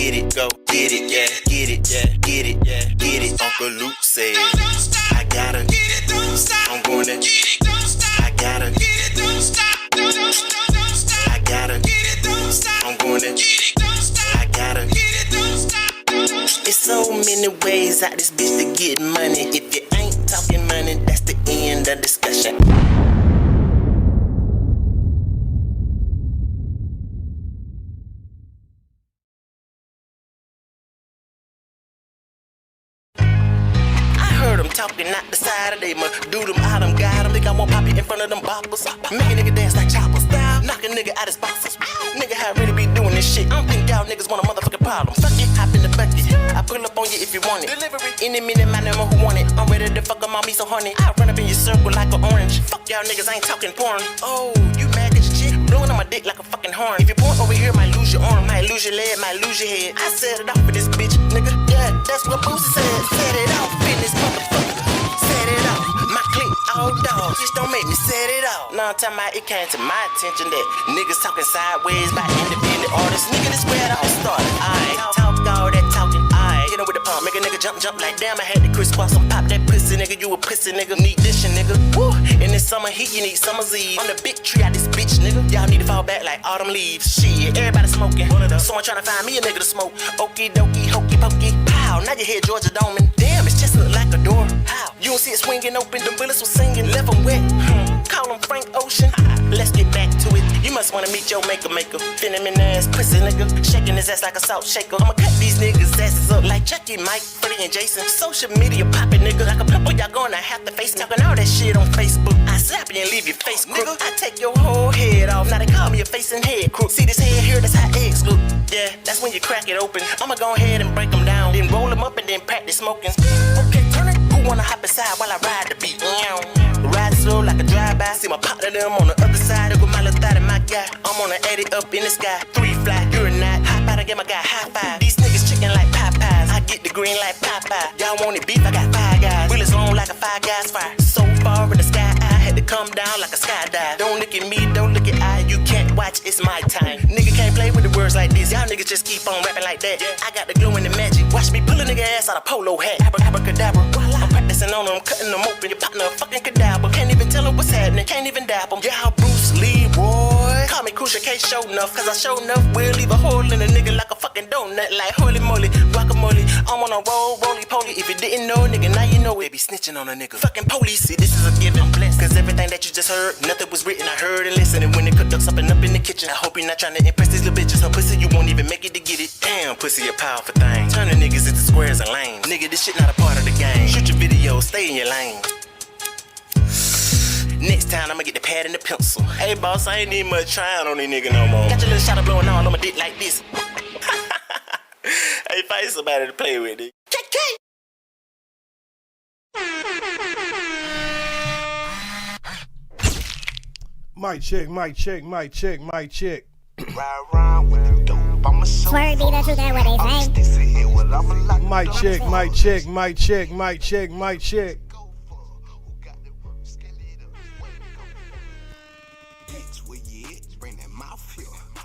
get it, go get it, yeah, get it, yeah, get it, yeah, get it. Uncle Luke said, I gotta get it, don't stop. I'm gonna get it, don't stop. I gotta get it, don't stop. I gotta get it, don't stop. I'm gonna get it, don't stop. I gotta get it, don't stop. It's so many ways out this bitch to get money. If you ain't talking money, that's the end of discussion. Talking out the side of they must do them out them, got them. Think I won't pop you in front of them boppers. Make a nigga dance like choppers. Knock a nigga out his boxes. Nigga, how I really be doing this shit. I don't think y'all niggas want a motherfucking problem. Fuck it, hop in the bucket. I pull up on you if you want it. Delivery. Any minute, my number who want it. I'm ready to fuck 'em on me so honey. I run up in your circle like an orange. Fuck y'all niggas, I ain't talking porn. Oh, you mad at your chick? Blowing on my dick like a fucking horn. If you point over here, might lose your arm, might lose your leg, might lose your head. I set it off for this bitch, nigga. Yeah, that's what Boosie said. Set it off in this motherfucker. Set it off, my clique all dogs. Just don't make me set it off. No, I'm talking about it came to my attention that niggas talking sideways by independent artists. Nigga, this where it all started. Alright, talk all that talking. Alright, hit him with the pump, make a nigga jump like damn. I had to crisscross and pop that pussy, nigga. You a pussy, nigga. Need this shit, nigga. Woo! In this summer heat, you need summer's eve. On the big tree out this bitch, nigga. Y'all need to fall back like autumn leaves. Shit, everybody smoking. Someone trying to find me a nigga to smoke. Okie dokie, hokey pokey. Pow! Now you hear Georgia Doman. Damn, it's just look like a door. How? You don't see it swinging open, the bullets was singing, left them wet. Call him Frank Ocean. Let's get back to it. You must wanna meet your maker. Fin him in ass, pussy nigga. Shaking his ass like a salt shaker. I'ma cut these niggas' asses up like Chucky, Mike, Freddie, and Jason. Social media popping, nigga. Like a pimple, y'all gonna have to face talking all that shit on Facebook. I slap you and leave your face crook. I take your whole head off. Now they call me a face and head crook. See this head here, that's how eggs look. Yeah, that's when you crack it open. I'ma go ahead and break them down. Then roll them up and then practice smoking. Okay, turn it. Who wanna hop inside while I ride the beat? Ride slow like a drive-by. See my partner them on the other side. With my little thought and my guy. I'm on the 80 up in the sky. 3 fly, you're not. Hop out and get my guy high five. These niggas chicken like Popeyes. I get the green like Popeye. Y'all want it beef? I got 5 guys. Wheelers long like a 5 guys fire. So far in the sky, I had to come down like a skydive. Don't look at me, don't look at I. You can't watch, it's my time. Nigga can't play with the words like this. Y'all niggas just keep on rapping like that. I got the glow and the magic. Watch me pull a nigga ass out of polo hat. Abracadabra. I'm practicing on them, cutting them open. Your partner a fucking cadaver. Can't even tell him what's happening. Can't even dap him. Yeah, Bruce Lee, boy. Call me Crucial K show enough. Cause I show enough. We'll leave a hole in a nigga like a fucking donut. Like holy moly, guacamole. I'm on a roll, roly-poly. If you didn't know, nigga, now you know it. Be snitching on a nigga. Fucking police, see, this is a given. I'm blessed. Cause everything that you just heard, nothing was written. I heard and listened. And when they cooked up something up in the kitchen, I hope you're not trying to impress these little bitches. Her pussy, you won't even make it to get it. Damn, pussy, a powerful thing. Turn the niggas into squares and lanes. Nigga, this shit not a part of the game. Shoot your video, stay in your lane. Next time, I'ma get the pad and the pencil. Hey, boss, I ain't need much trying on these niggas no more. Got your little shot of blowing all on my dick like this. Hey, find somebody to play with it. KK! Mic check, mic check, mic check, mic check. Ride around with the dope, I'm a Swear be the truth, that what they say. Mic check, mic check, mic check, mic check, mic check.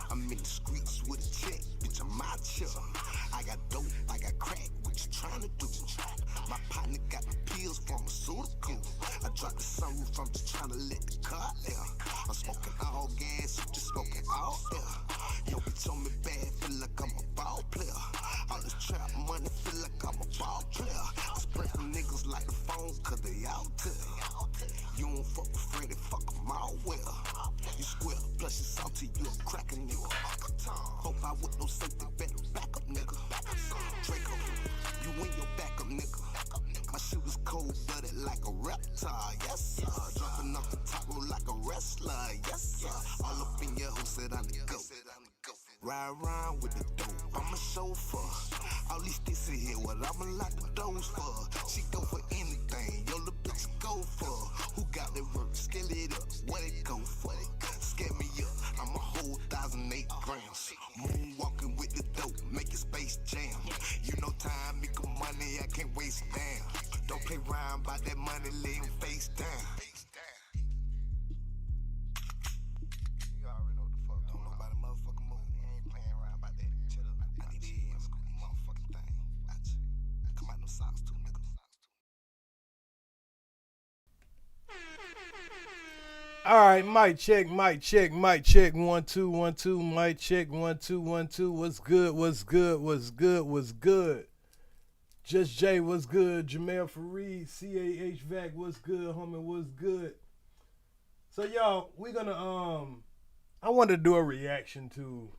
I'm in the streets with a check, bitch, I'm out here. I got dope, I got crack, what you trying to do? My partner got the pills pharmaceutical. I dropped the sunroof, I'm just trying to let the car air. I'm smoking all gas, you just smoking all air. Yo, bitch on me bad, feel like I'm a ball player. All this trap money, feel like I'm a ball player. I spread them niggas like the phone, cause they out there. You don't fuck with Freddy, fuck them all well. You square, plus you salty, you a cracker nigga. Hope I with no safety, better back up nigga. Draco, you in your backup nigga. My shit was cold-blooded like a reptile, yes sir. Dropping off the top roll like a wrestler, yes sir. All up in your hoe, said I'm the GOAT. Ride around with the dope, I'm a chauffeur. All these sticks in here, what I'ma lock the doors for. She go for anything, yo, the bitch go for. Who got that work, scale it up, what it go for? Scare me up, I'm a whole 1,008 grams. Moonwalking with the dope, making space jam. You know time, make money, I can't waste damn. Don't play around about that money, lay him face down. You already know what the fuck, don't nobody motherfucking move. I ain't playing around about that. Chill up, I need All right, mic check, mic check, mic check. 1 2 1 2. Mic check. 1 2 1 2. What's good? What's good? What's good? What's good? Just Jay, what's good? Jamel Fareed, CAH Vac, what's good, homie? What's good? So y'all, we're gonna I wanted to do a reaction to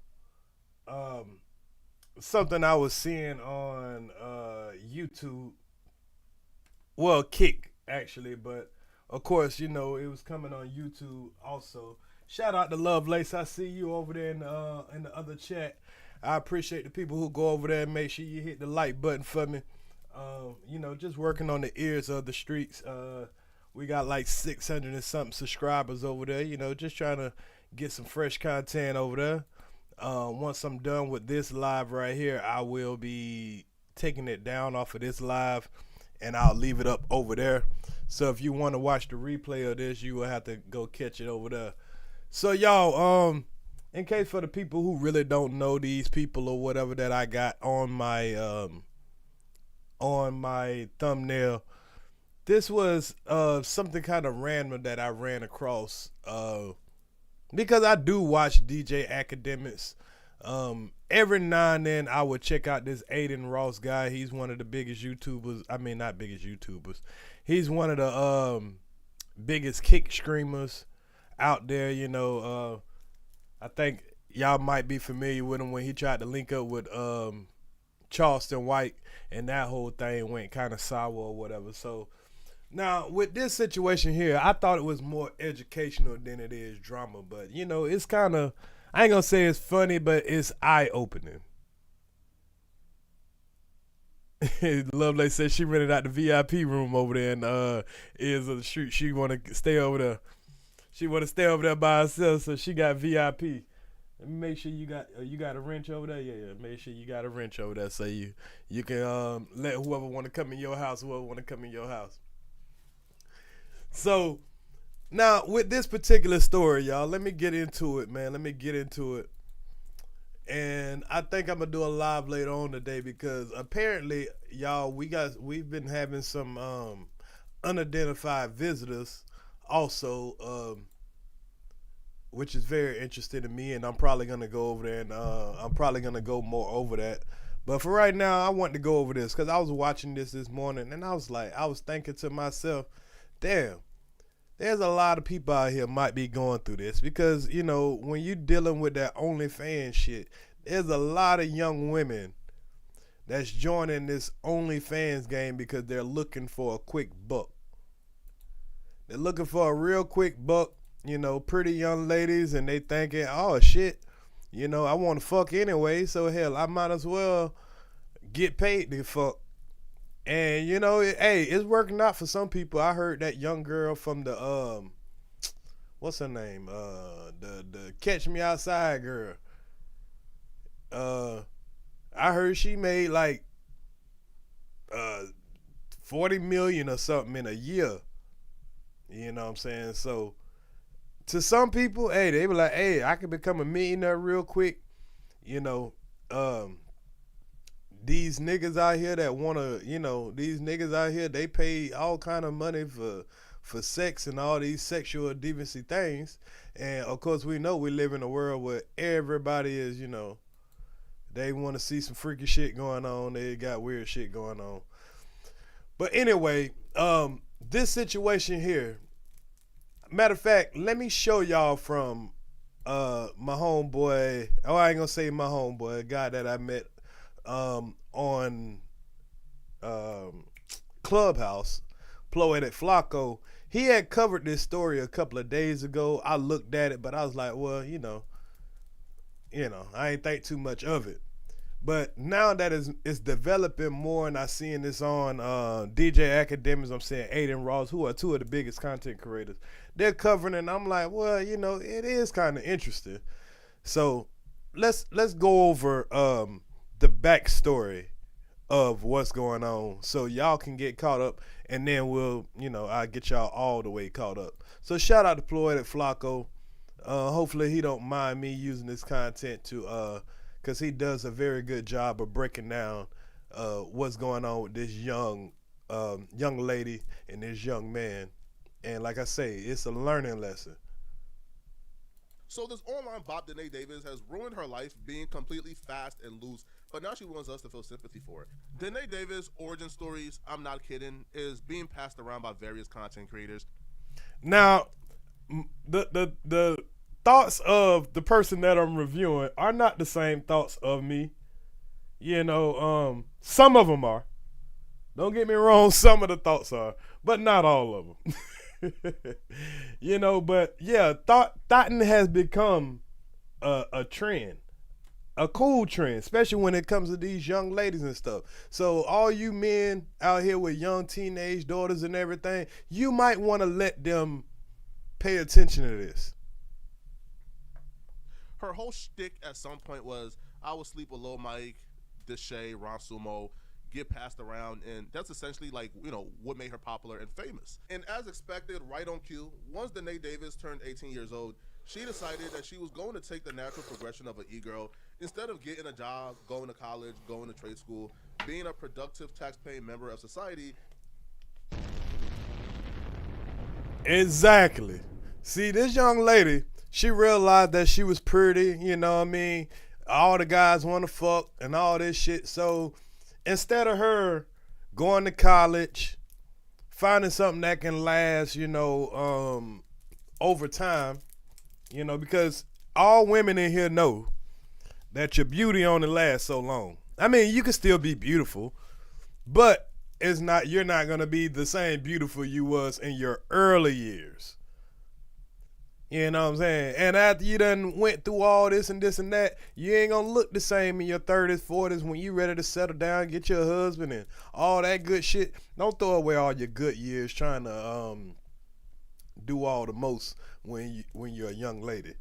something I was seeing on YouTube. Well, Kick actually, but of course, you know, it was coming on YouTube also. Shout out to Lovelace. I see you over there in the other chat. I appreciate the people who go over there and make sure you hit the like button for me. You know, just working on the Earz of the streets. We got like 600 and something subscribers over there. You know, just trying to get some fresh content over there. Once I'm done with this live right here, I will be taking it down off of this live and I'll leave it up over there. So if you want to watch the replay of this, you will have to go catch it over there. So y'all, in case for the people who really don't know these people or whatever that I got on my thumbnail, this was something kind of random that I ran across because I do watch DJ AKADEMIKS. Every now and then I would check out this ADIN Ross guy. He's one of the biggest YouTubers. I mean, not biggest YouTubers. He's one of the biggest kick streamers out there. You know, I think y'all might be familiar with him when he tried to link up with Charleston White, and that whole thing went kind of sour or whatever. So now with this situation here, I thought it was more educational than it is drama. But you know, it's kind of, I ain't gonna say it's funny, but it's eye-opening. Lovelace says she rented out the VIP room over there in Earz of the street. She wanna stay over there. She wanna stay over there by herself, so she got VIP. Make sure you got a wrench over there. Yeah. Make sure you got a wrench over there so you can let whoever want to come in your house. So now with this particular story, y'all, let me get into it, man. And I think I'm gonna do a live later on today because apparently, y'all, we've been having some unidentified visitors also, which is very interesting to me, and I'm probably gonna go over there and I'm probably gonna go more over that. But for right now, I want to go over this because I was watching this morning and I was thinking to myself, damn, there's a lot of people out here might be going through this because, you know, when you're dealing with that OnlyFans shit, there's a lot of young women that's joining this OnlyFans game because they're looking for a quick buck. They're looking for a real quick buck. You know, pretty young ladies, and they thinking, oh shit, you know, I want to fuck anyway, so hell, I might as well get paid to fuck. And you know, it's working out for some people. I heard that young girl from the what's her name, the Catch Me Outside girl. I heard she made like 40 million or something in a year. You know what I'm saying? So to some people, they were like, I could become a millionaire real quick. You know, these niggas out here that want to, you know, these niggas out here, they pay all kind of money for sex and all these sexual deviancy things. And of course, we know we live in a world where everybody is, you know, they want to see some freaky shit going on. They got weird shit going on. But anyway, this situation here, matter of fact, let me show y'all from my homeboy. Oh, I ain't gonna say my homeboy, a guy that I met on Clubhouse, Poetic Flacco. He had covered this story a couple of days ago. I looked at it, but I was like, well, you know, I ain't think too much of it. But now that it's developing more, and I seeing this on DJ AKADEMIKS, I'm saying ADIN Ross, who are two of the biggest content creators. They're covering it, and I'm like, well, you know, it is kind of interesting. So let's go over the backstory of what's going on so y'all can get caught up, and then I'll get y'all all the way caught up. So shout out to Poetic Flacco. Hopefully he don't mind me using this content to because he does a very good job of breaking down what's going on with this young lady and this young man. And like I say, it's a learning lesson. So this online bop, Danae Davis, has ruined her life being completely fast and loose, but now she wants us to feel sympathy for it. Danae Davis' origin stories, I'm not kidding, is being passed around by various content creators. Now, the thoughts of the person that I'm reviewing are not the same thoughts of me. You know, some of them are. Don't get me wrong, some of the thoughts are, but not all of them. You know, but yeah, thoughting has become a trend, a cool trend, especially when it comes to these young ladies and stuff. So all you men out here with young teenage daughters and everything, you might want to let them pay attention to this. Her whole shtick at some point was, I will sleep with Lil Mike, Deshae, Ron Sumo, get passed around, and that's essentially like, you know, what made her popular and famous. And as expected, right on cue, once Danae Davis turned 18 years old, she decided that she was going to take the natural progression of an e-girl. Instead of getting a job, going to college, going to trade school, being a productive tax-paying member of society. Exactly. See, this young lady, she realized that she was pretty, you know what I mean? All the guys want to fuck and all this shit. So instead of her going to college, finding something that can last, you know, over time, you know, because all women in here know that your beauty only lasts so long. I mean, you can still be beautiful, but you're not going to be the same beautiful you was in your early years. You know what I'm saying? And after you done went through all this and that, you ain't gonna look the same in your 30s, 40s when you ready to settle down, get your husband and all that good shit. Don't throw away all your good years trying to do all the most when you're a young lady.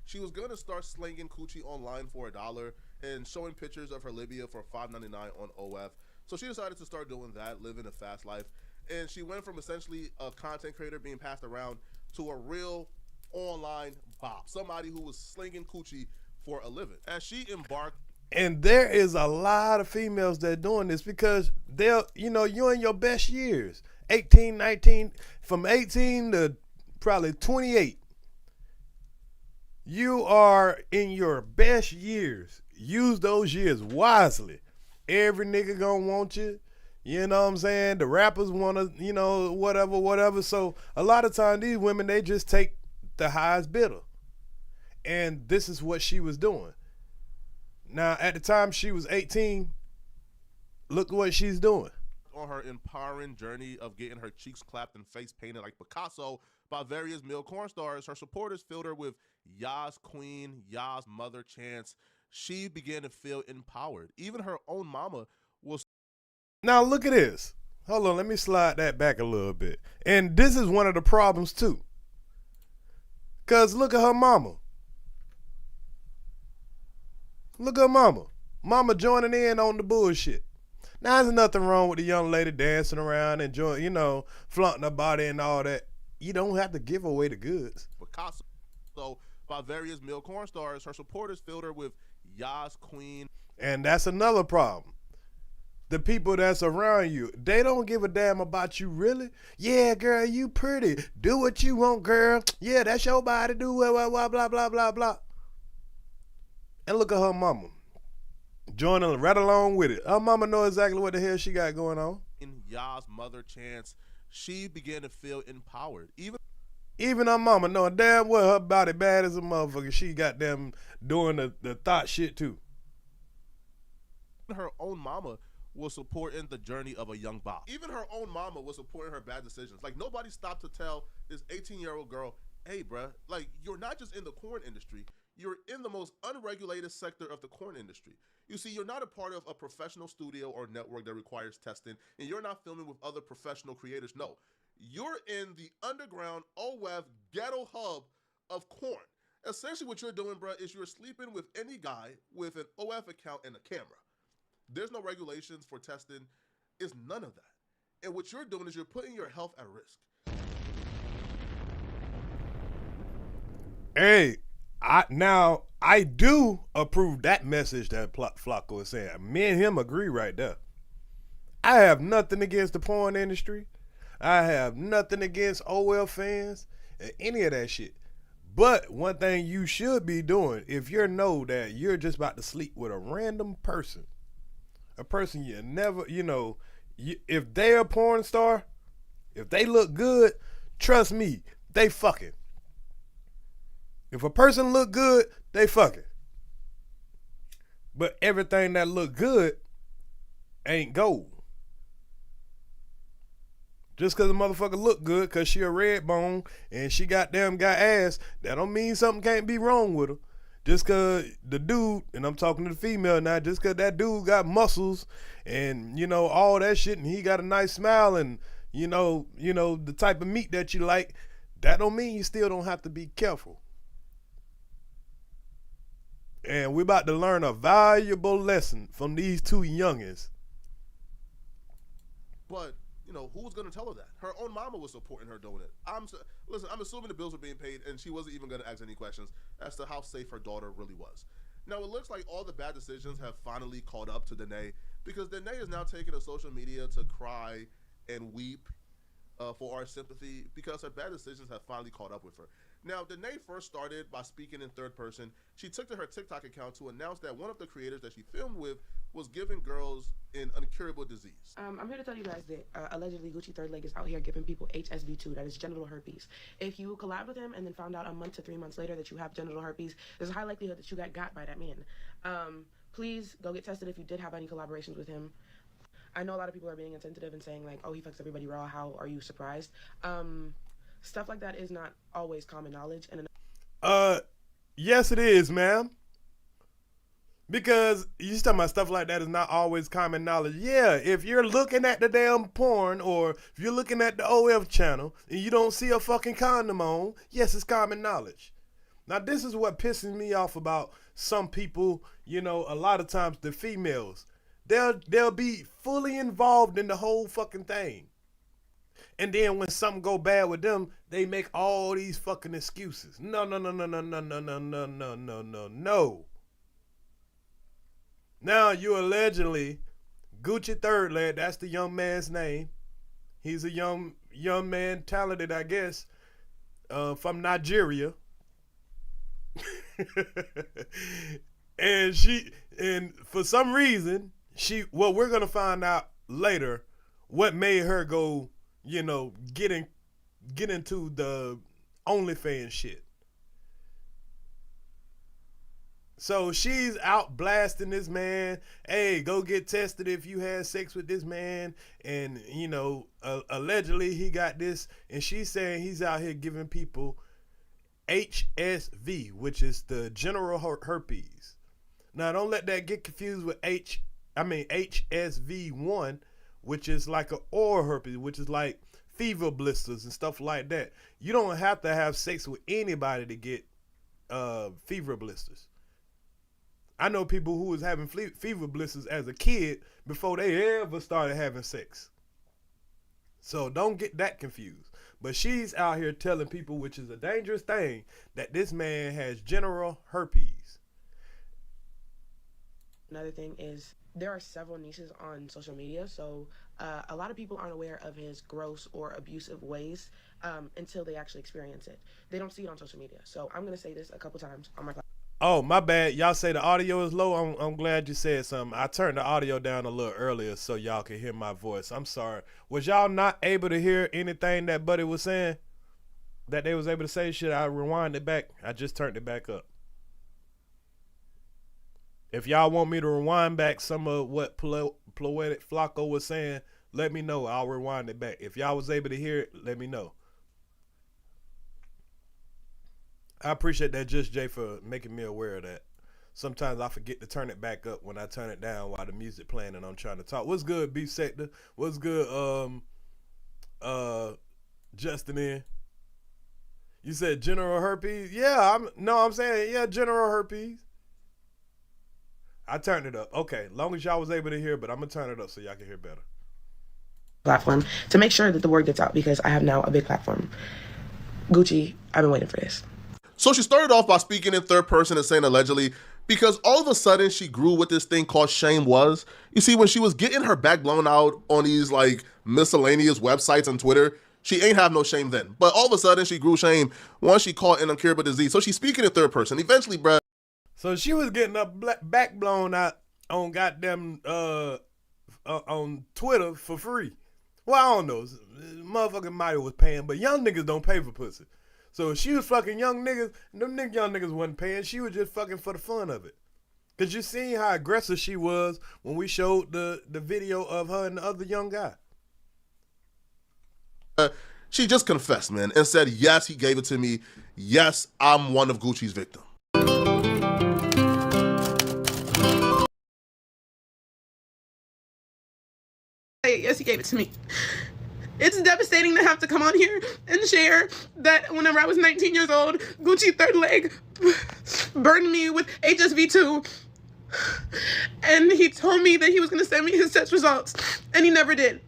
She was gonna start slinging coochie online for $1 and showing pictures of her Libya for $5.99 on OF. So she decided to start doing that, living a fast life. And she went from essentially a content creator being passed around to a real online bop, somebody who was slinging coochie for a living. As she embarked. And there is a lot of females that are doing this because they're, you know, you're in your best years. 18, 19, from 18 to probably 28. You are in your best years. Use those years wisely. Every nigga gonna want you. You know what I'm saying? The rappers want to, you know, whatever. So a lot of times these women, they just take the highest bidder. And this is what she was doing. Now, at the time she was 18, look what she's doing. On her empowering journey of getting her cheeks clapped and face painted like Picasso by various male corn stars, her supporters filled her with Yas Queen, Yas Mother chants. She began to feel empowered. Even her own mama was. Now look at this. Hold on, let me slide that back a little bit. And this is one of the problems too. Cause look at her mama. Look at her mama. Mama joining in on the bullshit. Now there's nothing wrong with the young lady dancing around, enjoying, you know, flaunting her body and all that. You don't have to give away the goods. Picasso. So by various male corn stars, her supporters filled her with Yas Queen. And that's another problem. The people that's around you, they don't give a damn about you, really. Yeah, girl, you pretty. Do what you want, girl. Yeah, that's your body. Do blah, blah, blah, blah, blah. And look at her mama. Joining right along with it. Her mama know exactly what the hell she got going on. In Yas Mother chants, she began to feel empowered. Even her mama knowing damn well her body bad as a motherfucker. She got them doing the thought shit too. Her own mama was supporting the journey of a young bop. Even her own mama was supporting her bad decisions. Like, nobody stopped to tell this 18-year-old girl, hey, bruh, like, you're not just in the corn industry, you're in the most unregulated sector of the corn industry. You see, you're not a part of a professional studio or network that requires testing, and you're not filming with other professional creators. No, you're in the underground OF ghetto hub of corn. Essentially what you're doing, bruh, is you're sleeping with any guy with an OF account and a camera. There's no regulations for testing. It's none of that. And what you're doing is you're putting your health at risk. Hey, I do approve that message that Flacco is saying. Me and him agree right there. I have nothing against the porn industry. I have nothing against OL fans and any of that shit. But one thing you should be doing, if you know that you're just about to sleep with a random person, a person you never, if they're a porn star, if they look good, trust me, they fucking. If a person look good, they fucking. But everything that look good ain't gold. Just because a motherfucker look good because she a red bone and she goddamn got ass, that don't mean something can't be wrong with her. Just because the dude, and I'm talking to the female now, just because that dude got muscles and, all that shit, and he got a nice smile and, the type of meat that you like, that don't mean you still don't have to be careful. And we're about to learn a valuable lesson from these two youngins. But, who's going to tell her that? Her own mama was supporting her doing it. Listen, I'm assuming the bills were being paid and she wasn't even going to ask any questions as to how safe her daughter really was. Now, it looks like all the bad decisions have finally caught up to DANAE, because DANAE is now taking to social media to cry and weep for our sympathy, because her bad decisions have finally caught up with her. Now, DANAE first started by speaking in third person. She took to her TikTok account to announce that one of the creators that she filmed with was giving girls an incurable disease. I'm here to tell you guys that allegedly Gucci Third Leg is out here giving people HSV2, that is genital herpes. If you collab with him and then found out a month to 3 months later that you have genital herpes, there's a high likelihood that you got by that man. Please go get tested if you did have any collaborations with him. I know a lot of people are being insensitive and saying like, oh, he fucks everybody raw, how are you surprised? Stuff like that is not always common knowledge. And yes it is, ma'am. Because you talking about stuff like that is not always common knowledge. Yeah, if you're looking at the damn porn or if you're looking at the OF channel and you don't see a fucking condom on, yes, it's common knowledge. Now, this is what pisses me off about some people, a lot of times the females. They'll be fully involved in the whole fucking thing. And then when something go bad with them, they make all these fucking excuses. No. Now you allegedly, Gucci Third Leg, that's the young man's name. He's a young man, talented, I guess, from Nigeria. And for some reason, we're gonna find out later what made her go, get into the OnlyFans shit. So she's out blasting this man. Hey, go get tested if you had sex with this man. And, allegedly he got this. And she's saying he's out here giving people HSV, which is the general herpes. Now, don't let that get confused with HSV1, which is like an oral herpes, which is like fever blisters and stuff like that. You don't have to have sex with anybody to get fever blisters. I know people who was having fever blisters as a kid before they ever started having sex. So don't get that confused. But she's out here telling people, which is a dangerous thing, that this man has general herpes. Another thing is there are several niches on social media, so a lot of people aren't aware of his gross or abusive ways until they actually experience it. They don't see it on social media. So I'm going to say this a couple times on my class. Oh, my bad. Y'all say the audio is low. I'm glad you said something. I turned the audio down a little earlier so y'all could hear my voice. I'm sorry. Was y'all not able to hear anything that Buddy was saying? That they was able to say? Should I rewind it back? I just turned it back up. If y'all want me to rewind back some of what Poetic Flacco was saying, let me know. I'll rewind it back. If y'all was able to hear it, let me know. I appreciate that, Just Jay, for making me aware of that. Sometimes I forget to turn it back up when I turn it down while the music playing and I'm trying to talk. What's good, B Sector? What's good, Justin in? You said general herpes? Yeah, I'm saying, yeah, general herpes. I turned it up. Okay, long as y'all was able to hear, but I'm going to turn it up so y'all can hear better. Platform to make sure that the word gets out, because I have now a big platform. Gucci, I've been waiting for this. So she started off by speaking in third person and saying allegedly, because all of a sudden she grew what this thing called shame was. You see, when she was getting her back blown out on these like miscellaneous websites on Twitter, She ain't have no shame then. But all of a sudden, she grew shame once she caught an incurable disease. So she's speaking in third person. Eventually, bruh. So she was getting her back blown out on goddamn on Twitter for free. Well, I don't know. Motherfucking Mario was paying, but young niggas don't pay for pussy. So if she was fucking young niggas, them young niggas wasn't paying. She was just fucking for the fun of it. Cause you seen how aggressive she was when we showed the video of her and the other young guy. She just confessed, man, and said, yes, he gave it to me. Yes, I'm one of Gucci's victims. Yes, he gave it to me. It's devastating to have to come on here and share that whenever I was 19 years old, Gucci third leg burned me with HSV2. And he told me that he was going to send me his test results, and he never did.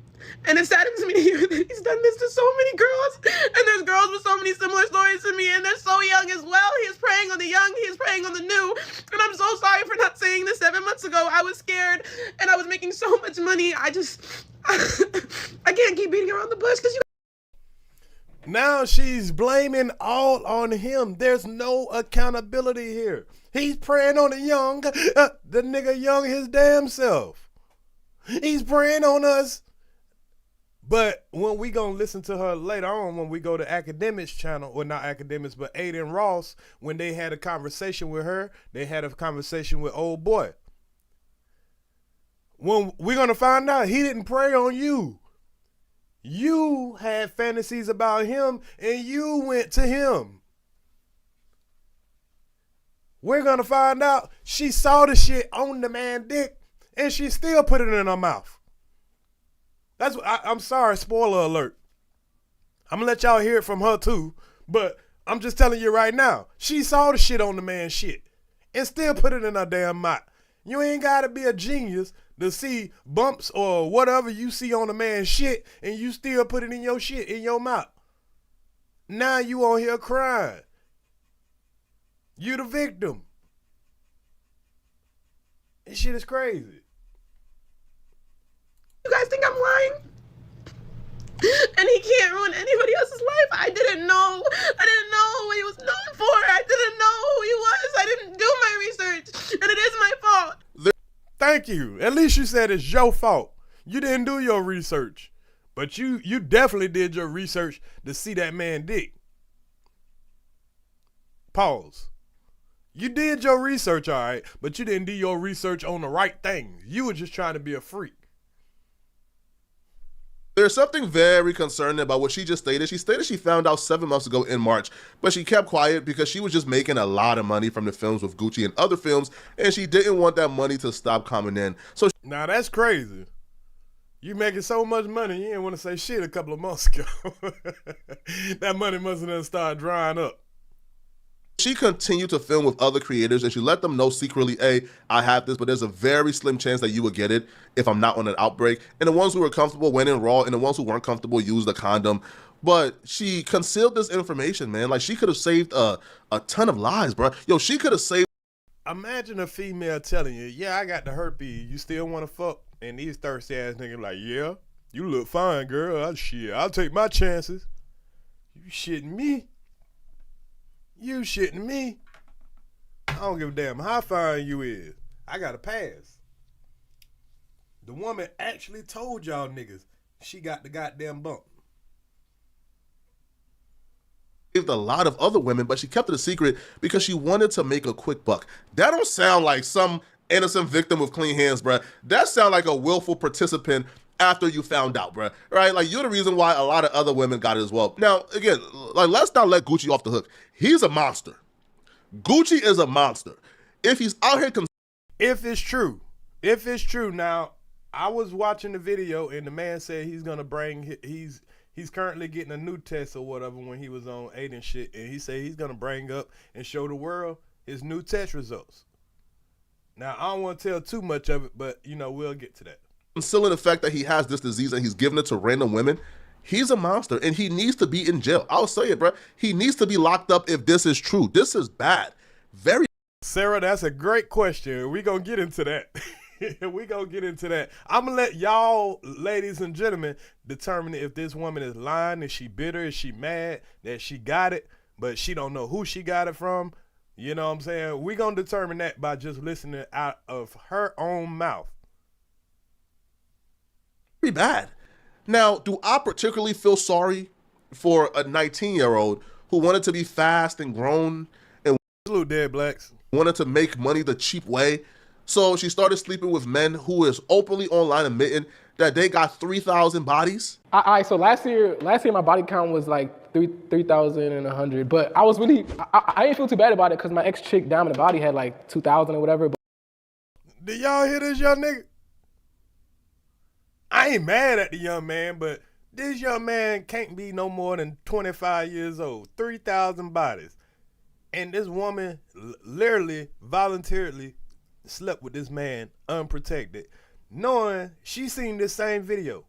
And it saddens me to hear that he's done this to so many girls. And there's girls with so many similar stories to me, and they're so young as well. He is preying on the young, he is preying on the new. And I'm so sorry for not saying this 7 months ago. I was scared, and I was making so much money. I can't keep beating around the bush because you. Now she's blaming all on him. There's no accountability here. He's preying on the young. The nigga young his damn self. He's preying on us. But when we gonna listen to her later on, when we go to AKADEMIKS channel, or not AKADEMIKS, but ADIN Ross, when they had a conversation with her, they had a conversation with old boy. When we're gonna find out he didn't prey on you. You had fantasies about him and you went to him. We're gonna find out she saw the shit on the man dick and she still put it in her mouth. That's what I'm sorry, spoiler alert. I'm gonna let y'all hear it from her too, but I'm just telling you right now, she saw the shit on the man's shit and still put it in her damn mouth. You ain't gotta be a genius to see bumps or whatever you see on a man's shit and you still put it in your shit, in your mouth. Now you on here crying. You the victim. This shit is crazy. You guys think I'm lying? And he can't ruin anybody else's life. I didn't know what he was known for. I didn't know who he was. I didn't do my research. And it is my fault. Thank you. At least you said it's your fault. You didn't do your research. But you definitely did your research to see that man dick. Pause. You did your research, all right, but you didn't do your research on the right things. You were just trying to be a freak. There's something very concerning about what she just stated. She stated she found out 7 months ago in March, but she kept quiet because she was just making a lot of money from the films with Gucci and other films, and she didn't want that money to stop coming in. So now that's crazy. You making so much money, you didn't want to say shit a couple of months ago. That money must have started drying up. she continued to film with other creators, and she let them know secretly, hey, I have this, but there's a very slim chance that you will get it if I'm not on an outbreak. And the ones who were comfortable went in raw, and the ones who weren't comfortable used a condom. But she concealed this information, man. Like, she could have saved a ton of lives, bro. Yo, she could have saved. Imagine a female telling you, yeah, I got the herpes. You still want to fuck? And these thirsty ass niggas like, yeah, you look fine, girl. Shit, I'll take my chances. You shitting me? You shitting me? I don't give a damn how fine you is. I got a pass. The woman actually told y'all niggas she got the goddamn bump. Saved a lot of other women, but she kept it a secret because she wanted to make a quick buck. That don't sound like some innocent victim with clean hands, bruh. That sound like a willful participant after you found out, bruh. Right? Like, you're the reason why a lot of other women got it as well. Now, again, like, let's not let Gucci off the hook. He's a monster. Gucci is a monster. If he's out here... If it's true. Now, I was watching the video and the man said he's gonna bring... He's currently getting a new test or whatever when he was on ADIN shit, and he said he's gonna bring up and show the world his new test results. Now, I don't want to tell too much of it, but, you know, we'll get to that. Concealing the fact that he has this disease and he's giving it to random women, he's a monster, and he needs to be in jail. I'll say it, bro. He needs to be locked up if this is true. This is bad. Very. Sarah, that's a great question. We're going to get into that. We gonna get into that. I'm gonna let y'all, ladies and gentlemen, determine if this woman is lying. Is she bitter? Is she mad that she got it, but she don't know who she got it from? You know what I'm saying? We gonna determine that by just listening out of her own mouth. Pretty bad. Now, do I particularly feel sorry for a 19-year-old who wanted to be fast and grown and Salute, Dead Blacks. wanted to make money the cheap way? So she started sleeping with men who is openly online admitting that they got 3,000 bodies. So last year my body count was like 3,100, but I was really, I didn't feel too bad about it because my ex-chick down in the body had like 2,000 or whatever. Did y'all hear this young nigga? I ain't mad at the young man, but this young man can't be no more than 25 years old. 3,000 bodies. And this woman literally, voluntarily slept with this man unprotected, knowing she seen this same video.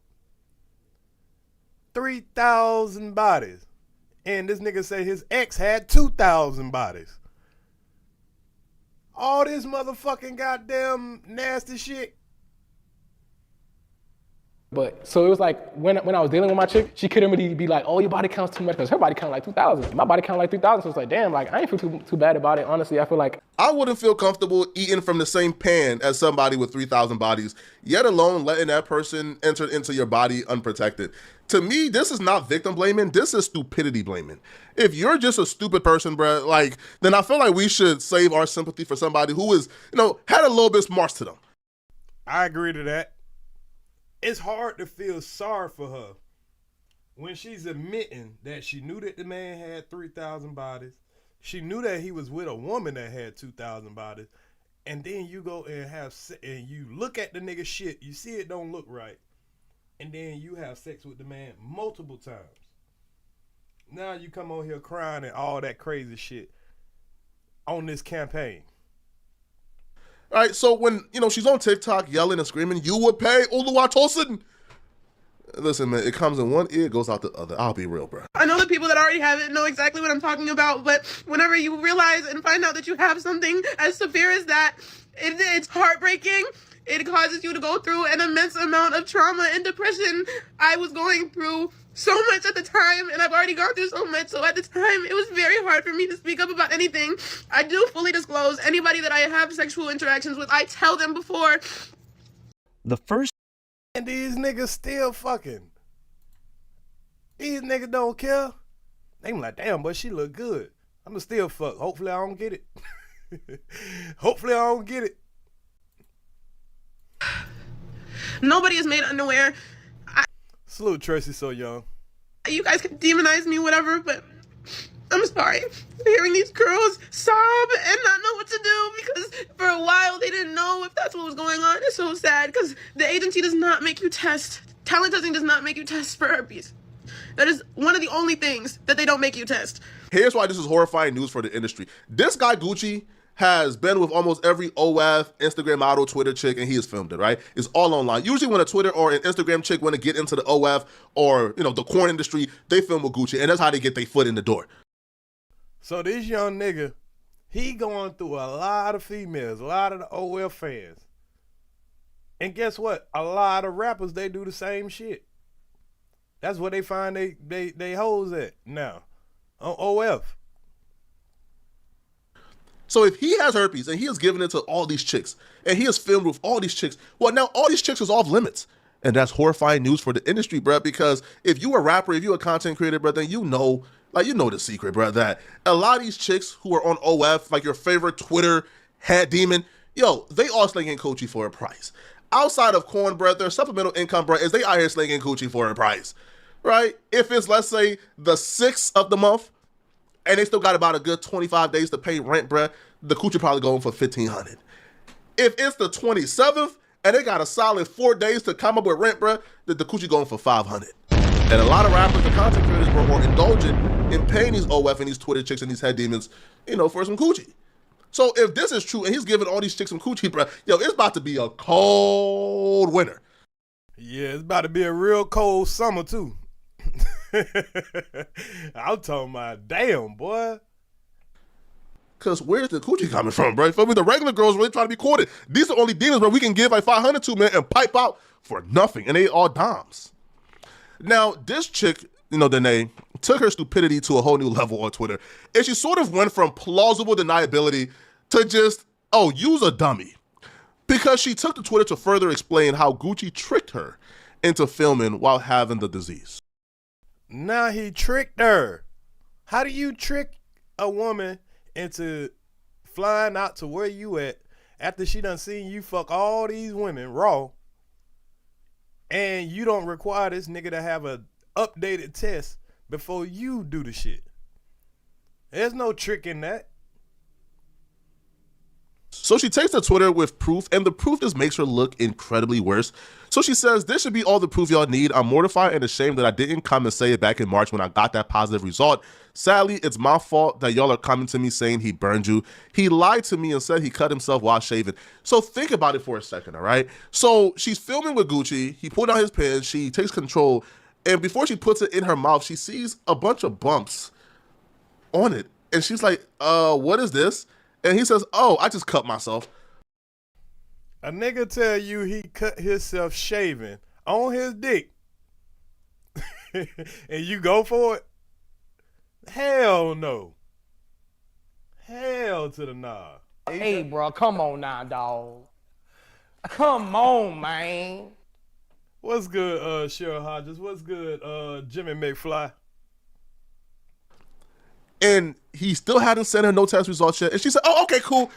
3,000 bodies. And this nigga said his ex had 2,000 bodies. All this motherfucking goddamn nasty shit. But so it was like when I was dealing with my chick, she couldn't really be like, oh, your body counts too much because her body count like 2,000. My body count like 3,000. So it's like, damn, like I ain't feel too bad about it. Honestly, I feel like I wouldn't feel comfortable eating from the same pan as somebody with 3,000 bodies, yet alone letting that person enter into your body unprotected. To me, this is not victim blaming. This is stupidity blaming. If you're just a stupid person, bruh, like, then I feel like we should save our sympathy for somebody who is, had a little bit smarts to them. I agree to that. It's hard to feel sorry for her when she's admitting that she knew that the man had 3,000 bodies. She knew that he was with a woman that had 2,000 bodies. And then you go and you look at the nigga shit. You see it don't look right. And then you have sex with the man multiple times. Now you come on here crying and all that crazy shit on this campaign. All right, so when, she's on TikTok yelling and screaming, you would pay Oluwatosin. Listen, man, it comes in one ear, it goes out the other. I'll be real, bro. I know the people that already have it know exactly what I'm talking about, but whenever you realize and find out that you have something as severe as that, it's heartbreaking. It causes you to go through an immense amount of trauma and depression. I was going through so much at the time, and I've already gone through so much, so at the time, it was very hard for me to speak up about anything. I do fully disclose anybody that I have sexual interactions with. I tell them before. The first And these niggas still fucking. These niggas don't care. They be like, damn, but she look good. I'ma still fuck. Hopefully I don't get it. Hopefully I don't get it. Nobody is made unaware. Salute Tracy So Young. You guys can demonize me, whatever, but I'm sorry. Hearing these girls sob and not know what to do because for a while they didn't know if that's what was going on. It's so sad because the agency does not make you test. Talent testing does not make you test for herpes. That is one of the only things that they don't make you test. Here's why this is horrifying news for the industry. This guy, Gucci, has been with almost every OF, Instagram model, Twitter chick, and he has filmed it, right? It's all online. Usually when a Twitter or an Instagram chick want to get into the OF or, the corn industry, they film with Gucci, and that's how they get their foot in the door. So this young nigga, he going through a lot of females, a lot of the OF fans. And guess what? A lot of rappers, they do the same shit. That's where they find they hoes at now, on OF. So if he has herpes and he has given it to all these chicks and he has filmed with all these chicks, well, now all these chicks is off limits. And that's horrifying news for the industry, bruh, because if you a rapper, if you a content creator, bruh, then you know the secret, bruh, that a lot of these chicks who are on OF, like your favorite Twitter head demon, they all slinging coochie for a price. Outside of corn, bruh, their supplemental income, bruh, is they out here slinging coochie for a price, right? If it's, let's say, the 6th of the month, and they still got about a good 25 days to pay rent, bruh, the coochie probably going for $1,500. If it's the 27th and they got a solid 4 days to come up with rent, bruh, the coochie going for $500. And a lot of rappers and content creators were more indulgent in paying these OF and these Twitter chicks and these head demons, for some coochie. So if this is true and he's giving all these chicks some coochie, bruh, it's about to be a cold winter. Yeah, it's about to be a real cold summer too. I'm talking about damn, boy. Because where's the coochie coming from, bro? For me, the regular girls really trying to be courted. These are only demons, bro. We can give like 500 to, man, and pipe out for nothing. And they all doms. Now, this chick, you know, DANAE, took her stupidity to a whole new level on Twitter. And she sort of went from plausible deniability to just, oh, use a dummy. Because she took to Twitter to further explain how Gucci tricked her into filming while having the disease. Now he tricked her. How do you trick a woman into flying out to where you at after she done seen you fuck all these women raw, and you don't require this nigga to have a updated test before you do the shit? There's no trick in that. So she takes to Twitter with proof, and the proof just makes her look incredibly worse. So she says, this should be all the proof y'all need. I'm mortified and ashamed that I didn't come and say it back in March when I got that positive result. Sadly, it's my fault that y'all are coming to me saying he burned you. He lied to me and said he cut himself while shaving. So think about it for a second, all right? So she's filming with Gucci. He pulled out his pen. She takes control. And before she puts it in her mouth, she sees a bunch of bumps on it. And she's like, what is this? And he says, oh, I just cut myself. A nigga tell you he cut himself shaving on his dick and you go for it? Hell no. Hell to the nah. Hey, bro, come on now, dog. Come on, man. What's good, Cheryl Hodges? What's good, Jimmy McFly? And he still hadn't sent her no test results yet. And she said, oh, okay, cool.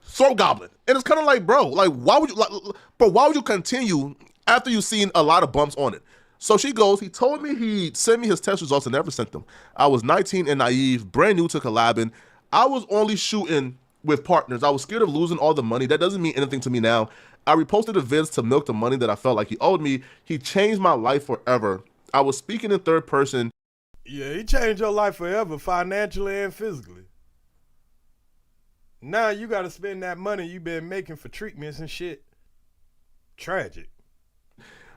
Throat goblin. And it's kind of like, bro, like, why would you continue after you've seen a lot of bumps on it? So she goes, he told me he'd send me his test results and never sent them. I was 19 and naive, brand new to collabing. I was only shooting with partners. I was scared of losing all the money. That doesn't mean anything to me now. I reposted events to milk the money that I felt like he owed me. He changed my life forever. I was speaking in third person. Yeah, he changed your life forever, financially and physically. Now you got to spend that money you been making for treatments and shit. Tragic.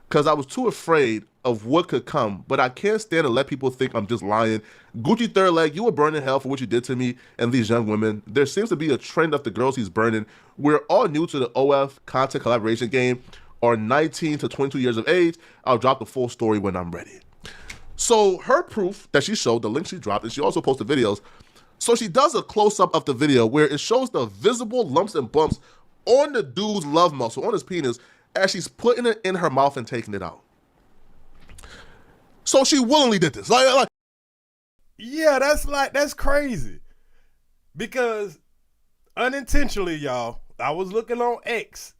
Because I was too afraid of what could come, but I can't stand to let people think I'm just lying. Gucci third leg, you were burning hell for what you did to me and these young women. There seems to be a trend of the girls he's burning. We're all new to the OF content collaboration game, are 19 to 22 years of age. I'll drop the full story when I'm ready. So her proof that she showed, the link she dropped, and she also posted videos. So she does a close-up of the video where it shows the visible lumps and bumps on the dude's love muscle, on his penis, as she's putting it in her mouth and taking it out. So she willingly did this. Yeah, that's crazy. Because unintentionally, y'all, I was looking on X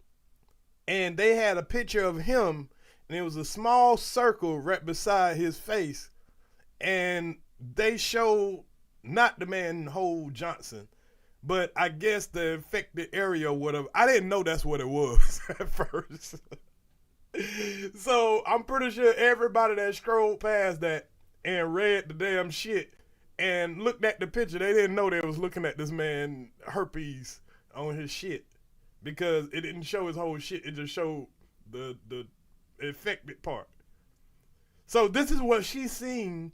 and they had a picture of him and it was a small circle right beside his face. And they showed not the manhole Johnson, but I guess the infected area or whatever. I didn't know that's what it was at first. So I'm pretty sure everybody that scrolled past that and read the damn shit and looked at the picture, they didn't know they was looking at this man herpes on his shit, because it didn't show his whole shit. It just showed the infected part. So this is what she's seen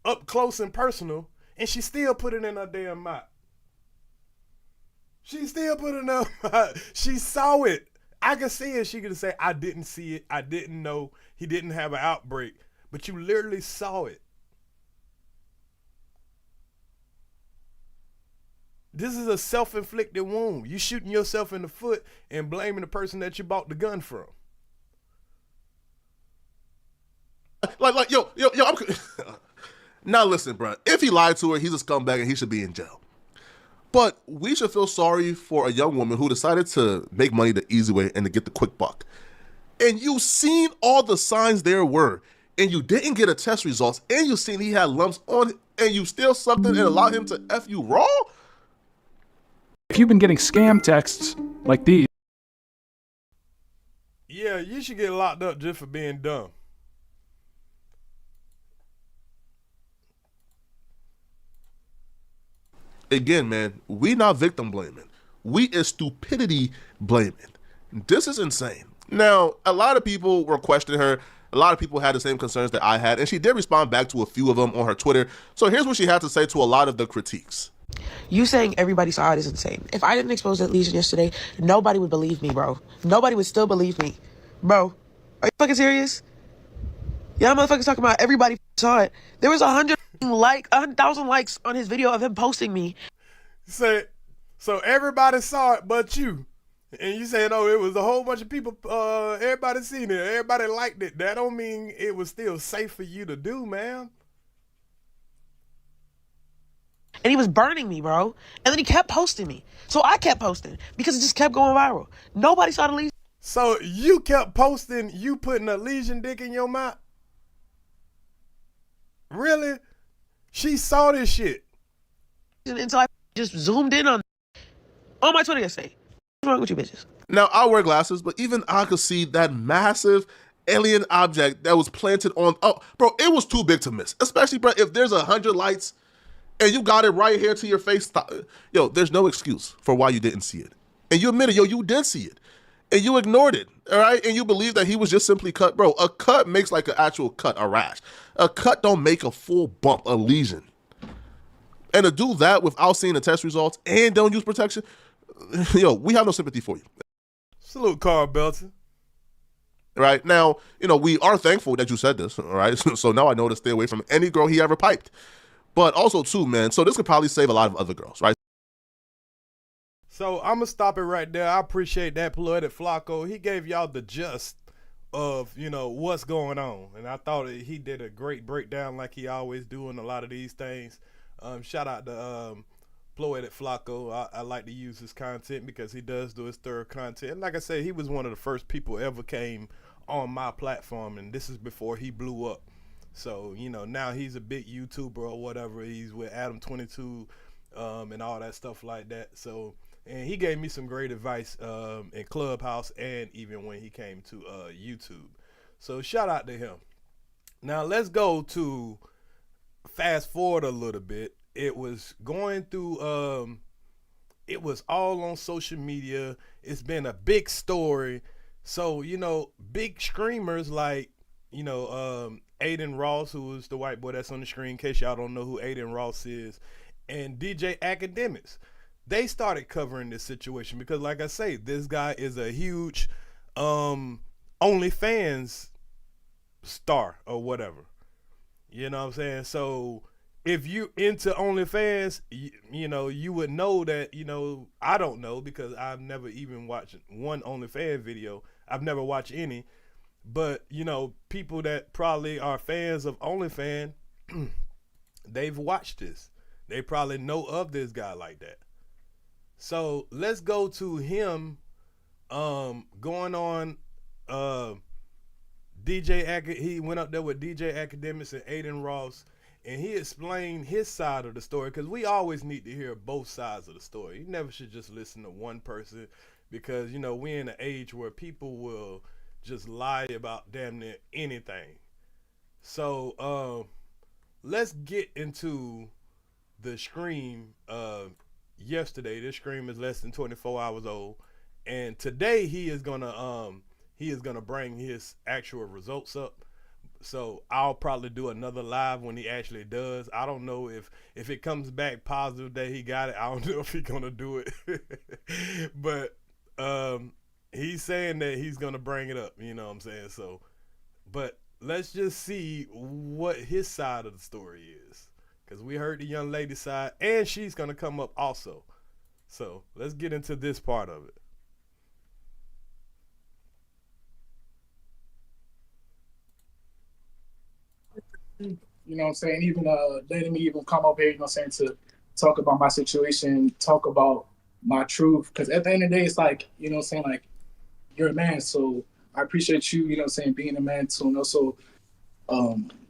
up close and personal, and she still put it in her damn mouth. She still put it in her mouth. She saw it. I could see it. She could say, I didn't see it. I didn't know he didn't have an outbreak. But you literally saw it. This is a self-inflicted wound. You shooting yourself in the foot and blaming the person that you bought the gun from. Yo, I'm... Now listen, bro. If he lied to her, he's a scumbag and he should be in jail. But we should feel sorry for a young woman who decided to make money the easy way and to get the quick buck. And you seen all the signs there were, and you didn't get a test results, and you seen he had lumps on it, and you still sucked it and allowed him to F you raw? If you've been getting scam texts like these. Yeah, you should get locked up just for being dumb. Again, man, we not victim blaming. We is stupidity blaming. This is insane. Now, a lot of people were questioning her. A lot of people had the same concerns that I had, and she did respond back to a few of them on her Twitter. So here's what she had to say to a lot of the critiques. You saying everybody saw it is insane. If I didn't expose that lesion yesterday, nobody would believe me, bro. Nobody would still believe me. Bro, are you fucking serious? Y'all motherfuckers talking about everybody saw it. There was 100,000 likes on his video of him posting me. So everybody saw it but you. And you saying, oh, it was a whole bunch of people, everybody seen it, everybody liked it. That don't mean it was still safe for you to do, man. And he was burning me, bro. And then he kept posting me. So I kept posting because it just kept going viral. Nobody saw the lesion. So you kept posting you putting a lesion dick in your mouth? Really? She saw this shit. Until I just zoomed in on my Twitter yesterday. What's wrong with you bitches? Now, I wear glasses, but even I could see that massive alien object that was planted on... Oh, bro, it was too big to miss. Especially, bro, if there's 100 lights and you got it right here to your face. Yo, there's no excuse for why you didn't see it. And you admitted, yo, you did see it. And you ignored it, all right? And you believe that he was just simply cut. Bro, a cut makes like an actual cut, a rash. A cut don't make a full bump, a lesion. And to do that without seeing the test results and don't use protection, yo, we have no sympathy for you. Salute, Carl Belton. Right? Now, we are thankful that you said this, all right? So now I know to stay away from any girl he ever piped. But also, too, man, so this could probably save a lot of other girls, right? So I'm going to stop it right there. I appreciate that, Poetic Flacco. He gave y'all the gist of, what's going on. And I thought he did a great breakdown like he always do in a lot of these things. Shout out to Poetic Flacco. I like to use his content because he does do his thorough content. And like I said, he was one of the first people ever came on my platform, and this is before he blew up. So, now he's a big YouTuber or whatever. He's with Adam22 and all that stuff like that. So, and he gave me some great advice in Clubhouse and even when he came to YouTube. So shout out to him. Now let's go to fast forward a little bit. It was going through, it was all on social media. It's been a big story. So, big streamers like, ADIN Ross, who is the white boy that's on the screen, in case y'all don't know who ADIN Ross is, and DJ AKADEMIKS, they started covering this situation because, like I say, this guy is a huge OnlyFans star or whatever. You know what I'm saying? So if you into OnlyFans, you would know that, I don't know because I've never even watched one OnlyFans video. I've never watched any. But, people that probably are fans of OnlyFans, they've watched this. They probably know of this guy like that. So let's go to him going on he went up there with DJ AKADEMIKS and ADIN Ross, and he explained his side of the story because we always need to hear both sides of the story. You never should just listen to one person because, we're in an age where people will just lie about damn near anything. So let's get into the stream yesterday. This stream is less than 24 hours old, and today he is gonna bring his actual results up. So I'll probably do another live when he actually does. I don't know if it comes back positive that he got it. I don't know if he's gonna do it. But he's saying that he's gonna bring it up, you know what I'm saying? So, but let's just see what his side of the story is, because we heard the young lady's side, and she's gonna come up also. So let's get into this part of it. You know what I'm saying? Even letting me even come up here, to talk about my situation, talk about my truth. Because at the end of the day, it's like, like, you're a man, so I appreciate you, being a man too, and also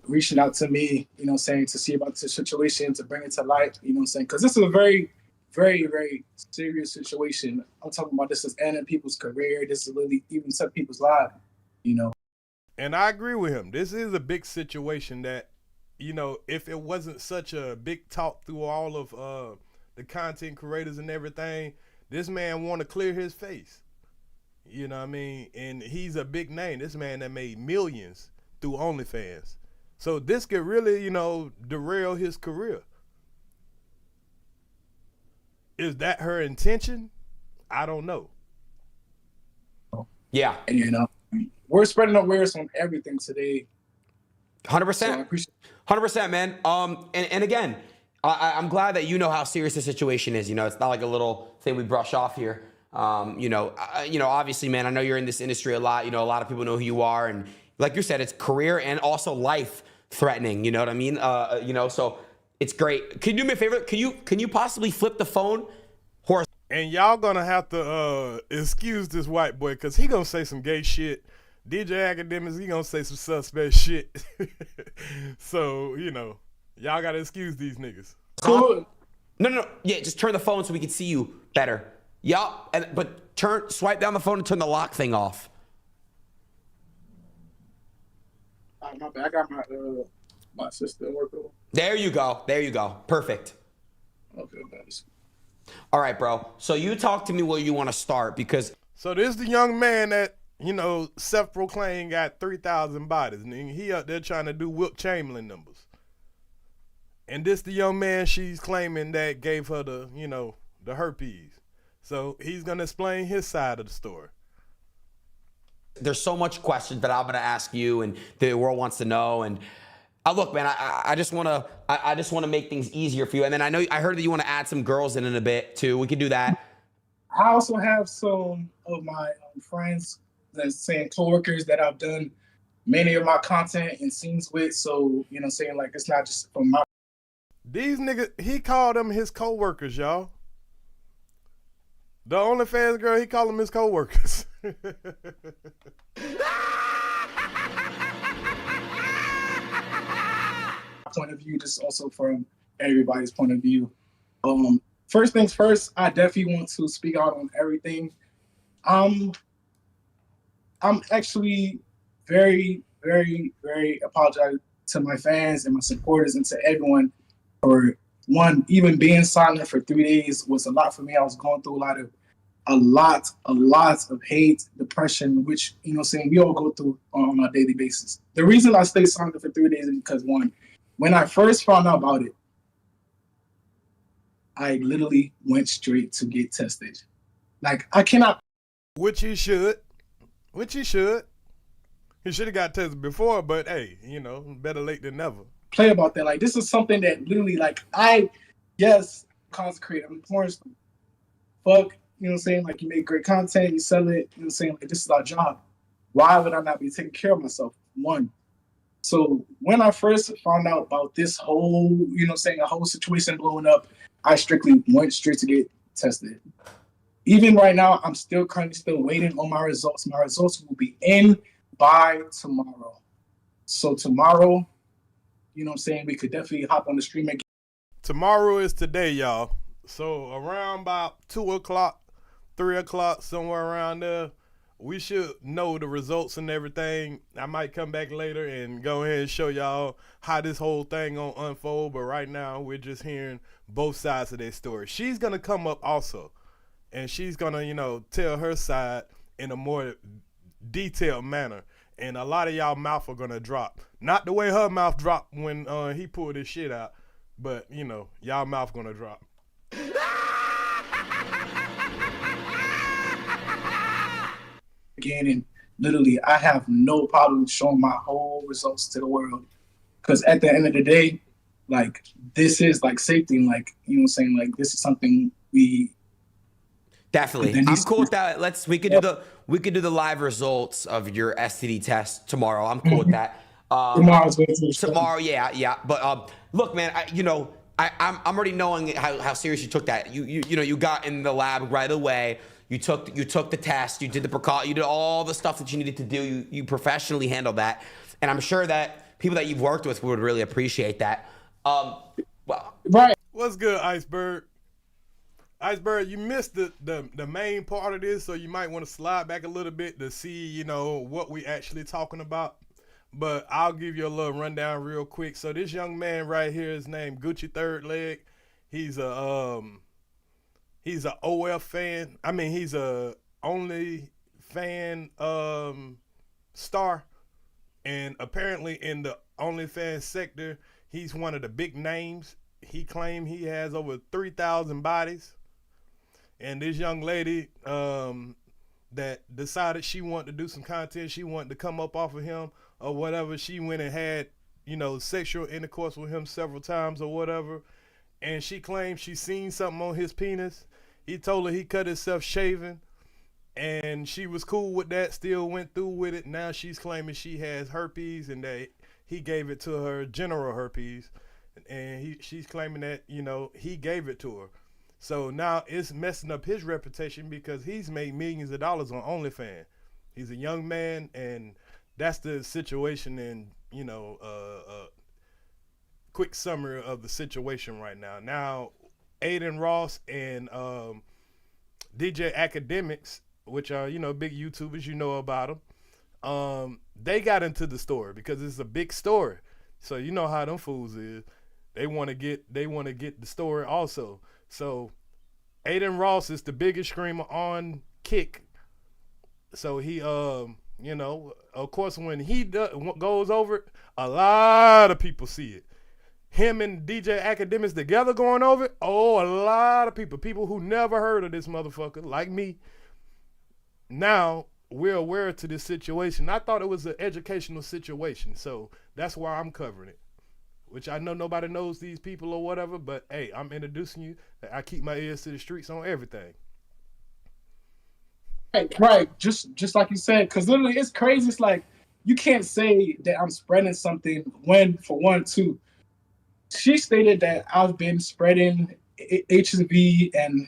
reaching out to me, to see about the situation, to bring it to light, because this is a very, very, very serious situation. I'm talking about this is ending people's career. This is really even some people's lives, And I agree with him. This is a big situation that, if it wasn't such a big talk through all of the content creators and everything, this man want to clear his face. You know what I mean? And he's a big name. This man that made millions through OnlyFans. So this could really, you know, derail his career. Is that her intention? I don't know. Yeah. And, you know, we're spreading awareness on everything today. 100%. 100%, man. And again, I'm glad that you know how serious the situation is. You know, it's not like a little thing we brush off here. You know, obviously, man, I know you're in this industry a lot. You know, a lot of people know who you are, and like you said, it's career and also life threatening. You know what I mean? You know, so it's great. Can you do me a favor? Can you possibly flip the phone? And y'all gonna have to excuse this white boy because he gonna say some gay shit. DJ AKADEMIKS, he gonna say some suspect shit. So, you know, y'all gotta excuse these niggas. Cool. No. Yeah, just turn the phone so we can see you better. Yup. But swipe down the phone and turn the lock thing off. My bad. I got my sister working. There you go. Perfect. Okay, guys. All right, bro. So you talk to me where you want to start because. So this the young man that, you know, self-proclaimed got 3,000 bodies. And he out there trying to do Wilt Chamberlain numbers. And this the young man she's claiming that gave her the, you know, the herpes. So he's going to explain his side of the story. There's so much questions that I'm going to ask you and the world wants to know. And look, man, I just want to make things easier for you. And then I heard that you want to add some girls in a bit too. We could do that. I also have some of my friends that's saying coworkers that I've done many of my content and scenes with. So, you know, saying like, it's not just from my. These niggas, he called them his coworkers, y'all. The OnlyFans girl, he called them his coworkers. Point of view, just also from everybody's point of view. First things first, I definitely want to speak out on everything. I'm actually very, very, very apologetic to my fans and my supporters and to everyone for one, even being silent for 3 days was a lot for me. I was going through a lot of hate, depression, which, you know, saying we all go through on a daily basis. The reason I stayed silent for 3 days is because one, when I first found out about it, I literally went straight to get tested. Like, I cannot. Which he should. He should have got tested before, but hey, you know, better late than never. Play about that. Like, this is something that literally, like, consecrate. I'm a porn star. Fuck, you know what I'm saying? Like, you make great content, you sell it, you know what I'm saying? Like, this is our job. Why would I not be taking care of myself? One. So when I first found out about this whole, you know what I'm saying, a whole situation blowing up, I strictly went straight to get tested. Even right now, I'm currently still waiting on my results. My results will be in by tomorrow. So tomorrow, you know what I'm saying, we could definitely hop on the stream again. Tomorrow is today, y'all. So around about 2 o'clock, 3 o'clock, somewhere around there, we should know the results and everything. I might come back later and go ahead and show y'all how this whole thing gonna unfold. But right now, we're just hearing both sides of their story. She's gonna come up also, and she's gonna, you know, tell her side in a more detailed manner. And a lot of y'all mouth are gonna drop. Not the way her mouth dropped when he pulled his shit out, but you know, y'all mouth gonna drop. Again, and literally, I have no problem showing my whole results to the world, because at the end of the day, like, this is like safety, and like, you know what I'm saying, like, this is something we definitely. I'm cool with that. We could do the live results of your STD test tomorrow. I'm cool with that. Tomorrow, yeah. But look, man, I'm already knowing how serious you took that. You got in the lab right away. You took the test. You did the precaution. You did all the stuff that you needed to do. You professionally handled that, and I'm sure that people that you've worked with would really appreciate that. Well, right. What's good, Iceberg? Iceberg, you missed the main part of this, so you might want to slide back a little bit to see, you know, what we actually talking about. But I'll give you a little rundown real quick. So this young man right here is named Gucci Third Leg. He's a OF fan. I mean, he's a only fan star, And apparently in the OnlyFans sector, he's one of the big names. He claimed he has over 3,000 bodies. And this young lady that decided she wanted to do some content, she wanted to come up off of him or whatever, she went and had, you know, sexual intercourse with him several times or whatever. And she claimed she seen something on his penis. He told her he cut himself shaving. And she was cool with that, still went through with it. Now she's claiming she has herpes and that he gave it to her, general herpes. And she's claiming that, you know, he gave it to her. So now it's messing up his reputation because he's made millions of dollars on OnlyFans. He's a young man, and that's the situation. And, you know, quick summary of the situation right now. Now, ADIN Ross and DJ AKADEMIKS, which are, you know, big YouTubers, you know about them. They got into the story because it's a big story. So you know how them fools is. They want to get the story also. So ADIN Ross is the biggest screamer on Kick. So he you know, of course when he goes over it, a lot of people see it. Him and DJ AKADEMIKS together going over it, oh, a lot of people who never heard of this motherfucker like me. Now we're aware to this situation. I thought it was an educational situation, so that's why I'm covering it. Which I know nobody knows these people or whatever, but hey, I'm introducing you. I keep my ears to the streets on everything. Right. Just like you said, because literally it's crazy. It's like you can't say that I'm spreading something when, for one, two, she stated that I've been spreading HSV and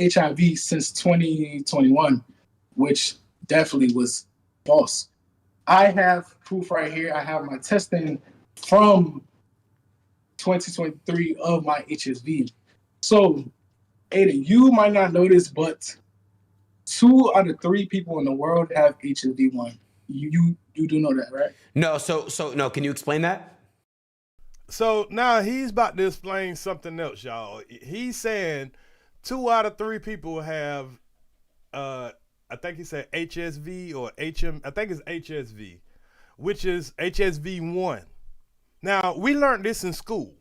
HIV since 2021, which definitely was false. I have proof right here. I have my testing from 2023 of my HSV. So, Aiden, you might not know this, but 2 out of 3 people in the world have HSV1. You do know that, right? No, so no, can you explain that? So now he's about to explain something else, y'all. He's saying 2 out of 3 people have I think he said HSV or HM, I think it's HSV, which is HSV1. Now, we learned this in school,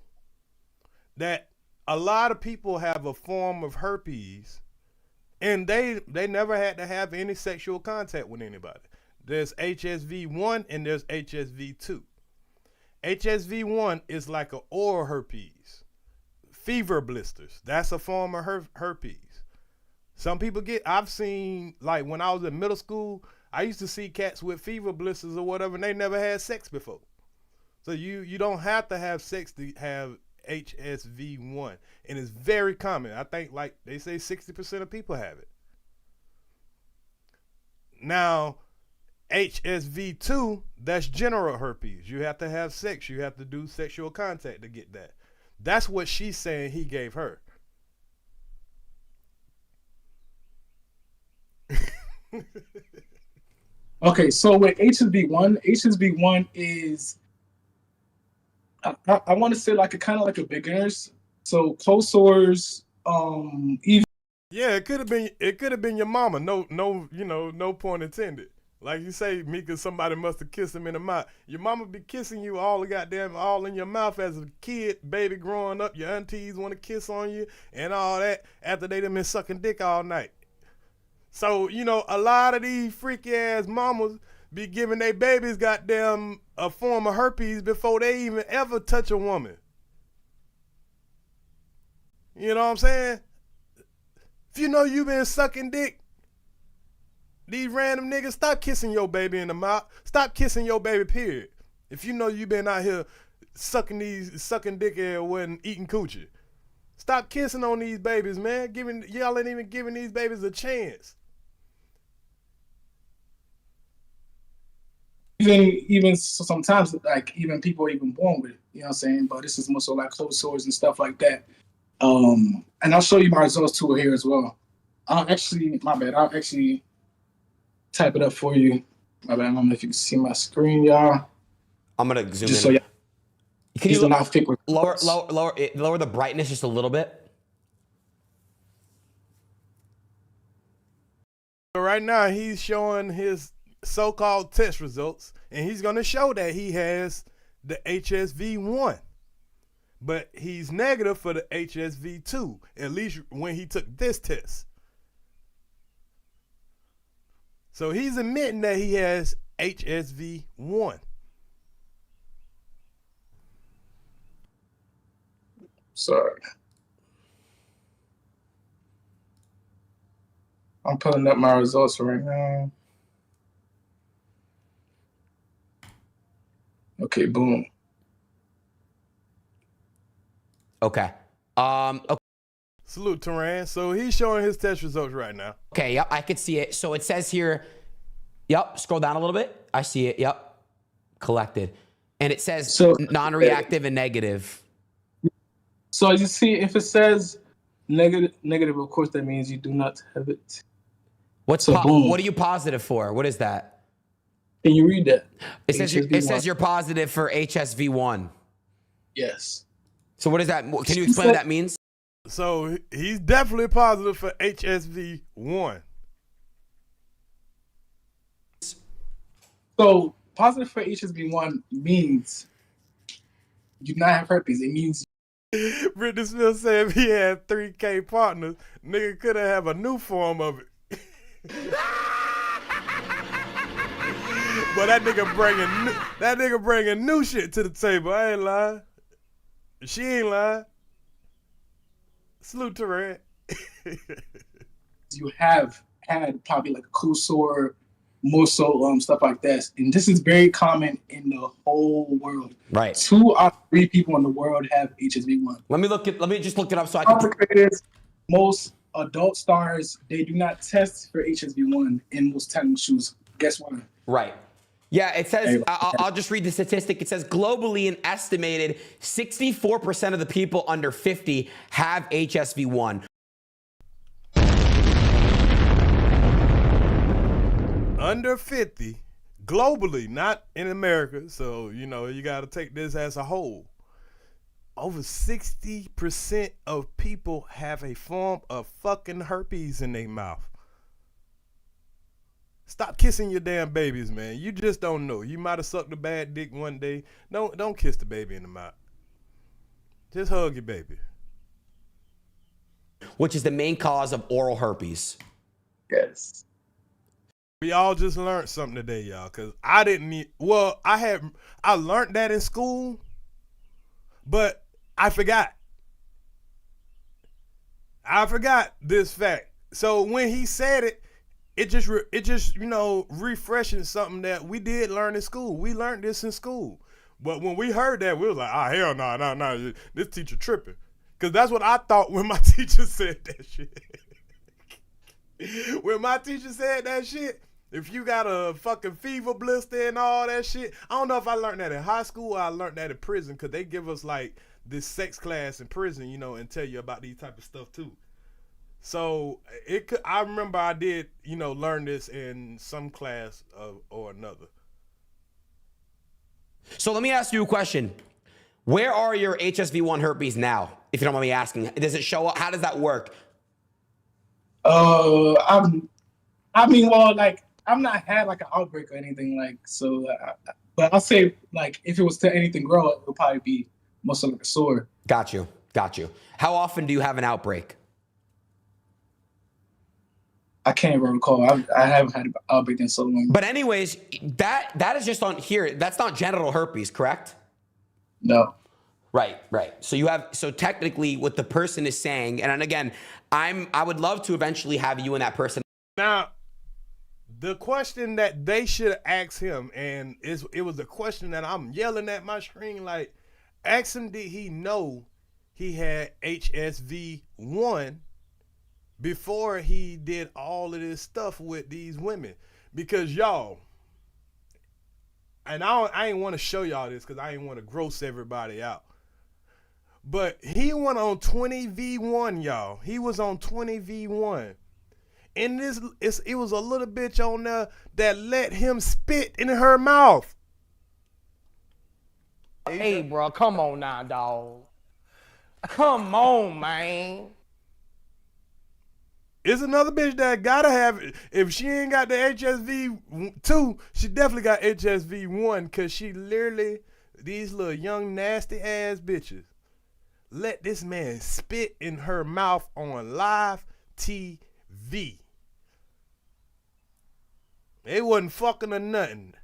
that a lot of people have a form of herpes and they never had to have any sexual contact with anybody. There's HSV1 and there's HSV2. HSV1 is like an oral herpes. Fever blisters, that's a form of herpes. Some people I've seen, like when I was in middle school, I used to see cats with fever blisters or whatever, and they never had sex before. So you don't have to have sex to have HSV1. And it's very common. I think like they say 60% of people have it. Now, HSV2, that's general herpes. You have to have sex. You have to do sexual contact to get that. That's what she's saying he gave her. Okay, so with HSV1 is I want to say like a kind of like a beginner's. So close sores, even yeah, it could have been your mama. No, you know, no point intended. Like you say, Mika, somebody must have kissed him in the mouth. Your mama be kissing you all in your mouth as a kid, baby growing up. Your aunties want to kiss on you and all that after they done been sucking dick all night. So, you know, a lot of these freaky ass mamas be giving their babies goddamn a form of herpes before they even ever touch a woman. You know what I'm saying? If you know you been sucking dick, these random niggas, stop kissing your baby in the mouth. Stop kissing your baby, period. If you know you been out here sucking dick everywhere and eating coochie. Stop kissing on these babies, man. Y'all ain't even giving these babies a chance. Even sometimes, like even people are even born with it, you know what I'm saying? But this is more so like closed sores and stuff like that. And I'll show you my results too here as well. I'll actually type it up for you. My bad. I don't know if you can see my screen, y'all. I'm gonna zoom just in. So can you lower the brightness just a little bit? So right now he's showing his so-called test results, and he's going to show that he has the HSV1. But he's negative for the HSV2, at least when he took this test. So he's admitting that he has HSV1. Sorry. I'm pulling up my results right now. Okay, boom. Okay. Okay. Salute, Teran. So he's showing his test results right now. Okay, yep, I could see it. So it says here, yep, scroll down a little bit. I see it, yep. Collected. And it says non-reactive and negative. So you see, if it says negative, of course, that means you do not have it. What are you positive for? What is that? Can you read that? It says you're positive for HSV1. Yes. So what is that? Can you explain what that means? So he's definitely positive for HSV1. So positive for HSV1 means you do not have herpes. It means Britney Spears said if he had 3K partners, nigga could have a new form of it. But that nigga bringing new shit to the table. I ain't lying. She ain't lying. Salute to Red. You have had probably like a cool sore, more so stuff like that, and this is very common in the whole world. Right. 2 out of 3 people in the world have HSV1. Let me just look it up so I can. Most adult stars, they do not test for HSV1 in most tennis shoes. Guess why? Right. Yeah, it says, I'll just read the statistic. It says globally, an estimated 64% of the people under 50 have HSV1. Under 50, globally, not in America. So, you know, you got to take this as a whole. Over 60% of people have a form of fucking herpes in their mouth. Stop kissing your damn babies, man. You just don't know. You might have sucked a bad dick one day. Don't kiss the baby in the mouth. Just hug your baby. Which is the main cause of oral herpes. Yes. We all just learned something today, y'all, because I learned that in school, but I forgot. I forgot this fact. So when he said it, it just you know, refreshing something that we did learn in school. We learned this in school. But when we heard that, we was like, hell no, this teacher tripping. Because that's what I thought when my teacher said that shit. When my teacher said that shit, if you got a fucking fever blister and all that shit, I don't know if I learned that in high school or I learned that in prison, because they give us like this sex class in prison, you know, and tell you about these type of stuff too. So I remember I did, you know, learn this in some class or another. So let me ask you a question. Where are your HSV1 herpes now, if you don't mind me asking? Does it show up? How does that work? I've not had like an outbreak or anything like so. But I'll say like if it was to anything grow, it would probably be most of like a sore. Got you. How often do you have an outbreak? I can't even recall. I haven't had an outbreak in so long. But anyways, that is just on here. That's not genital herpes, correct? No. Right. So technically what the person is saying, and again, I would love to eventually have you and that person. Now, the question that they should ask him, and it was a question that I'm yelling at my screen, like, ask him, did he know he had HSV1 before he did all of this stuff with these women? Because y'all, and I ain't want to show y'all this because I ain't want to gross everybody out, but he went on 20v1, y'all. He was on 20v1. And it was a little bitch on there that let him spit in her mouth. Hey, bro, come on now, dog. Come on, man. It's another bitch that gotta have it. If she ain't got the HSV2, she definitely got HSV1 because she literally, these little young nasty ass bitches, let this man spit in her mouth on live TV. They wasn't fucking or nothing.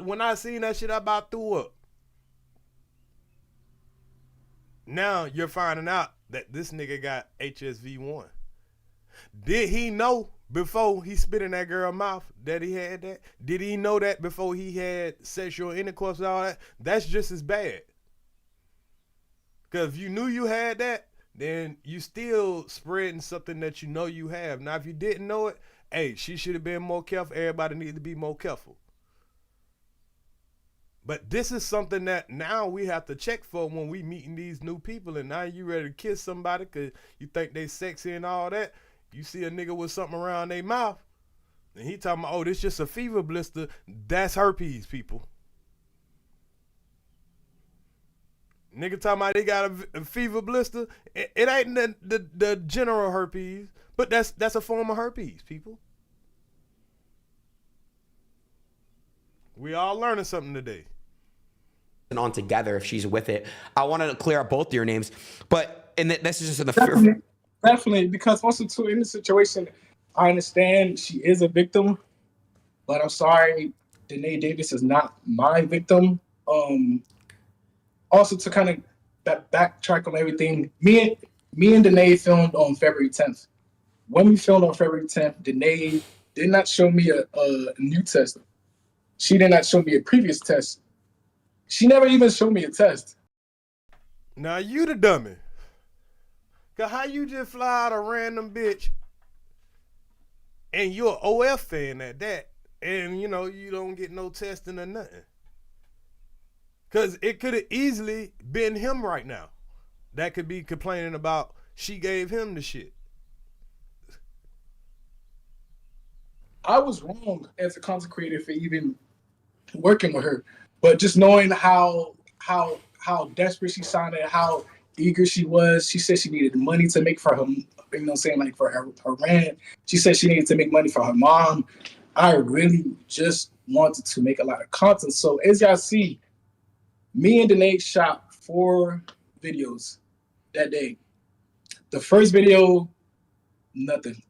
When I seen that shit, I about threw up. Now you're finding out that this nigga got HSV1. Did he know before he spit in that girl's mouth that he had that? Did he know that before he had sexual intercourse and all that? That's just as bad. Because if you knew you had that, then you still spreading something that you know you have. Now, if you didn't know it, hey, she should have been more careful. Everybody needs to be more careful. But this is something that now we have to check for when we meeting these new people. And now you ready to kiss somebody because you think they sexy and all that. You see a nigga with something around their mouth, and he talking about, oh, this just a fever blister. That's herpes, people. Nigga talking about they got a fever blister. It ain't the general herpes, but that's a form of herpes, people. We all learning something today. On together if she's with it. I wanted to clear up both your names, but this is just in the definitely, because also too in the situation, I understand she is a victim, but I'm sorry, DANAE Davis is not my victim. Also to kind of backtrack on everything, me and DANAE filmed on February 10th. When we filmed on February 10th, DANAE did not show me a new test. She did not show me a previous test. She never even showed me a test. Now you the dummy. Cause how you just fly out a random bitch and you're an OF fan at that, and you know you don't get no testing or nothing. Cause it could have easily been him right now. That could be complaining about she gave him the shit. I was wrong as a content creator for even working with her, but just knowing how desperate she sounded, how eager she was. She said she needed money to make for her, you know what I'm saying, like for her rent. She said she needed to make money for her mom. I really just wanted to make a lot of content. So as y'all see, me and DANAE shot 4 videos that day. The first video, nothing.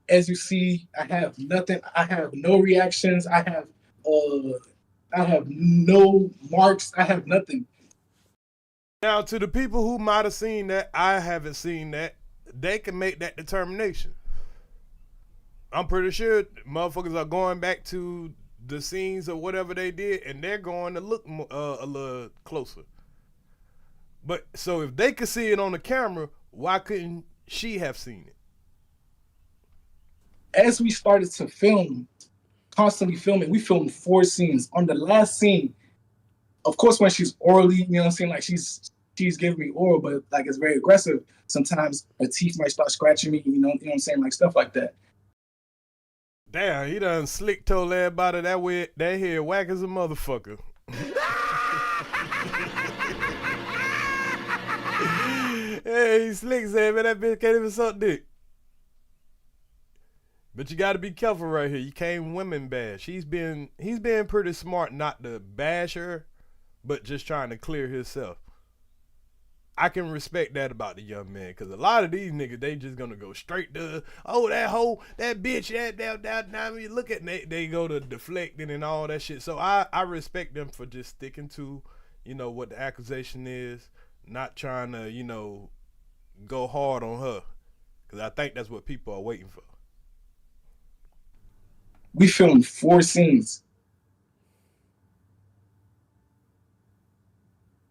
As you see, I have nothing. I have no reactions. I have no marks. I have nothing. Now, to the people who might have seen that, I haven't seen that, they can make that determination. I'm pretty sure motherfuckers are going back to the scenes or whatever they did, and they're going to look a little closer. But so if they could see it on the camera, why couldn't she have seen it? As we started to film, constantly filming, we filmed 4 scenes. On the last scene, of course, when she's orally, you know what I'm saying, like she's giving me oral, but like it's very aggressive. Sometimes her teeth might start scratching me, you know what I'm saying, like stuff like that. Damn, he done slick told everybody that head whack as a motherfucker. Hey, slick said, man, that bitch can't even suck dick. But you got to be careful right here. You can't women bash. He's been pretty smart not to bash her, but just trying to clear himself. I can respect that about the young man, because a lot of these niggas, they just gonna go straight to, oh, that hoe, that bitch, that look at they go to deflecting and all that shit. So I respect them for just sticking to, you know, what the accusation is, not trying to, you know, go hard on her, because I think that's what people are waiting for. We filmed 4 scenes.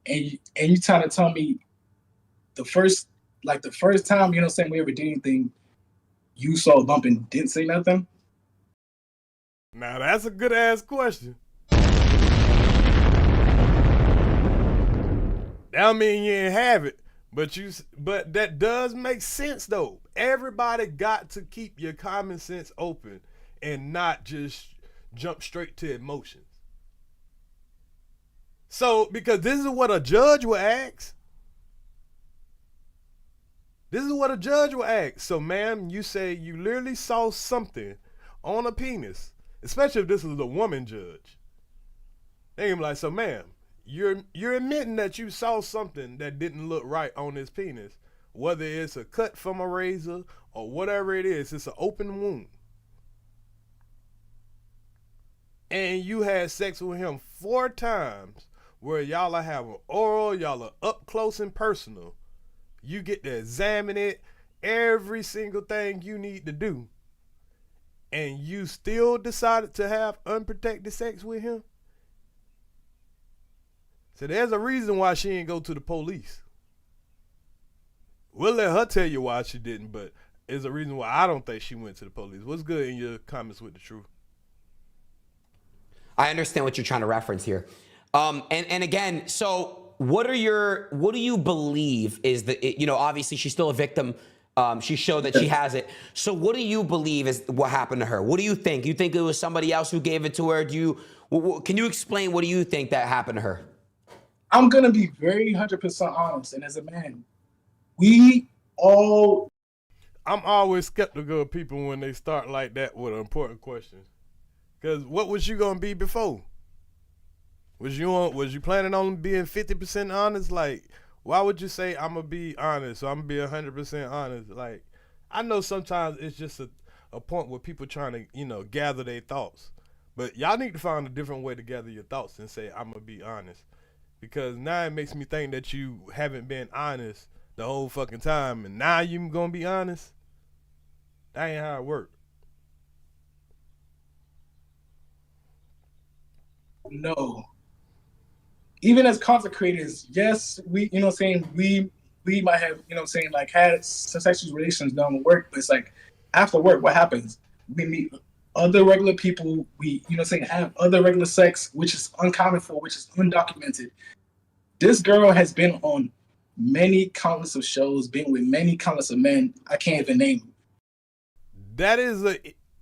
And you trying to tell me the first time, you know what I'm saying, we ever did anything, you saw a bump and didn't say nothing? Now that's a good ass question. That mean you ain't have it, but that does make sense though. Everybody got to keep your common sense open and not just jump straight to emotions. So, because this is what a judge would ask. This is what a judge will ask. So, ma'am, you say you literally saw something on a penis, especially if this is a woman judge. They can be like, so, ma'am, you're admitting that you saw something that didn't look right on this penis, whether it's a cut from a razor or whatever it is. It's an open wound. And you had sex with him 4 times where y'all are having oral, y'all are up close and personal. You get to examine it, every single thing you need to do. And you still decided to have unprotected sex with him? So there's a reason why she didn't go to the police. We'll let her tell you why she didn't, but there's a reason why I don't think she went to the police. What's good in your comments with the truth? I understand what you're trying to reference here. And again, so what do you believe is obviously she's still a victim. She showed that she has it. So what do you believe is what happened to her? What do you think? You think it was somebody else who gave it to her? Can you explain what do you think that happened to her? I'm going to be very 100% honest. And as a man, I'm always skeptical of people when they start like that with an important question. Because what was you going to be before? Was you planning on being 50% honest? Like, why would you say I'm going to be honest or I'm going to be 100% honest? Like, I know sometimes it's just a point where people trying to, gather their thoughts. But y'all need to find a different way to gather your thoughts and say, I'm going to be honest. Because now it makes me think that you haven't been honest the whole fucking time. And now you going to be honest? That ain't how it works. No. Even as content creators, yes, we might have, like had sexual relations done with work, but it's like after work, what happens? We meet other regular people, have other regular sex, which is uncommon for, which is undocumented. This girl has been on many countless of shows, been with many countless of men. I can't even name them. That is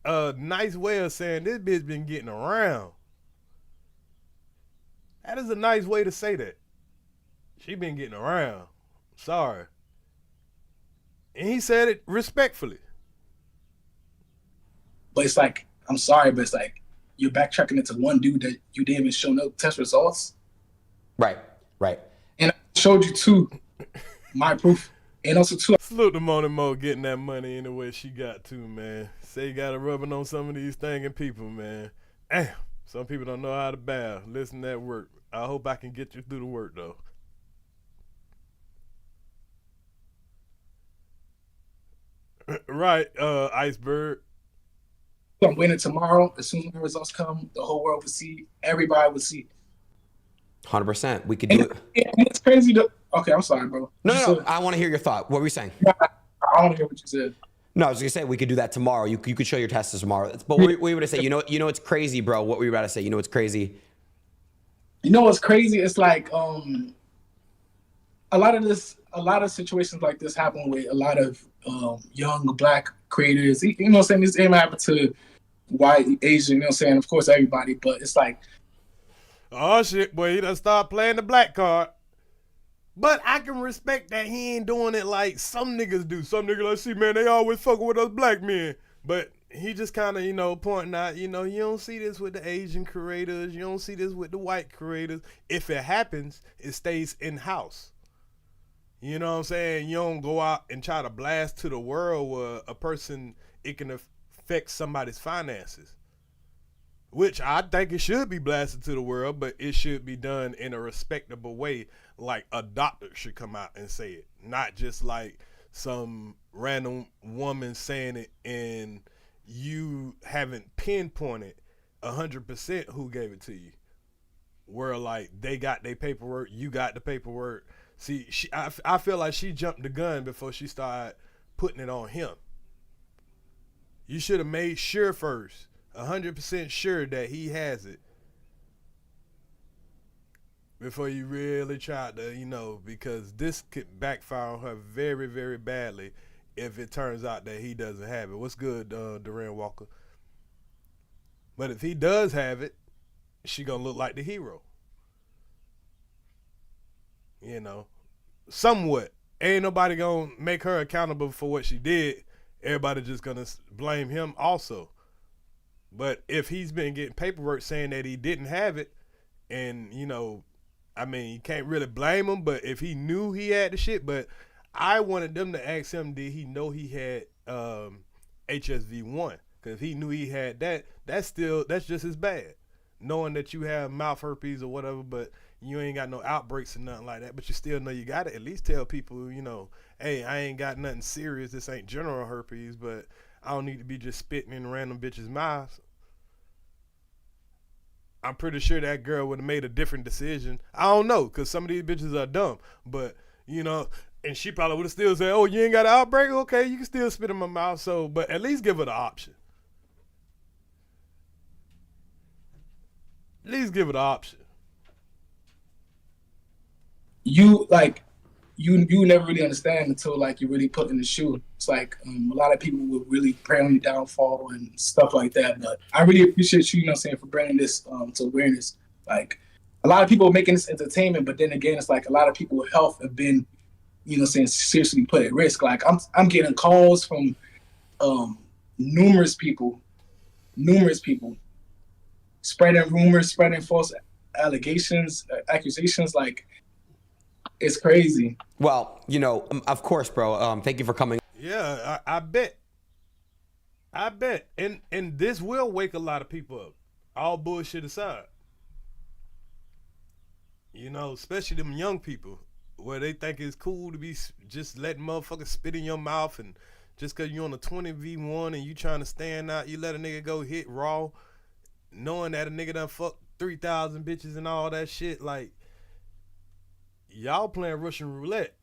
a nice way of saying this bitch been getting around. That is a nice way to say that. She been getting around. Sorry. And he said it respectfully. But it's like, I'm sorry, but it's like you're backtracking into one dude that you didn't even show no test results. Right. And I showed you 2, my proof. And also 2. Salute to Mona Mo getting that money in the way she got to, man. Say you got to rubbing on some of these thinking people, man. Damn. Some people don't know how to bow. Listen to that work. I hope I can get you through the work, though. Right, Iceberg. I'm waiting tomorrow. As soon as the results come, the whole world will see. Everybody will see. 100%. We could do it. And it's crazy to... Okay, I'm sorry, bro. No. I want to hear your thought. What were you saying? I want to hear what you said. No, I was gonna say we could do that tomorrow. You could show your tests tomorrow. But what were you gonna say? You know, it's crazy, bro. What were you about to say? You know, it's crazy. You know what's crazy? It's like a lot of situations like this happen with a lot of young Black creators. You know what I'm saying? This ain't happen to white, Asian. You know what I'm saying? Of course, everybody. But it's like, oh shit, boy, he done start playing the black card. But I can respect that he ain't doing it like some niggas do. Some niggas like, see, man, they always fucking with us black men. But he just kind of, pointing out, you don't see this with the Asian creators. You don't see this with the white creators. If it happens, it stays in-house. You know what I'm saying? You don't go out and try to blast to the world where a person, it can affect somebody's finances. Which I think it should be blasted to the world, but it should be done in a respectable way. Like a doctor should come out and say it, not just like some random woman saying it and you haven't pinpointed 100% who gave it to you. Where like they got their paperwork, you got the paperwork. See, I feel like she jumped the gun before she started putting it on him. You should have made sure first, 100% sure that he has it, before you really tried to, because this could backfire on her very, very badly if it turns out that he doesn't have it. What's good, Duran Walker? But if he does have it, she gonna look like the hero. Somewhat. ain't nobody gonna make her accountable for what she did. Everybody just gonna blame him also. But if he's been getting paperwork saying that he didn't have it, and you know, I mean, you can't really blame him. But if he knew he had the shit, but I wanted them to ask him, did he know he had HSV1? Because if he knew he had that, that's just as bad. Knowing that you have mouth herpes or whatever, but you ain't got no outbreaks or nothing like that, but you still know you got it. At least tell people, you know, hey, I ain't got nothing serious. This ain't general herpes, but I don't need to be just spitting in random bitches' mouths. I'm pretty sure that girl would have made a different decision. I don't know, because some of these bitches are dumb, but, you know, and she probably would have still said, oh, you ain't got an outbreak? Okay, you can still spit in my mouth. So, but at least give her the option. At least give it an option. You never really understand until like you really put in the shoe. It's like a lot of people would really prey on your downfall and stuff like that. But I really appreciate you, you know what I'm saying, for bringing this to awareness. Like a lot of people are making this entertainment, but then again, it's like a lot of people's health have been, you know what I'm saying, seriously put at risk. Like I'm getting calls from numerous people spreading rumors, spreading false allegations, accusations. Like, it's crazy. Well, you know, of course, bro. Thank you for coming. Yeah, I bet. And this will wake a lot of people up. All bullshit aside. You know, especially them young people, where they think it's cool to be just letting motherfuckers spit in your mouth, and just because you're on a 20v1 and you trying to stand out, you let a nigga go hit raw, knowing that a nigga done fucked 3,000 bitches and all that shit. Like, y'all playing Russian roulette.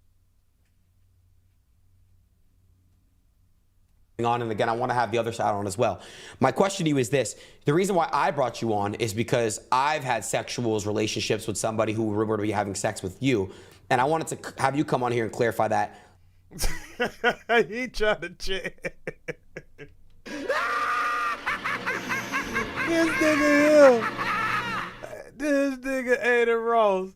On, and again, I want to have the other side on as well. My question to you is this: the reason why I brought you on is because I've had sexual relationships with somebody who were to be having sex with you, and I wanted to have you come on here and clarify that. He tried to check. This nigga ADIN Ross.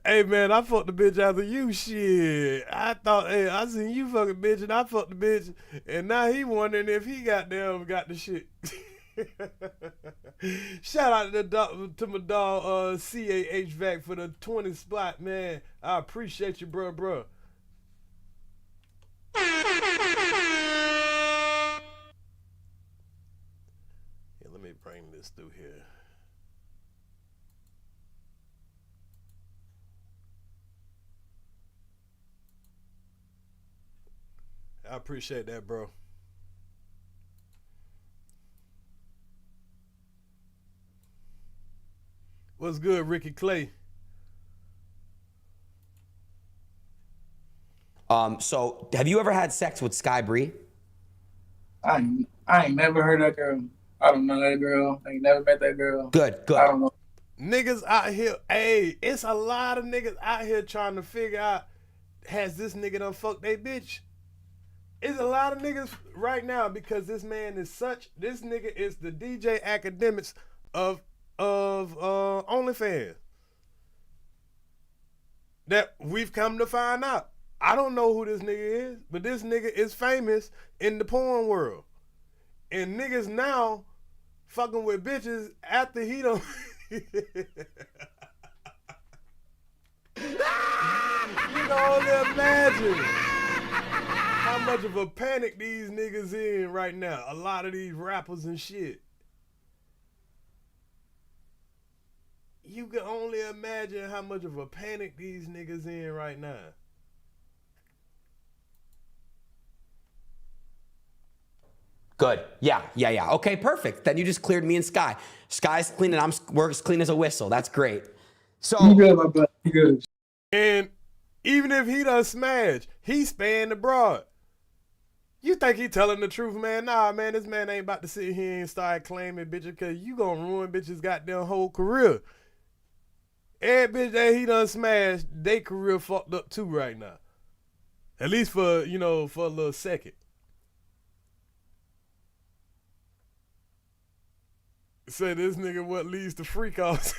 Hey man, I fucked the bitch after you. Shit, I thought, hey, I seen you fucking bitch and I fucked the bitch, and now he wondering if he got the shit. Shout out to my dog CAHVAC for the 20 spot, man. I appreciate you, bro. Here, let me bring this through here. I appreciate that, bro. What's good, Ricky Clay? So have you ever had sex with Sky Bree? I ain't never heard that girl. I don't know that girl. I ain't never met that girl. Good. I don't know. Niggas out here, hey, it's a lot of niggas out here trying to figure out, has this nigga done fucked they bitch? It's a lot of niggas right now because this man is this nigga is the DJ AKADEMIKS of OnlyFans. That we've come to find out. I don't know who this nigga is, but this nigga is famous in the porn world. And niggas now fucking with bitches after he done. You can only imagine how much of a panic these niggas in right now. A lot of these rappers and shit. You can only imagine how much of a panic these niggas in right now. Good. Yeah. Okay, perfect. Then you just cleared me and Sky. Sky's clean and we're as clean as a whistle. That's great. So You good, my brother. You good. And even if he done smash, he's spaying the broad. You think he telling the truth, man? Nah, man, this man ain't about to sit here and start claiming bitches, because you gonna ruin bitches' goddamn whole career. Every bitch that he done smashed, they career fucked up too right now. At least for, you know, for a little second. Say this nigga what leads to freak offs.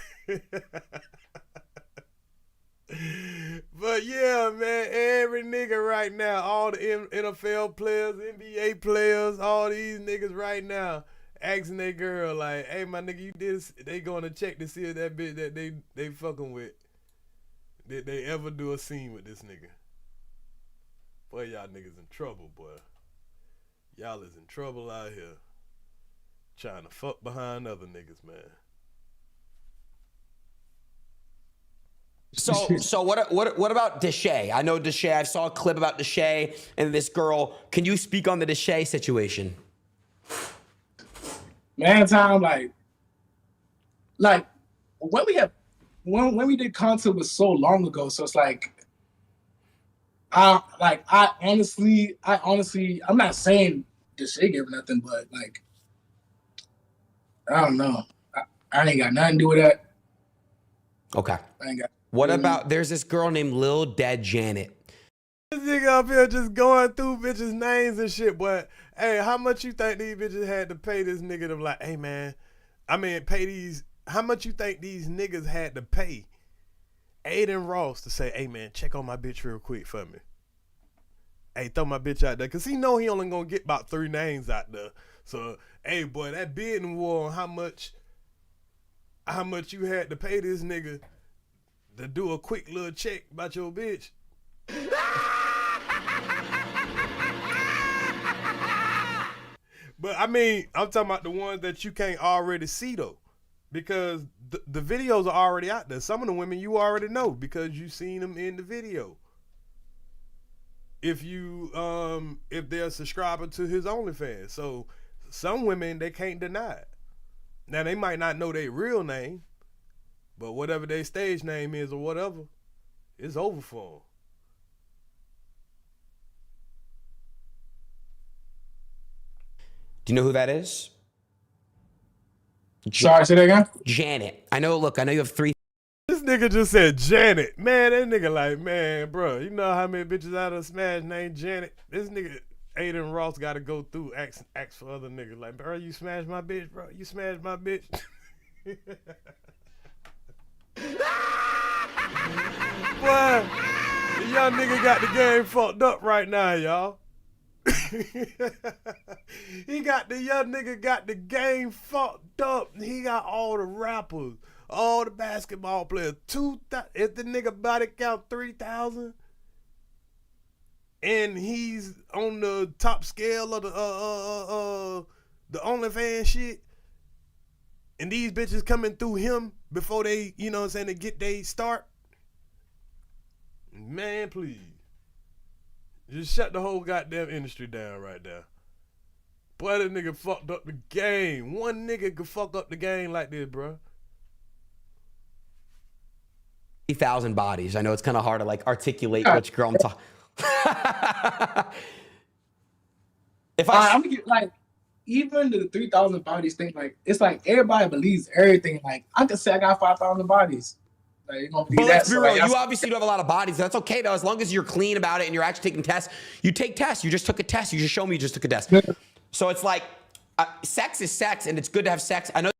But yeah, man, every nigga right now, all the NFL players, NBA players, all these niggas right now, asking their girl like, "Hey, my nigga, you did this?" They going to check to see if that bitch that they fucking with, did they ever do a scene with this nigga? Boy, y'all niggas in trouble, boy. Y'all is in trouble out here, trying to fuck behind other niggas, man. So what about DANAE? I know DANAE. I saw a clip about DANAE and this girl. Can you speak on the DANAE situation? Man, time like when we did content was so long ago. So it's like I honestly, I'm not saying DANAE gave nothing, but like I don't know. I ain't got nothing to do with that. Okay. I ain't got. What about, there's this girl named Lil Dead Janet. This nigga up here just going through bitches' names and shit, but hey, how much you think these bitches had to pay this nigga to like, hey man, how much you think these niggas had to pay ADIN Ross to say, hey man, check on my bitch real quick for me. Hey, throw my bitch out there, cause he know he only gonna get about 3 names out there. So, hey boy, that bidding war on how much you had to pay this nigga to do a quick little check about your bitch. But I mean, I'm talking about the ones that you can't already see though, because the videos are already out there. Some of the women you already know because you seen them in the video. If they're a subscriber to his OnlyFans, so some women they can't deny it. Now they might not know their real name, but whatever their stage name is or whatever, it's over for them. Do you know who that is? Sorry, say that again? Janet. I know you have 3. This nigga just said Janet. Man, that nigga like, man, bro, you know how many bitches out of smash named Janet? This nigga ADIN Ross got to go through, ask for other niggas. Like, bro, you smash my bitch, bro. You smash my bitch. Boy, the young nigga got the game fucked up right now, y'all. The young nigga got the game fucked up. He got all the rappers, all the basketball players. If the nigga body count 3,000, and he's on the top scale of the OnlyFans shit, and these bitches coming through him before they, you know what I'm saying, to get they start. Man, please. Just shut the whole goddamn industry down right there. Boy, that nigga fucked up the game. One nigga could fuck up the game like this, bro. 3,000 bodies. I know it's kind of hard to like articulate which girl I'm talking. I'm gonna get like even the 3,000 bodies thing. Like it's like everybody believes everything. Like I could say I got 5,000 bodies. Like, you gonna believe that? Let's be real. You obviously don't have a lot of bodies. That's okay though, as long as you're clean about it and you're actually taking tests. You take tests. You just took a test. You just show me you just took a test. So it's like sex is sex, and it's good to have sex. I know.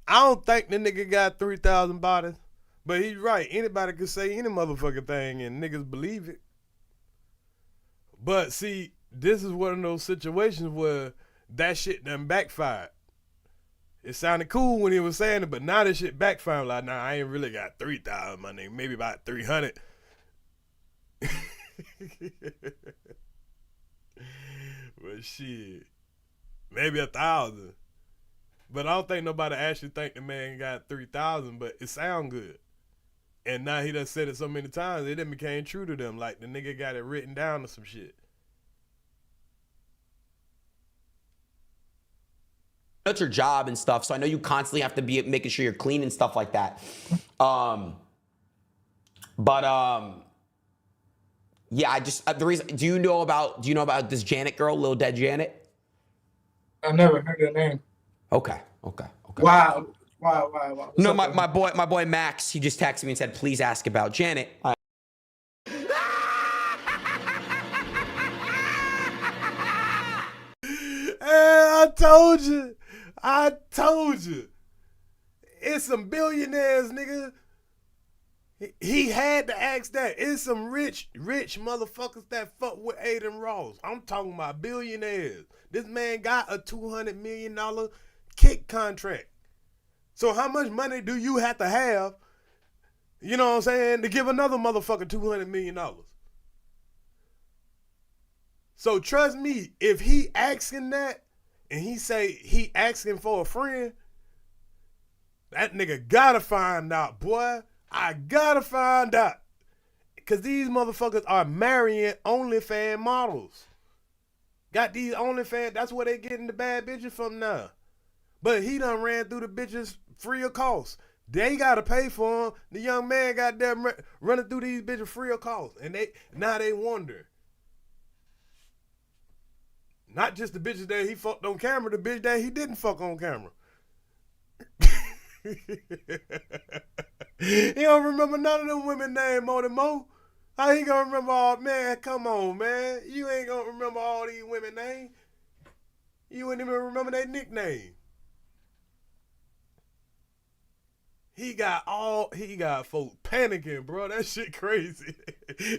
I don't think the nigga got 3,000 bodies, but he's right. Anybody could say any motherfucking thing, and niggas believe it. But see, this is one of those situations where that shit done backfired. It sounded cool when he was saying it, but now this shit backfired. Like, nah, I ain't really got 3,000, my nigga. Maybe about 300. But shit, maybe 1,000. But I don't think nobody actually think the man got 3,000, but it sound good. And now he done said it so many times, it done became true to them. Like the nigga got it written down or some shit. That's your job and stuff, so I know you constantly have to be making sure you're clean and stuff like that. Yeah, I just the reason. Do you know about this Janet girl, Lil Dead Janet? I never heard her name. Okay. Wow. No, my boy Max, he just texted me and said, please ask about Janet. I told you. It's some billionaires, nigga. He had to ask that. It's some rich motherfuckers that fuck with ADIN Ross. I'm talking about billionaires. This man got a $200 million kick contract. So how much money do you have to have, you know what I'm saying, to give another motherfucker $200 million? So trust me, if he asking that and he say he asking for a friend, that nigga gotta find out, boy. I gotta find out. Because these motherfuckers are marrying OnlyFans models. Got these OnlyFans, that's where they getting the bad bitches from now. But he done ran through the bitches free of cost. They gotta pay for him. The young man got them running through these bitches free of cost. And now they wonder. Not just the bitches that he fucked on camera, the bitch that he didn't fuck on camera. He don't remember none of them women named more than Mo. How he gonna remember all, man, come on, man. You ain't gonna remember all these women names. You wouldn't even remember their nickname. He got folks panicking, bro. That shit crazy.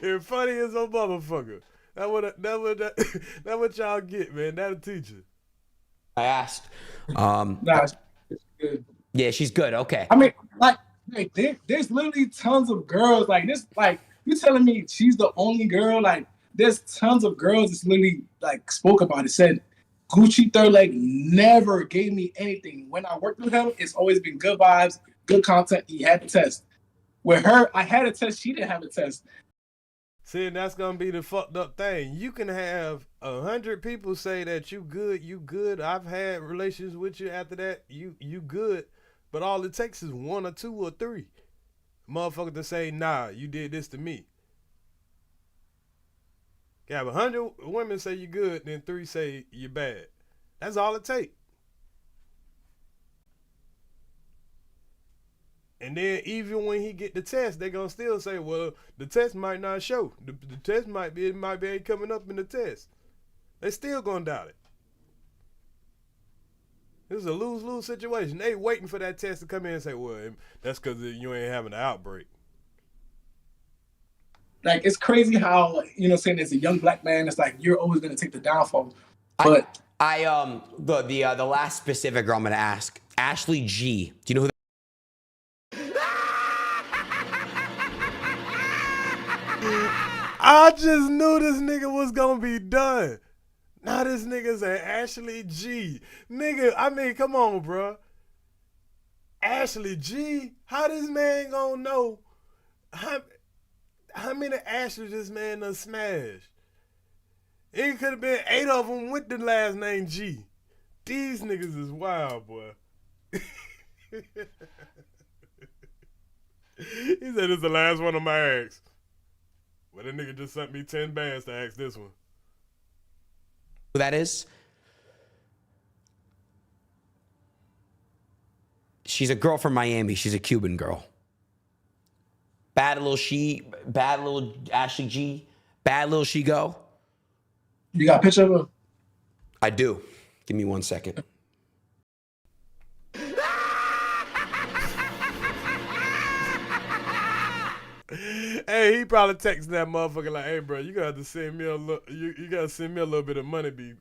And funny as a motherfucker. That what y'all get, man. That'll teach you. I asked. Nah, it's good. Yeah, she's good. Okay. I mean, like there's literally tons of girls like this. Like, you telling me she's the only girl? Like, there's tons of girls that's literally like spoke about it. Said Gucci Third Leg never gave me anything. When I worked with him, it's always been good vibes, good content. He had to test. With her, I had a test. She didn't have a test. See, that's gonna be the fucked up thing. You can have 100 people say that you good. I've had relations with you after that. You good, but all it takes is 1 or 2 or 3 motherfuckers to say, nah, you did this to me. You have 100 women say you good, then 3 say you bad. That's all it takes. And then even when he get the test, they gonna still say, well, the test might not show. The test might be coming up in the test. They still gonna doubt it. This is a lose-lose situation. They waiting for that test to come in and say, well, that's because you ain't having an outbreak. Like, it's crazy how, you know, saying as a young black man, it's like you're always gonna take the downfall. But the last specific girl I'm gonna ask, Ashley G. Do you know who? I just knew this nigga was gonna be done. Now this nigga say Ashley G. Nigga, I mean, come on, bro. Ashley G? How this man gonna know how many Ashleys this man done smashed? It could have been 8 of them with the last name G. These niggas is wild, boy. He said it's the last one of my ex. Well, that nigga just sent me 10 bands to ask this one. Who that is? She's a girl from Miami. She's a Cuban girl. Bad little Ashley G. Bad little she go. You got a picture of her? I do. Give me 1 second. Hey, he probably texted that motherfucker like, hey, bro, you got to send me a little, you got to send me a little bit of money, be,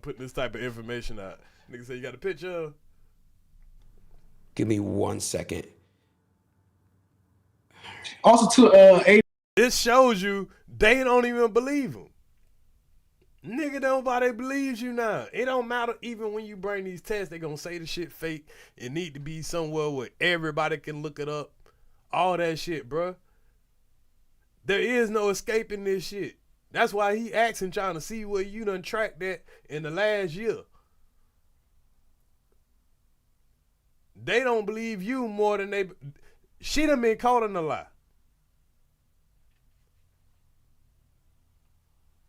putting this type of information out. Nigga say, you got a picture? Give me 1 second. Also, to it shows you they don't even believe him. Nigga, nobody believes you now. It don't matter even when you bring these tests, they gonna say the shit fake. It need to be somewhere where everybody can look it up. All that shit, bruh. There is no escaping this shit. That's why he asking, trying to see where you done tracked that in the last year. They don't believe you more than she done been caught in a lie.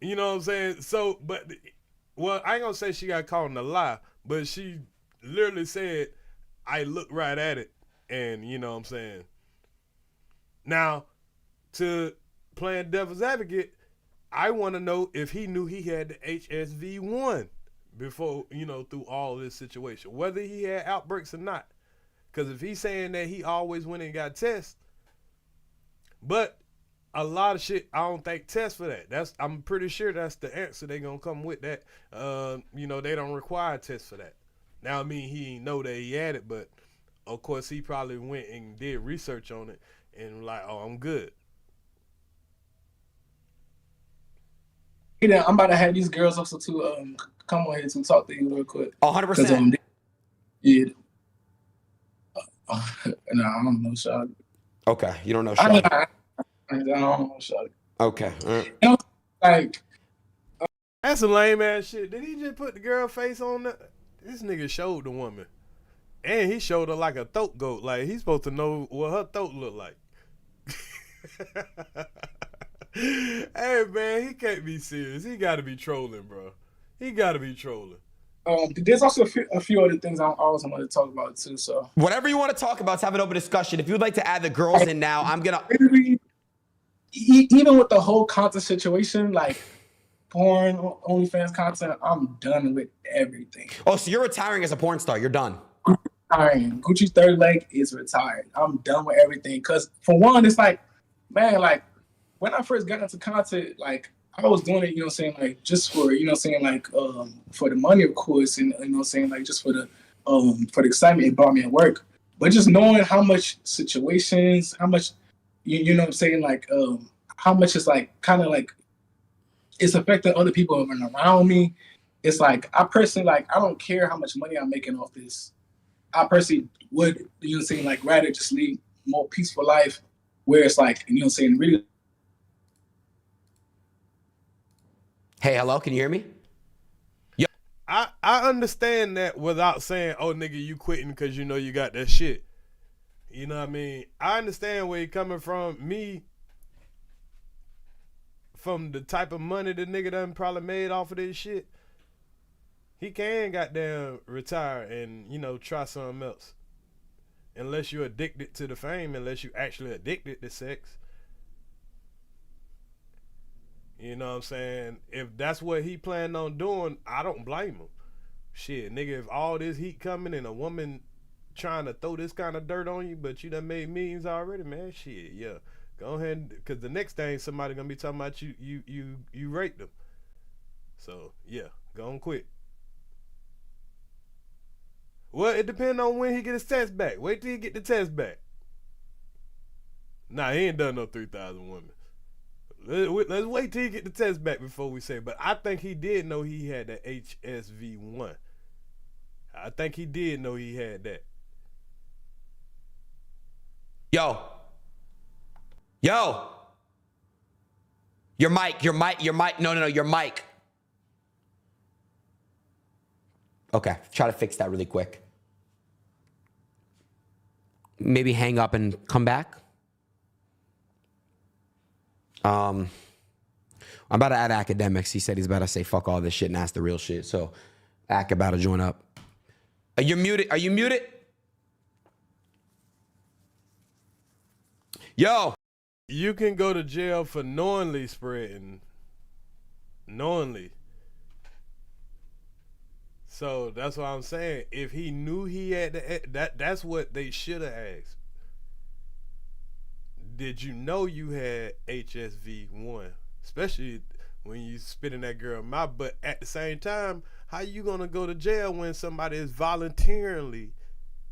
You know what I'm saying? So, I ain't gonna say she got caught in a lie, but she literally said, I looked right at it, and you know what I'm saying? Now, to playing devil's advocate, I want to know if he knew he had the HSV1 before, through all this situation, whether he had outbreaks or not. Because if he's saying that he always went and got tests, But a lot of shit, I don't think test for that. I'm pretty sure that's the answer they gonna come with that. You know, they don't require tests for that. Now, I mean, he ain't know that he had it, but of course he probably went and did research on it and like, oh, I'm good. I'm about to have these girls also to come on here to talk to you real quick. 100%. Yeah. Nah, I don't know, Shawty. Okay, you don't know Shawty. I don't know, Shawty. Okay. You know, like, that's some lame ass shit. Did he just put the girl face on that? This nigga showed the woman, and he showed her like a throat goat. Like he's supposed to know what her throat look like. Hey man, he can't be serious. He got to be trolling, bro. He got to be trolling. There's also a few other things I also want to talk about too. So whatever you want to talk about, let's have an open discussion. If you'd like to add the girls in now, I'm gonna. Even with the whole content situation, like porn, OnlyFans content, I'm done with everything. Oh, so you're retiring as a porn star? You're done. Retiring. Gucci's third leg is retired. I'm done with everything. Cause for one, it's like, man, like when I first got into content, like I was doing it, you know what I'm saying, like just for, you know what I'm saying, like for the money, of course, and you know what I'm saying, like just for the excitement it brought me at work. But just knowing how much situations, how much you know what I'm saying, like how much it's like kind of like it's affecting other people around me. It's like I personally, like, I don't care how much money I'm making off this. I personally would, you know what I'm saying, like rather just lead a more peaceful life where it's like, you know what I'm saying, really. Hey, hello, can you hear me? Yeah. I understand that without saying, oh nigga, you quitting because you know you got that shit. You know what I mean? I understand where you're coming from. Me, from the type of money the nigga done probably made off of this shit, he can goddamn retire and, you know, try something else. Unless you're addicted to the fame, unless you actually addicted to sex. You know what I'm saying? If that's what he planned on doing, I don't blame him. Shit, nigga, if all this heat coming and a woman trying to throw this kind of dirt on you, but you done made millions already, man, shit, yeah. Go ahead, because the next thing somebody gonna be talking about you raped them. So, yeah, go and quit. Well, it depends on when he get his test back. Wait till he get the test back. Nah, he ain't done no 3,000 women. Let's wait till he get the test back before we say. But I think he did know he had that HSV1. I think he did know he had that. Yo. Your mic. No, your mic. Okay, try to fix that really quick. Maybe hang up and come back. I'm about to add AKADEMIKS. He said he's about to say fuck all this shit and ask the real shit. So Ak about to join up. Are you muted? Are you muted? Yo. You can go to jail for knowingly spreading. Knowingly. So that's what I'm saying. If he knew he had that's what they should have asked. Did you know you had HSV1? Especially when you spit in that girl's mouth. But at the same time, how you gonna go to jail when somebody is voluntarily?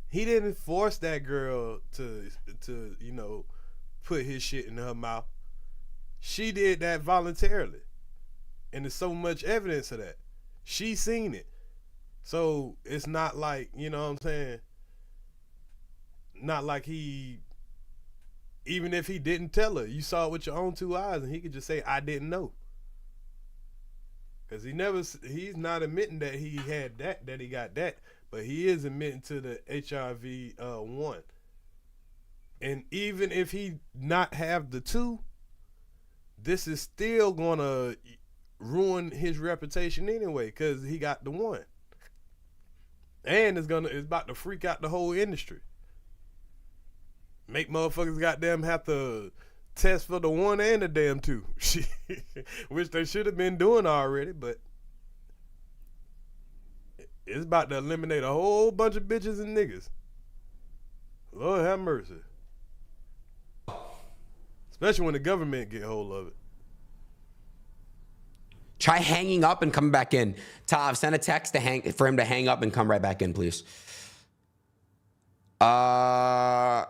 He didn't force that girl to you know, put his shit in her mouth. She did that voluntarily. And there's so much evidence of that. She seen it. So it's not like, you know what I'm saying? Not like he, even if he didn't tell her, you saw it with your own two eyes and he could just say, I didn't know. Because he's not admitting that he had that he got that, but he is admitting to the HIV 1. And even if he not have the 2, this is still gonna ruin his reputation anyway, because he got the 1. And it's about to freak out the whole industry. Make motherfuckers goddamn have to test for the 1 and the damn 2. Which they should have been doing already, but it's about to eliminate a whole bunch of bitches and niggas. Lord have mercy. especially when the government get hold of it. Try hanging up and coming back in. Tav, send a text for him to hang up and come right back in, please. Tav.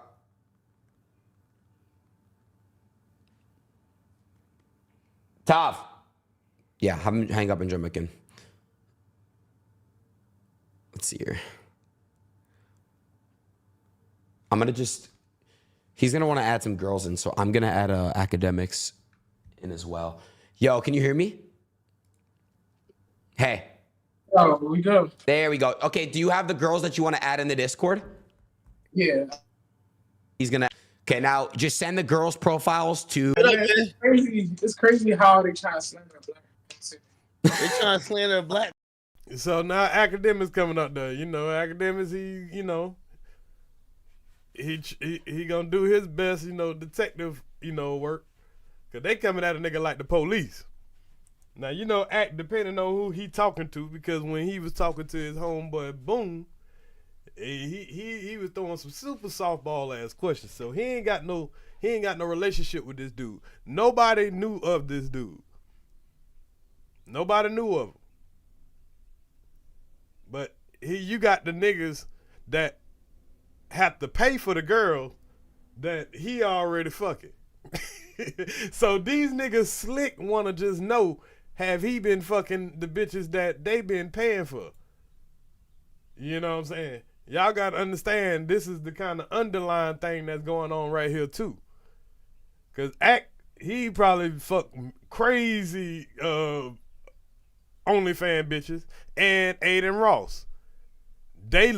Yeah, have him hang up and jump back in. Let's see here. He's going to want to add some girls in, so I'm going to add AKADEMIKS in as well. Yo, can you hear me? Hey. Oh, we go. There we go. Okay, do you have the girls that you want to add in the Discord? Yeah. He's going to... Okay, now just send the girls' profiles to... It's crazy how they try to slander a black person. They trying to slander a black. So now AKADEMIKS coming up there. You know, AKADEMIKS, he gonna do his best, detective, work. Cause they coming at a nigga like the police. Now, depending on who he talking to, because when he was talking to his homeboy Boom, he was throwing some super softball ass questions. So he ain't got no relationship with this dude. Nobody knew of this dude. Nobody knew of him. But you got the niggas that have to pay for the girl that he already fucking. So these niggas slick want to just know, have he been fucking the bitches that they been paying for? You know what I'm saying? Y'all got to understand, this is the kind of underlying thing that's going on right here too. Cause he probably fucked crazy OnlyFans bitches and ADIN Ross. They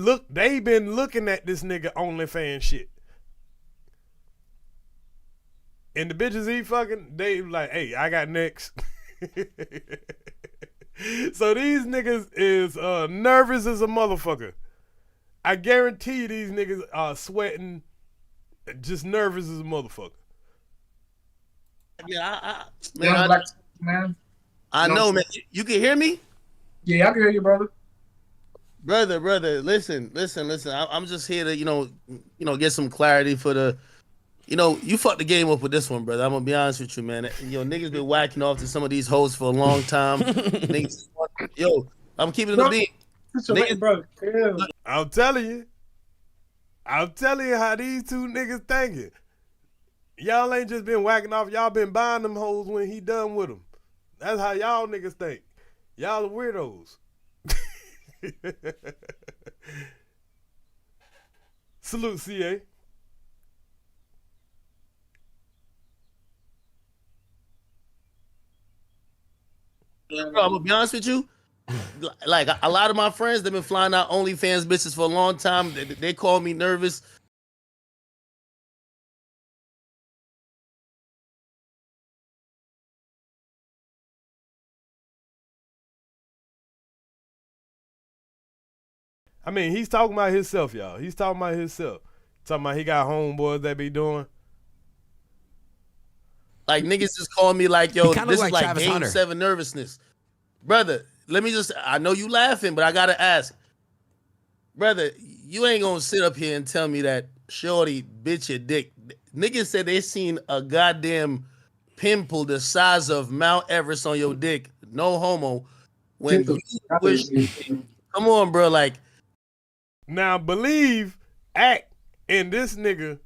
been looking at this nigga OnlyFans shit. And the bitches he fucking, they like, hey, I got next. So these niggas is nervous as a motherfucker. I guarantee these niggas are sweating, just nervous as a motherfucker. Yeah, man. know, man. You can hear me? Yeah, I can hear you, brother. Brother, listen. I'm just here to, get some clarity for the, you fucked the game up with this one, brother. I'm gonna be honest with you, man. Niggas been whacking off to some of these hoes for a long time. Niggas, I'm keeping it a beat. I'm telling you how these two niggas thinking. Y'all ain't just been whacking off. Y'all been buying them hoes when he done with them. That's how y'all niggas think. Y'all are weirdos. Salute, CA. Bro, I'm gonna be honest with you. Like a lot of my friends, they've been flying out OnlyFans bitches for a long time. They call me nervous. I mean, he's talking about himself, y'all. He's talking about himself. Talking about he got homeboys that be doing. Like niggas just call me like, yo, this like is like Travis game Hunter. 7 nervousness. Brother, I know you laughing, but I gotta ask. Brother, you ain't gonna sit up here and tell me that shorty bitch your dick. Niggas said they seen a goddamn pimple the size of Mount Everest on your dick. No homo. When you wish, come on, bro, like. Now, believe Act and this nigga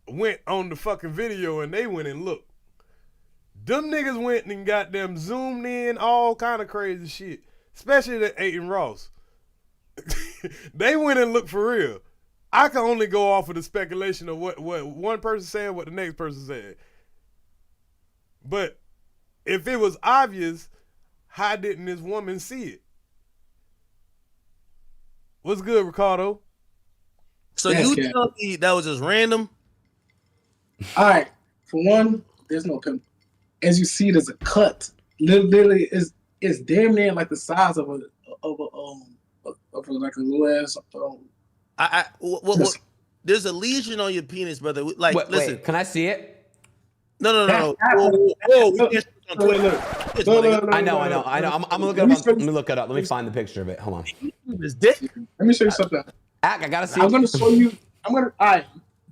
went on the fucking video and they went and looked. Them niggas went and got them zoomed in, all kind of crazy shit. Especially the ADIN Ross. They went and looked for real. I can only go off of the speculation of what one person said, what the next person said. But if it was obvious, how didn't this woman see it? What's good, Ricardo? So you tell me that was just random? All right. For one, there's no pimple. As you see, there's a cut. Literally, it's damn near like the size of a like a little ass. There's a lesion on your penis, brother. Like, listen. Wait, can I see it? No. I know. I'm gonna look it up. Let me look it up. Let me find the picture of it. Hold on. His dick. Let me show you something. I gotta see. I'm gonna show you. All right.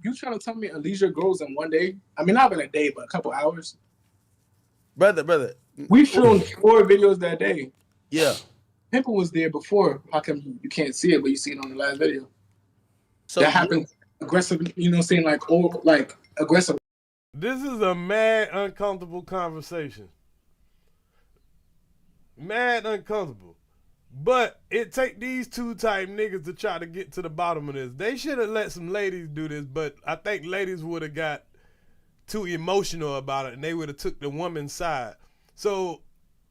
You trying to tell me Alicia grows in one day? I mean, not in a day, but a couple hours. Brother. We filmed 4 videos that day. Yeah. Pimple was there before. How come you can't see it, but you see it on the last video? So that happened aggressive, you know what I'm saying? Like aggressive. This is a mad, uncomfortable conversation. Mad uncomfortable. But it take these 2 type niggas to try to get to the bottom of this. They should have let some ladies do this, but I think ladies would have got too emotional about it and they would have took the woman's side. So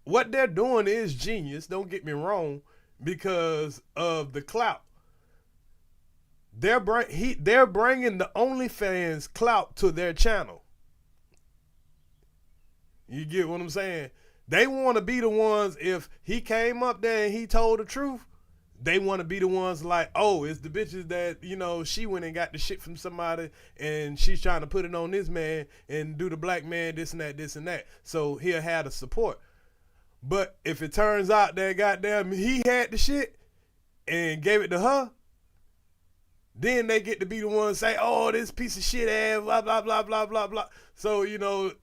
what they're doing is genius, don't get me wrong, because of the clout. They're bringing the OnlyFans clout to their channel. You get what I'm saying? They want to be the ones, if he came up there and he told the truth, they want to be the ones like, oh, it's the bitches that, you know, she went and got the shit from somebody and she's trying to put it on this man and do the black man this and that. So he'll have the support. But if it turns out that goddamn he had the shit and gave it to her, then they get to be the ones say, oh, this piece of shit ass, blah, blah, blah, blah, blah, blah. So, you know,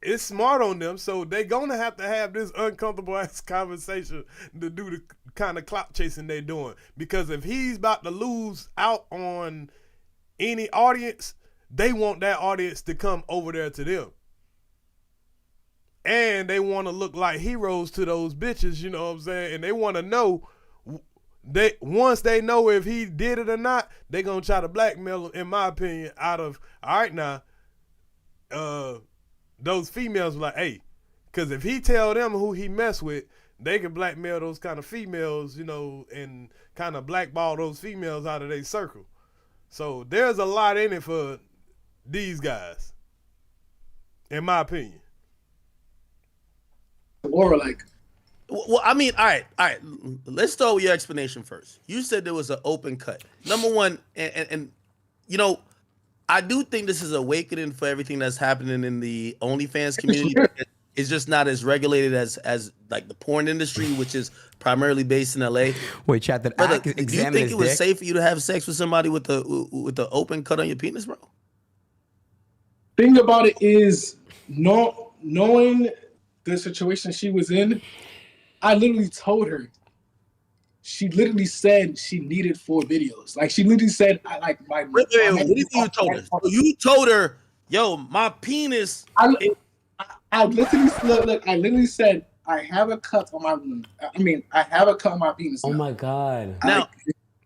it's smart on them. So they gonna have to have this uncomfortable ass conversation to do the kind of clout chasing they doing. Because if he's about to lose out on any audience, they want that audience to come over there to them. And they want to look like heroes to those bitches, you know what I'm saying? And they want to know, once they know if he did it or not, they gonna try to blackmail him, in my opinion, out of, all right now, those females were like, hey, because if he tell them who he mess with, they can blackmail those kind of females, you know, and kind of blackball those females out of their circle. So there's a lot in it for these guys, in my opinion. Or like, well, I mean, all right. Let's start with your explanation first. You said there was an open cut. Number one, and you know, I do think this is awakening for everything that's happening in the OnlyFans community. It's just not as regulated as like the porn industry, which is primarily based in LA. Wait, chat that. Brother, do you think it was safe for you to have sex with somebody with the open cut on your penis, bro? Thing about it is, knowing the situation she was in, I literally told her. She literally said she needed 4 videos. Like she literally said, "I like my." What do you told her? So you told her, "Yo, my penis." I literally look. I literally said, "I have a cut on my wound. I mean, I have a cut on my penis." Oh my god! Now,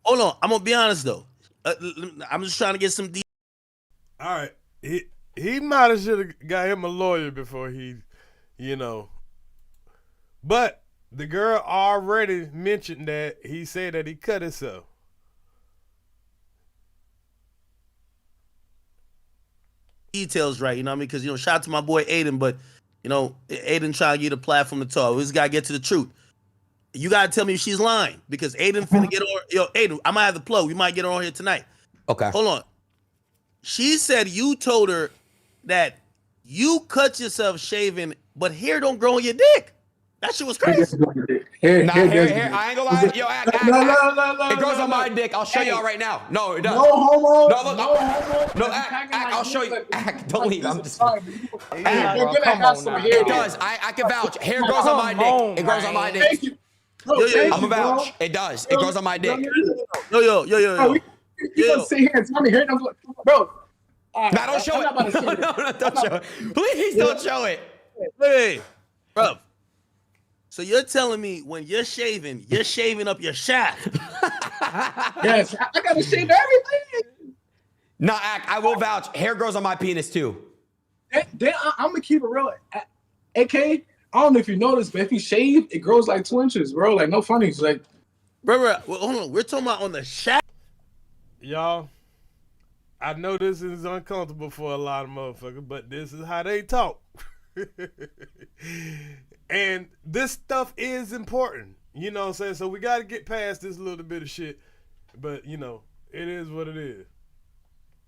hold on. I'm gonna be honest though. I'm just trying to get some. All right, he might have should have got him a lawyer before he, you know, but. The girl already mentioned that he said that he cut himself. Details right, you know what I mean? Because, you know, shout out to my boy Aiden, but, you know, Aiden trying to get a platform to talk. We just got to get to the truth. You got to tell me if she's lying because Aiden finna get on. Yo, Aiden, I might have the plug. We might get her on here tonight. Okay. Hold on. She said you told her that you cut yourself shaving, but hair don't grow on your dick. That shit was crazy. Hair, I ain't gonna lie. Yo, no. It grows on my dick. I'll show y'all right now. No, it does. No homo. No, look. No, I'll show you. Don't leave. I'm just. You're gonna have some hair. It does. I can vouch. Hair grows on my dick. It grows on my dick. Thank you. I'm a vouch. It does. It grows on my dick. Yo. You gonna sit here and tell me hair don't grow, bro? Nah, don't show it. No, don't show it. Please don't show it. Hey, bro. So you're telling me when you're shaving up your shaft? Yes, I gotta shave everything. No, I will vouch. Hair grows on my penis too. I'm gonna keep it real. AK, I don't know if you noticed, but if you shave, it grows like 2 inches, bro. Like no funnies, like. Bro, well, hold on. We're talking about on the shaft. Y'all, I know this is uncomfortable for a lot of motherfuckers, but this is how they talk. And this stuff is important, you know what I'm saying? So we got to get past this little bit of shit, but you know, it is what it is.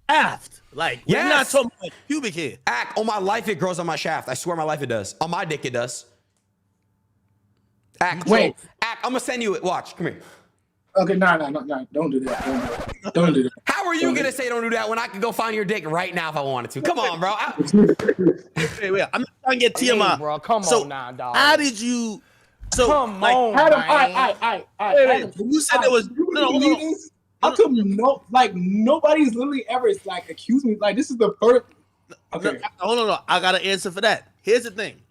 Shaft, like yes. We're not talking about pubic hair. On my life, it grows on my shaft. I swear, on my life, it does. On my dick, it does. Wait, I'm gonna send you it. Watch, come here. Okay, no, don't do that. Don't do that. How are are you gonna say don't do that when I can go find your dick right now if I wanted to? Come on, bro. Wait, I'm not trying to get TMI. Hey, bro, come on now, dog. How did you? So come like, on, Adam, man. Adam, when you said there was how come nobody's literally ever like accused me like this is the first. Okay, hold on, I got an answer for that. Here's the thing.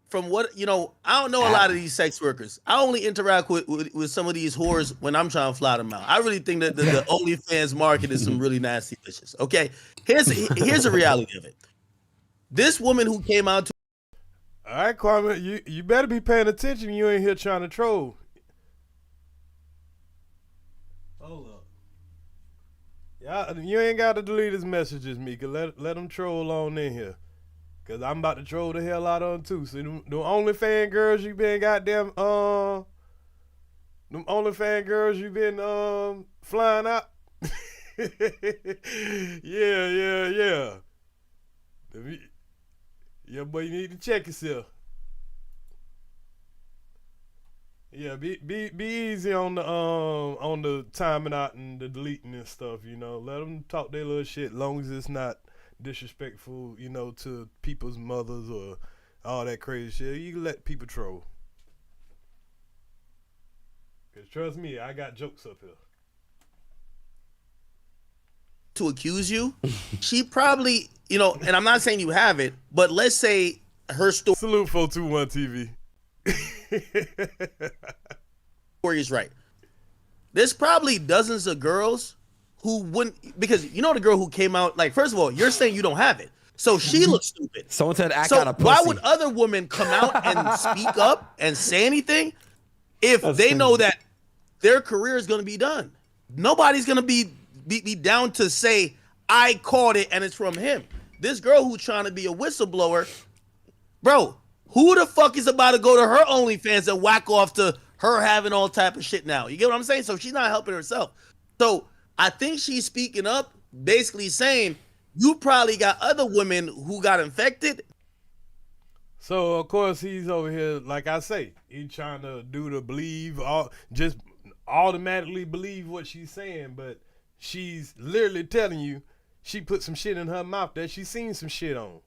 From what I don't know a lot of these sex workers. I only interact with some of these whores when I'm trying to fly them out. I really think that the OnlyFans market is some really nasty bitches. Okay, here's the reality of it. This woman who came out to. All right, Kwame, you better be paying attention. You ain't here trying to troll. Hold up. Yeah, you ain't got to delete his messages, Mika. Let him troll on in here. Cause I'm about to troll the hell out of them too. So them OnlyFans girls you been goddamn them OnlyFans girls you been flying out. yeah. Yeah, boy, you need to check yourself. Yeah, be easy on the timing out and the deleting and stuff. Let them talk their little shit, long as it's not disrespectful, to people's mothers or all that crazy shit. You can let people troll. Cause trust me, I got jokes up here. To accuse you, she probably, and I'm not saying you have it, but let's say her story. Salute 421 TV. Story is right. There's probably dozens of girls who wouldn't, because the girl who came out, like, first of all, you're saying you don't have it. So she looks stupid. Someone said act so out a pussy. Why would other women come out and speak up and say anything if they know that their career is going to be done? Nobody's going to be down to say, I caught it and it's from him. This girl who's trying to be a whistleblower, bro, who the fuck is about to go to her OnlyFans and whack off to her having all type of shit now? You get what I'm saying? So she's not helping herself. So I think she's speaking up, basically saying, you probably got other women who got infected. So, of course, he's over here, like I say, he's trying to just automatically believe what she's saying, but she's literally telling you she put some shit in her mouth that she's seen some shit on.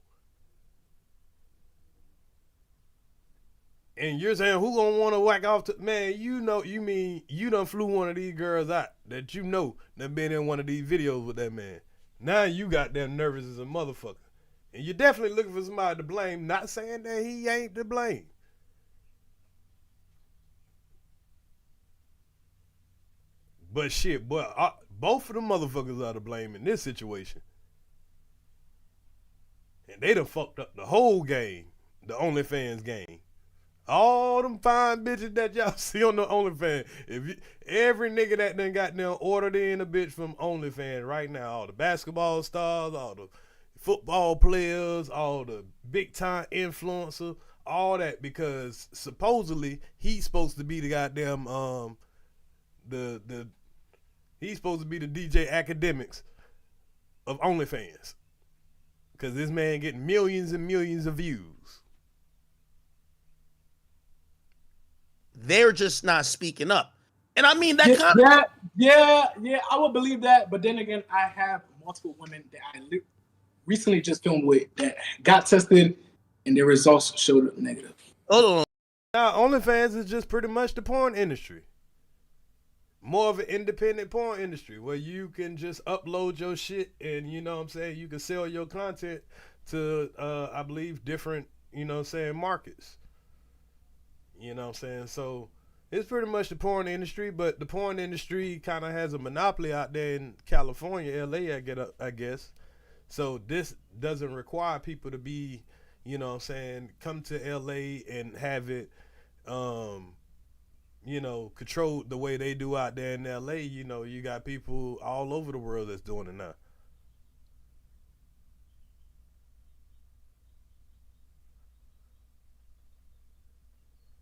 And you're saying, who gonna want to whack off to, man, you mean you done flew one of these girls out that that been in one of these videos with that man. Now you got them nervous as a motherfucker. And you're definitely looking for somebody to blame, not saying that he ain't to blame. But shit, both of them motherfuckers are to blame in this situation. And they done fucked up the whole game, the OnlyFans game. All them fine bitches that y'all see on the OnlyFans. Every nigga that done got them ordered in a bitch from OnlyFans right now, all the basketball stars, all the football players, all the big time influencers, all that, because supposedly he's supposed to be the goddamn he's supposed to be the DJ AKADEMIKS of OnlyFans, because this man getting millions and millions of views. They're just not speaking up. And I mean, that kind of... Yeah, I would believe that. But then again, I have multiple women that I recently just filmed with that got tested and their results showed negative. Hold on. Now, OnlyFans is just pretty much the porn industry. More of an independent porn industry where you can just upload your shit and, you know what I'm saying, you can sell your content to, I believe, different, markets. You know what I'm saying? So it's pretty much the porn industry, but the porn industry kind of has a monopoly out there in California, LA, I guess. So this doesn't require people to be, come to LA and have it, controlled the way they do out there in LA. You got people all over the world that's doing it now.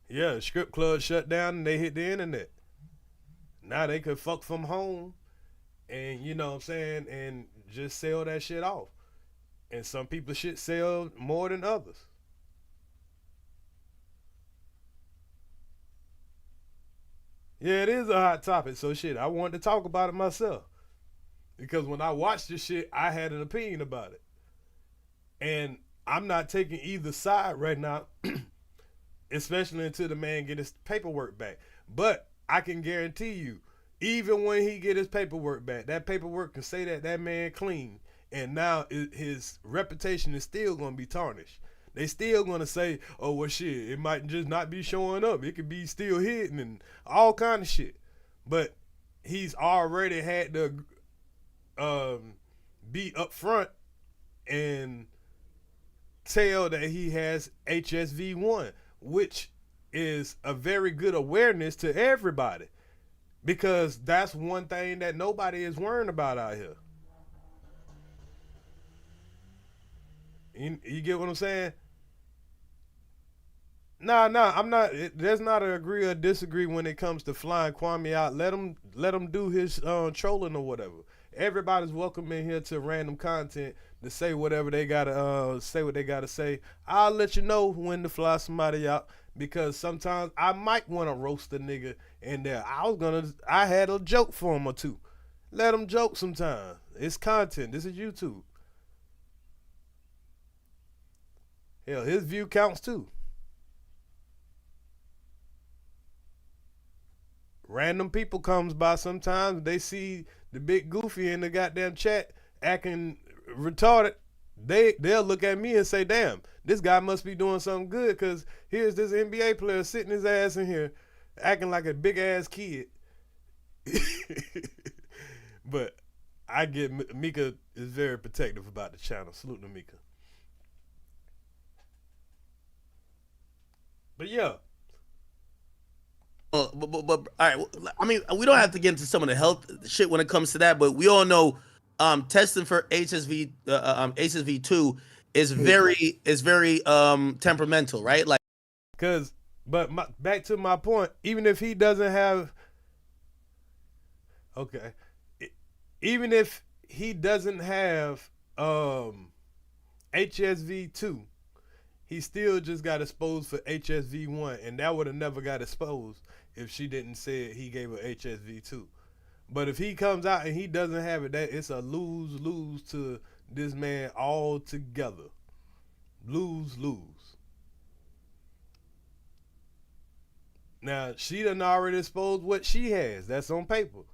Yeah, the strip club shut down and they hit the internet. Now they could fuck from home and, and just sell that shit off. And some people shit sell more than others. Yeah, it is a hot topic, so shit, I wanted to talk about it myself. Because when I watched this shit, I had an opinion about it. And I'm not taking either side right now, especially until the man get his paperwork back. But I can guarantee you, even when he get his paperwork back, that paperwork can say that man clean. And now his reputation is still going to be tarnished. They still going to say, oh, well, shit, it might just not be showing up. It could be still hidden and all kind of shit. But he's already had to be upfront and tell that he has HSV1, which is a very good awareness to everybody, because that's one thing that nobody is worrying about out here. You get what I'm saying? Nah, I'm not. There's not an agree or disagree when it comes to flying Kwame out. Let him do his trolling or whatever. Everybody's welcome in here to random content to say whatever they gotta say what they gotta say. I'll let you know when to fly somebody out, because sometimes I might want to roast a nigga in there. I had a joke for him or two. Let him joke sometimes. It's content. This is YouTube. Hell, his view counts too. Random people comes by sometimes, they see the big goofy in the goddamn chat acting retarded. They'll look at me and say, damn, this guy must be doing something good, because here's this NBA player sitting his ass in here acting like a big ass kid. But I get Mika is very protective about the channel. Salute to Mika. But yeah. But all right. I mean, we don't have to get into some of the health shit when it comes to that, but we all know testing for HSV2 is very temperamental, right? Like, back to my point, even if he doesn't have, okay, even if he doesn't have HSV2, he still just got exposed for HSV1, and that would have never got exposed if she didn't say he gave her HSV2. But if he comes out and he doesn't have it, it's a lose-lose to this man altogether. Lose-lose. Now, she done already exposed what she has. That's on paper.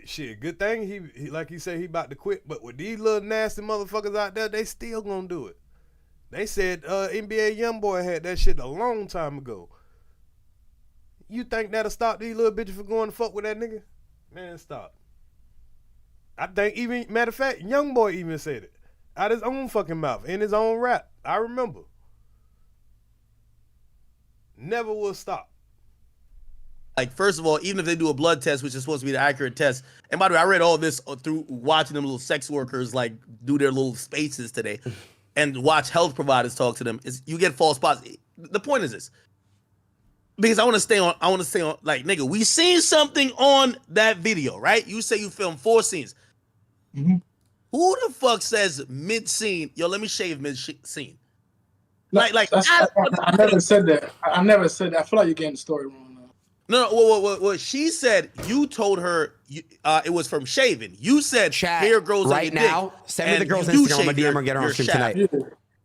Shit, good thing he like he said, he about to quit. But with these little nasty motherfuckers out there, they still gonna do it. They said NBA YoungBoy had that shit a long time ago. You think that'll stop these little bitches from going to fuck with that nigga? Man, stop. I think even, matter of fact, YoungBoy even said it out his own fucking mouth in his own rap. I remember. Never will stop. Like, first of all, even if they do a blood test, which is supposed to be the accurate test, and by the way, I read all this through watching them little sex workers like do their little spaces today, and watch health providers talk to them, is you get false positives. The point is this, because I want to stay on, like, nigga, we seen something on that video, right? You say you filmed 4 scenes. Mm-hmm. Who the fuck says mid scene? Yo, let me shave mid scene. No, I never said that. I never said that. I feel like you're getting the story wrong. No, what she said, you told her it was from shaving. You said hair grows right on your now. Dick, send me the girl's Instagram. I'm gonna DM her and get her on stream tonight. Yeah.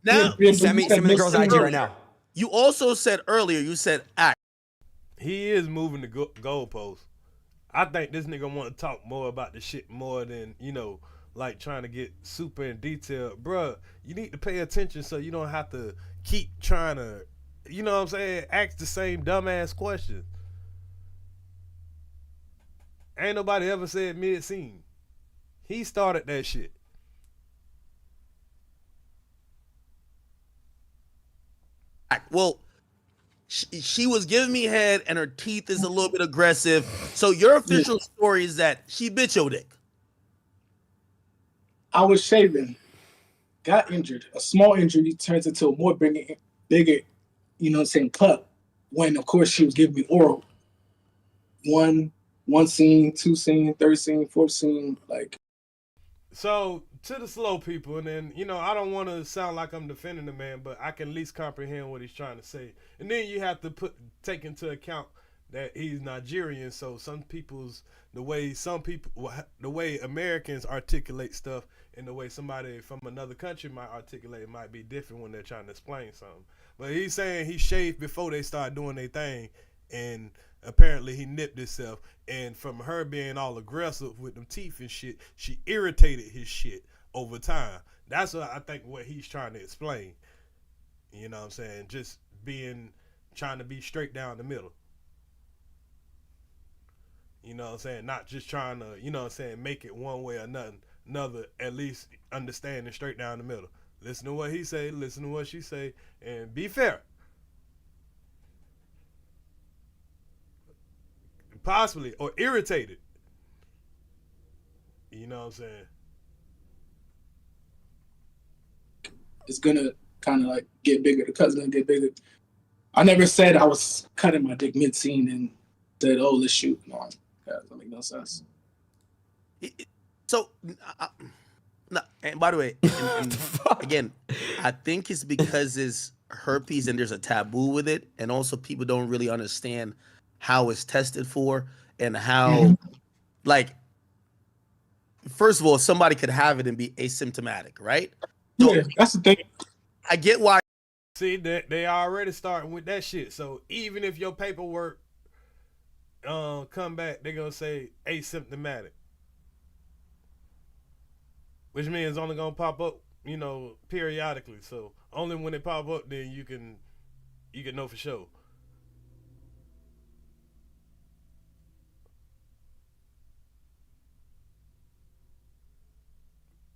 Now, send me the girl's IG right now. You also said earlier, you said act. He is moving the goalposts. I think this nigga want to talk more about the shit more than, like trying to get super in detail. Bruh, you need to pay attention so you don't have to keep trying to, you know what I'm saying, ask the same dumbass question. Ain't nobody ever said mid-scene. He started that shit. Well, she was giving me head and her teeth is a little bit aggressive. So your official story is that she bitch your dick. I was shaving, got injured. A small injury turns into a more bigger, cut. When, of course, she was giving me oral. One scene, 2 scene, 3rd scene, 4th scene, like. So, to the slow people, and then, I don't want to sound like I'm defending the man, but I can at least comprehend what he's trying to say. And then you have to take into account that he's Nigerian. So the way Americans articulate stuff and the way somebody from another country might articulate it might be different when they're trying to explain something. But he's saying he shaved before they start doing their thing, and apparently he nipped himself. And from her being all aggressive with them teeth and shit, she irritated his shit over time. That's what I think what he's trying to explain. You know what I'm saying? Just trying to be straight down the middle. You know what I'm saying? Not just trying to, you know what I'm saying, make it one way or another, at least understanding straight down the middle. Listen to what he say, listen to what she say, and be fair. Possibly, or irritated. You know what I'm saying? It's gonna kind of like get bigger. The cut's gonna get bigger. I never said I was cutting my dick mid-scene and said, "Oh, let's shoot." No, that doesn't make no sense. So, no, and by the way, and again, I think it's because it's herpes and there's a taboo with it, and also people don't really understand how it's tested for and how, like, first of all, somebody could have it and be asymptomatic, right? So, yeah, that's the thing. I get why. See, they already starting with that shit. So even if your paperwork come back, they're gonna say asymptomatic, which means it's only gonna pop up, you know, periodically. So only when it pop up, then you can know for sure.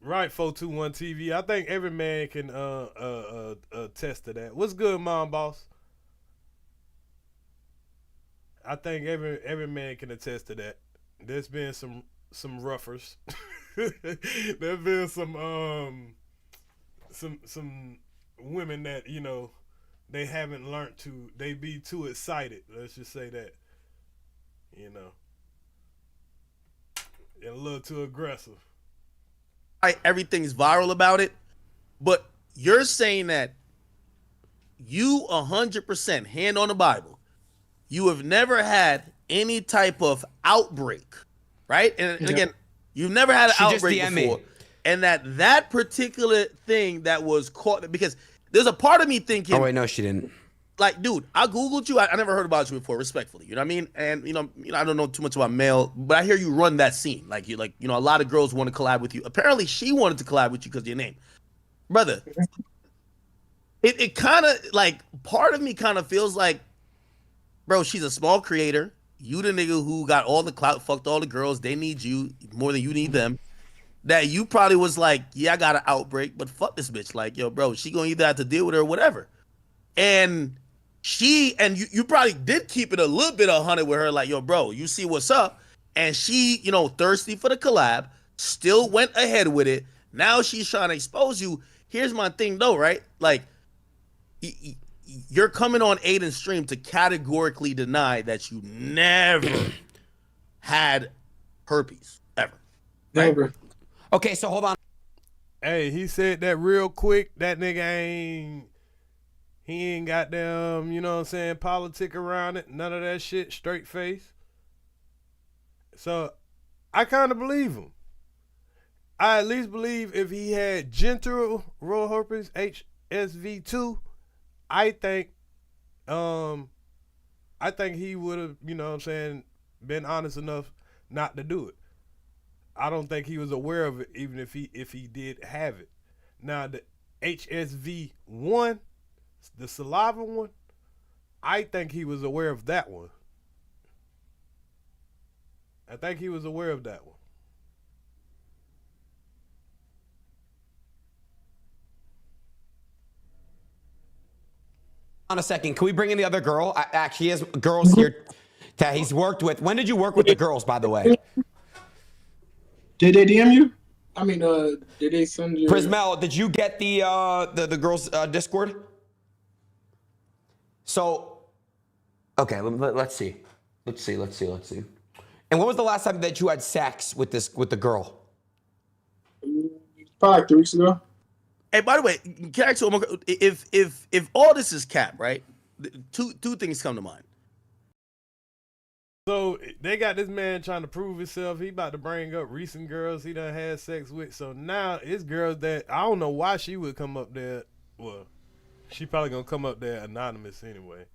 Right, 421 TV. I think every man can attest to that. What's good, Mom Boss? I think every man can attest to that. There's been some roughers. There's been some women that, you know, they haven't learned to, they be too excited. Let's just say that. You know. And a little too aggressive. Everything's viral about it, but you're saying that you 100% hand on the Bible, you have never had any type of outbreak, right? And again, you've never had an outbreak before, and that particular thing that was caught, because there's a part of me thinking, oh wait, no, she didn't. Like, dude, I Googled you. I never heard about you before, respectfully. You know what I mean? And, you know, I don't know too much about male, but I hear you run that scene. Like, you know, a lot of girls want to collab with you. Apparently, she wanted to collab with you because of your name. Brother, it kind of, like, part of me kind of feels like, bro, she's a small creator. You the nigga who got all the clout, fucked all the girls. They need you more than you need them. That you probably was like, yeah, I got an outbreak, but fuck this bitch. Like, yo, bro, she going to either have to deal with her or whatever. And you probably did keep it a little bit 100 with her, like, yo, bro, you see what's up. And she, you know, thirsty for the collab, still went ahead with it. Now she's trying to expose you. Here's my thing, though, right? Like, you're coming on ADIN stream to categorically deny that you never had herpes, ever. Right? Never. Okay, so hold on. Hey, he said that real quick. That nigga he ain't got them, you know what I'm saying, politic around it. None of that shit, straight face. So I kind of believe him. I at least believe if he had genital herpes, HSV2, I think he would have, you know what I'm saying, been honest enough not to do it. I don't think he was aware of it, even if he did have it. Now the HSV1, the saliva one, I think he was aware of that one. I think he was aware of that one. On a second, can we bring in the other girl? Actually, he has girls here that he's worked with. When did you work with the girls, by the way? Did they DM you? I mean, did they send you? Prismel, did you get the girls' Discord? So, okay, let's see. Let's see. And when was the last time that you had sex with the girl? Probably like 3 weeks ago. Hey, by the way, can I ask you, if all this is cap, right? Two things come to mind. So they got this man trying to prove himself. He about to bring up recent girls he done had sex with. So now it's girls that I don't know why she would come up there. Well, she probably gonna come up there anonymous anyway.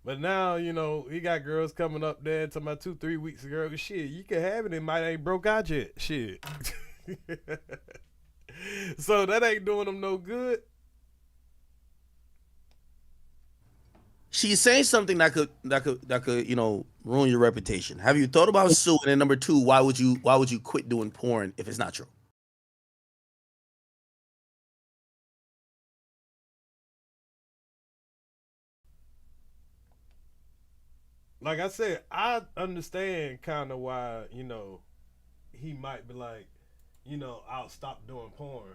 But now, you know, he got girls coming up there talking about 2-3 weeks ago. Shit, you can have it. It might ain't broke out yet. Shit. So that ain't doing them no good. She's saying something that could, you know, ruin your reputation. Have you thought about suing? And number two, why would you quit doing porn if it's not true? Like I said, I understand kind of why, you know, he might be like, you know, I'll stop doing porn.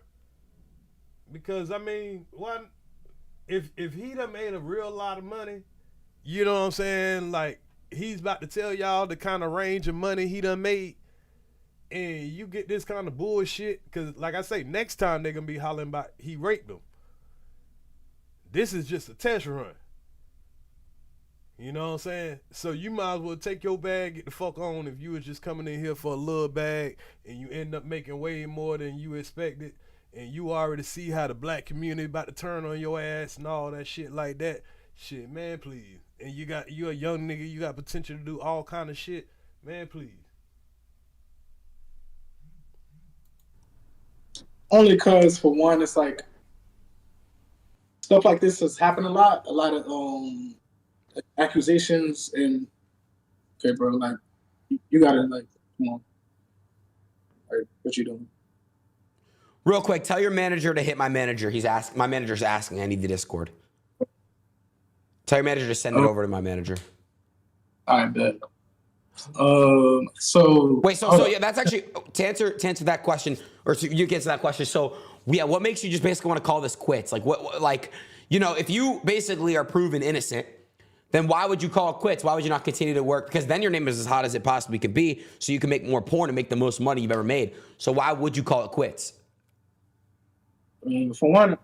Because I mean, one, if he done made a real lot of money, you know what I'm saying? Like, he's about to tell y'all the kind of range of money he done made, and you get this kind of bullshit. Because like I say, next time they're gonna be hollering about he raped them. This is just a test run. You know what I'm saying? So you might as well take your bag, get the fuck on. If you was just coming in here for a little bag and you end up making way more than you expected, and you already see how the black community about to turn on your ass and all that shit like that, shit, man, please. And you a young nigga, you got potential to do all kind of shit, man, please. Only cause for one, it's like stuff like this has happened a lot of accusations, and okay, bro, like you gotta, like, come on, like, what you doing? Real quick, tell your manager to hit my manager. My manager's asking. I need the Discord. Tell your manager to send it over to my manager. I bet. So wait, so yeah, that's actually to answer that question, or you get to that question. So yeah, what makes you just basically want to call this quits? Like what like, you know, if you basically are proven innocent, then why would you call it quits? Why would you not continue to work? Because then your name is as hot as it possibly could be, so you can make more porn and make the most money you've ever made. So why would you call it quits? For one,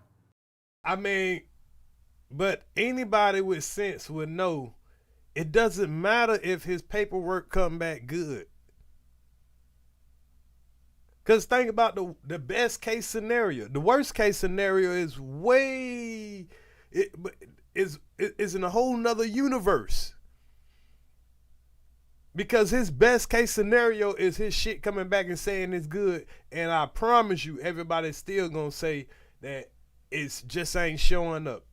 I mean, but anybody with sense would know it doesn't matter if his paperwork come back good. Because think about the best case scenario. The worst case scenario is is in a whole nother universe. Because his best case scenario is his shit coming back and saying it's good. And I promise you, everybody's still going to say that it's just ain't showing up.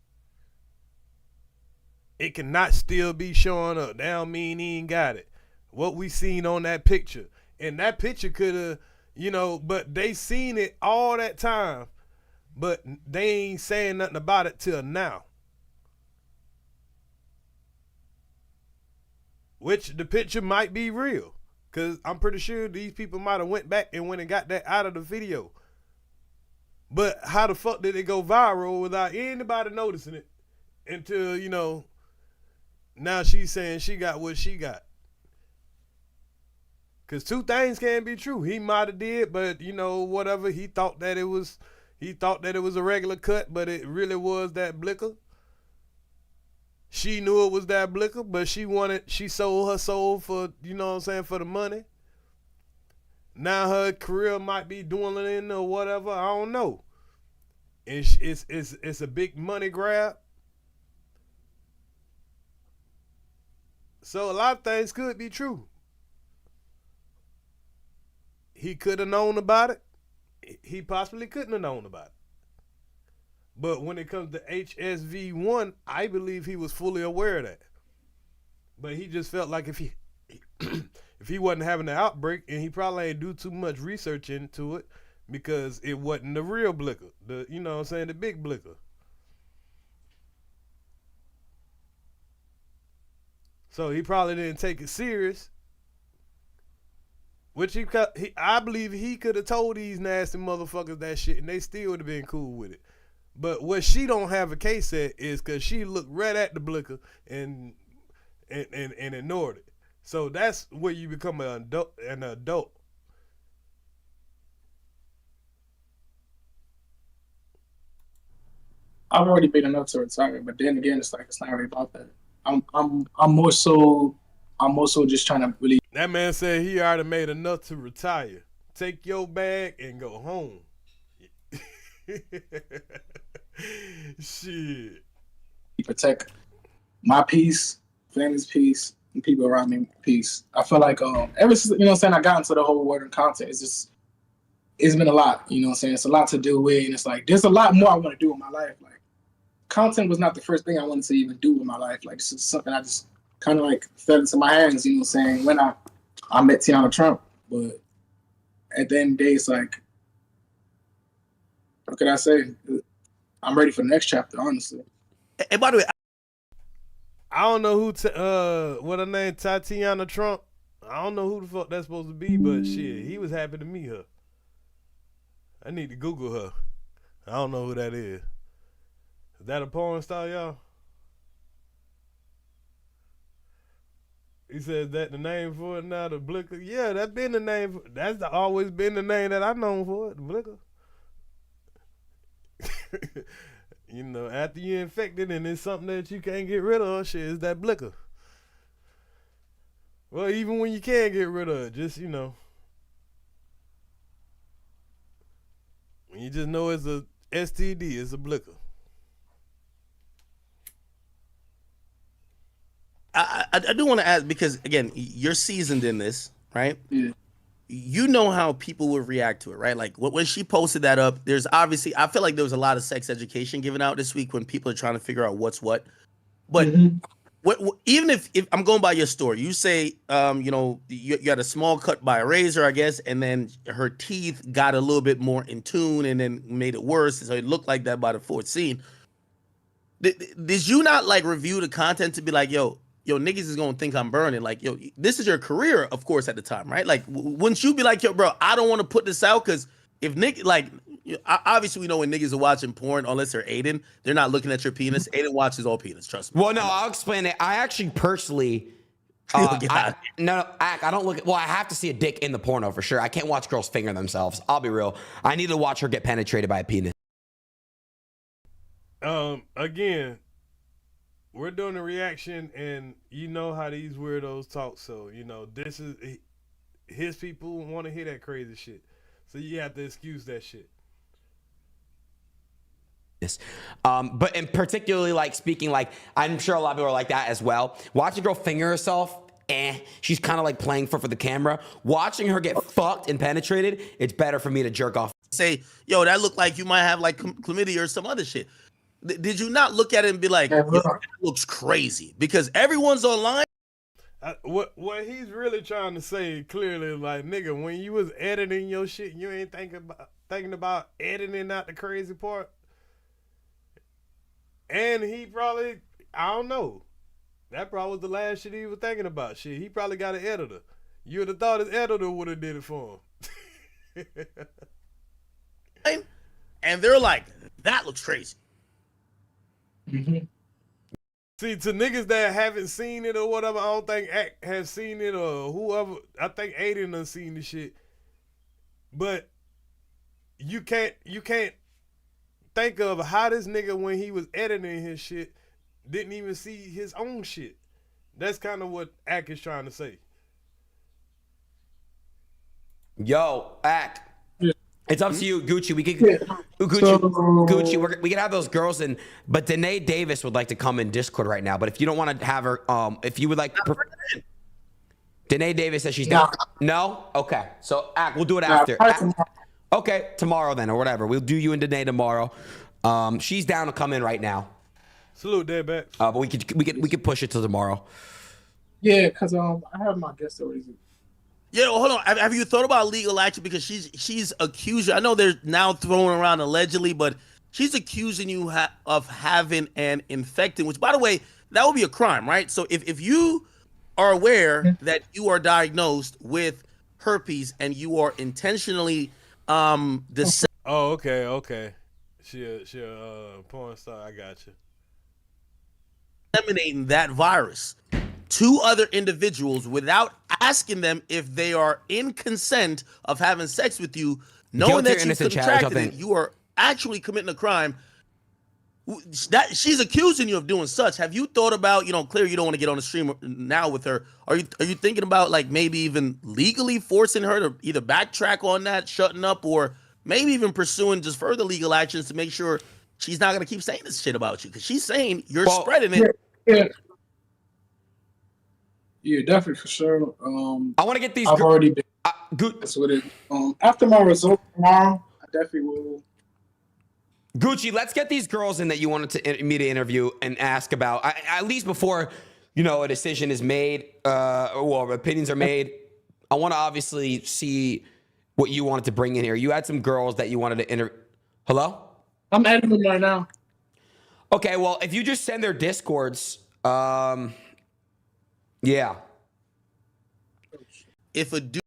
It cannot still be showing up. That don't mean he ain't got it. What we seen on that picture. And that picture could have, you know, but they seen it all that time. But they ain't saying nothing about it till now. Which the picture might be real. Because I'm pretty sure these people might have went back and got that out of the video. But how the fuck did it go viral without anybody noticing it until, you know, now she's saying she got what she got. Because two things can be true. He might have did, but, you know, whatever. He thought that it was a regular cut, but it really was that blicker. She knew it was that blicker, but she sold her soul for, you know what I'm saying, for the money. Now her career might be dwindling or whatever. I don't know. It's a big money grab. So a lot of things could be true. He could have known about it. He possibly couldn't have known about it. But when it comes to HSV1, I believe he was fully aware of that. But he just felt like if he wasn't having the outbreak, and he probably ain't do too much research into it because it wasn't the real blicker, you know what I'm saying, the big blicker. So he probably didn't take it serious. Which I believe he could have told these nasty motherfuckers that shit, and they still would have been cool with it. But what she don't have a case at is because she looked right at the blicker and ignored it. So that's where you become an adult. I've already been enough to retire, but then again, it's like it's not really about that. I'm more so I'm also just trying to really. That man said he already made enough to retire. Take your bag and go home. Shit. Protect my peace, family's peace, and people around me peace. I feel like ever since I got into the whole word and content, it's been a lot. It's a lot to do with, and it's like there's a lot more I want to do in my life. Like content was not the first thing I wanted to even do in my life. Like this is something I just kind of like fell into my hands. When I met Tiana Trump, but at the end of the day, it's like, what could I say? I'm ready for the next chapter, honestly. And by the way, I don't know what her name, Tatiana Trump. I don't know who the fuck that's supposed to be, but shit, he was happy to meet her. I need to Google her. I don't know who that is. Is that a porn star, y'all? He said that the name for it now, the Blicker. Yeah, that's been the name. That's always been the name that I've known for it, the Blicker. After you're infected and it's something that you can't get rid of, shit, it's that Blicker. Well, even when you can get rid of it, just, when you just know it's a STD, it's a Blicker. I do want to ask, because again, you're seasoned in this, right? Yeah. You know how people would react to it, right? Like when she posted that up, there's obviously, I feel like there was a lot of sex education given out this week when people are trying to figure out what's what. But even if I'm going by your story, you say, you had a small cut by a razor, I guess, and then her teeth got a little bit more in tune and then made it worse. So it looked like that by the fourth scene. Did you not like review the content to be like, yo, niggas is gonna think I'm burning. Like, yo, this is your career, of course, at the time, right? Like, wouldn't you be like, yo, bro, I don't want to put this out because if niggas, like, obviously we know when niggas are watching porn, unless they're ADIN, they're not looking at your penis. ADIN watches all penis, trust me. Well, no, I'll explain it. I actually personally, I don't look at, well, I have to see a dick in the porno for sure. I can't watch girls finger themselves. I'll be real. I need to watch her get penetrated by a penis. Again, we're doing a reaction, and you know how these weirdos talk. So, this is his people want to hear that crazy shit. So you have to excuse that shit. But in particularly, like, speaking, like, I'm sure a lot of people are like that as well. Watching a girl finger herself, she's kind of like playing for the camera. Watching her get fucked and penetrated, it's better for me to jerk off. Say, yo, that looked like you might have like chlamydia or some other shit. Did you not look at it and be like, yo, that looks crazy? Because everyone's online. What he's really trying to say clearly, like, nigga, when you was editing your shit, you ain't thinking about editing out the crazy part. And he probably, I don't know, that probably was the last shit he was thinking about. Shit, he probably got an editor. You would have thought his editor would have did it for him. And they're like, that looks crazy. Mm-hmm. See, to niggas that haven't seen it or whatever, I don't think Act has seen it or whoever. I think Aiden done seen the shit. But you can't think of how this nigga, when he was editing his shit, didn't even see his own shit. That's kind of what Act is trying to say. Yo, Act. It's up to you, Gucci. We could, Gucci. We can have those girls in, but DANAE Davis would like to come in Discord right now. But if you don't want to have her, if you would like, DANAE Davis says she's down. No, okay. So we'll do it after. Okay, tomorrow then, or whatever. We'll do you and DANAE tomorrow. She's down to come in right now. Salute, Dad. But we could push it till tomorrow. Yeah, cause I have my guest already. Yeah, well, hold on. Have you thought about legal action? Because she's accused you. I know they're now throwing around allegedly, but she's accusing you of having an infecting, which, by the way, that would be a crime, right? So if you are aware that you are diagnosed with herpes and you are intentionally Oh, okay. She a porn star. I got you. Disseminating that virus to other individuals without asking them if they are in consent of having sex with you, knowing that you contracted it, you are actually committing a crime. that she's accusing you of doing such. Have you thought about, clearly you don't want to get on the stream now with her. Are you thinking about like maybe even legally forcing her to either backtrack on that, shutting up, or maybe even pursuing just further legal actions to make sure she's not going to keep saying this shit about you? Because she's saying you're spreading it. Yeah, definitely for sure. I want to get these. I've already been good with it. After my result tomorrow, I definitely will. Gucci, let's get these girls in that you wanted me to interview and ask about, at least before, a decision is made, or opinions are made. I want to obviously see what you wanted to bring in here. You had some girls that you wanted to interview. Hello? I'm adding them right now. Okay, well, if you just send their Discords, yeah. If a dude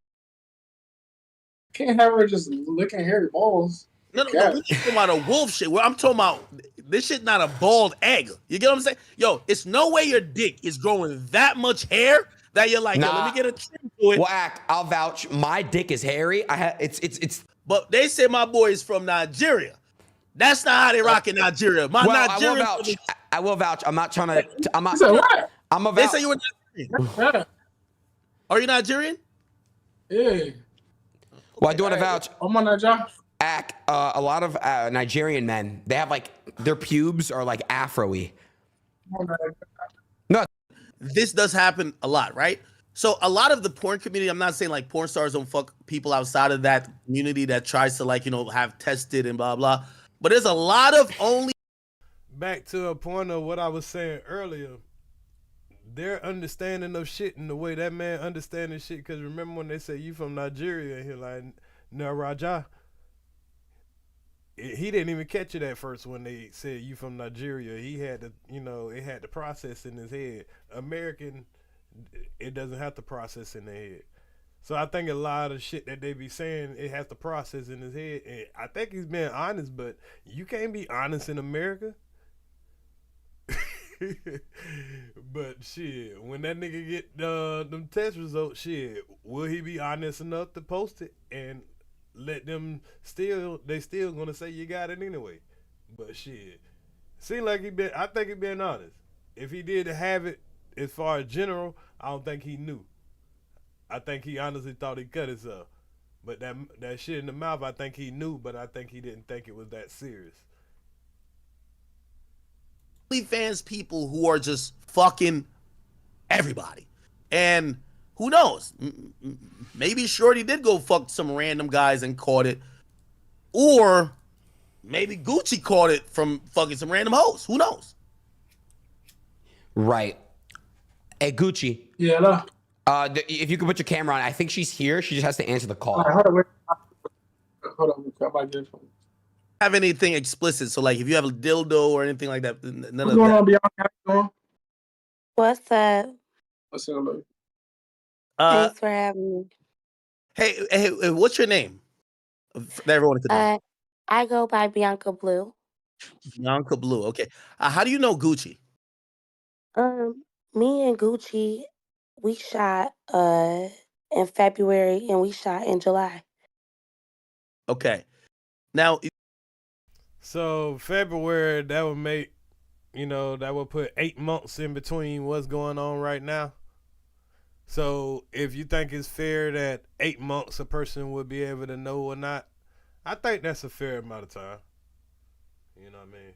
can't have her just licking hairy balls. No, we're talking about a wolf shit. I'm talking about this shit, not a bald egg. You get what I'm saying? Yo, it's no way your dick is growing that much hair that you're like, yo, let me get a trim to it. Well, I'll vouch. My dick is hairy. It's. But they say my boy is from Nigeria. That's not how they rock in Nigeria. Nigerian. I will vouch. I'm not trying to. I'm not. I'm a vouch. They say you were Nigerian. Are you Nigerian? Yeah. Well, I do want to vouch. I'm on that job. A lot of Nigerian men, they have like their pubes are like afro-y. No, this does happen a lot, right? So a lot of the porn community, I'm not saying like porn stars don't fuck people outside of that community that tries to like, have tested and blah, blah. But there's a lot of only. Back to a point of what I was saying earlier, their understanding of shit and the way that man understanding shit. Because remember when they say you from Nigeria and he's like, no, Raja. He didn't even catch it at first when they said you from Nigeria. He had to, it had to process in his head. American, it doesn't have to process in their head. So I think a lot of shit that they be saying, it has to process in his head. And I think he's being honest, but you can't be honest in America. But shit, when that nigga get them test results, shit, will he be honest enough to post it and let them still gonna say you got it anyway? But shit, seem like I think he been honest. If he did have it as far as general, I don't think he knew. I think he honestly thought he cut himself. But that shit in the mouth, I think he knew, but I think he didn't think it was that serious. Fans people who are just fucking everybody. And who knows? Maybe Shorty did go fuck some random guys and caught it. Or maybe Gucci caught it from fucking some random hoes. Who knows? Right. Hey, Gucci. Yeah, no. If you could put your camera on, I think she's here. She just has to answer the call. Hold on. Have anything explicit? So like if you have a dildo or anything like that, none of that. What's up? What's up, baby? Thanks for having me. Hey, what's your name? That everyone could know. I go by Bianca Blue. Bianca Blue. Okay. How do you know Gucci? Me and Gucci, we shot in February and we shot in July. Okay. Now, so February, that would make, that would put 8 months in between what's going on right now. So if you think it's fair that 8 months a person would be able to know or not, I think that's a fair amount of time. You know what I mean?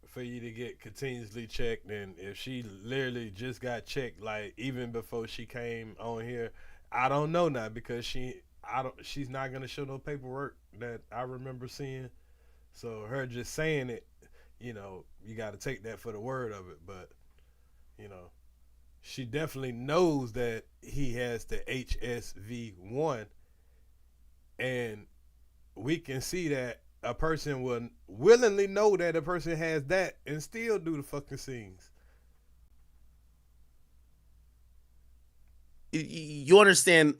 For you to get continuously checked, and if she literally just got checked, like even before she came on here, I don't know now because she's not gonna show no paperwork that I remember seeing. So her just saying it, you got to take that for the word of it. But she definitely knows that he has the HSV1, and we can see that a person will willingly know that a person has that and still do the fucking scenes. You understand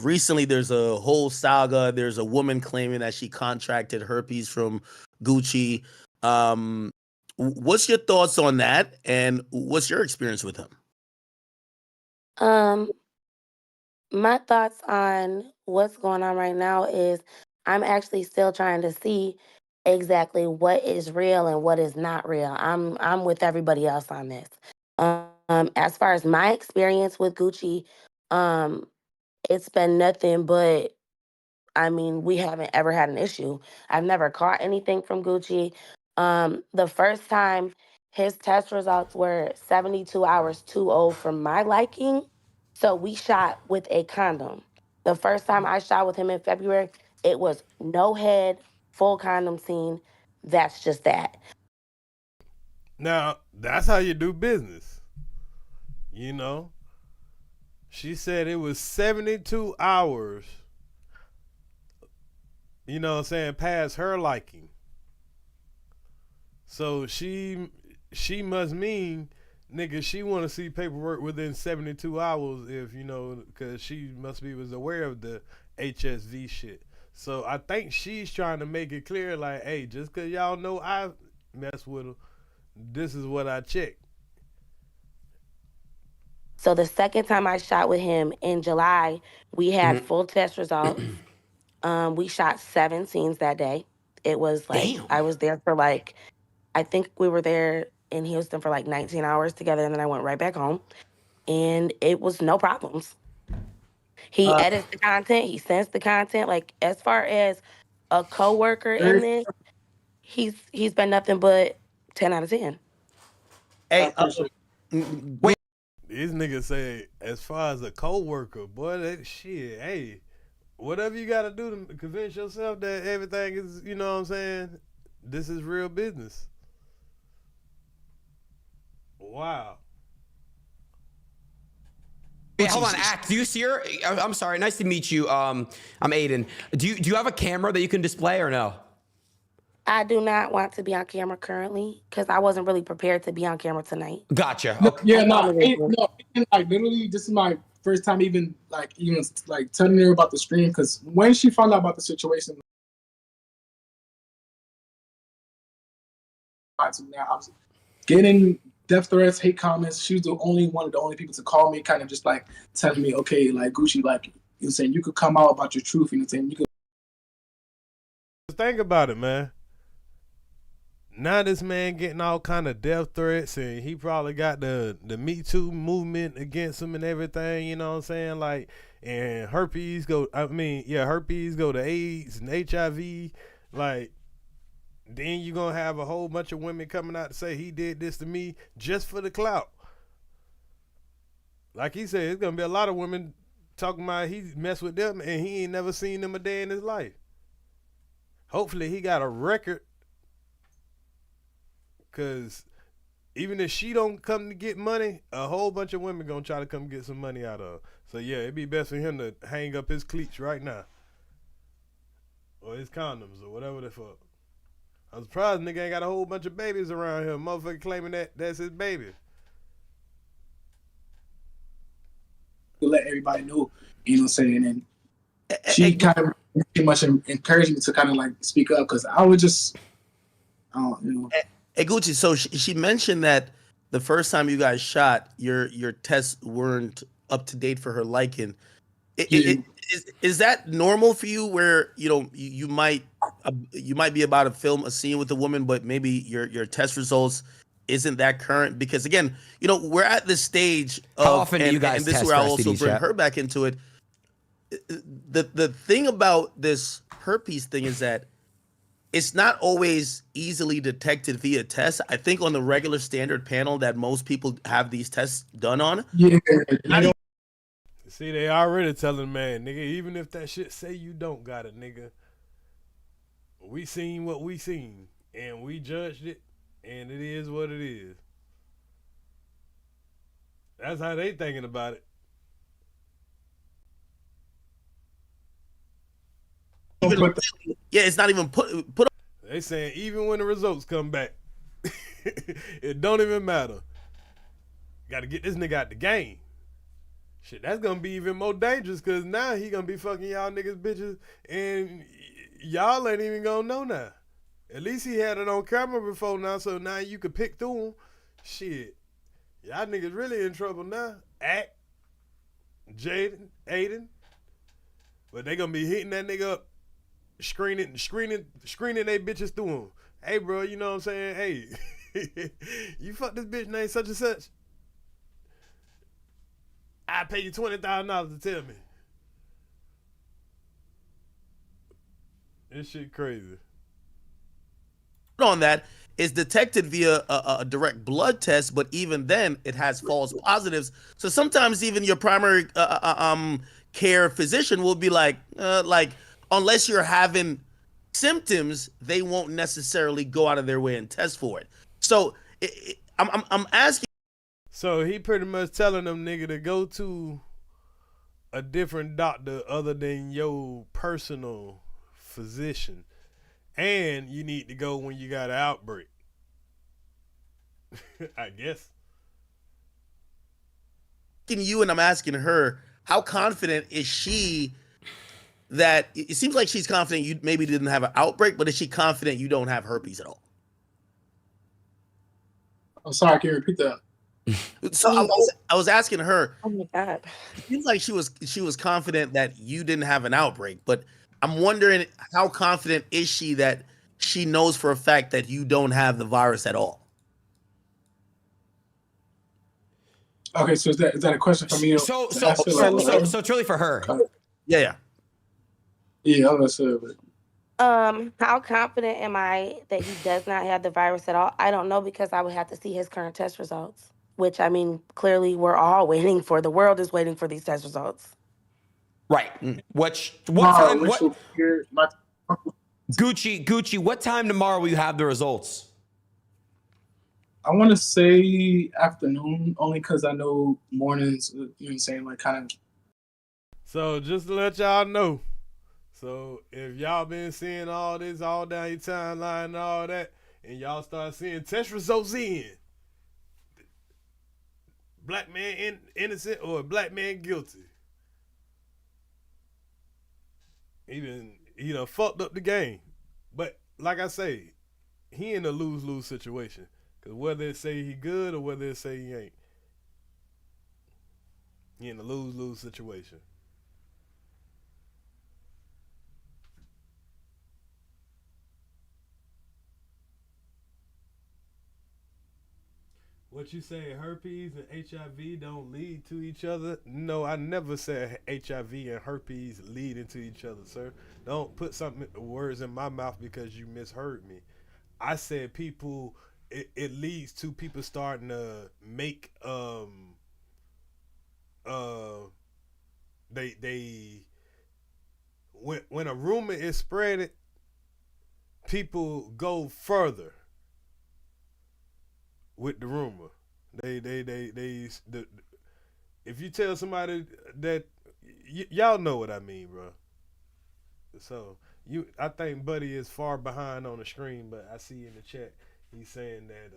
recently there's a whole saga. There's a woman claiming that she contracted herpes from Gucci. What's your thoughts on that, and what's your experience with him? My thoughts on what's going on right now is I'm actually still trying to see exactly what is real and what is not real. I'm with everybody else on this. As far as my experience with Gucci, um, it's been nothing but, I mean, we haven't ever had an issue. I've never caught anything from Gucci. The first time his test results were 72 hours too old for my liking. So we shot with a condom. The first time I shot with him in February, it was no head, full condom scene. That's just that. Now, that's how you do business. You know? She said it was 72 hours, you know what I'm saying, past her liking. So she must mean, nigga, she want to see paperwork within 72 hours if, you know, because she must be was aware of the HSV shit. So I think she's trying to make it clear, like, hey, just because y'all know I mess with her, this is what I check. So the second time I shot with him in July, we had full test results. We shot 7 scenes that day. It was like, Damn. I was there for like, I think we were there in Houston for like 19 hours together, and then I went right back home. And it was no problems. He edits the content. He sends the content. Like, as far as a coworker in this, he's been nothing but 10 out of 10. Hey, Wait. These niggas say, as far as a co-worker, boy, that shit, hey, whatever you got to do to convince yourself that everything is, you know what I'm saying, this is real business. Wow. Hey, hold on, Act. Do you see her? I'm sorry. Nice to meet you. I'm Aiden. Do you have a camera that you can display or no? I do not want to be on camera currently because I wasn't really prepared to be on camera tonight. Gotcha. No, Okay. yeah, no, like literally, this is my first time even telling her about the stream, because when she found out about the situation, now I was getting death threats, hate comments. She was one of the only people to call me, kind of just like telling me, okay, like Gucci, like you know, saying you could come out about your truth, you know, saying you could. Think about it, man. Now this man getting all kind of death threats, and he probably got the Me Too movement against him and everything, you know what I'm saying? Like, and herpes go to AIDS and HIV. Like, then you're going to have a whole bunch of women coming out to say he did this to me just for the clout. Like he said, it's going to be a lot of women talking about he messed with them and he ain't never seen them a day in his life. Hopefully he got a record, because even if she don't come to get money, a whole bunch of women going to try to come get some money out of her. So yeah, it'd be best for him to hang up his cleats right now. Or his condoms or whatever the fuck. I'm surprised nigga ain't got a whole bunch of babies around here. Motherfucker claiming that's his baby. To let everybody know, you know what I'm saying? And she kind of pretty much encouraged me to kind of like speak up, because I would just, I don't know. Hey Gucci, so she mentioned that the first time you guys shot, your tests weren't up to date for her liking. Is that normal for you, where you know you might be about to film a scene with a woman, but maybe your test results isn't that current? Because again, you know, we're at this stage of, How often do you guys and this test is where for I'll also STDs, bring Chat? her back into it. The thing about this herpes thing is that it's not always easily detected via tests. I think on the regular standard panel that most people have these tests done on. Yeah. See, they already telling man, nigga, even if that shit say you don't got it, nigga, we seen what we seen, and we judged it, and it is what it is. That's how they thinking about it. Yeah, it's not even put. They saying even when the results come back, it don't even matter. Got to get this nigga out the game. Shit, that's gonna be even more dangerous, because now he gonna be fucking y'all niggas bitches, and y'all ain't even gonna know now. At least he had it on camera before now, so now you could pick through him. Shit, y'all niggas really in trouble now. Act, Jaden, Aiden, but they gonna be hitting that nigga up screening they bitches through them. Hey, bro, you know what I'm saying? Hey, you fuck this bitch named such and such. I pay you $20,000 to tell me. This shit crazy. On that is detected via a direct blood test, but even then it has false positives. So sometimes even your primary care physician will be like unless you're having symptoms, they won't necessarily go out of their way and test for it. So I'm asking. So he pretty much telling them nigga to go to a different doctor other than your personal physician. And you need to go when you got an outbreak. I guess. You and I'm asking her, how confident is she that it seems like she's confident you maybe didn't have an outbreak, but is she confident you don't have herpes at all? I'm sorry, can you repeat that? So I was asking her. Oh my God. It seems like she was confident that you didn't have an outbreak, but I'm wondering how confident is she that she knows for a fact that you don't have the virus at all? Okay, so is that a question for me? So it's really for her. Yeah. Yeah, I'm gonna say it. How confident am I that he does not have the virus at all? I don't know, because I would have to see his current test results, which, I mean, clearly we're all waiting for. The world is waiting for these test results. Right. What Gucci, what time tomorrow will you have the results? I want to say afternoon, only because I know mornings, you know what I'm saying, like kind of. So just to let y'all know, so if y'all been seeing all this all down your timeline and all that, and y'all start seeing test results in, black man innocent or black man guilty, even he done fucked up the game. But like I say, he in a lose-lose situation. Because whether it say he good or whether it say he ain't, he in a lose-lose situation. What you say, herpes and HIV don't lead to each other? No, I never said HIV and herpes lead into each other, sir. Don't put words in my mouth because you misheard me. I said it leads to people starting to make when a rumor is spread, people go further with the rumor. If you tell somebody that y'all know what I mean, bro. So I think Buddy is far behind on the screen, but I see in the chat he's saying that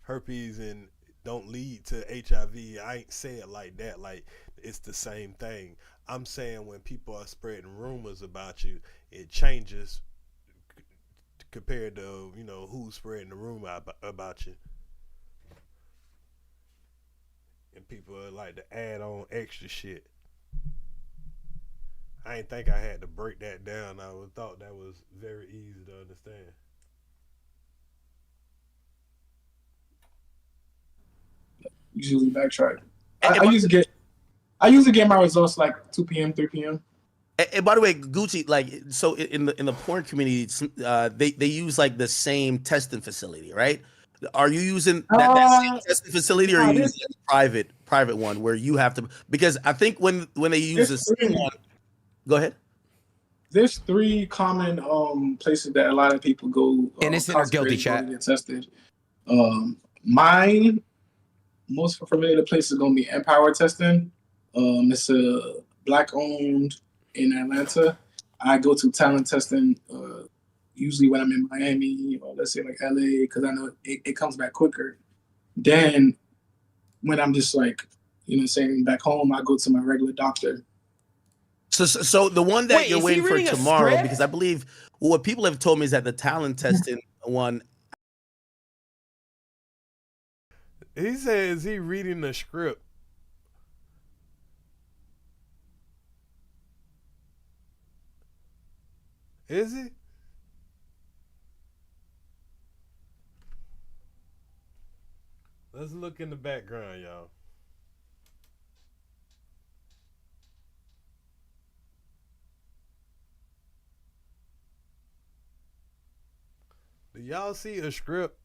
herpes and don't lead to HIV. I ain't say it like that, like it's the same thing. I'm saying when people are spreading rumors about you, it changes compared to, you know, who's spreading the rumor about you. And people like to add on extra shit. I ain't think I had to break that down. I would thought that was very easy to understand. Usually backtrack. I usually get my results like 2 p.m., 3 p.m. And by the way, Gucci, like, so in the porn community, they use like the same testing facility, right? Are you using that same testing facility, or are you using a private one where you have to? Because I think when they use the same one, go ahead. There's 3 common places that a lot of people go. Innocent or guilty, chat. Get tested. My most familiar place is gonna be Empower Testing. It's a black owned in Atlanta. I go to talent testing usually when I'm in Miami or let's say like LA, because I know it comes back quicker. Then when I'm just like, you know, saying back home, I go to my regular doctor. So the one that you're waiting for tomorrow, because I believe what people have told me is that the talent testing one. He says he reading the script. Is he? Let's look in the background, y'all. Do y'all see a script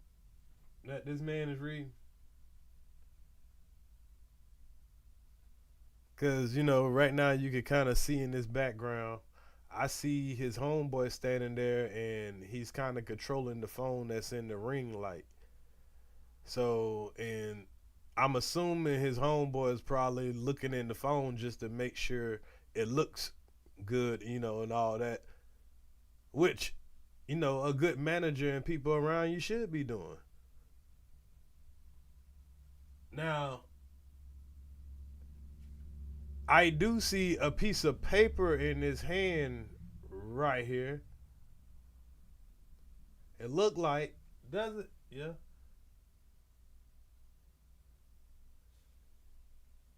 that this man is reading? Because, you know, right now you can kind of see in this background, I see his homeboy standing there and he's kind of controlling the phone that's in the ring light. So, and I'm assuming his homeboy is probably looking in the phone just to make sure it looks good, you know, and all that. Which, you know, a good manager and people around you should be doing. Now, I do see a piece of paper in his hand right here. It looked like, does it? Yeah.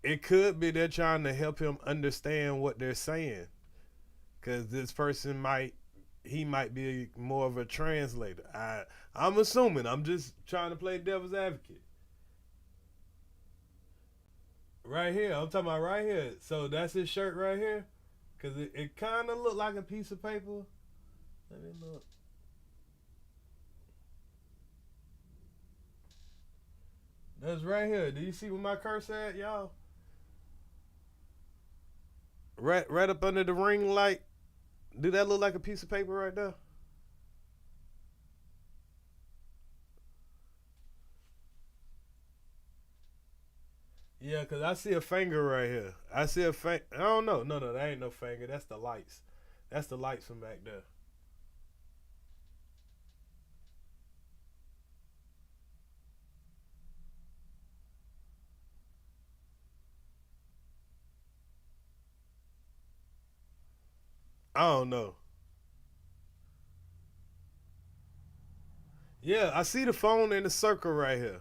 It could be they're trying to help him understand what they're saying. Because this person might be more of a translator. I'm assuming. I'm just trying to play devil's advocate. Right here. I'm talking about right here. So that's his shirt right here. Because it kind of looked like a piece of paper. Let me look. That's right here. Do you see what my cursor at, y'all? Right up under the ring light. Do that look like a piece of paper right there? Yeah, because I see a finger right here. I see a finger. I don't know. No, that ain't no finger. That's the lights. That's the lights from back there. I don't know. Yeah, I see the phone in the circle right here.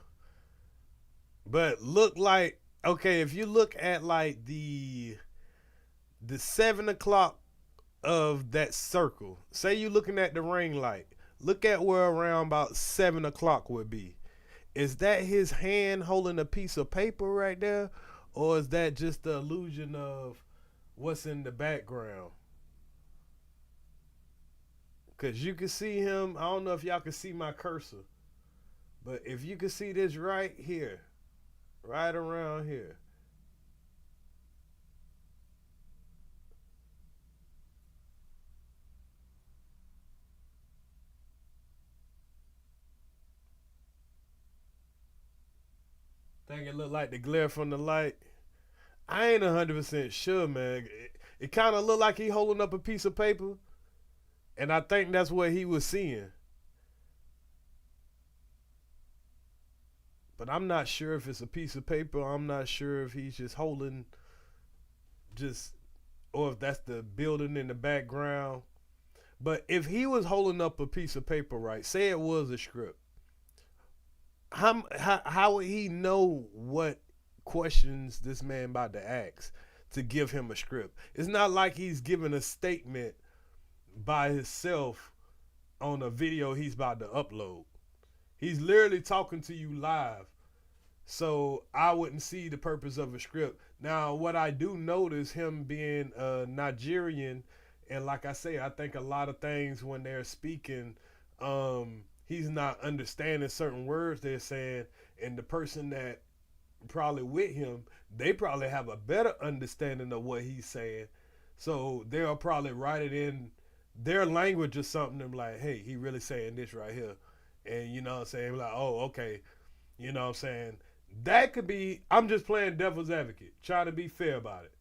But look like, okay, if you look at like the 7 o'clock of that circle, say you looking at the ring light, look at where around about 7 o'clock would be. Is that his hand holding a piece of paper right there? Or is that just the illusion of what's in the background? Because you can see him. I don't know if y'all can see my cursor. But if you can see this right here, right around here. Think it look like the glare from the light. I ain't 100% sure, man. It kind of look like he holding up a piece of paper. And I think that's what he was seeing. But I'm not sure if it's a piece of paper. I'm not sure if he's just holding or if that's the building in the background. But if he was holding up a piece of paper, right, say it was a script, how would he know what questions this man about to ask to give him a script? It's not like he's giving a statement by himself on a video he's about to upload. He's literally talking to you live. So I wouldn't see the purpose of a script. Now, what I do notice him being Nigerian, and like I say, I think a lot of things when they're speaking, he's not understanding certain words they're saying, and the person that probably with him, they probably have a better understanding of what he's saying. So they'll probably write it in their language or something and be like, hey, he really saying this right here. And you know what I'm saying? Like, oh, okay. You know what I'm saying? That could be, I'm just playing devil's advocate, trying to be fair about it.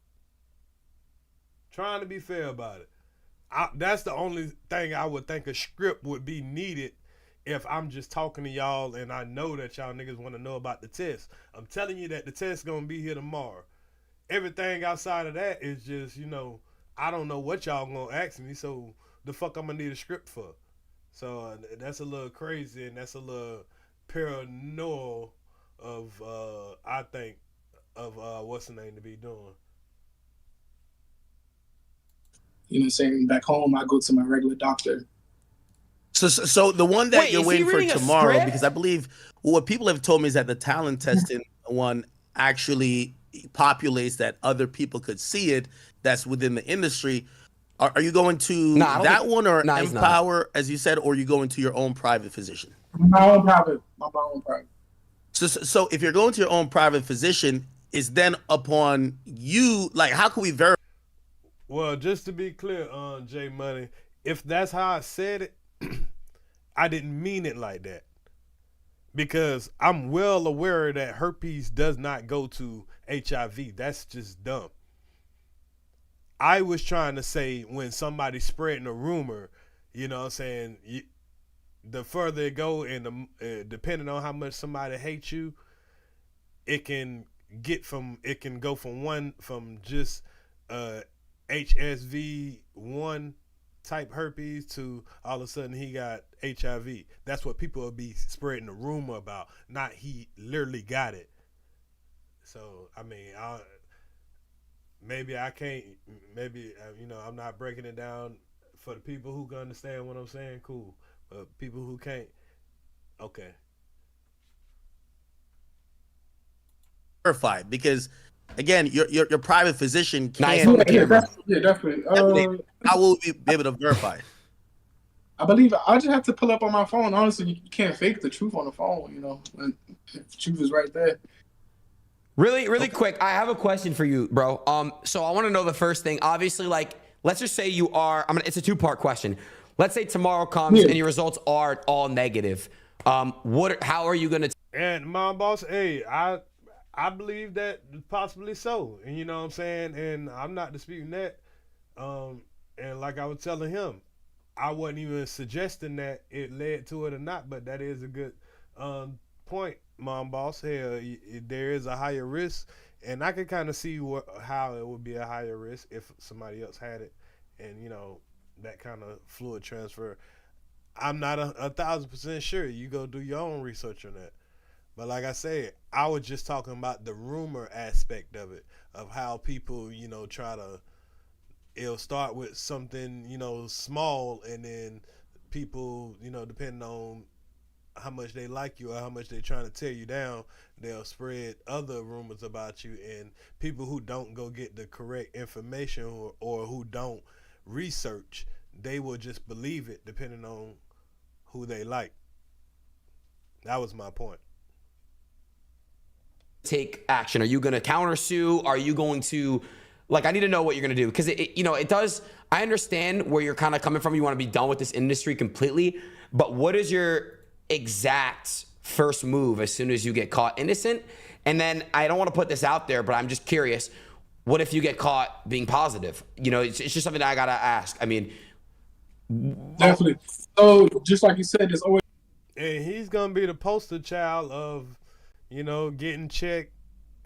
That's the only thing I would think a script would be needed if I'm just talking to y'all and I know that y'all niggas want to know about the test. I'm telling you that the test going to be here tomorrow. Everything outside of that is just, you know, I don't know what y'all going to ask me, so the fuck I'm going to need a script for. So that's a little crazy, and that's a little paranoid of, I think, of what's the name to be doing. You know what I'm saying? Back home, I go to my regular doctor. So the one that Wait, you're is he waiting for reading a tomorrow, script? because I believe what people have told me is that the talent testing one actually populates that other people could see it. That's within the industry. Are you going to Nah, I don't that think- one or nah, he's not. Empower, as you said, or are you going to your own private physician? My own private. So if you're going to your own private physician, is then upon you, like, how can we verify? Well, just to be clear, J Money, if that's how I said it, I didn't mean it like that. Because I'm well aware that herpes does not go to HIV. That's just dumb. I was trying to say when somebody's spreading a rumor, you know what I'm saying, the further it go and depending on how much somebody hates you, it can go from just HSV1 type herpes to all of a sudden he got HIV. That's what people will be spreading the rumor about, not he literally got it. So I mean, maybe I can't, maybe I'm not breaking it down for the people who can understand what I'm saying. Cool, but people who can't, okay. Verified, because again, your private physician Nice can. on the camera. Yeah, definitely. How will we be able to verify it? I believe I just have to pull up on my phone. Honestly, you can't fake the truth on the phone. You know, and the truth is right there. Really quick, I have a question for you, bro. So I want to know the first thing. Obviously, like, let's just say you are. It's a two-part question. Let's say tomorrow comes and your results are all negative. How are you gonna? And my boss, hey, I believe that possibly so, and you know what I'm saying, and I'm not disputing that. And like I was telling him, I wasn't even suggesting that it led to it or not, but that is a good point, Mom Boss. Hell, there is a higher risk, and I can kind of see how it would be a higher risk if somebody else had it, and that kind of fluid transfer. I'm not 1,000% sure. You go do your own research on that. But like I said, I was just talking about the rumor aspect of it, of how people, try to. It'll start with something, small, and then people, depending on how much they like you or how much they're trying to tear you down, they'll spread other rumors about you. And people who don't go get the correct information or who don't research, they will just believe it depending on who they like. That was my point. Take action? Are you going to countersue? Are you going to, like, I need to know what you're going to do, because it does. I understand where you're kind of coming from. You want to be done with this industry completely, but what is your exact first move as soon as you get caught innocent? And then I don't want to put this out there, but I'm just curious. What if you get caught being positive? It's just something that I got to ask. I mean, definitely. So just like you said, there's always. And he's going to be the poster child of, getting checked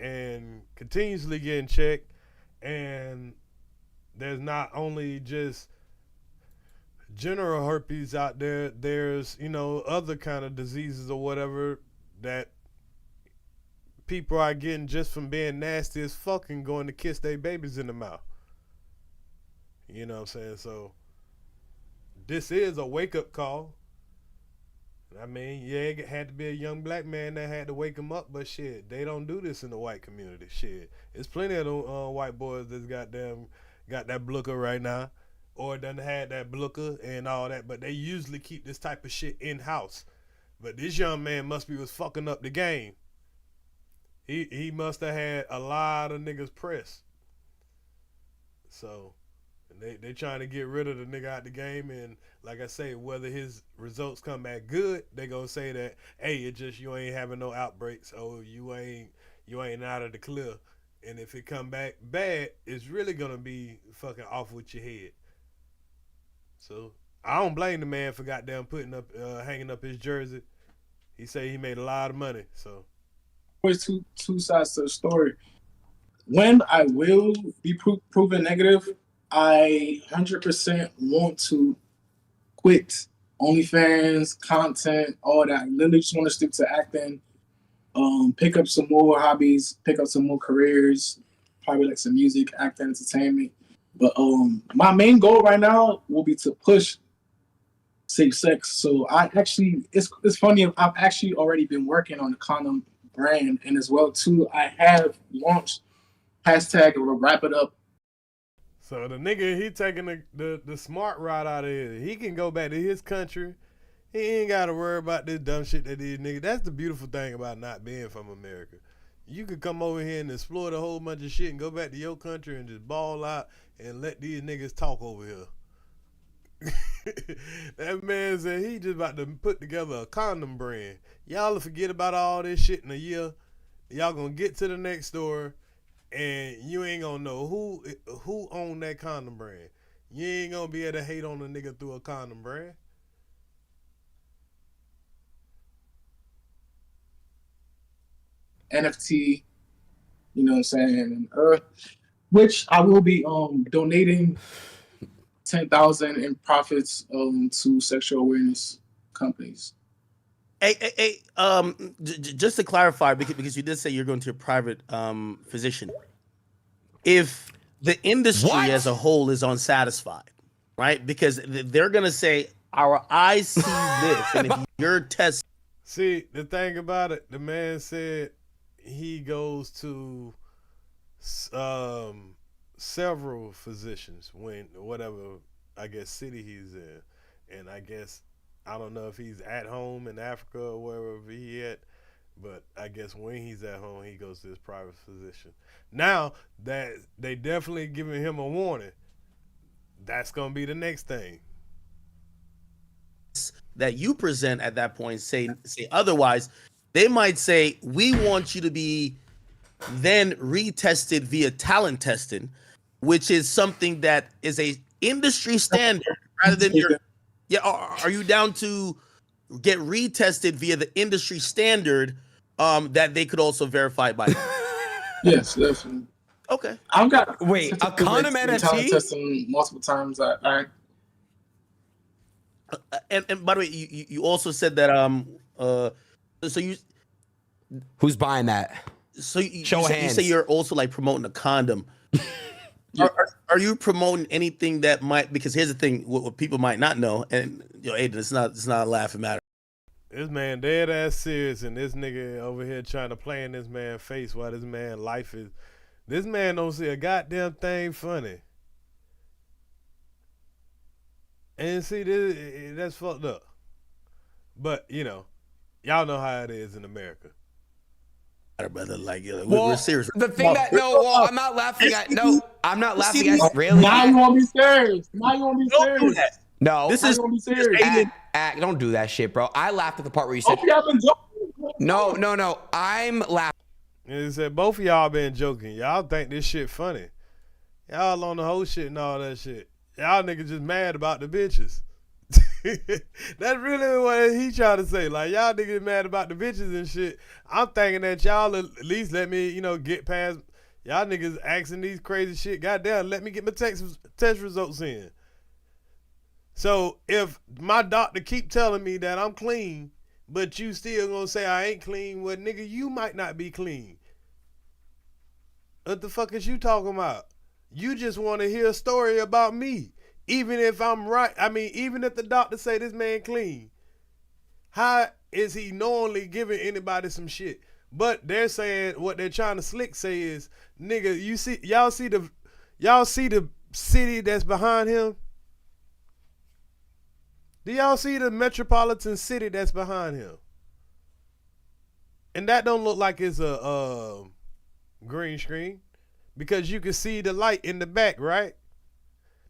and continuously getting checked. And there's not only just general herpes out there, there's, other kind of diseases or whatever that people are getting just from being nasty as fucking going to kiss their babies in the mouth. You know what I'm saying? So this is a wake-up call. I mean, yeah, it had to be a young black man that had to wake him up, but shit, they don't do this in the white community. Shit, there's plenty of white boys that's got that blooker right now, or done had that blooker and all that, but they usually keep this type of shit in house. But this young man was fucking up the game. He must have had a lot of niggas pressed. So they trying to get rid of the nigga out the game, and like I say, whether his results come back good, they gonna say that, hey, it just you ain't having no outbreaks, or you ain't out of the clear. And if it come back bad, it's really gonna be fucking off with your head. So I don't blame the man for goddamn hanging up his jersey. He say he made a lot of money. So always two sides to the story. When I will be proven negative, I 100% want to quit OnlyFans, content, all that. I literally just want to stick to acting, pick up some more hobbies, pick up some more careers, probably like some music, acting, entertainment. But my main goal right now will be to push safe sex. So I actually, it's funny. I've actually already been working on the condom brand, and as well too, I have launched hashtag or wrap it up. So the nigga, he taking the smart route out of here. He can go back to his country. He ain't got to worry about this dumb shit that these niggas. That's the beautiful thing about not being from America. You could come over here and exploit a whole bunch of shit and go back to your country and just ball out and let these niggas talk over here. That man said he just about to put together a condom brand. Y'all will forget about all this shit in a year. Y'all gonna get to the next store and you ain't gonna know who owned that condom brand. You ain't gonna be able to hate on a nigga through a condom brand. NFT, you know what I'm saying, and Earth, which I will be donating 10,000 in profits to sexual awareness companies. Hey, just to clarify, because you did say you're going to a private physician. If the industry as a whole is unsatisfied, right? Because they're gonna say our eyes see this, and if your test. See, the thing about it, the man said he goes to several physicians when whatever I guess city he's in, and I guess I don't know if he's at home in Africa or wherever he at, but I guess when he's at home he goes to his private physician. Now that they definitely giving him a warning, that's gonna be the next thing that you present at that point say otherwise. They might say, we want you to be then retested via talent testing, which is something that is a industry standard rather than your. Yeah, are you down to get retested via the industry standard that they could also verify by? Yes, definitely. Okay. I've got a condom talent NFT testing multiple times. And by the way, you also said that so you. Who's buying that? So you hands. say you're also like promoting a condom. Are you promoting anything that might? Because here's the thing: what people might not know, and ADIN, it's not a laughing matter. This man dead ass serious, and this nigga over here trying to play in this man's face while this man life is. This man don't see a goddamn thing funny. And see, that's fucked up. But y'all know how it is in America. Brother, like we're serious. The thing that I'm not laughing at. No, I'm not laughing at. Really? Now you want to be serious. Now you want to be serious. Don't do that. No, this is don't do that shit, bro. I laughed at the part where you said. No. I'm laughing. And he said both of y'all been joking. Y'all think this shit funny. Y'all on the whole shit and all that shit. Y'all niggas just mad about the bitches. That's really what he trying to say. Like, y'all niggas mad about the bitches and shit. I'm thinking that y'all at least let me, get past y'all niggas asking these crazy shit. Goddamn, let me get my test results in. So if my doctor keep telling me that I'm clean, but you still gonna say I ain't clean, well, nigga, you might not be clean. What the fuck is you talking about? You just want to hear a story about me. Even if I'm right, even if the doctor say this man clean, how is he knowingly giving anybody some shit? But they're saying what they're trying to slick say is, nigga, y'all see the city that's behind him? Do y'all see the metropolitan city that's behind him? And that don't look like it's a green screen because you can see the light in the back, right?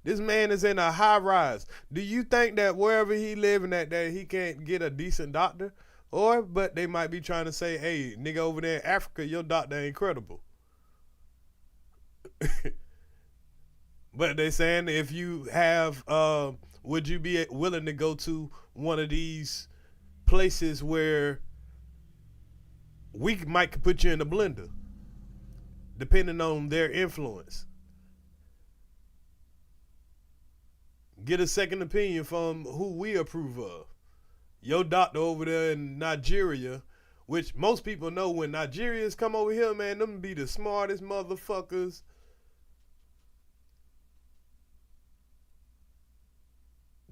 This man is in a high rise. Do you think that wherever he living at that he can't get a decent doctor? But they might be trying to say, hey, nigga over there in Africa, your doctor ain't credible. But they saying if you have, would you be willing to go to one of these places where we might put you in the blender, depending on their influence? Get a second opinion from who we approve of. Your doctor over there in Nigeria, which most people know when Nigerians come over here, man, them be the smartest motherfuckers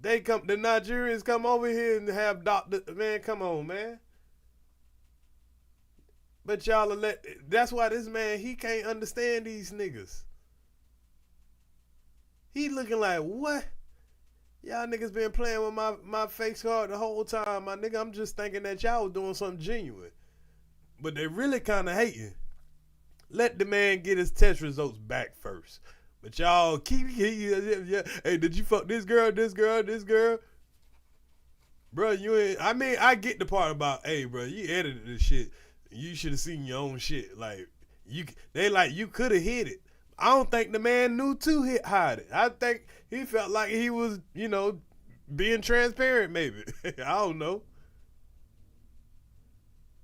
the Nigerians come over here and have doctor. Man, come on, man. But y'all that's why this man, he can't understand these niggas. He looking like, what? Y'all niggas been playing with my face card the whole time, my nigga. I'm just thinking that y'all was doing something genuine. But they really kind of hating. Let the man get his test results back first. But y'all keep, hey, did you fuck this girl? Bro, you ain't, I mean, I get the part about, hey, bro, you edited this shit. You should have seen your own shit. Like, you could have hid it. I don't think the man knew to hide it. I think he felt like he was, being transparent maybe. I don't know.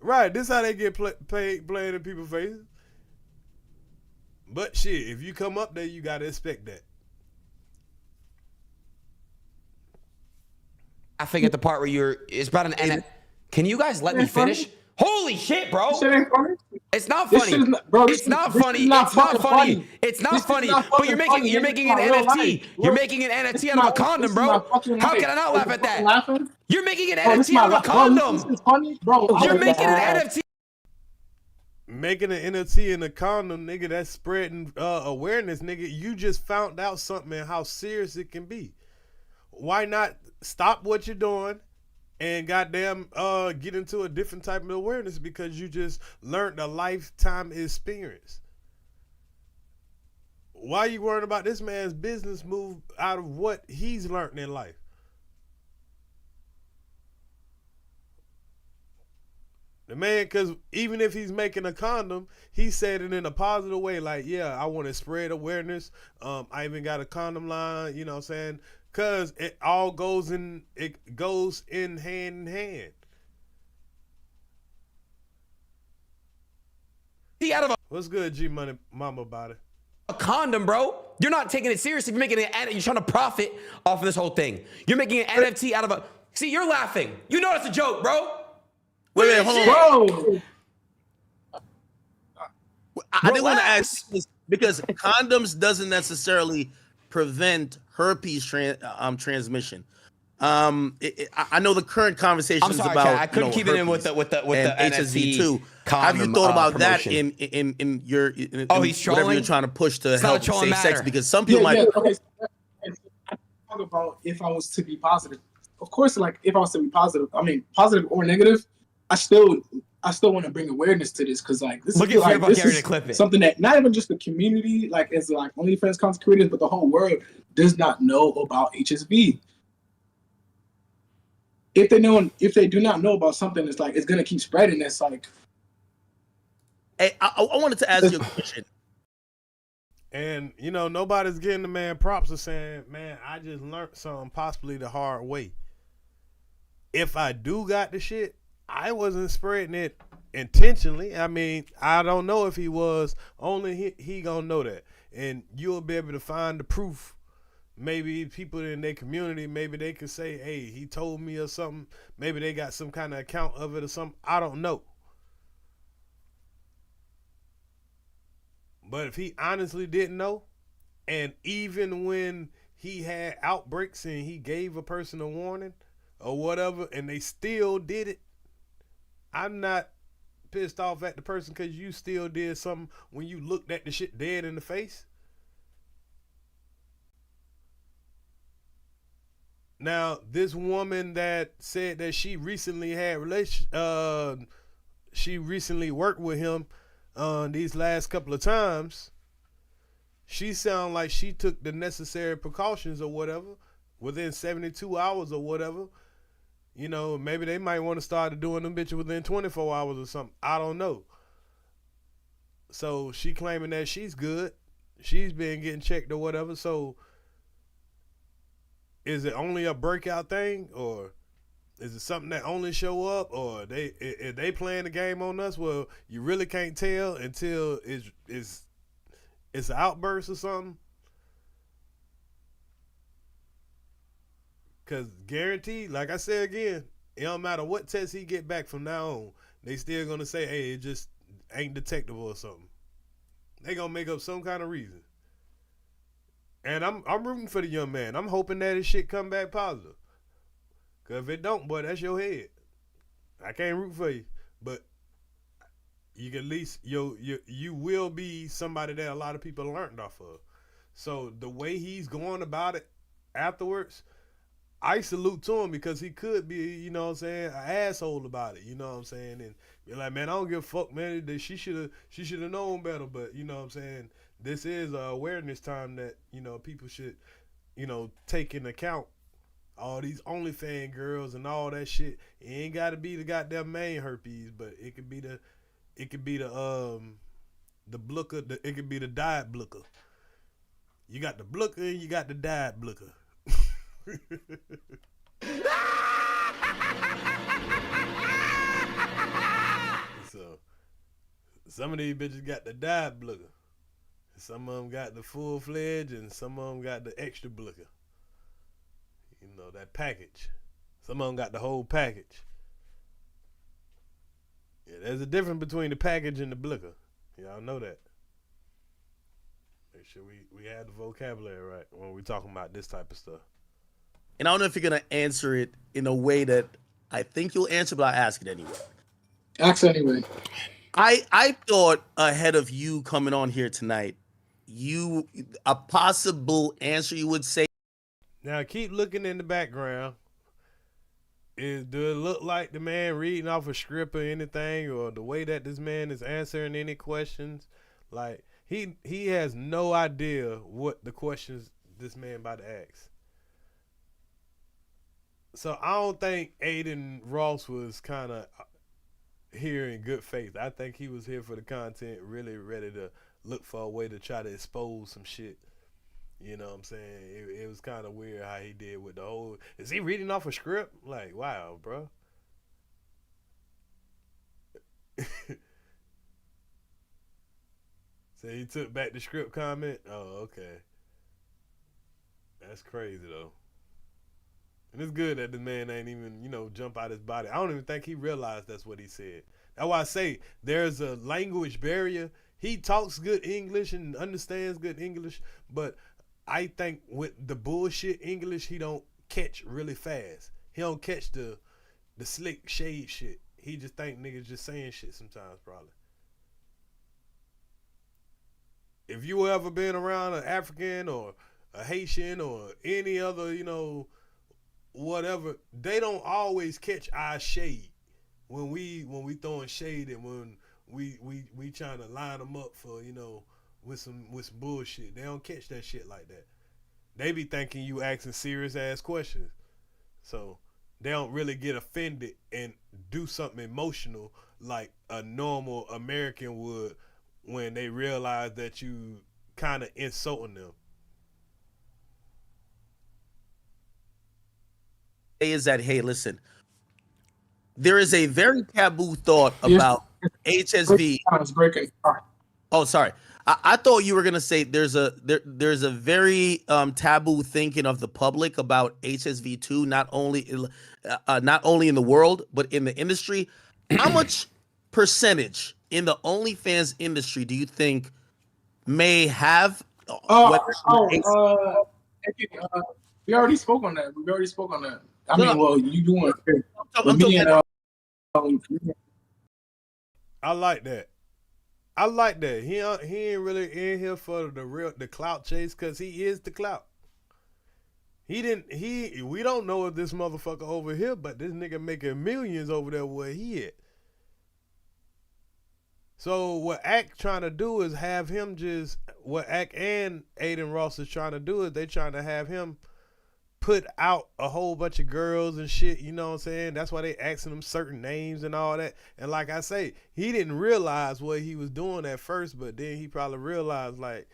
Right, this how they get paid playing in people's faces. But shit, if you come up there, you gotta expect that. I think at the part where it's about an NF. Can you guys let me finish? Holy shit, bro! It's not funny. It's not funny. It's not funny. But you're making an NFT. You're making an NFT out of a condom, bro. How can I not laugh at that? You're making an NFT out of a condom. You're making an NFT. Making an NFT in a condom, nigga, that's spreading awareness, nigga. You just found out something and how serious it can be. Why not stop what you're doing and goddamn get into a different type of awareness because you just learned a lifetime experience? Why you worrying about this man's business move out of what he's learned in life? The man, because even if he's making a condom, he said it in a positive way. Like, yeah, I want to spread awareness. I even got a condom line, you know what I'm saying? Because it all goes in hand in hand. What's good, G Money Mama, about it? A condom, bro. You're not taking it seriously. You're making you're trying to profit off of this whole thing. You're making an NFT out of a. See, you're laughing. You know it's a joke, bro. Wait, hold on. Bro. I did want to ask this because condoms doesn't necessarily prevent herpes transmission. I know the current conversation is about. I couldn't keep it in with the HSV too. Have you thought about that in your he's trolling? Whatever you're trying to push to help safe sex? Because some people might. Okay. Talk about if I was to be positive. Of course, like if I was to be positive, I mean positive or negative, I still want to bring awareness to this because like this is something that not even just the community, like as like OnlyFans content creators, but the whole world does not know about HSV. If they do not know about something, it's like it's gonna keep spreading. It's like, hey, I wanted to ask you a question. And nobody's getting the man props of saying, man, I just learned something possibly the hard way. If I do got the shit, I wasn't spreading it intentionally. I mean, I don't know if he was. Only he gonna know that, and you'll be able to find the proof. Maybe people in their community, maybe they can say, hey, he told me or something. Maybe they got some kind of account of it or something. I don't know. But if he honestly didn't know, and even when he had outbreaks and he gave a person a warning or whatever, and they still did it, I'm not pissed off at the person because you still did something when you looked at the shit dead in the face. Now, this woman that said that she recently she recently worked with him these last couple of times, she sounded like she took the necessary precautions or whatever within 72 hours or whatever. Maybe they might want to start doing them bitches within 24 hours or something. I don't know. So she claiming that she's good. She's been getting checked or whatever. So is it only a breakout thing, or is it something that only show up, or they playing the game on us? Well, you really can't tell until it's an outburst or something. Because guaranteed, like I said again, it don't matter what test he get back from now on, they still going to say, hey, it just ain't detectable or something. They going to make up some kind of reason. And I'm rooting for the young man. I'm hoping that his shit come back positive. Cause if it don't, boy, that's your head. I can't root for you, but you can at least you will be somebody that a lot of people learned off of. So the way he's going about it afterwards, I salute to him because he could be, you know what I'm saying, an asshole about it, you know what I'm saying, and be like, man, I don't give a fuck, man. She should have known better, but you know what I'm saying. This is a awareness time that, you know, people should, you know, take into account all these OnlyFans girls and all that shit. It ain't got to be the goddamn main herpes, but it could be the blooker. It could be the diet blooker. You got the blooker and you got the diet blooker. So some of these bitches got the diet blooker. Some of them got the full-fledged and some of them got the extra blooker. You know, that package. Some of them got the whole package. Yeah, there's a difference between the package and the blicker. Y'all know that. Make sure we have the vocabulary right when we're talking about this type of stuff. And I don't know if you're going to answer it in a way that I think you'll answer, but I'll ask it anyway. Ask anyway. I thought ahead of you coming on here tonight, a possible answer you would say. Now keep looking in the background. Do it look like the man reading off a script or anything, or the way that this man is answering any questions? Like he has no idea what the questions this man about to ask. So I don't think ADIN Ross was kind of here in good faith. I think he was here for the content, really ready to look for a way to try to expose some shit. You know what I'm saying? It was kind of weird how he did with the whole. Is he reading off a script? Like, wow, bro. So he took back the script comment? Oh, okay. That's crazy, though. And it's good that the man ain't even, you know, jump out his body. I don't even think he realized that's what he said. That's why I say there's a language barrier. He talks good English and understands good English, but I think with the bullshit English, he don't catch really fast. He don't catch the slick shade shit. He just think niggas just saying shit sometimes, probably. If you ever been around an African or a Haitian or any other, you know, whatever, they don't always catch our shade when we throwing shade and when we trying to line them up for, you know, with some bullshit. They don't catch that shit like that. They be thinking you asking serious ass questions, so they don't really get offended and do something emotional like a normal American would when they realize that you kind of insulting them. Is that, hey, listen, there is a very taboo thought about HSV. Oh, sorry. I thought you were gonna say there's a very taboo thinking of the public about HSV2, not only in the world but in the industry. How much percentage in the OnlyFans industry do you think may have? We already spoke on that. I mean, well, you doing? I like that. He ain't really in here for the clout chase, because he is the clout. We don't know if this motherfucker over here, but this nigga making millions over there where he at. So what AKK trying to do is have him what AKK and ADIN Ross is trying to do is they trying to have him put out a whole bunch of girls and shit, you know what I'm saying? That's why they asking him certain names and all that. And like I say, he didn't realize what he was doing at first, but then he probably realized, like,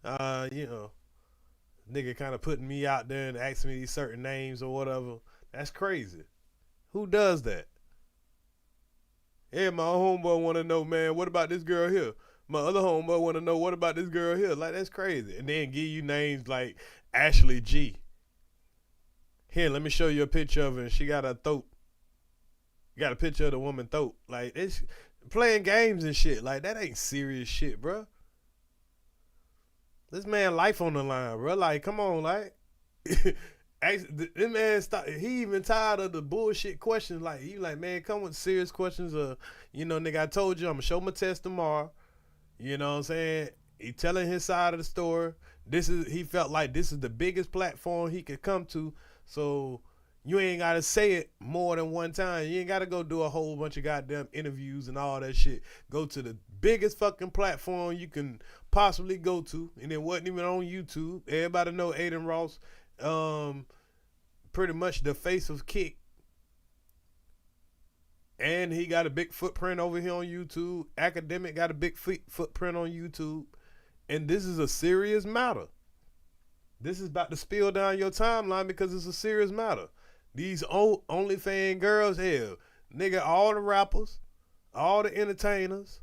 you know, nigga kind of putting me out there and asking me these certain names or whatever. That's crazy. Who does that? Yeah, my homeboy want to know, man, what about this girl here? My other homeboy want to know, what about this girl here? Like, that's crazy. And then give you names like Ashley G. Here, let me show you a picture of her. She got a throat. You got a picture of the woman throat. Like, it's playing games and shit. Like, that ain't serious shit, bro. This man life on the line, bro. Like, come on, like. This man, he even tired of the bullshit questions. Like, he like, man, come with serious questions. You know, nigga, I told you I'm gonna show my test tomorrow. You know what I'm saying? He telling his side of the story. He felt like this is the biggest platform he could come to. So you ain't gotta say it more than one time. You ain't gotta go do a whole bunch of goddamn interviews and all that shit. Go to the biggest fucking platform you can possibly go to, and it wasn't even on YouTube. Everybody know ADIN Ross. Pretty much the face of Kick, and he got a big footprint over here on YouTube. Academic got a big footprint on YouTube, and this is a serious matter. This is about to spill down your timeline because it's a serious matter. These OnlyFans girls, hell, nigga, all the rappers, all the entertainers,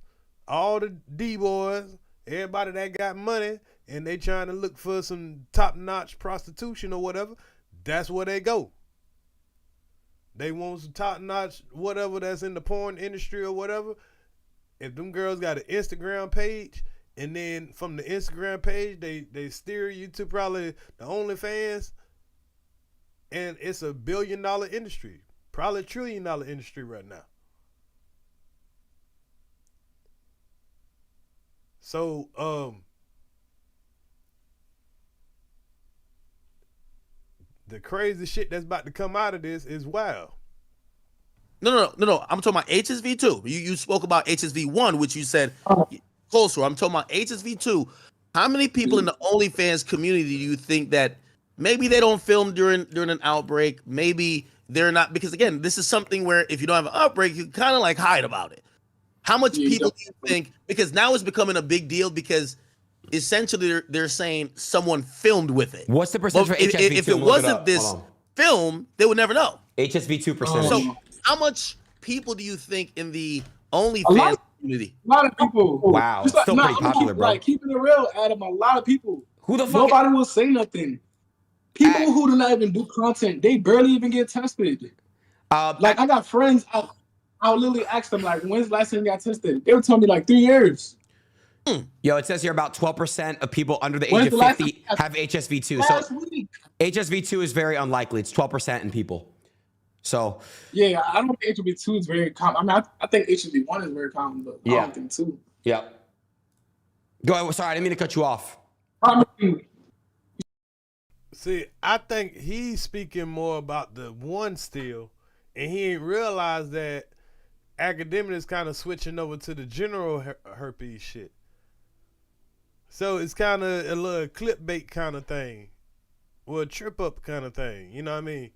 all the D-boys, everybody that got money and they trying to look for some top-notch prostitution or whatever, that's where they go. They want some top-notch whatever that's in the porn industry or whatever. If them girls got an Instagram page, and then from the Instagram page, they steer you to probably the OnlyFans, and it's $1 billion industry, probably $1 trillion industry right now. So, the crazy shit that's about to come out of this is wild. No. I'm talking about HSV2. You spoke about HSV1, which you said closer. I'm talking about HSV2. How many people in the OnlyFans community do you think that maybe they don't film during an outbreak? Maybe they're not, because again, this is something where if you don't have an outbreak, you kind of like hide about it. How much people do you think? Because now it's becoming a big deal because essentially they're saying someone filmed with it. What's the percentage for HSV2? If it wasn't this film, they would never know. HSV2 percentage. So how much people do you think in the OnlyFans community? A lot of people. Wow, Just like, still pretty popular, bro. Like, keeping it real, Adam, a lot of people. Who the fuck? Nobody will say nothing. People who do not even do content, they barely even get tested. Like, I got friends, I'll literally ask them, like, when's the last time you got tested? They would tell me, like, 3 years. Yo, it says here about 12% of people under the age of 50 have HSV2. So HSV2 is very unlikely. It's 12% in people. So yeah, I don't think HSV2 is very common. I mean, I think HSV1 is very common, but I don't think 2. Yeah. Go ahead. Sorry, I didn't mean to cut you off. See, I think he's speaking more about the one still, and he ain't realized that academic is kind of switching over to the general herpes shit. So it's kind of a little clickbait kind of thing, or a trip up kind of thing. You know what I mean?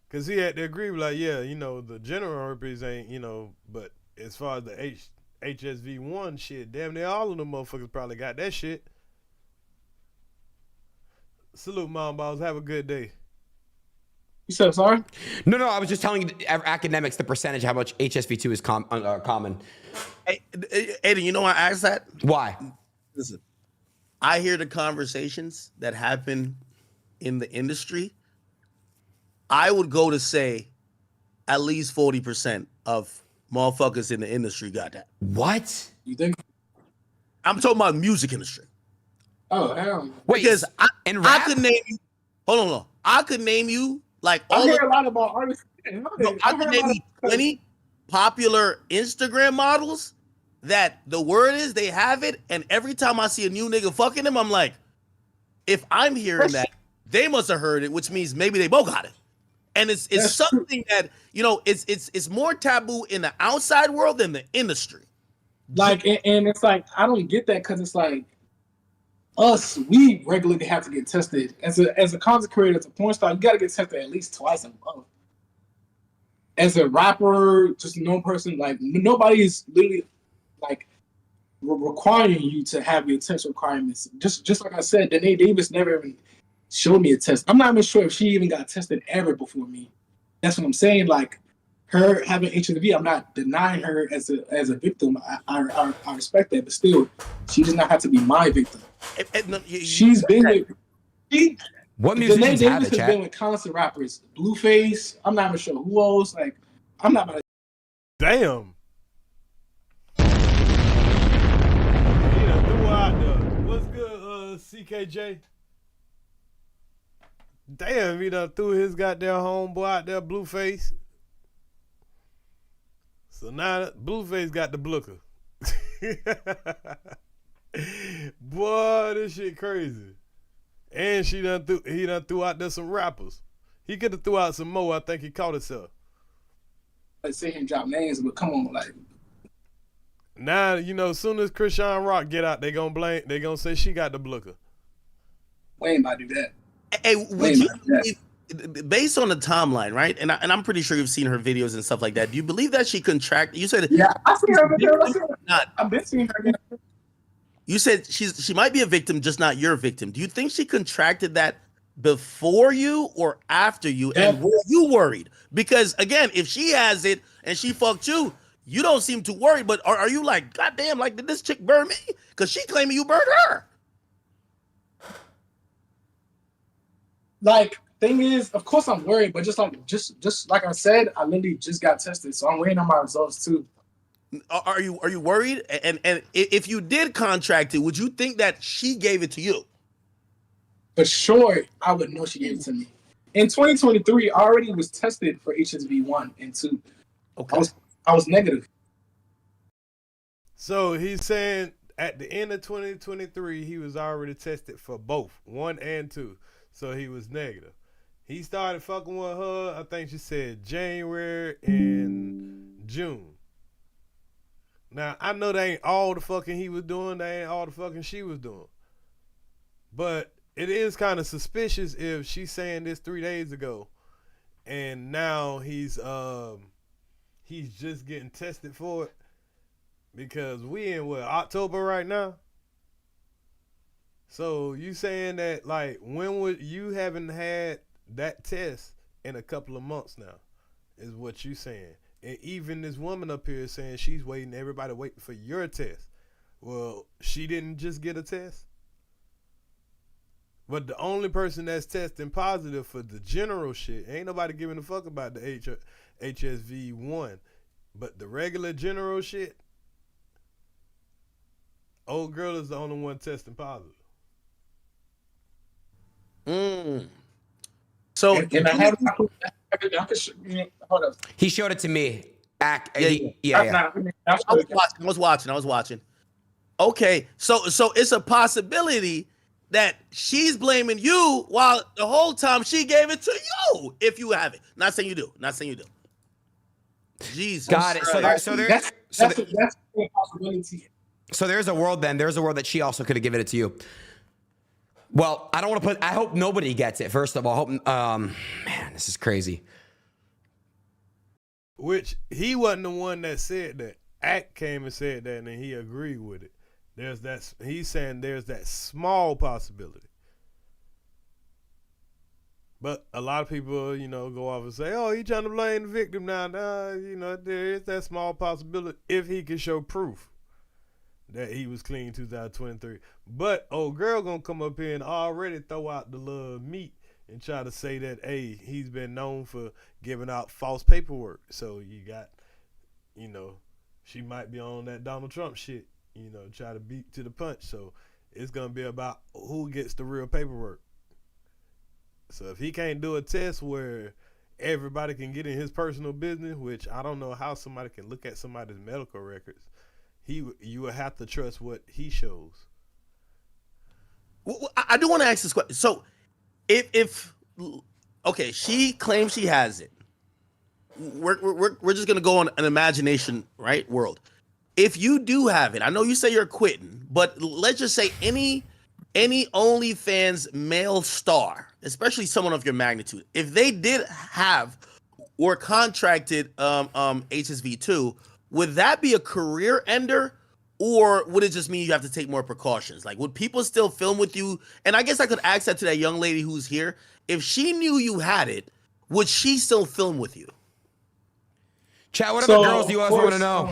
Because he had to agree, like, yeah, you know, the general herpes ain't, you know, but as far as the HSV1 shit, damn near all of them motherfuckers probably got that shit. Salute, Mom Balls. Have a good day. You said sorry? No, I was just telling you, academics, the percentage, how much HSV2 is common. Hey, Aiden, you know why I asked that? Why? Listen, I hear the conversations that happen in the industry. I would go to say at least 40% of motherfuckers in the industry got that. What? You think? I'm talking about music industry. Oh, hell. Wait, because I could name you. Hold on. I could name you like all. I hear a lot about artists. I could name you 20 popular Instagram models that the word is they have it, and every time I see a new nigga fucking them, I'm like, if I'm hearing that, they must have heard it, which means maybe they both got it. And it's something that, you know, it's more taboo in the outside world than the industry. Like, and it's like, I don't get that, because it's like, us, we regularly have to get tested. As a content creator, as a porn star, you got to get tested at least twice a month. As a rapper, just a known person, like, nobody's literally, like, requiring you to have your test requirements. Just like I said, DANAE Davis never even showed me a test. I'm not even sure if she even got tested ever before me. That's what I'm saying. Like, her having HIV, I'm not denying her as a victim. I respect that, but still, she does not have to be my victim. She's been with what musicians DANAE have Davis it, has been with constant rappers. Blueface, I'm not even sure who else. Like, I'm not about to. Damn. What's good, CKJ. Damn, he done threw his goddamn homeboy out there, Blueface. So now Blueface got the blooker. Boy, this shit crazy. And he done threw out there some rappers. He could have threw out some more. I think he caught himself. Let's say him drop names, but come on, like. Now, as soon as Krishan Rock get out, they gonna say she got the blooker. We ain't about to do that. Hey, would you believe, based on the timeline, right? And I'm pretty sure you've seen her videos and stuff like that. Do you believe that she contracted? You said yeah, I seen her videos. I've been seeing her. You said she might be a victim, just not your victim. Do you think she contracted that before you or after you? Yeah. And were you worried? Because again, if she has it and she fucked you, you don't seem too worried. But are you like, goddamn, like did this chick burn me? Because she claiming you burned her. Like, thing is, of course I'm worried, but just like I said, I literally just got tested, so I'm waiting on my results too. Are you worried? And if you did contract it, would you think that she gave it to you? For sure, I would know she gave it to me. In 2023, I already was tested for HSV 1 and 2. Okay. I was negative. So he's saying at the end of 2023, he was already tested for both 1 and 2. So he was negative. He started fucking with her, I think she said January and June. Now, I know that ain't all the fucking he was doing, that ain't all the fucking she was doing. But it is kind of suspicious if she's saying this 3 days ago and now he's just getting tested for it, because we in October right now? So you saying that, like, when would you haven't had that test in a couple of months now, is what you saying. And even this woman up here is saying she's waiting, everybody waiting for your test. Well, she didn't just get a test. But the only person that's testing positive for the general shit, ain't nobody giving a fuck about the HSV1. But the regular general shit, old girl is the only one testing positive. So and I have hold up. He showed it to me. Yeah. I was watching. Okay, so it's a possibility that she's blaming you while the whole time she gave it to you. If you have it, not saying you do. Jesus, got it. That's a possibility. So there's a world then. There's a world that she also could have given it to you. Well, I don't want to put. I hope nobody gets it. First of all, I hope. Man, this is crazy. Which he wasn't the one that said that. Act came and said that, and then he agreed with it. There's that. He's saying there's that small possibility. But a lot of people, go off and say, "Oh, he trying to blame the victim now." There is that small possibility if he can show proof that he was clean 2023. But old girl gonna come up here and already throw out the little meat and try to say that, hey, he's been known for giving out false paperwork. So you got, she might be on that Donald Trump shit, try to beat to the punch. So it's gonna be about who gets the real paperwork. So if he can't do a test where everybody can get in his personal business, which I don't know how somebody can look at somebody's medical records, you would have to trust what he shows. Well, I do want to ask this question. So, if she claims she has it. We're just gonna go on an imagination, right, world. If you do have it, I know you say you're quitting, but let's just say any OnlyFans male star, especially someone of your magnitude, if they did have or contracted HSV2. Would that be a career ender, or would it just mean you have to take more precautions? Like, would people still film with you? And I guess I could ask that to that young lady who's here. If she knew you had it, would she still film with you? Chat, what other girls do you also want to know?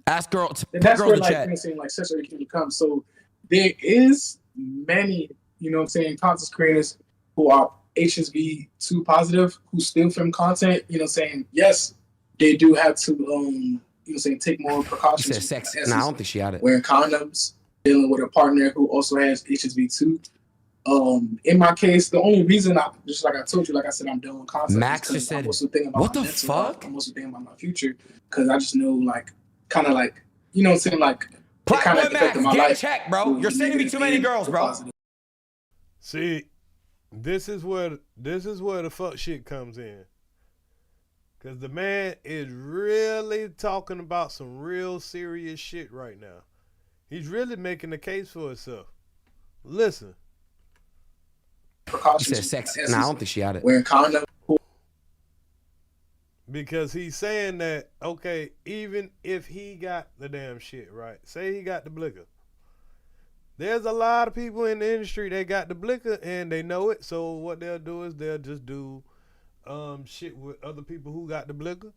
Ask girls. That's girls where, to like, chat. like sexual can become. So there is many, content creators who are HSV2 positive who still film content, yes, they do have to take more precautions. Sex. No, I don't think she had it. Wearing condoms, dealing with a partner who also has HSV2. In my case, the only reason just like I told you, like I said, I'm done with content. Max just said, I'm also thinking about what my the mental health. fuck? I'm also thinking about my future because I just know, like, kind of like, you know what I'm saying, like, it kind of affected my life. Check, bro. You're sending me too many girls, bro. See, this is where the fuck shit comes in. Cause the man is really talking about some real serious shit right now. He's really making the case for himself. Listen. He said sex. Nah, I don't think she had it. Wearing condom. Because he's saying that, okay, even if he got the damn shit, right? Say he got the blicker. There's a lot of people in the industry that got the blicker and they know it. So what they'll do is they'll just do shit with other people who got the blicker.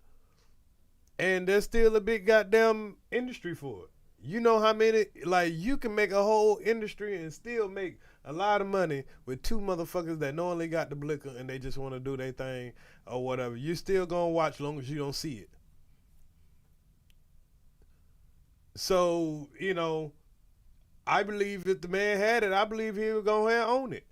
And there's still a big goddamn industry for it. You know how many, like, you can make a whole industry and still make a lot of money with two motherfuckers that knowingly got the blicker and they just want to do their thing or whatever. You still gonna watch long as you don't see it. So, you know, I believe if the man had it, I believe he was gonna own it.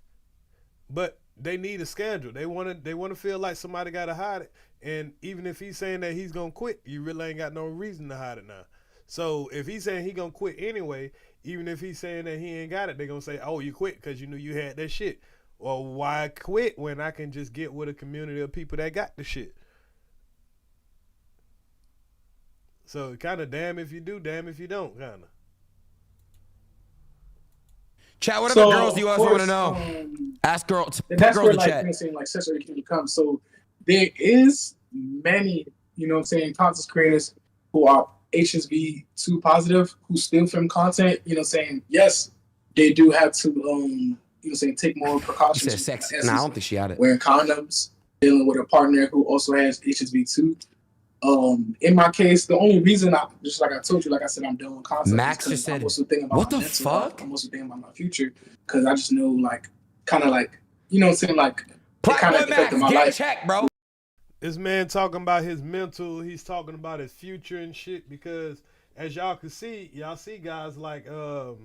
But they need a scandal. They want to feel like somebody got to hide it. And even if he's saying that he's gonna quit, you really ain't got no reason to hide it now. So if he's saying he gonna quit anyway, even if he's saying that he ain't got it, they gonna say, oh, you quit because you knew you had that shit. Well, why quit when I can just get with a community of people that got the shit? So kind of damn if you do, damn if you don't, kind of. Chat, what other girls do you also want to know? Ask girls. That's girls where, to like, chat. you know, saying, like, sexual education comes. So there is many, you know what I'm saying, content creators who are HSV2 positive who still film content, you know, saying, yes, they do have to, you know, saying, take more precautions. He said sex. Nah, I don't think she had it. Wearing condoms, dealing with a partner who also has HSV2. In my case, the only reason just like I told you, like I said, I'm done with content. Max just said, I'm also thinking about what my the mental health. fuck? I'm also thinking about my future because I just know, like, kind of like, you know what I'm saying, like, it kind of affected my life. Check, bro. This man talking about his mental, he's talking about his future and shit because as y'all can see, y'all see guys like, you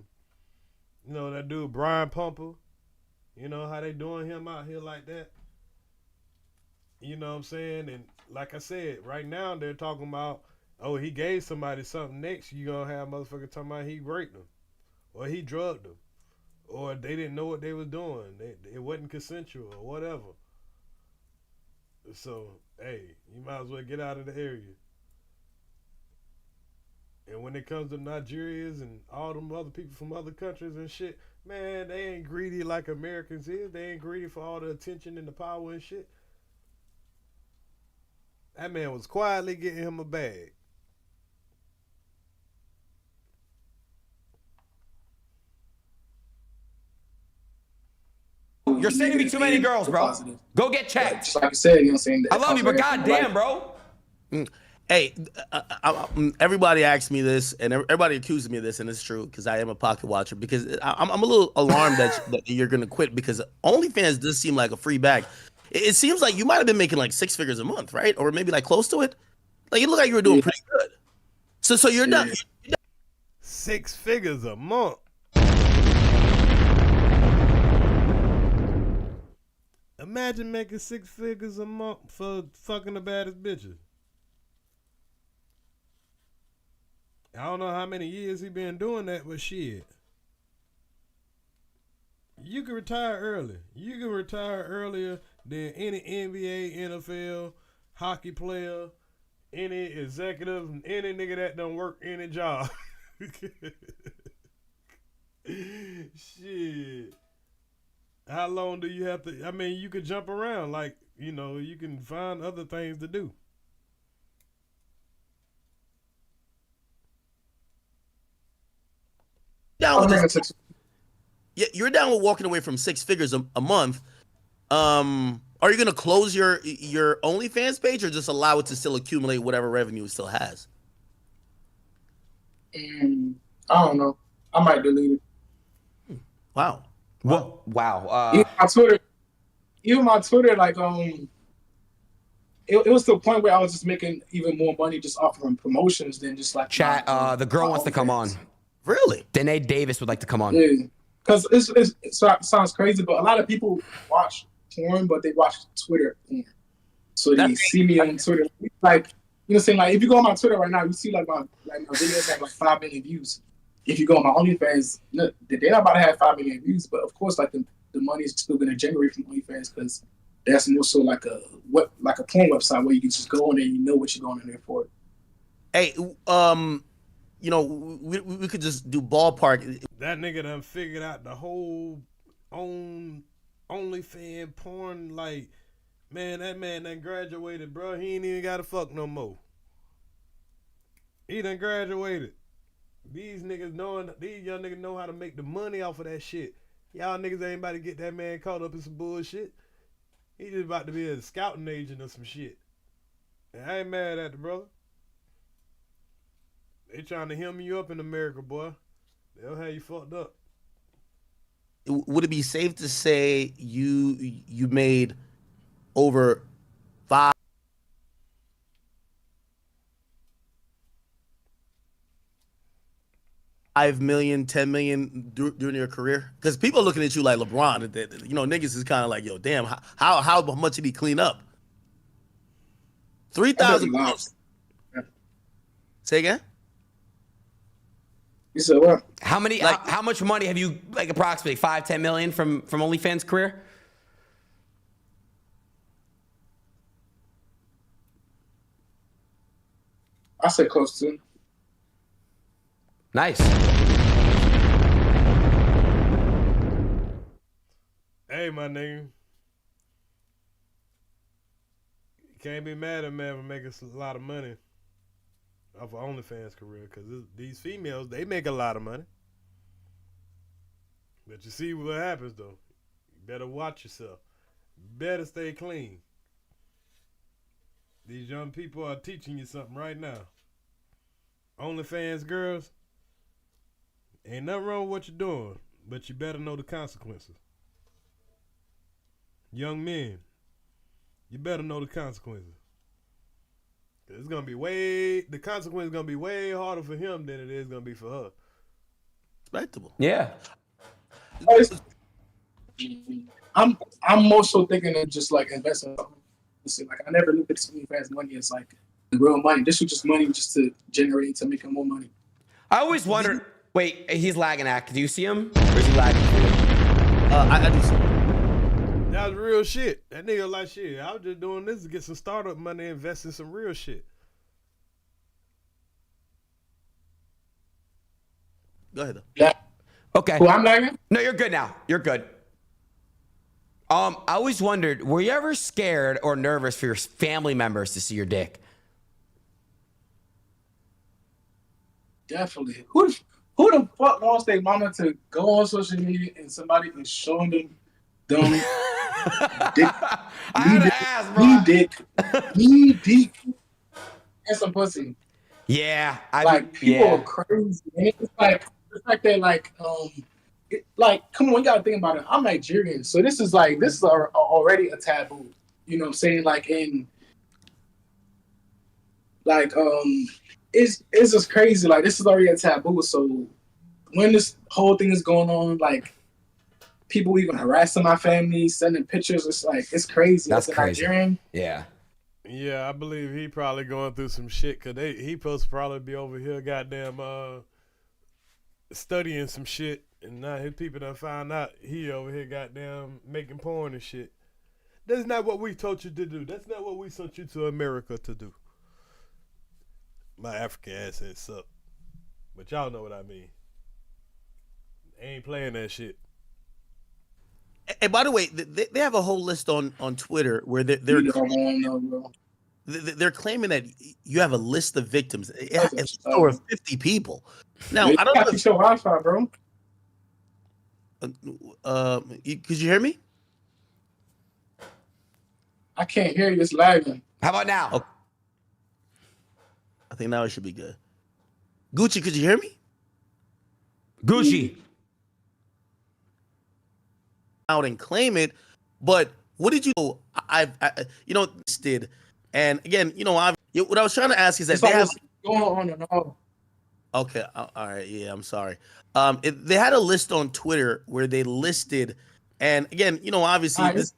know, that dude Brian Pumper, you know how they doing him out here like that? You know what I'm saying? And like I said, right now they're talking about, oh, he gave somebody something. Next, you gonna have motherfuckers talking about he raped them, or he drugged them, or they didn't know what they was doing. It wasn't consensual or whatever. So, hey, you might as well get out of the area. And when it comes to Nigerians and all them other people from other countries and shit, man, they ain't greedy like Americans is. They ain't greedy for all the attention and the power and shit. That man was quietly getting him a bag. You're sending me too many girls, bro. Go get checked. Just like I said, you know what I'm saying? I love you, but goddamn, bro. Hey, everybody asks me this, and everybody accuses me of this, and it's true because I am a pocket watcher. Because I'm a little alarmed that you're gonna quit because OnlyFans does seem like a free bag. It seems like you might have been making like 6 figures a month, right? Or maybe like close to it. Like it looked like you were doing pretty good. So you're done. 6 figures a month. Imagine making 6 figures a month for fucking the baddest bitches. I don't know how many years he been doing that, but shit. You can retire early. You can retire earlier than any NBA, NFL, hockey player, any executive, any nigga that don't work any job. Shit. How long do you have to? I mean, you could jump around. Like, you know, you can find other things to do. Down with this. Yeah, you're down with walking away from 6 figures a month. Are you gonna close your OnlyFans page or just allow it to still accumulate whatever revenue it still has? I don't know. I might delete it. Wow. What? Wow. Even my Twitter, like it was to a point where I was just making even more money just offering promotions than just like chat. The girl wants to come on. Really? Danae Davis would like to come on. Yeah, because it sounds crazy, but a lot of people watch porn, but they watch Twitter porn. So they see me on Twitter, like, you know, saying like, if you go on my Twitter right now, you see like my videos have like 5 million views. If you go on my OnlyFans, they're not about to have 5 million views, but of course, like the money is still gonna generate from OnlyFans because that's more so like a porn website where you can just go on there and you know what you're going in there for. Hey, you know, we could just do ballpark. That nigga done figured out the whole OnlyFans porn. Like, man, that man done graduated, bro. He ain't even got to fuck no more. He done graduated. These young niggas know how to make the money off of that shit. Y'all niggas ain't about to get that man caught up in some bullshit. He just about to be a scouting agent or some shit. And I ain't mad at the brother. They trying to hem you up in America, boy. They'll have you fucked up. Would it be safe to say you made over 5 million, 10 million during your career? Because people are looking at you like LeBron. You know, niggas is kind of like, yo, damn, how much did he clean up? 3,000. Say again? You said what? How much money have you, like, approximately 5-10 million from OnlyFans career? I say close to. Nice. Hey, my nigga. You can't be mad at man for making a lot of money off of OnlyFans career, because these females, they make a lot of money. But you see what happens, though. You better watch yourself. Better stay clean. These young people are teaching you something right now. OnlyFans girls, ain't nothing wrong with what you're doing, but you better know the consequences. Young men, you better know the consequences. It's gonna be the consequence is gonna be way harder for him than it is gonna be for her. Respectable. Yeah. I'm more so thinking of just like investing. Like, I never looked at OnlyFans money as like the real money. This was just money just to generate, to make more money. I always wondered. Wait, he's lagging. Do you see him, or is he lagging for you? I do see him. That was real shit. That nigga like, shit, I was just doing this to get some startup money and invest in some real shit. Go ahead, though. Yeah. Okay. Who, I'm lagging? No, you're good now. You're good. I always wondered, were you ever scared or nervous for your family members to see your dick? Definitely. Who the fuck wants their mama to go on social media and somebody is showing them dick? I had to ask, bro. Me dick, and some pussy. Yeah. People are crazy. Man. It's like they're like, come on, you gotta think about it. I'm Nigerian, so this is already a taboo. You know what I'm saying? It's just crazy. Like, this is already a taboo. So when this whole thing is going on, like, people even harassing my family, sending pictures, it's crazy. That's as a crazy. Nigerian. Yeah. Yeah, I believe he probably going through some shit, because he supposed to probably be over here goddamn studying some shit, and now his people done found out he over here goddamn making porn and shit. That's not what we told you to do. That's not what we sent you to America to do. My African accent suck, but y'all know what I mean. Ain't playing that shit. And by the way, they have a whole list on Twitter where they're claiming that you have a list of victims. It's over 50 people. Now, I don't know if your Wi-Fi, bro. Could you hear me? I can't hear you. It's lagging. How about now? Okay. I think now it should be good. Gucci, could you hear me? Gucci. Out and claim it, but what did you do? This did, and again, what I was trying to ask is that they have going on and on. Okay, all right, yeah, I'm sorry. They had a list on Twitter where they listed, and again, obviously this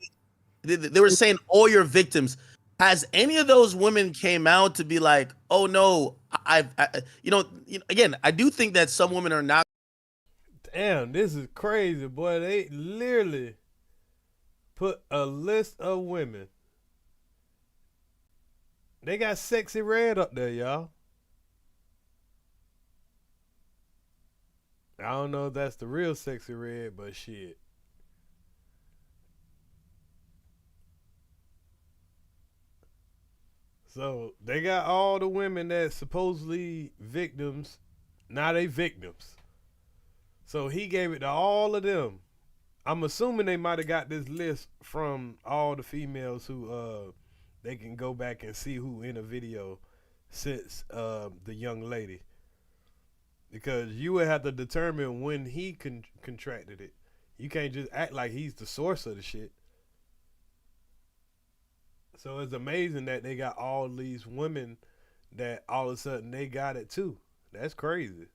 they were saying all your victims. Has any of those women came out to be like, oh no, again, I do think that some women are not. Damn, this is crazy, boy. They literally put a list of women. They got Sexy Red up there, y'all. I don't know if that's the real Sexy Red, but shit. So they got all the women that supposedly victims. Now they victims. So he gave it to all of them. I'm assuming they might have got this list from all the females who they can go back and see who in a video since the young lady. Because you would have to determine when he contracted it. You can't just act like he's the source of the shit. So it's amazing that they got all these women that all of a sudden they got it too. That's crazy.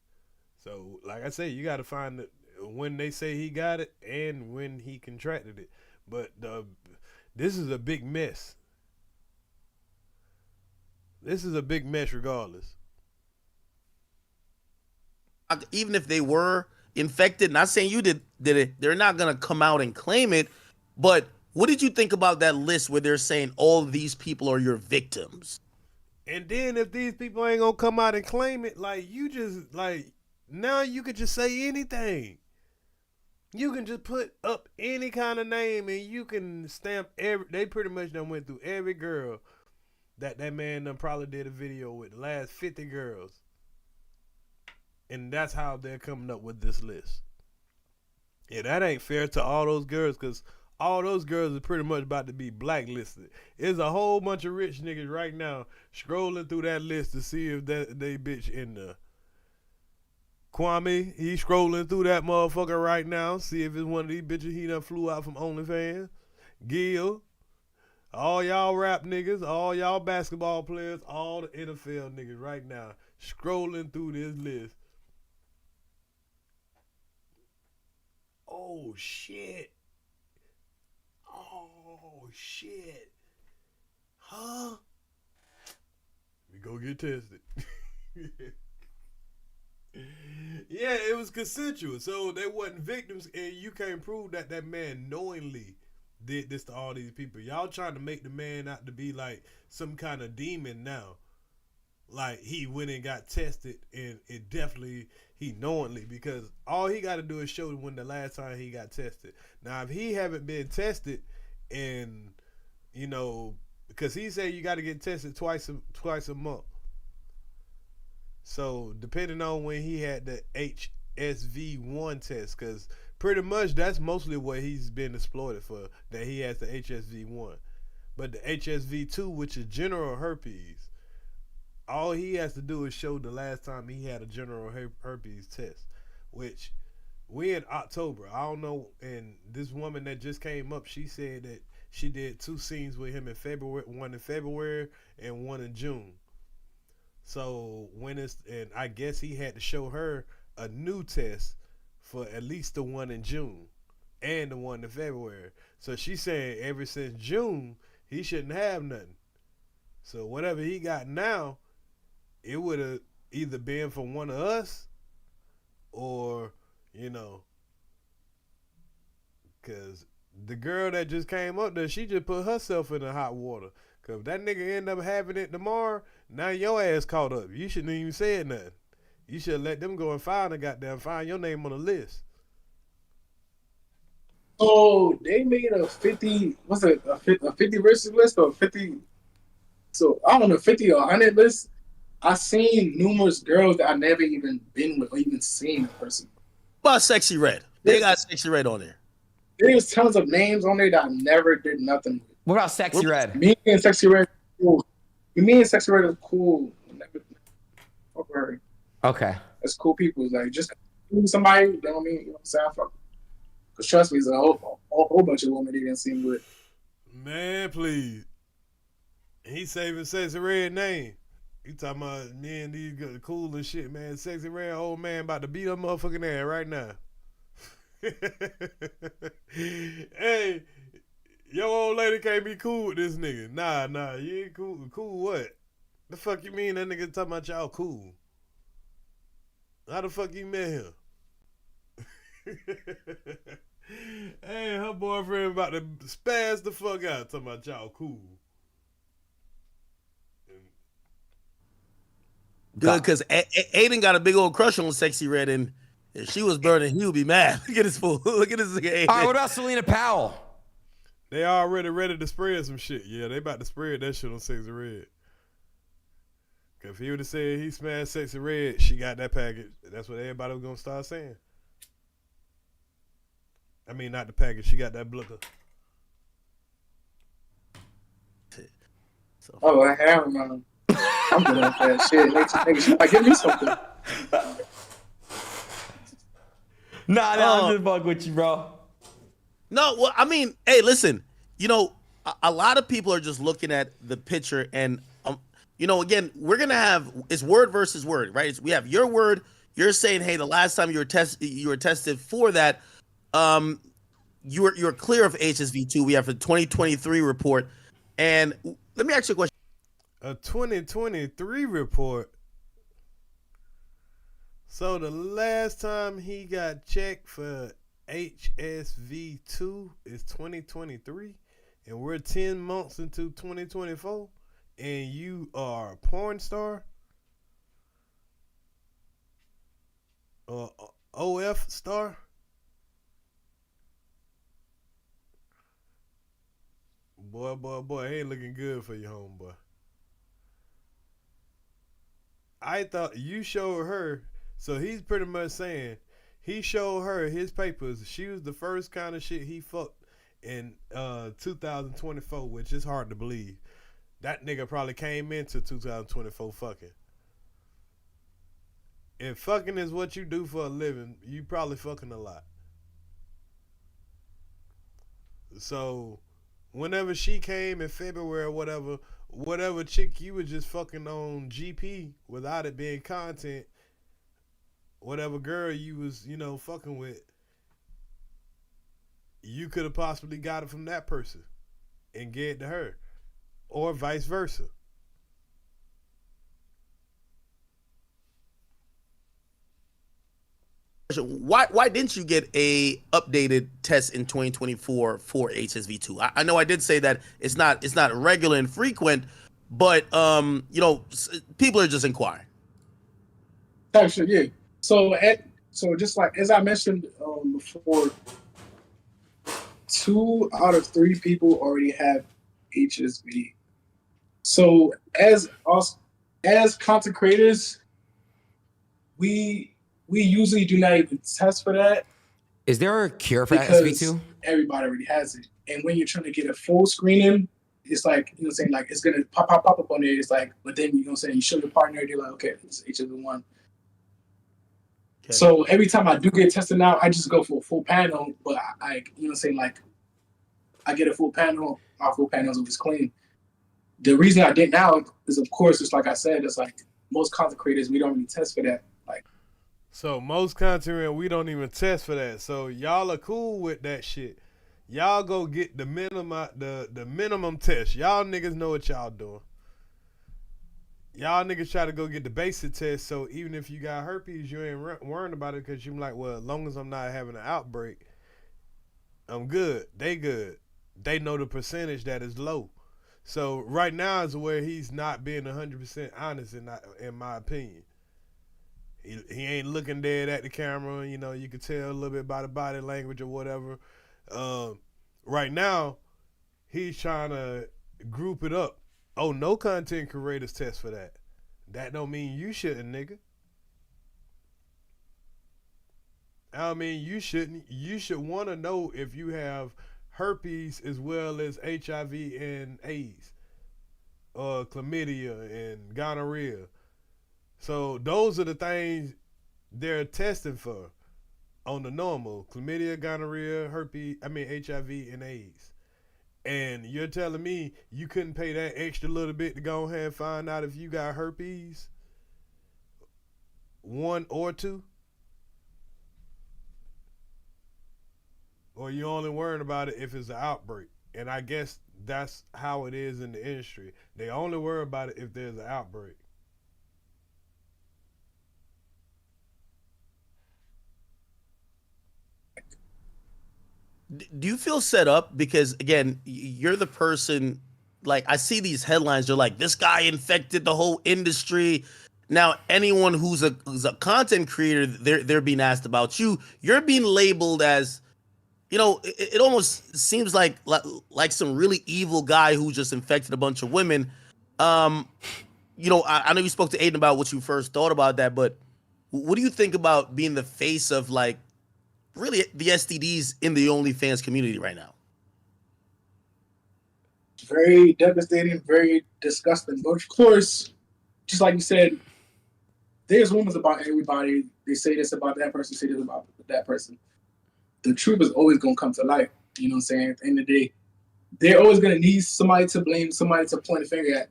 So like I say, you got to find when they say he got it and when he contracted it. But this is a big mess. This is a big mess regardless. Even if they were infected, not saying you did it, they're not gonna come out and claim it. But what did you think about that list where they're saying all of these people are your victims? And then if these people ain't gonna come out and claim it, like you just like now you could just say anything. You can just put up any kind of name and you can stamp they pretty much done went through every girl that man done probably did a video with, the last 50 girls. And that's how they're coming up with this list. Yeah, that ain't fair to all those girls, because all those girls are pretty much about to be blacklisted. There's a whole bunch of rich niggas right now scrolling through that list to see if they bitch in there. Kwame, he's scrolling through that motherfucker right now, see if it's one of these bitches he done flew out from OnlyFans. Gil, all y'all rap niggas, all y'all basketball players, all the NFL niggas right now scrolling through this list. Oh shit. Oh shit. Huh? We go get tested. Yeah, it was consensual. So they wasn't victims, and you can't prove that man knowingly did this to all these people. Y'all trying to make the man out to be like some kind of demon now. Like he went and got tested, and it definitely he knowingly, because all he got to do is show when the last time he got tested. Now if he haven't been tested, and because he said you got to get tested twice a month. So depending on when he had the HSV1 test, because pretty much that's mostly what he's been exploited for, that he has the HSV1. But the HSV2, which is general herpes, all he has to do is show the last time he had a general herpes test, which we in October. I don't know. And this woman that just came up, she said that she did 2 scenes with him in February, one in February and one in June. So and I guess he had to show her a new test for at least the one in June and the one in February. So she's saying ever since June, he shouldn't have nothing. So whatever he got now, it would have either been from one of us or, because the girl that just came up there, she just put herself in the hot water. Because if that nigga end up having it tomorrow, now your ass caught up. You shouldn't even said nothing. You should let them go and find your name on the list. Oh, they made a 50, what's it, a 50 versus list or 50, so I don't know, 50 or 100 list. I seen numerous girls that I never even been with or even seen in person. What about Sexy Red? They got Sexy Red on there. There's tons of names on there that I never did nothing with. What about Sexy Red? Me and Sexy Red, cool. Me and Sexy Red is cool. Never. Okay. That's cool people. Like just somebody, you know what I mean? You know what I'm saying? Because trust me, there's a whole bunch of women they didn't see me with. Man, please. He's saving Sexy Red name. You talking about me and these cool and shit, man. Sexy red old man about to beat her motherfucking ass right now. Hey, your old lady can't be cool with this nigga. Nah, you ain't cool. Cool what? The fuck you mean that nigga talking about y'all cool? How the fuck you met him? Hey, her boyfriend about to spaz the fuck out talking about y'all cool. Good, because Aiden got a big old crush on Sexy Red, and if she was burning, he would be mad. Look at this fool. Look at this nigga Aiden. All right, what about Selena Powell? They already ready to spread some shit. Yeah, they about to spread that shit on Sexy Red. Cause if he would have said he smashed Sexy Red, she got that package. That's what everybody was gonna start saying. I mean, not the package. She got that blicker. Oh, I have man. I'm doing that shit. Niggas, give me something. Nah, I'm just fucking with you, bro. No, well, I mean, hey, listen, you know, a lot of people are just looking at the picture and, you know, again, we're going to have, it's word versus word, right? We have your word. You're saying, hey, the last time you were tested for that, you're clear of HSV2. We have a 2023 report. And let me ask you a question. A 2023 report? So the last time he got checked for HSV2 is 2023, and we're 10 months into 2024, and you are a porn star or OF star? Boy, ain't looking good for your homeboy. I thought you showed her, so he's pretty much saying he showed her his papers. She was the first kind of shit he fucked in 2024, which is hard to believe. That nigga probably came into 2024 fucking. If fucking is what you do for a living, you probably fucking a lot. So whenever she came in February or whatever chick you was just fucking on GP without it being content, whatever girl you was, fucking with, you could have possibly got it from that person and get it to her, or vice versa. Why didn't you get a updated test in 2024 for HSV2? I know I did say that it's not regular and frequent, but people are just inquiring. Actually, yeah. So just like as I mentioned before, 2 out of 3 people already have HSV. So as content creators, we usually do not even test for that. Is there a cure for HSV2? Everybody already has it. And when you're trying to get a full screening, it's like, like it's gonna pop up on there. It's like, but then you show your partner, they're like, okay, it's HSV1. Okay. So every time I do get tested now, I just go for a full panel, but I get a full panel, our full panel is always clean. The reason I did now is, of course, it's like I said, it's like most content creators, we don't really test for that. So most content, we don't even test for that. So y'all are cool with that shit. Y'all go get the minimum test. Y'all niggas know what y'all doing. Y'all niggas try to go get the basic test. So even if you got herpes, you ain't worrying about it because you're like, well, as long as I'm not having an outbreak, I'm good. They good. They know the percentage that is low. So right now is where he's not being 100% honest in my opinion. He ain't looking dead at the camera. You can tell a little bit by the body language or whatever. Right now, he's trying to group it up. Oh, no content creators test for that. That don't mean you shouldn't, nigga. I mean, you shouldn't. You should want to know if you have herpes as well as HIV and AIDS, or chlamydia and gonorrhea. So those are the things they're testing for on the normal: chlamydia, gonorrhea, herpes, HIV, and AIDS. And you're telling me you couldn't pay that extra little bit to go ahead and find out if you got herpes? 1 or 2? Or you only worrying about it if it's an outbreak? And I guess that's how it is in the industry. They only worry about it if there's an outbreak. Do you feel set up? Because again, you're the person, like I see these headlines, they're like, this guy infected the whole industry. Now, anyone who's a content creator, they're being asked about you. You're being labeled as, you know, it almost seems like some really evil guy who just infected a bunch of women. You know, I know you spoke to Aiden about what you first thought about that, but what do you think about being the face of like really the STDs in the OnlyFans community right now? Very devastating, very disgusting. But of course, just like you said, there's rumors about everybody. They say this about that person, say this about that person. The truth is always going to come to light. You know what I'm saying? At the end of the day, they're always going to need somebody to blame, somebody to point a finger at.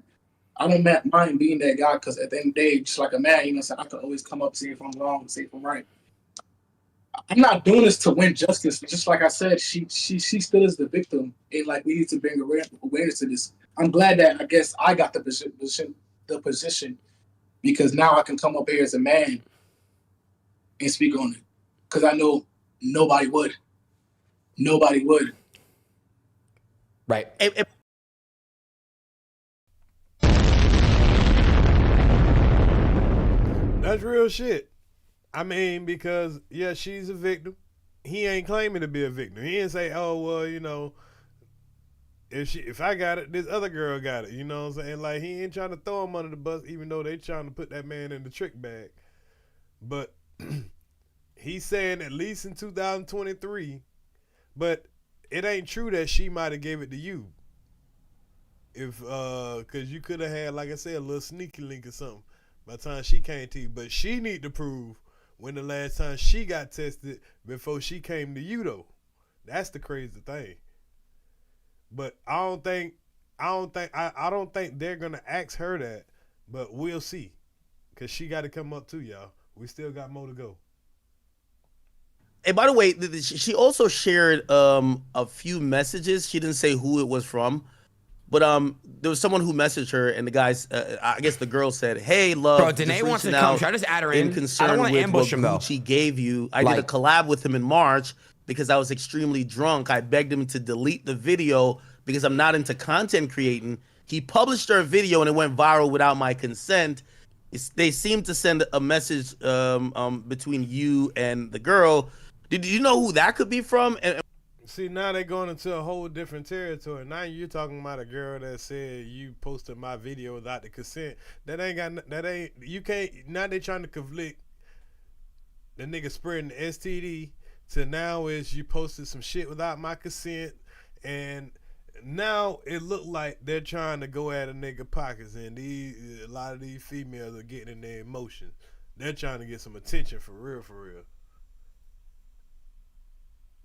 I don't mind being that guy because at the end of the day, just like a man, you know what I'm saying? I can always come up, say if I'm wrong, say if I'm right. I'm not doing this to win justice. Just like I said, she still is the victim, and like we need to bring awareness to this. I'm glad that I guess I got the position, because now I can come up here as a man and speak on it. Because I know nobody would. Nobody would. Right. That's real shit. I mean, because, yeah, she's a victim. He ain't claiming to be a victim. He didn't say, oh, well, you know, if I got it, this other girl got it. You know what I'm saying? Like, he ain't trying to throw him under the bus, even though they trying to put that man in the trick bag. But he's saying at least in 2023, but it ain't true that she might have gave it to you. Because you could have had, like I said, a little sneaky link or something by the time she came to you. But she need to prove when the last time she got tested before she came to you, though. That's the crazy thing. But I don't think they're gonna ask her that, but we'll see. Cause she got to come up too, y'all. We still got more to go. And by the way, she also shared a few messages. She didn't say who it was from, but there was someone who messaged her, and the guys, I guess the girl said, "Hey, love, bro, Danae wants to come. Should I just add her in? I don't want to ambush him though. She gave you. I did a collab with him in March because I was extremely drunk. I begged him to delete the video because I'm not into content creating. He published our video and it went viral without my consent. They seemed to send a message between you and the girl. Did you know who that could be from?" See, now they're going into a whole different territory. Now you're talking about a girl that said you posted my video without the consent. You can't, now they trying to conflict the nigga spreading the STD to now is you posted some shit without my consent, and now it look like they're trying to go at a nigga pockets, and a lot of these females are getting in their emotions. They're trying to get some attention for real, for real.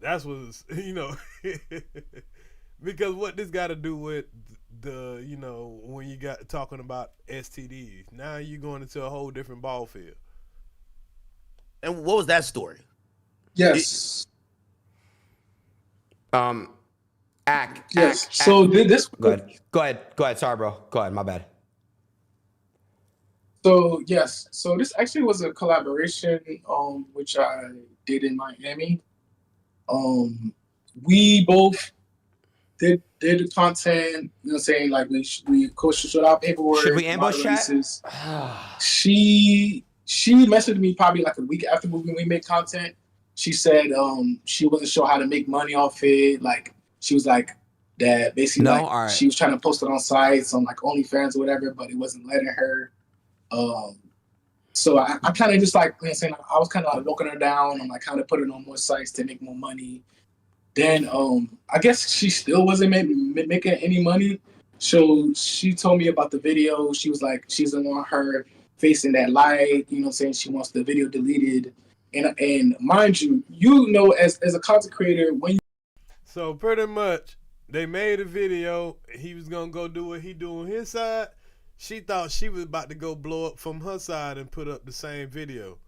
That's what, you know, because what this got to do with the, you know, when you got talking about STDs, now you're going into a whole different ball field. And what was that story? Yes. Yes. So this. Go ahead. Sorry, bro. Go ahead. My bad. So yes. So this actually was a collaboration, which I did in Miami. We both did the content, you know what I'm saying? Like we showed our paperwork. Should we ambush chat? She messaged me probably like a week after when we made content. She said she wasn't sure how to make money off it. Like she was like that basically she was trying to post it on sites on like OnlyFans or whatever, but it wasn't letting her. So I kind of just like, you know, saying I was kind of like walking her down. I'm like kind of putting on more sites to make more money. Then I guess she still wasn't making any money. So she told me about the video. She was like, she doesn't want her facing that light. You know what I'm saying? She wants the video deleted. And mind you, you know, as a content creator, when you... So pretty much They made a video. He was gonna go do what he do on his side. She thought she was about to go blow up from her side and put up the same video.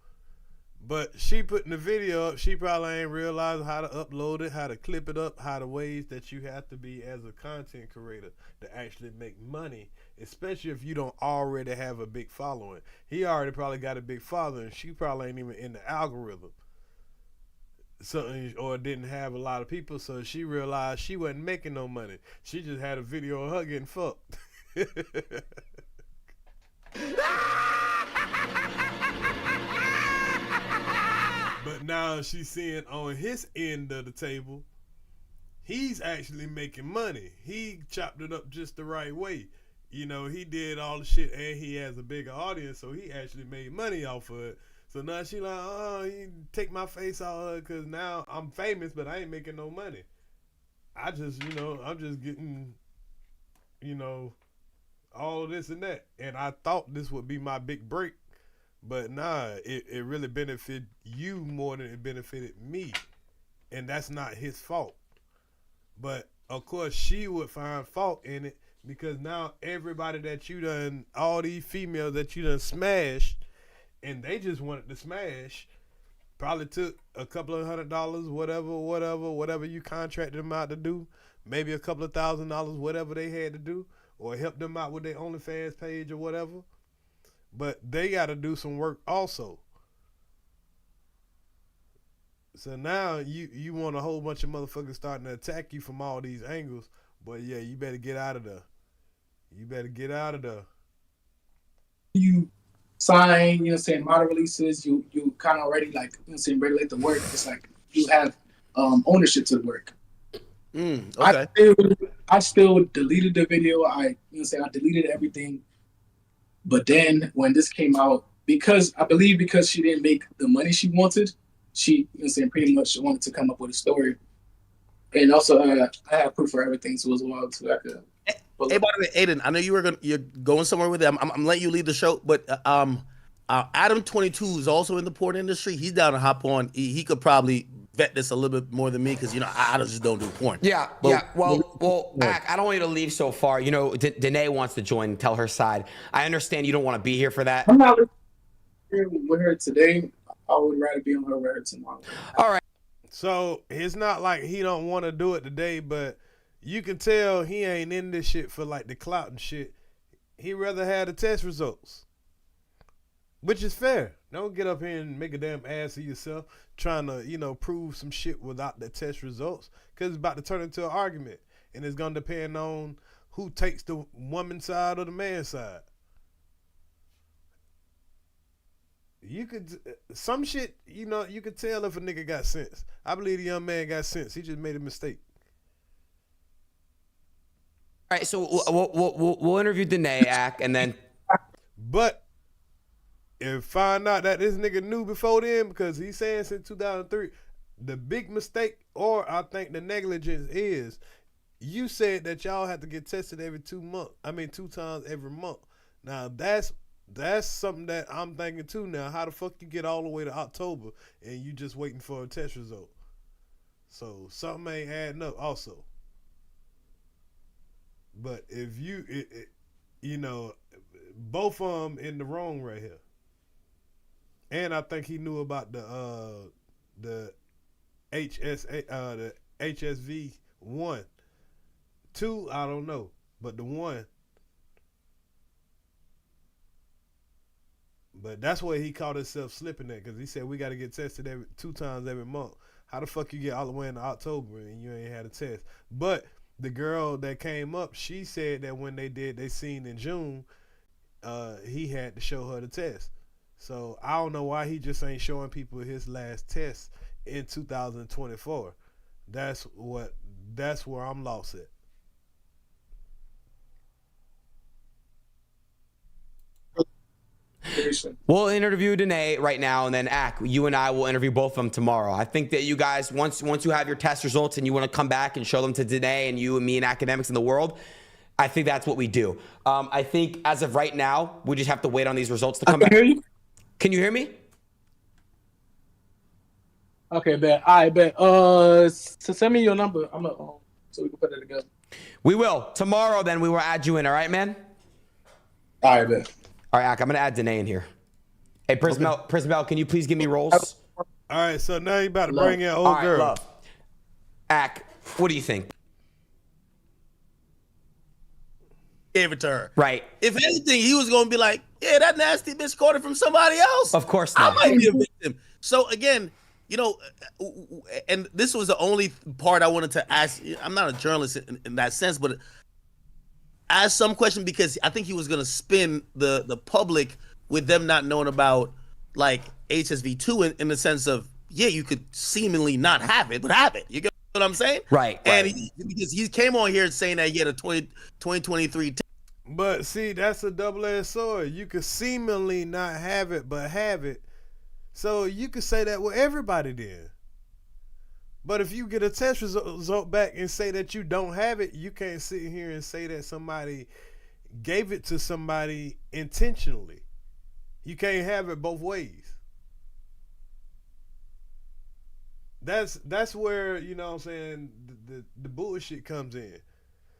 But she putting the video up, she probably ain't realized how to upload it, how to clip it up, how the ways that you have to be as a content creator to actually make money, especially if you don't already have a big following. He already probably got a big following. She probably ain't even in the algorithm. Or didn't have a lot of people, so she realized she wasn't making no money. She just had a video of her getting fucked. But now she's seeing on his end of the table, he's actually making money. He chopped it up just the right way. You know, he did all the shit and he has a bigger audience, so he actually made money off of it. So now she like, oh, you take my face off because now I'm famous, but I ain't making no money. I just, you know, I'm just getting, you know, all of this and that. And I thought this would be my big break. But nah, it really benefited you more than it benefited me. And that's not his fault. But, of course, she would find fault in it because now everybody that you done, all these females that you done smashed, and they just wanted to smash, probably took a couple of $100, whatever you contracted them out to do, maybe a couple of $1,000, whatever they had to do, or help them out with their OnlyFans page or whatever. But they got to do some work also. So now you want a whole bunch of motherfuckers starting to attack you from all these angles. But yeah, you better get out of there. You better get out of there. You sign, you know, saying model releases, you kind of already like, you know, saying regulate the work. It's like you have ownership to the work. Okay. I still deleted the video. I deleted everything. But then when this came out, because she didn't make the money she wanted, she, you know, saying pretty much wanted to come up with a story. And also I have proof for everything, so as well too. Hey, by the way, Aiden, I know you're going somewhere with it. I'm letting you lead the show, but Adam 22 is also in the porn industry. He's down to hop on. He could probably vet this a little bit more than me because, you know, I just don't do porn. Yeah, yeah. Well, I don't want you to leave so far. You know, Danae wants to join and tell her side. I understand you don't want to be here for that. I'm not here with her today. I would rather be on her with her tomorrow. All right. So it's not like he don't want to do it today, but you can tell he ain't in this shit for like the clout and shit. He rather have the test results, which is fair. Don't get up here and make a damn ass of yourself trying to, you know, prove some shit without the test results, because it's about to turn into an argument, and it's gonna depend on who takes the woman's side or the man's side. You could, some shit, you know, you could tell if a nigga got sense. I believe the young man got sense. He just made a mistake. All right, so we'll interview Danae, and then. But if find out that this nigga knew before then, because he's saying since 2003, the big mistake, or I think the negligence is, you said that y'all have to get tested every 2 months. I mean, 2 times every month. Now that's something that I'm thinking too now. How the fuck you get all the way to October and you just waiting for a test result? So something ain't adding up also. But if you know, both of them in the wrong right here. And I think he knew about the HSV-1. 2, I don't know, but the 1. But that's where he caught himself slipping at, because he said we got to get tested 2 times every month. How the fuck you get all the way into October and you ain't had a test? But the girl that came up, she said that when they seen in June, he had to show her the test. So I don't know why he just ain't showing people his last test in 2024. That's where I'm lost at. We'll interview Danae right now, and then you and I will interview both of them tomorrow. I think that you guys, once you have your test results and you want to come back and show them to Danae and you and me and academics in the world, I think that's what we do. I think as of right now, we just have to wait on these results to come back. Hear you? Can you hear me? Okay, bet. I bet. So send me your number. I'm gonna so we can put it together. We will. Tomorrow, then, we will add you in. All right, man? All right, man. All right, Ak, I'm going to add DANAE in here. Hey, Prismel, can you please give me roles? All right, so now you about to bring in old girl. Love. Ak, what do you think? Gave it to her. Right. If anything, he was going to be like, yeah, that nasty bitch caught it from somebody else. Of course not. I might be a victim. So again, you know, and this was the only part I wanted to ask. I'm not a journalist in that sense, but ask some question because I think he was going to spin the public with them not knowing about like HSV2 in the sense of, yeah, you could seemingly not have it, but have it. You get what I'm saying? Right. And because he came on here saying that he had a 2023 But see, that's a double-edged sword. You could seemingly not have it, but have it. So you could say that with everybody then. But if you get a test result back and say that you don't have it, you can't sit here and say that somebody gave it to somebody intentionally. You can't have it both ways. That's where, you know what I'm saying, the bullshit comes in.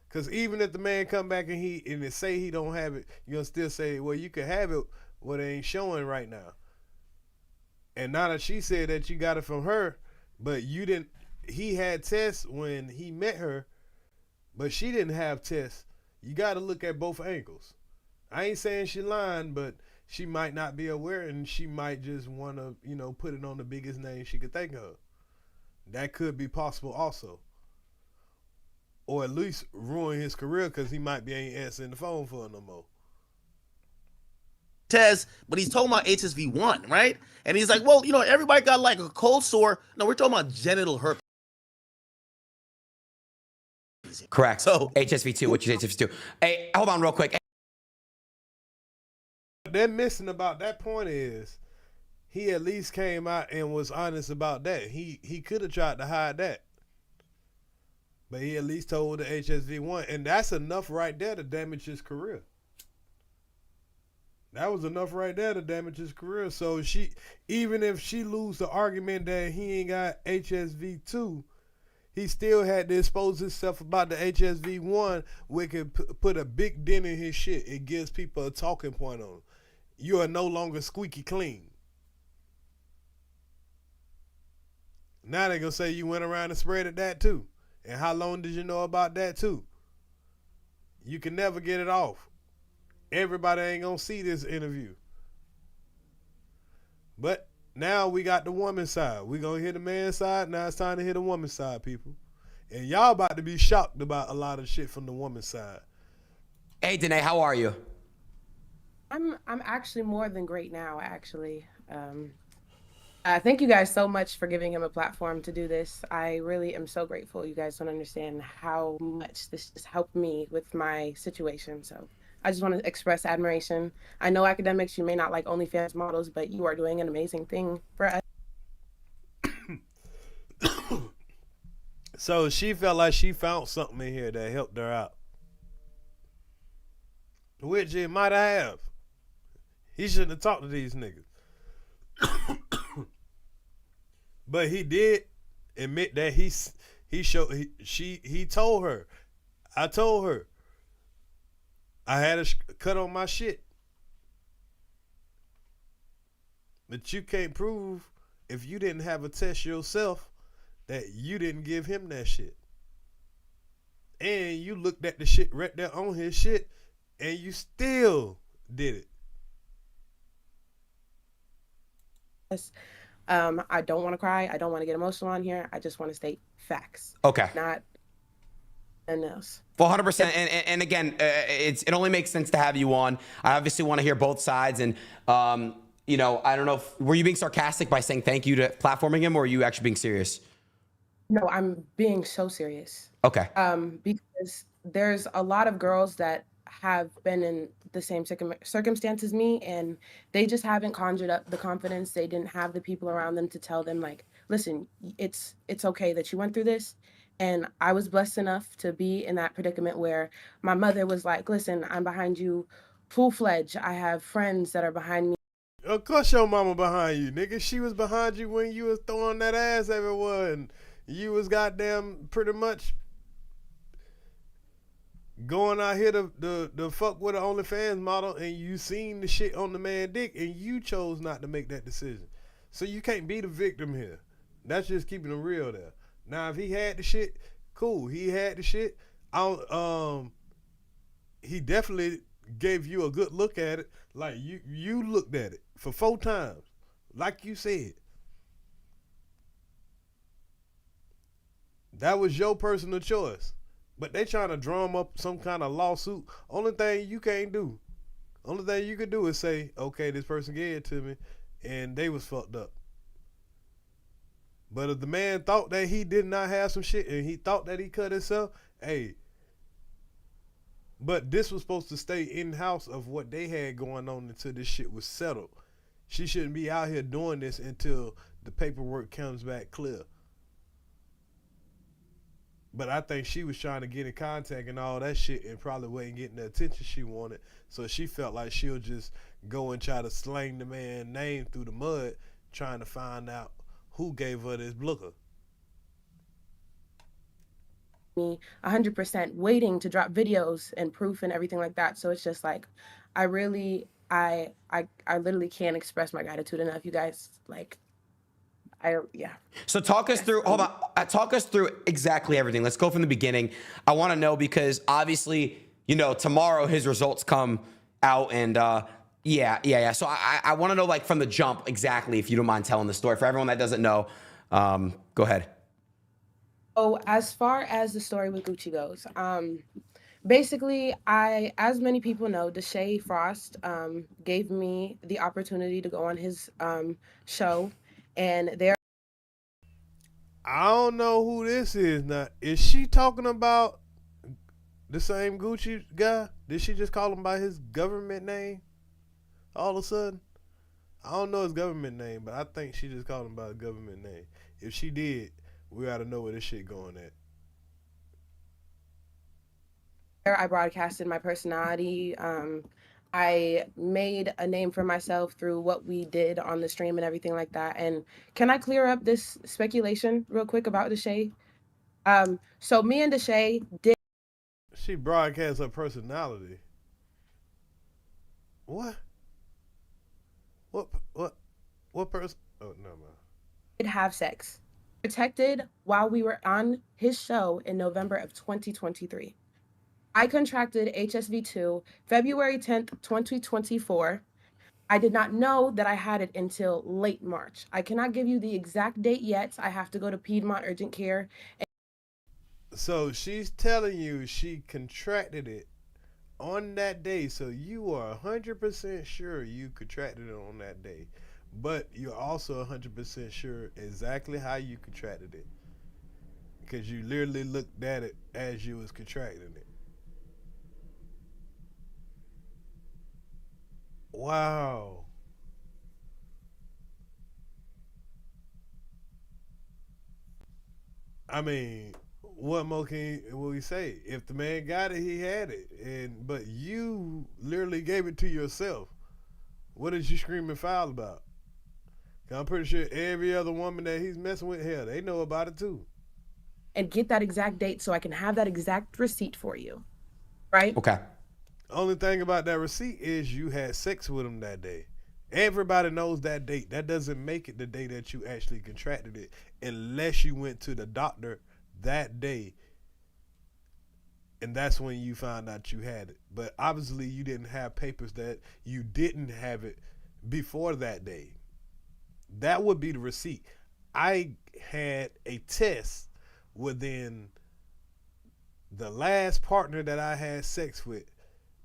Because even if the man come back and it say he don't have it, you're going to still say, well, you can have it, what it ain't showing right now. And now that she said that you got it from her, but you didn't, he had tests when he met her, but she didn't have tests. You got to look at both angles. I ain't saying she lying, but she might not be aware and she might just want to, you know, put it on the biggest name she could think of. That could be possible also. Or at least ruin his career because he might be ain't answering the phone for her no more. test, but he's talking about HSV1, right? And he's like, well, you know, everybody got like a cold sore. No, we're talking about genital herpes. Correct. So HSV2, which is HSV2. Hey, hold on real quick. They're missing about that point is he at least came out and was honest about that. He could have tried to hide that. But he at least told the HSV1, and that's enough right there to damage his career. That was enough right there to damage his career. So she, even if she lose the argument that he ain't got HSV2, he still had to expose himself about the HSV1, which could put a big dent in his shit. It gives people a talking point on him. You are no longer squeaky clean. Now they're going to say you went around and spread that too. And how long did you know about that too? You can never get it off. Everybody ain't going to see this interview. But now we got the woman's side. We going to hear the man's side. Now it's time to hear the woman's side, people. And y'all about to be shocked about a lot of shit from the woman's side. Hey, DANAE, how are you? I'm actually more than great now, actually. Thank you guys so much for giving him a platform to do this. I really am so grateful. You guys don't understand how much this just helped me with my situation. So I just want to express admiration. I know academics, you may not like OnlyFans models, but you are doing an amazing thing for us. So she felt like she found something in here that helped her out. Which it might have. He shouldn't have talked to these niggas. But he did admit that he told her. I told her I had a cut on my shit. But you can't prove if you didn't have a test yourself that you didn't give him that shit. And you looked at the shit right there on his shit and you still did it. Yes. I don't want to cry. I don't want to get emotional on here. I just want to state facts. Okay. Not anything else. 100%. And again, it only makes sense to have you on. I obviously want to hear both sides. And, you know, I don't know were you being sarcastic by saying thank you to platforming him, or are you actually being serious? No, I'm being so serious. Okay. Because there's a lot of girls that have been in the same circumstance as me, and they just haven't conjured up the confidence. They didn't have the people around them to tell them, like, listen, it's okay that you went through this. And I was blessed enough to be in that predicament where my mother was like, listen, I'm behind you full-fledged. I have friends that are behind me. Of course your mama behind you, nigga. She was behind you when you was throwing that ass everywhere, and you was goddamn pretty much going out here to fuck with an OnlyFans model, and you seen the shit on the man dick, and you chose not to make that decision. So you can't be the victim here. That's just keeping it real there. Now, if he had the shit, cool. He had the shit. He definitely gave you a good look at it. Like you looked at it for 4 times, like you said. That was your personal choice. But they trying to drum up some kind of lawsuit. Only thing you can't do. Only thing you can do is say, okay, this person gave it to me and they was fucked up. But if the man thought that he did not have some shit and he thought that he cut himself, hey. But this was supposed to stay in-house of what they had going on until this shit was settled. She shouldn't be out here doing this until the paperwork comes back clear. But I think she was trying to get in contact and all that shit and probably wasn't getting the attention she wanted. So she felt like she'll just go and try to slang the man's name through the mud, trying to find out who gave her this blooker. Me 100% waiting to drop videos and proof and everything like that. So it's just like, I literally can't express my gratitude enough. You guys, like, yeah. So talk us through, hold on, talk us through exactly everything. Let's go from the beginning. I want to know because obviously, you know, tomorrow his results come out and yeah. So I want to know like from the jump exactly, if you don't mind telling the story. For everyone that doesn't know, go ahead. Oh, as far as the story with Gucci goes, basically, as many people know, Deshae Frost gave me the opportunity to go on his show, and there. I don't know who this is now. Is she talking about the same Gucci guy? Did she just call him by his government name all of a sudden? I don't know his government name, but I think she just called him by his government name. If she did, we gotta know where this shit going at. I broadcasted my personality. I made a name for myself through what we did on the stream and everything like that. And can I clear up this speculation real quick about Deshae? So me and Deshae did. She broadcast her personality. What? What person? Oh, no, man. Did have sex. Protected while we were on his show in November of 2023. I contracted HSV2 February 10th, 2024. I did not know that I had it until late March. I cannot give you the exact date yet. I have to go to Piedmont Urgent Care. So she's telling you she contracted it on that day. So you are 100% sure you contracted it on that day. But you're also 100% sure exactly how you contracted it. Because you literally looked at it as you was contracting it. Wow. I mean, what more will we say? If the man got it, he had it. But you literally gave it to yourself. What is you screaming foul about? 'Cause I'm pretty sure every other woman that he's messing with, hell, they know about it too. And get that exact date so I can have that exact receipt for you. Right? Okay. Only thing about that receipt is you had sex with him that day. Everybody knows that date. That doesn't make it the day that you actually contracted it unless you went to the doctor that day. And that's when you found out you had it. But obviously you didn't have papers that you didn't have it before that day. That would be the receipt. I had a test within the last partner that I had sex with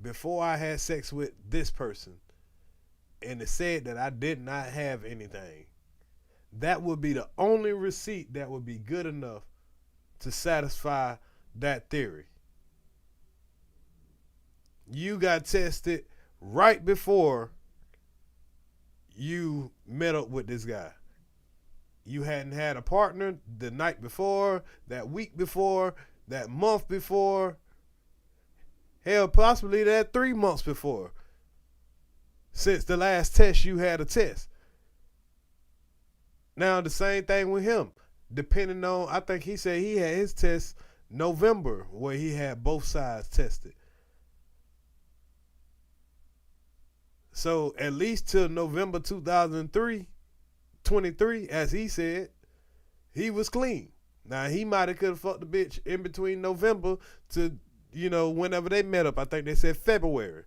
before I had sex with this person, and it said that I did not have anything. That would be the only receipt that would be good enough to satisfy that theory. You got tested right before you met up with this guy. You hadn't had a partner the night before, that week before, that month before, hell, possibly that 3 months before. Since the last test, you had a test. Now, the same thing with him. Depending on, I think he said he had his test November where he had both sides tested. So at least till November 2023, as he said, he was clean. Now he might have could have fucked the bitch in between November to, whenever they met up. I think they said February.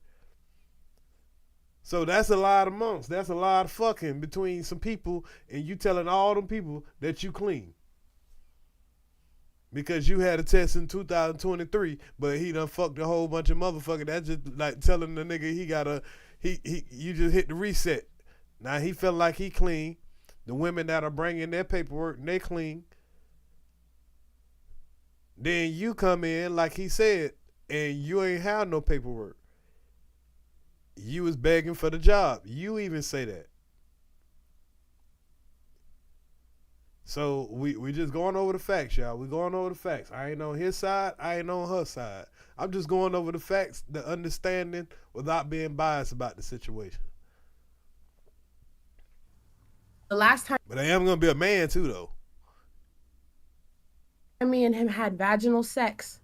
So that's a lot of months. That's a lot of fucking between some people, and you telling all them people that you clean. Because you had a test in 2023, but he done fucked a whole bunch of motherfuckers. That's just like telling the nigga you just hit the reset. Now he felt like he clean. The women that are bringing their paperwork, they clean. Then you come in, like he said, and you ain't have no paperwork. You was begging for the job. You even say that. So we just going over the facts, y'all. We going over the facts. I ain't on his side. I ain't on her side. I'm just going over the facts, the understanding, without being biased about the situation. The last time But I am gonna be a man too, though. me and him had vaginal sex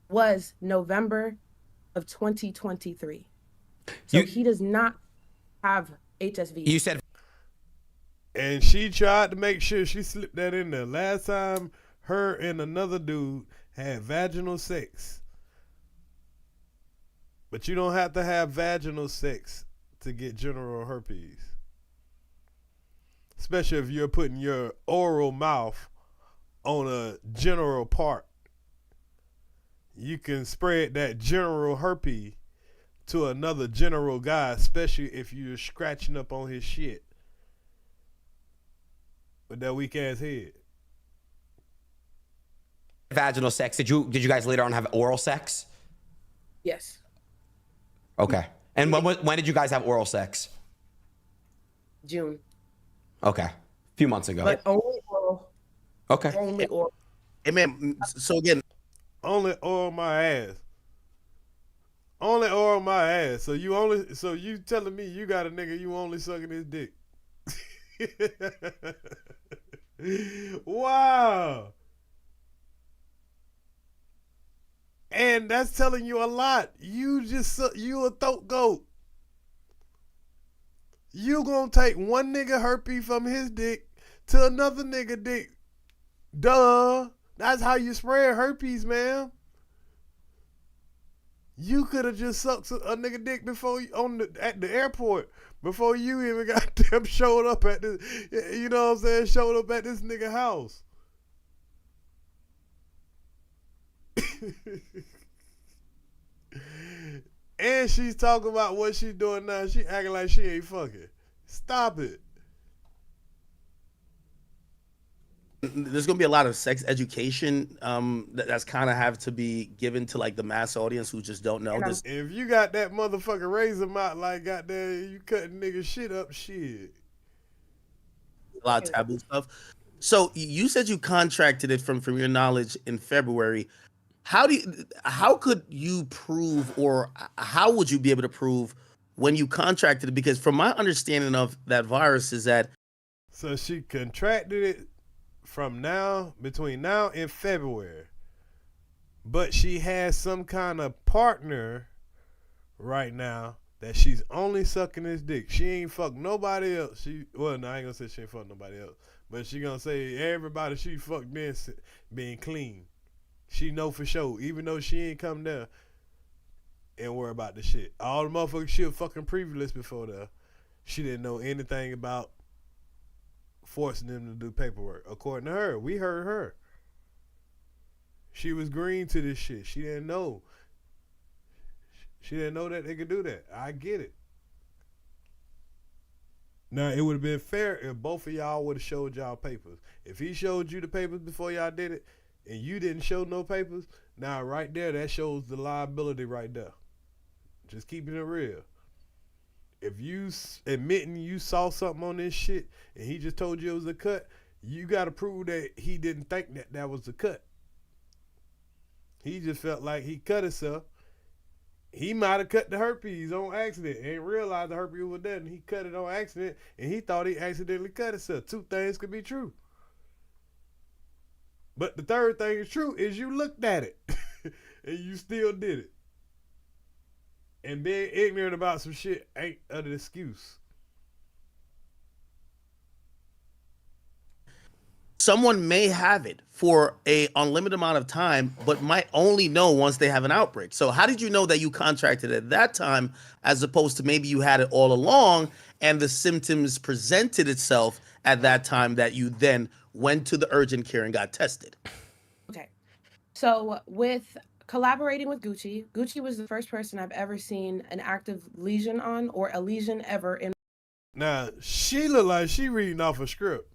was November of 2023. So he does not have HSV. You said. And she tried to make sure she slipped that in there. Last time her and another dude had vaginal sex. But you don't have to have vaginal sex to get genital herpes. Especially if you're putting your oral mouth on a genital part. You can spread that genital herpes to another genital guy, especially if you're scratching up on his shit with that weak ass head. Vaginal sex. Did you guys later on have oral sex? Yes. Okay. And when did you guys have oral sex? June. Okay. A few months ago. But only oral. Okay. Only oral. Hey man, so again, only oral my ass. Only oral my ass. So you telling me you got a nigga you only sucking his dick. Wow. And that's telling you a lot. You a throat goat. You gonna take one nigga herpes from his dick to another nigga dick. Duh. That's how you spread herpes, man. You could have just sucked a nigga dick before at the airport before you even got them showed up at this. You know what I'm saying? Showed up at this nigga house. And she's talking about what she's doing now. She acting like she ain't fucking. Stop it. There's gonna be a lot of sex education that's kind of have to be given to like the mass audience who just don't know this. If you got that motherfucker razor mouth like goddamn, you cutting nigga shit up, shit. A lot of taboo stuff. So you said you contracted it from your knowledge in February. How could you prove, or how would you be able to prove when you contracted it? Because from my understanding of that virus is that. So she contracted it from between now and February. But she has some kind of partner right now that she's only sucking his dick. She ain't fucked nobody else. I ain't gonna say she ain't fucked nobody else. But she gonna say everybody she fucked being clean. She know for sure, even though she ain't come there and worry about the shit. All the motherfuckers she was fucking previous before that. She didn't know anything about forcing them to do paperwork. According to her, we heard her. She was green to this shit. She didn't know. She didn't know that they could do that. I get it. Now, it would have been fair if both of y'all would have showed y'all papers. If he showed you the papers before y'all did it, and you didn't show no papers, now right there, that shows the liability right there. Just keeping it real. If you admitting you saw something on this shit and he just told you it was a cut, you got to prove that he didn't think that was a cut. He just felt like he cut himself. He might have cut the herpes on accident and realized the herpes was there, and he cut it on accident and he thought he accidentally cut himself. Two things could be true. But the third thing is true is you looked at it and you still did it. And being ignorant about some shit ain't an excuse. Someone may have it for a unlimited amount of time, but might only know once they have an outbreak. So how did you know that you contracted at that time, as opposed to maybe you had it all along and the symptoms presented itself at that time that you then went to the urgent care and got tested? Okay. So with collaborating with Gucci, Gucci was the first person I've ever seen an active lesion on, or a lesion ever in. Now, she look like she reading off a script.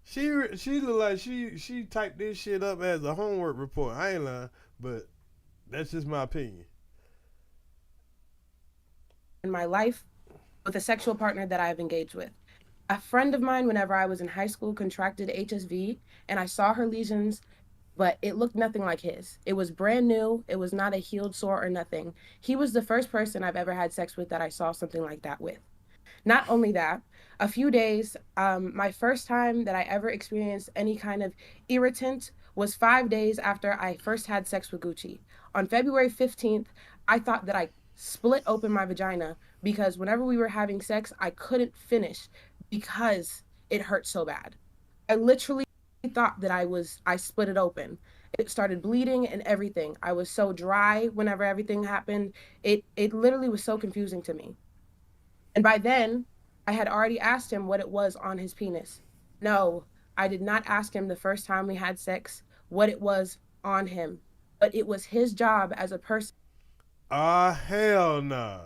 She look like she typed this shit up as a homework report. I ain't lying, but that's just my opinion. In my life, with a sexual partner that I've engaged with. A friend of mine, whenever I was in high school, contracted HSV, and I saw her lesions, but it looked nothing like his. It was brand new. It was not a healed sore or nothing. He was the first person I've ever had sex with that I saw something like that with. Not only that, a few days, my first time that I ever experienced any kind of irritant was 5 days after I first had sex with Gucci. On February 15th, I thought that I split open my vagina because whenever we were having sex, I couldn't finish because it hurt so bad. I literally thought that I split it open. It started bleeding and everything. I was so dry whenever everything happened. It literally was so confusing to me. And by then, I had already asked him what it was on his penis. No, I did not ask him the first time we had sex what it was on him, but it was his job as a person. Hell nah.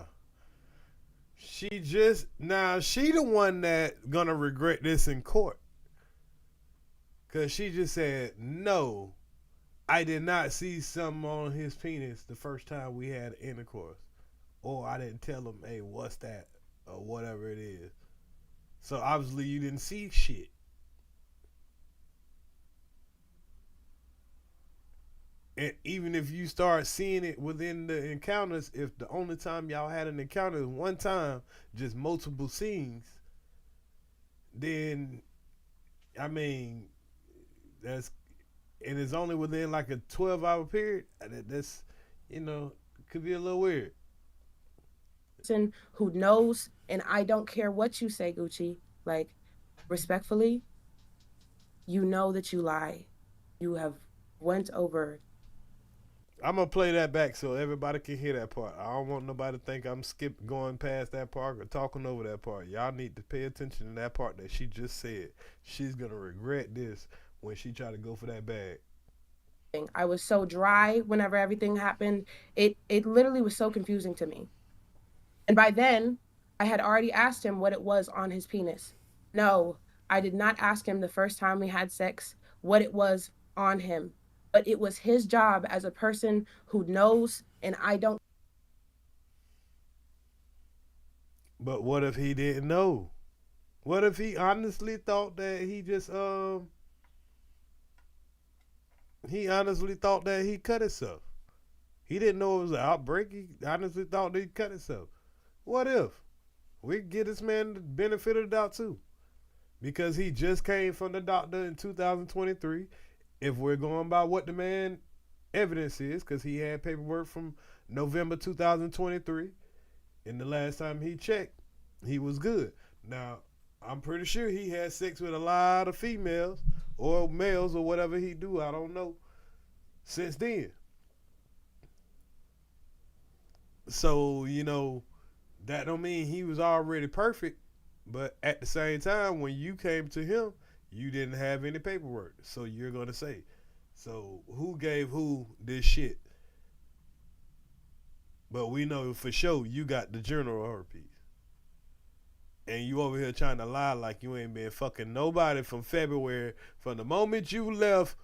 She the one that gonna regret this in court. Cause she just said, no, I did not see something on his penis the first time we had intercourse. Or I didn't tell him, hey, what's that? Or whatever it is. So obviously you didn't see shit. And even if you start seeing it within the encounters, if the only time y'all had an encounter is one time, just multiple scenes, then, I mean, and it's only within like a 12-hour period, that's, could be a little weird. Person who knows, and I don't care what you say, Gucci, like, respectfully, you know that you lie. You have went over. I'm gonna play that back so everybody can hear that part. I don't want nobody to think I'm going past that part or talking over that part. Y'all need to pay attention to that part that she just said. She's gonna regret this when she try to go for that bag. I was so dry whenever everything happened. It literally was so confusing to me. And by then, I had already asked him what it was on his penis. No, I did not ask him the first time we had sex what it was on him, but it was his job as a person who knows, and I don't. But what if he didn't know? What if he honestly thought that he just he cut himself? He didn't know it was an outbreak. He honestly thought that he cut himself. What if? We get this man the benefit of the doubt too. Because he just came from the doctor in 2023. If we're going by what the man evidence is, because he had paperwork from November 2023. And the last time he checked, he was good. Now, I'm pretty sure he had sex with a lot of females or males or whatever he do. I don't know. Since then. So, that don't mean he was already perfect, but at the same time, when you came to him, you didn't have any paperwork. So you're going to say, so who gave who this shit? But we know for sure you got the general herpes. And you over here trying to lie like you ain't been fucking nobody from February. From the moment you left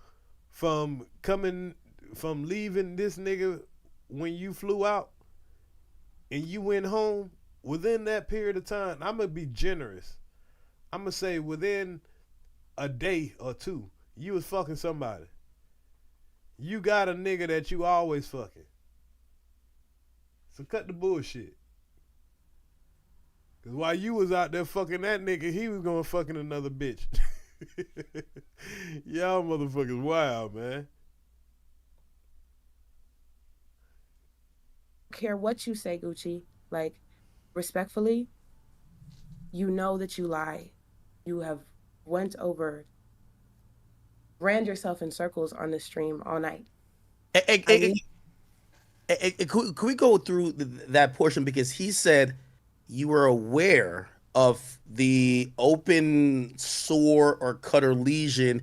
from leaving this nigga when you flew out, and you went home, within that period of time, I'm going to be generous. I'm going to say within a day or two, you was fucking somebody. You got a nigga that you always fucking. So cut the bullshit. Because while you was out there fucking that nigga, he was going fucking another bitch. Y'all motherfuckers wild, man. Care what you say, Gucci. Like, respectfully, you know that you lie. You have ran yourself in circles on the stream all night. Could we go through that portion, because he said you were aware of the open sore or cut or lesion.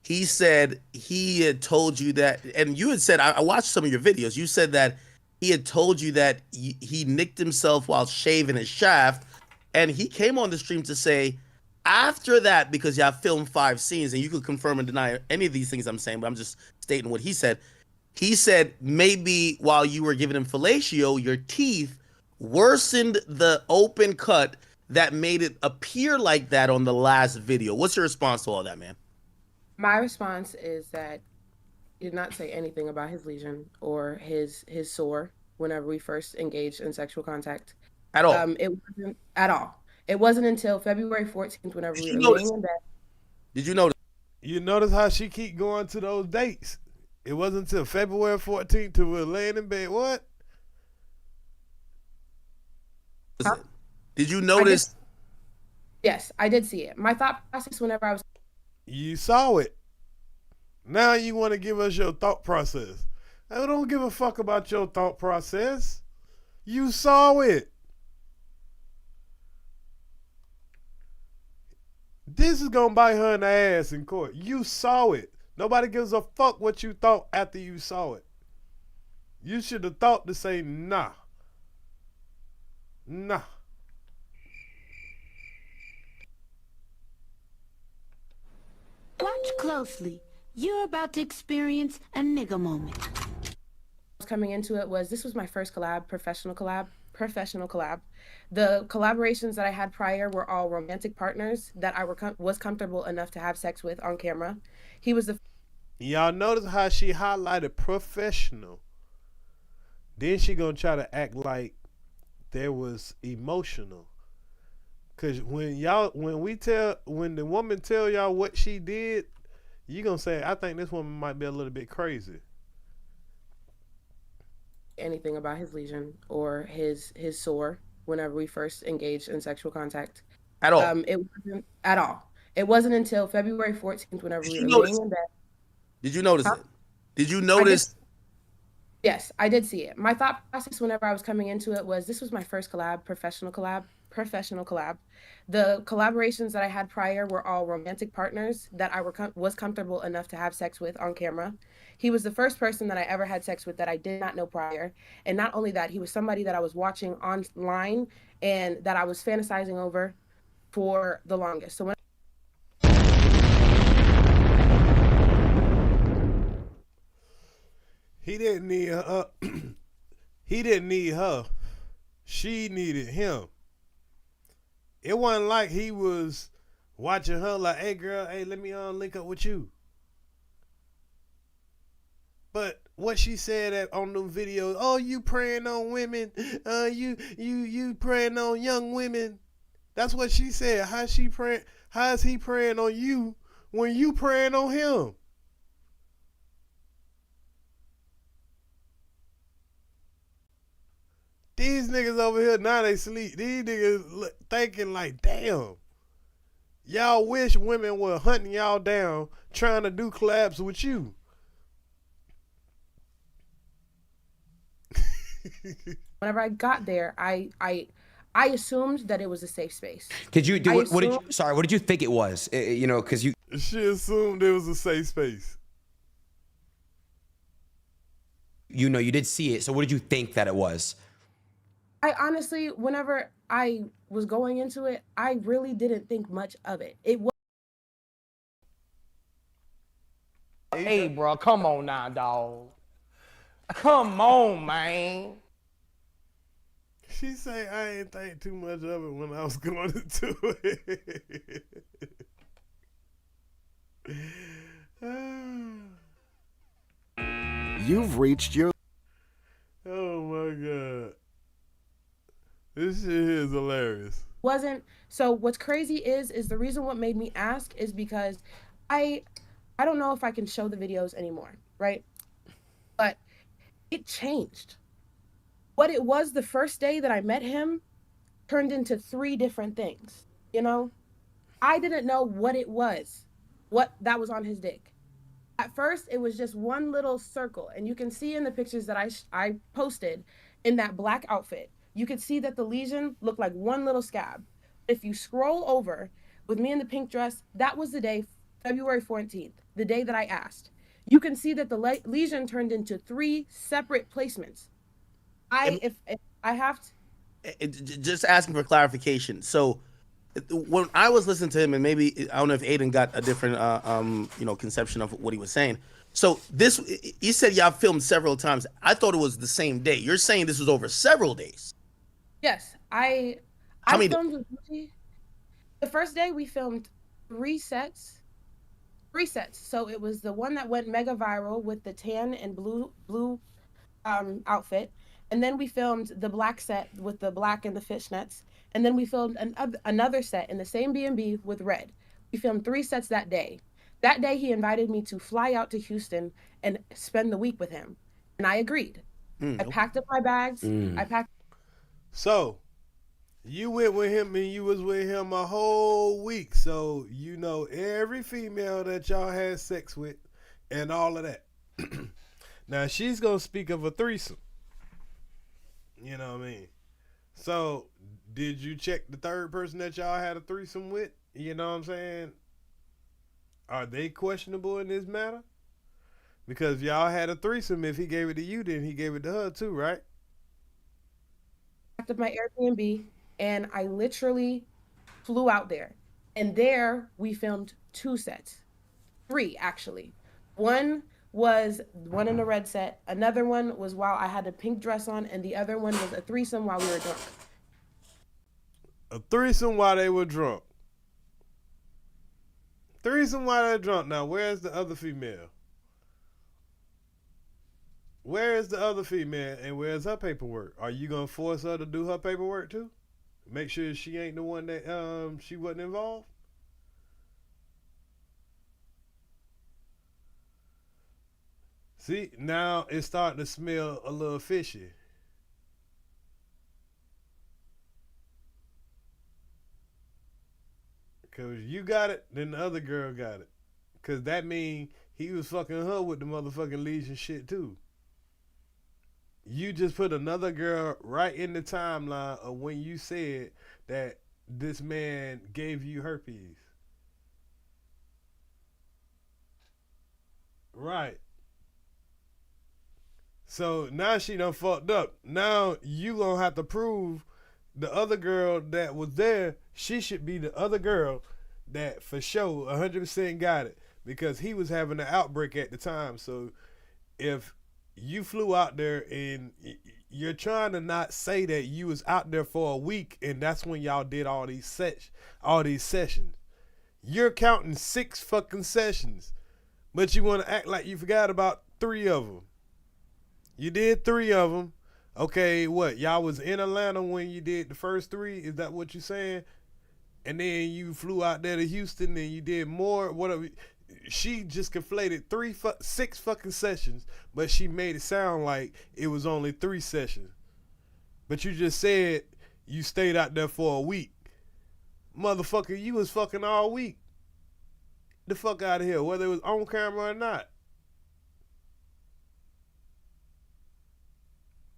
He said he had told you that, and you had said, I watched some of your videos. You said that he had told you that he nicked himself while shaving his shaft, and he came on the stream to say after that, because y'all filmed 5 scenes, and you could confirm and deny any of these things I'm saying, but I'm just stating what he said. He said maybe while you were giving him fellatio, your teeth worsened the open cut that made it appear like that on the last video. What's your response to all that, man? My response is that he did not say anything about his lesion or his sore whenever we first engaged in sexual contact. At all? It wasn't at all. It wasn't until February 14th whenever we were laying in bed. Did you notice? You notice how she keep going to those dates? It wasn't until February 14th till we were laying in bed. What? Huh? Did you notice? Yes, I did see it. My thought process whenever I was... You saw it. Now you want to give us your thought process. I don't give a fuck about your thought process. You saw it. This is going to bite her in the ass in court. You saw it. Nobody gives a fuck what you thought after you saw it. You should have thought to say, nah. Nah. Watch closely. You're about to experience a nigga moment. Coming into it this was my first collab, professional collab. The collaborations that I had prior were all romantic partners that I was comfortable enough to have sex with on camera. He was the... Y'all notice how she highlighted professional. Then she gonna try to act like there was emotional. Cause when the woman tell y'all what she did, you gonna say, I think this woman might be a little bit crazy. Anything about his lesion or his sore whenever we first engaged in sexual contact. At all? It wasn't at all. It wasn't until February 14th whenever we were laying in bed. Did you notice it? Did you notice? Yes, I did see it. My thought process whenever I was coming into it this was my first collab, professional collab. The collaborations that I had prior were all romantic partners that I was comfortable enough to have sex with on camera. He was the first person that I ever had sex with that I did not know prior. And not only that, he was somebody that I was watching online and that I was fantasizing over for the longest. So when he didn't need her. He didn't need her. She needed him. It wasn't like he was watching her like, hey girl, hey, let me link up with you. But what she said on them videos, oh, you preying on women, you preying on young women. That's what she said. How is he preying on you when you preying on him? These niggas over here, now they sleep. These niggas thinking like, damn. Y'all wish women were hunting y'all down, trying to do collabs with you. Whenever I got there, I assumed that it was a safe space. What did you think it was? You know, because you... She assumed it was a safe space. You know, you did see it, so what did you think that it was? I honestly, whenever I was going into it, I really didn't think much of it. It was... Hey, bro, come on now, dog. Come on, man. She say I ain't think too much of it when I was going into it. You've reached your... Oh my God. This shit is hilarious. Wasn't so. What's crazy is the reason what made me ask is because I don't know if I can show the videos anymore, right? But it changed. What it was the first day that I met him turned into 3 different things. You know, I didn't know what it was, what that was on his dick. At first, it was just one little circle, and you can see in the pictures that I posted in that black outfit, you could see that the lesion looked like one little scab. If you scroll over with me in the pink dress, that was the day, February 14th, the day that I asked. You can see that the lesion turned into 3 separate placements. If I have to, just asking for clarification. So when I was listening to him, and maybe I don't know if Aiden got a different conception of what he was saying. So this, you said y'all filmed several times. I thought it was the same day. You're saying this was over several days. Yes, I filmed with Gucci. The first day we filmed 3 sets. 3 sets. So it was the one that went mega viral with the tan and blue outfit. And then we filmed the black set with the black and the fishnets. And then we filmed another set in the same B&B with red. We filmed 3 sets that day. That day he invited me to fly out to Houston and spend the week with him. And I agreed. I packed up my bags. I packed. So you went with him and you was with him a whole week. So you know every female that y'all had sex with and all of that. Now she's going to speak of a threesome. You know what I mean? So did you check the third person that y'all had a threesome with? You know what I'm saying? Are they questionable in this matter? Because y'all had a threesome. If he gave it to you, then he gave it to her too, right? Packed up my Airbnb and I literally flew out there. And there we filmed 2 sets. 3 actually. One was one in the red set. Another one was while I had a pink dress on, and the other one was a threesome while we were drunk. A threesome while they were drunk. Threesome while they're drunk. Now, where's the other female? Where is the other female and where's her paperwork? Are you going to force her to do her paperwork too? Make sure she ain't the one that she wasn't involved? See, now it's starting to smell a little fishy. Because you got it, then the other girl got it. Because that means he was fucking her with the motherfucking lesion shit too. You just put another girl right in the timeline of when you said that this man gave you herpes. Right. So now she done fucked up. Now you gonna have to prove the other girl that was there, she should be the other girl that for sure 100% got it. Because he was having an outbreak at the time. So if you flew out there and you're trying to not say that you was out there for a week and that's when y'all did all these sessions. You're counting 6 fucking sessions, but you want to act like you forgot about 3 of them. You did 3 of them. Okay, what? Y'all was in Atlanta when you did the first 3? Is that what you're saying? And then you flew out there to Houston and you did more. Whatever. She just conflated 6 fucking sessions, but she made it sound like it was only 3 sessions. But you just said you stayed out there for a week. Motherfucker, you was fucking all week. The fuck out of here, whether it was on camera or not.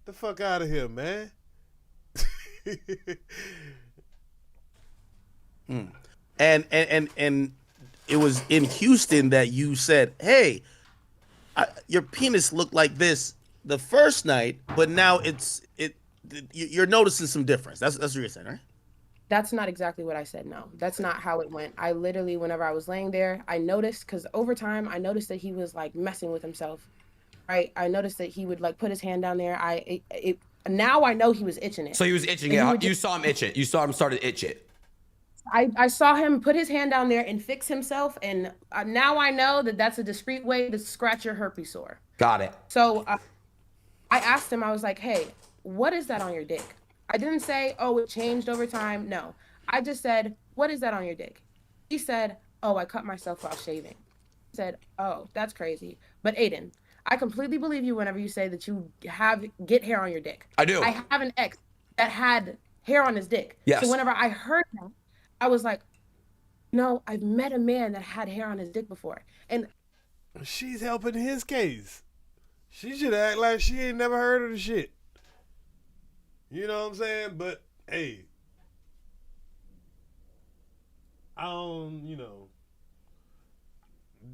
The fuck out of here, man. And it was in Houston that you said, "Hey, your penis looked like this the first night, but now you're noticing some difference." That's what you're saying, right? That's not exactly what I said. No, that's not how it went. I literally, whenever I was laying there, I noticed, because over time I noticed that he was like messing with himself. Right? I noticed that he would like put his hand down there. Now I know he was itching it. So he was itching it. You saw him itch it. You saw him start to itch it. I saw him put his hand down there and fix himself, and now I know that that's a discreet way to scratch your herpes sore. Got it. So I asked him, I was like, "Hey, what is that on your dick?" I didn't say, oh, it changed over time. No. I just said, what is that on your dick? He said, oh, I cut myself while shaving. I said, oh, that's crazy. But Aiden, I completely believe you whenever you say that you get hair on your dick. I do. I have an ex that had hair on his dick. Yes. So whenever I heard that, I was like, no, I've met a man that had hair on his dick before. And she's helping his case. She should act like she ain't never heard of the shit. You know what I'm saying? But hey,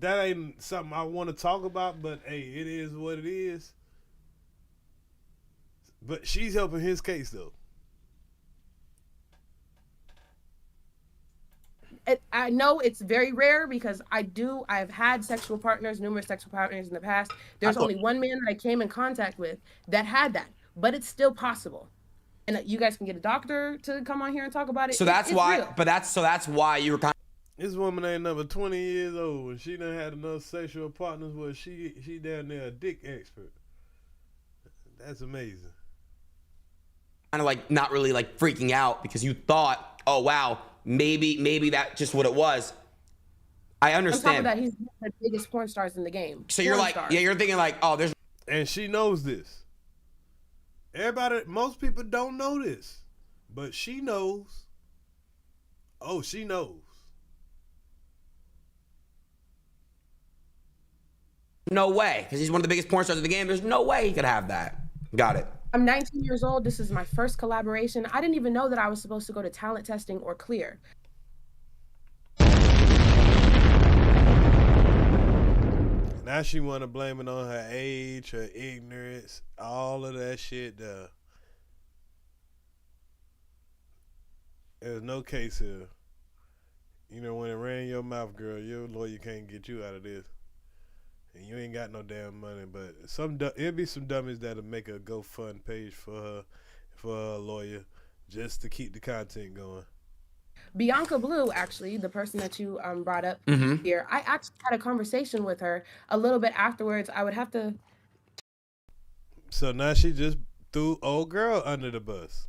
that ain't something I want to talk about, but hey, it is what it is. But she's helping his case though. I know it's very rare because I've had numerous sexual partners in the past. There's only one man that I came in contact with that had that, but it's still possible. And you guys can get a doctor to come on here and talk about it. So that's why, real. but that's why you were kind of. This woman ain't number 20 years old and she done had enough sexual partners where she down there a dick expert. That's amazing. Kind of like not really like freaking out because you thought, oh wow, maybe that's just what it was. I understand. On top of that, he's one of the biggest porn stars in the game. So you're like, yeah, you're thinking like, oh, there's. And she knows this. Most people don't know this, but she knows. Oh, she knows. No way, because he's one of the biggest porn stars in the game. There's no way he could have that. Got it. I'm 19 years old. This is my first collaboration. I didn't even know that I was supposed to go to talent testing or clear. Now she want to blame it on her age, her ignorance, all of that shit. There's no case here. You know, when it ran your mouth, girl, your lawyer can't get you out of this. And you ain't got no damn money, but it'll be some dummies that'll make a GoFund page for her lawyer just to keep the content going. Bianca Blue, actually, the person that you brought up here, I actually had a conversation with her a little bit afterwards. I would have to. So now she just threw old girl under the bus.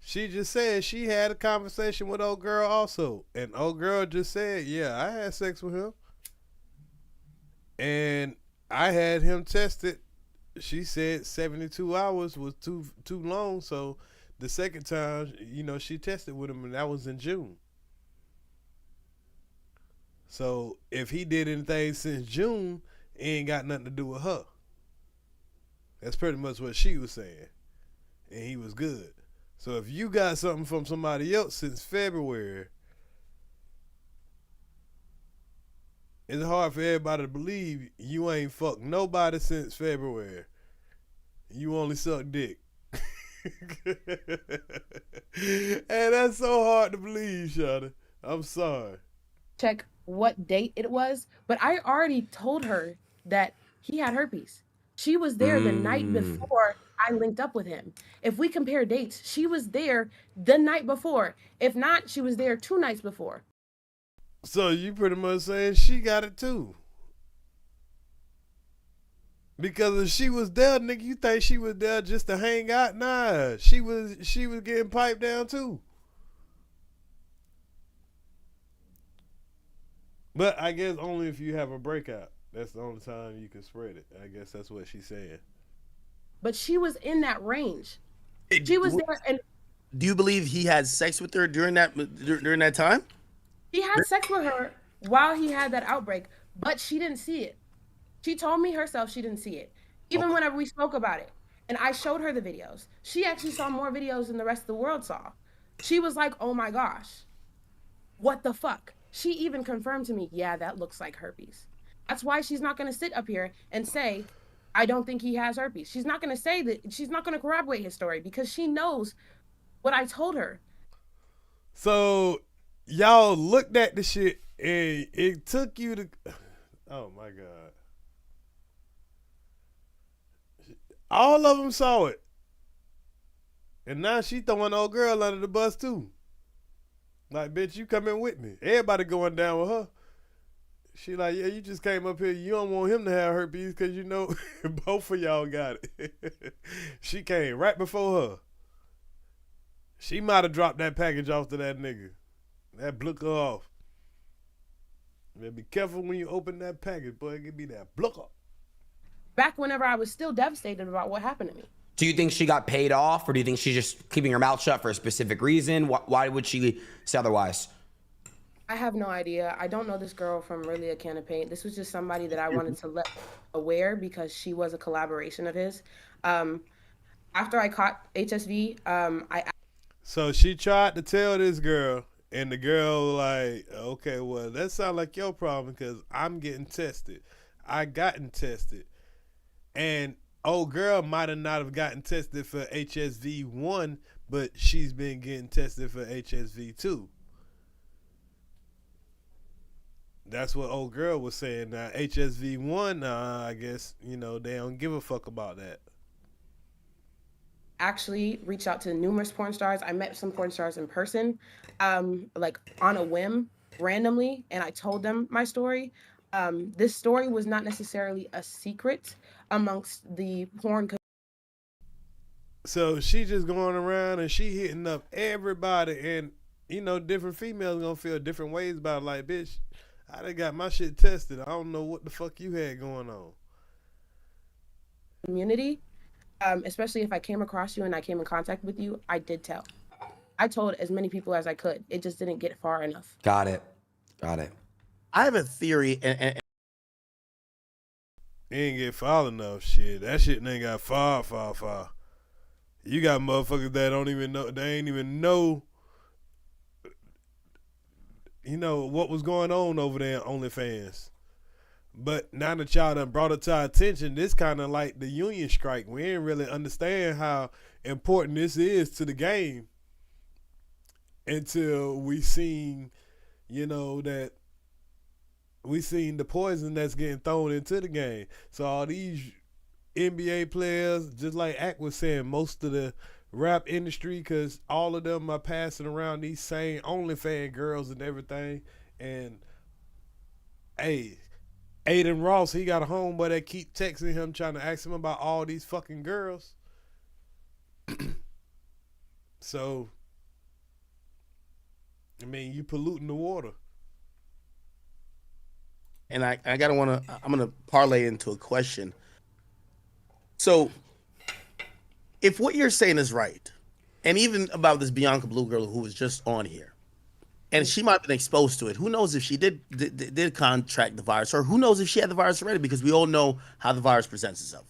She just said she had a conversation with old girl also, and old girl just said, "Yeah, I had sex with him." And I had him tested. She said 72 hours was too long. So the second time, she tested with him, and that was in June. So if he did anything since June, it ain't got nothing to do with her. That's pretty much what she was saying. And he was good. So if you got something from somebody else since February, it's hard for everybody to believe you ain't fucked nobody since February. You only suck dick. And that's so hard to believe, Shawty. I'm sorry. Check what date it was, but I already told her that he had herpes. She was there the night before I linked up with him. If we compare dates, she was there the night before. If not, she was there 2 nights before. So you pretty much saying she got it too. Because if she was there, nigga, you think she was there just to hang out? Nah, she was getting piped down too. But I guess only if you have a breakout. That's the only time you can spread it. I guess that's what she's saying. But she was in that range. She was there, and do you believe he had sex with her during that time? He had sex with her while he had that outbreak, but she didn't see it. She told me herself she didn't see it. Even whenever we spoke about it, and I showed her the videos, she actually saw more videos than the rest of the world saw. She was like, oh my gosh, what the fuck? She even confirmed to me, yeah, that looks like herpes. That's why she's not going to sit up here and say, I don't think he has herpes. She's not going to say that. She's not going to corroborate his story because she knows what I told her. So y'all looked at the shit and it took you to, oh my God. All of them saw it. And now she throwing old girl under the bus too. Like, bitch, you coming with me. Everybody going down with her. She like, yeah, you just came up here. You don't want him to have herpes because you know both of y'all got it. She came right before her. She might have dropped that package off to that nigga. That blew her off. Man, be careful when you open that package, boy. It could be that blooker. Back whenever I was still devastated about what happened to me. Do you think she got paid off, or do you think she's just keeping her mouth shut for a specific reason? Why would she say otherwise? I have no idea. I don't know this girl from really a can of paint. This was just somebody that I wanted to let aware because she was a collaboration of his. After I caught HSV, So she tried to tell this girl, and the girl like, okay, well, that sounds like your problem because I'm getting tested. I gotten tested. And old girl might have not have gotten tested for HSV-1, but she's been getting tested for HSV-2. That's what old girl was saying. Now, HSV-1, I guess, you know, they don't give a fuck about that. actually reached out to numerous porn stars. I met some porn stars in person, like on a whim, randomly, and I told them my story. This story was not necessarily a secret amongst the porn. So she just going around and she hitting up everybody, and you know, different females gonna feel different ways about it. Like, bitch, I done got my shit tested. I don't know what the fuck you had going on. Community, especially if I came across you and I came in contact with you, I did tell. I told as many people as I could. It just didn't get far enough. Got it. Got it. I have a theory, and ain't get far enough. Shit, that shit ain't got far. You got motherfuckers that don't even know. They ain't even know. You know what was going on over there in OnlyFans. But now that y'all done brought it to our attention, this kind of like the union strike. We didn't really understand how important this is to the game until we seen, you know, that we seen the poison that's getting thrown into the game. So all these NBA players, just like Ack was saying, most of the rap industry, because all of them are passing around these same OnlyFans girls and everything. And hey, Aiden Ross, he got a homeboy that keep texting him trying to ask him about all these fucking girls. So, I mean, you polluting the water. And I'm gonna parlay into a question. So, if what you're saying is right, and even about this Bianca Blue girl who was just on here, and she might have been exposed to it. Who knows if she did contract the virus, or who knows if she had the virus already, because we all know how the virus presents itself.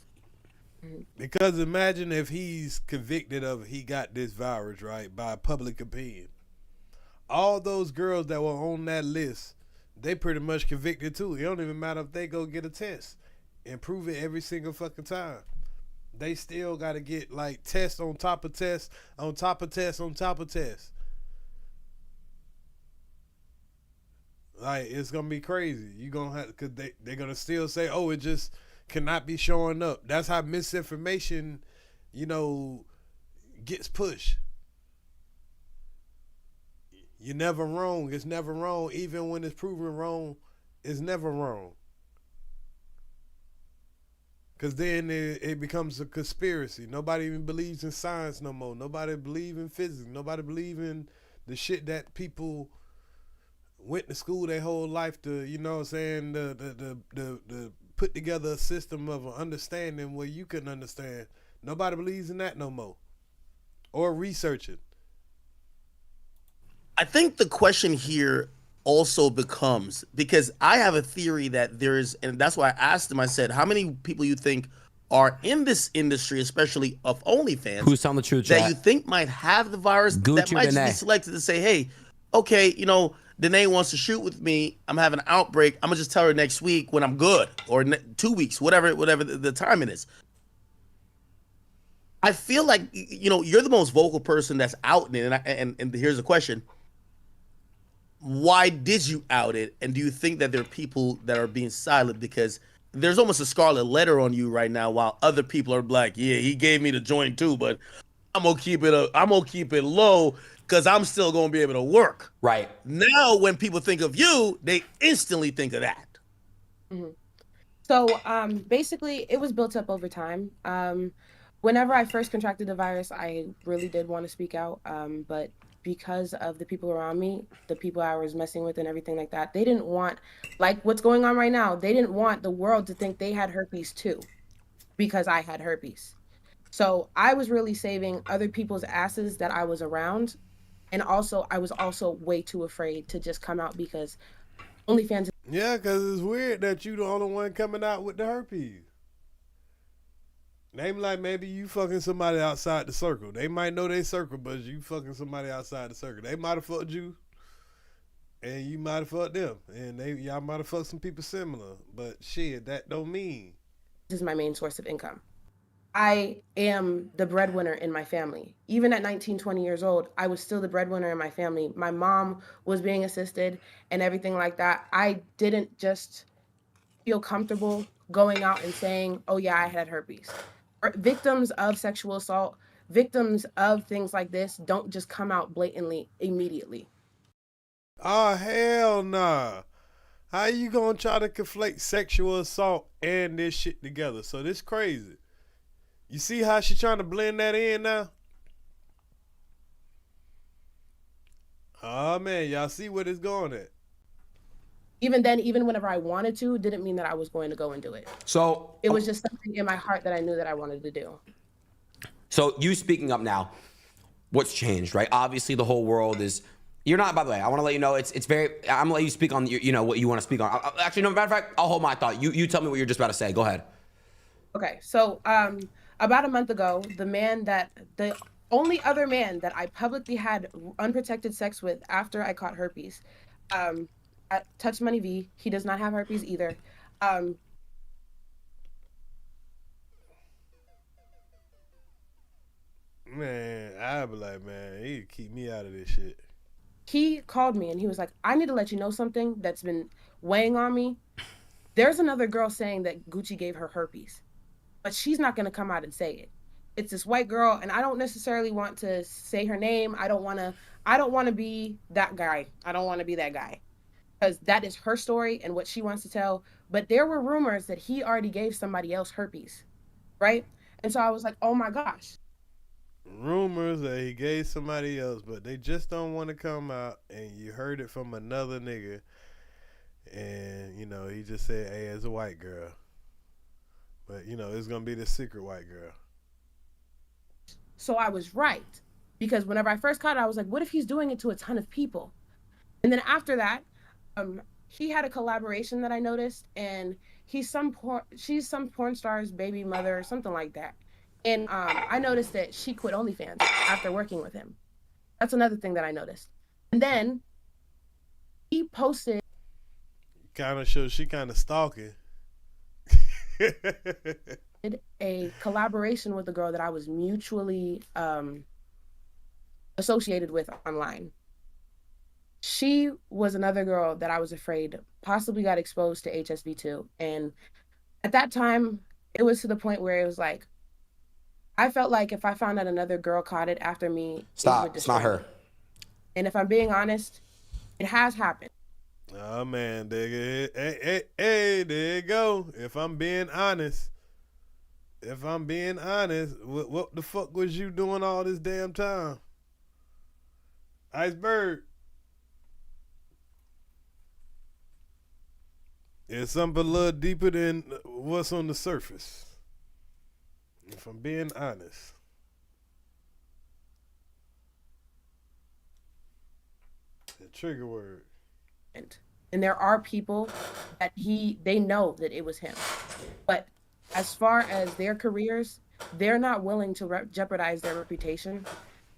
Because imagine if he's convicted of he got this virus, right, by public opinion. All those girls that were on that list, they pretty much convicted too. It don't even matter if they go get a test and prove it every single fucking time. They still got to get like test on top of test on top of test on top of test. Like, it's gonna be crazy. You gonna have, cause they're gonna still say, oh, it just cannot be showing up. That's how misinformation, you know, gets pushed. You're never wrong. It's never wrong. Even when it's proven wrong, it's never wrong. Cause then it becomes a conspiracy. Nobody even believes in science no more. Nobody believes in physics. Nobody believes in the shit that people went to school their whole life to, you know what I'm saying, the put together a system of understanding where you couldn't understand. Nobody believes in that no more. Or researching. I think the question here also becomes, because I have a theory that there's, and that's why I asked him, I said, how many people you think are in this industry, especially of OnlyFans, who's telling the truth, that chat? you think might have the virus, Gucci that might just DANAE. be selected to say, hey, okay, you know, DANAE wants to shoot with me. I'm having an outbreak. I'm gonna just tell her next week when I'm good, or 2 weeks, whatever the time it is. I feel like, you know, you're the most vocal person that's out in it, and here's the question: why did you out it? And do you think that there are people that are being silent because there's almost a scarlet letter on you right now, while other people are like, yeah, he gave me the joint too, but I'm gonna keep it low because I'm still gonna be able to work. Right. Now, when people think of you, they instantly think of that. Mm-hmm. So basically, it was built up over time. Whenever I first contracted the virus, I really did want to speak out, but because of the people around me, the people I was messing with and everything like that, they didn't want, like what's going on right now, they didn't want the world to think they had herpes too, because I had herpes. So I was really saving other people's asses that I was around. And also, I was also way too afraid to just come out because OnlyFans. Yeah, because it's weird that you the only one coming out with the herpes. They like maybe you fucking somebody outside the circle. They might know they circle, but you fucking somebody outside the circle. They might have fucked you, and you might have fucked them, and y'all might have fucked some people similar. But shit, that don't mean. This is my main source of income. I am the breadwinner in my family. Even at 19, 20 years old, I was still the breadwinner in my family. My mom was being assisted and everything like that. I didn't just feel comfortable going out and saying, oh yeah, I had herpes. Victims of sexual assault, victims of things like this don't just come out blatantly immediately. Oh, hell nah. How you gonna try to conflate sexual assault and this shit together? So this crazy. You see how she trying to blend that in now? Oh man, y'all see what it's going at. Even then, even whenever I wanted to, didn't mean that I was going to go and do it. So it was just something in my heart that I knew that I wanted to do. So you speaking up now, what's changed, right? Obviously the whole world is, you're not, by the way, I want to let you know, it's very, I'm gonna let you speak on, you know, what you want to speak on. Actually, no, matter of fact, I'll hold my thought. You tell me what you're just about to say. Go ahead. Okay, so about a month ago, the only other man that I publicly had unprotected sex with after I caught herpes, Touch Money V, he does not have herpes either. Man, I'd be like, man, he'd keep me out of this shit. He called me and he was like, I need to let you know something that's been weighing on me. There's another girl saying that Gucci gave her herpes, but she's not going to come out and say it. It's this white girl, and I don't necessarily want to say her name. I don't want to be that guy. I don't want to be that guy, because that is her story and what she wants to tell. But there were rumors that he already gave somebody else herpes, right? And so I was like, oh my gosh. Rumors that he gave somebody else, but they just don't want to come out, and you heard it from another nigga, and you know, he just said, hey, it's a white girl. But you know, it's gonna be the secret white girl. So I was right, because whenever I first caught it, I was like, what if he's doing it to a ton of people? And then after that, he had a collaboration that I noticed, and she's some porn star's baby mother or something like that. And I noticed that she quit OnlyFans after working with him. That's another thing that I noticed. And then he posted. Kind of shows she kind of stalking. A collaboration with a girl that I was mutually associated with online. She was another girl that I was afraid possibly got exposed to HSV2. And at that time, it was to the point where it was like, I felt like if I found out another girl caught it after me, stop. It's not her. And if I'm being honest, it has happened. Oh man, hey, there you go. If I'm being honest, what the fuck was you doing all this damn time? Iceberg. It's something a little deeper than what's on the surface. If I'm being honest. The trigger word. And there are people that they know that it was him. But as far as their careers, they're not willing to jeopardize their reputation.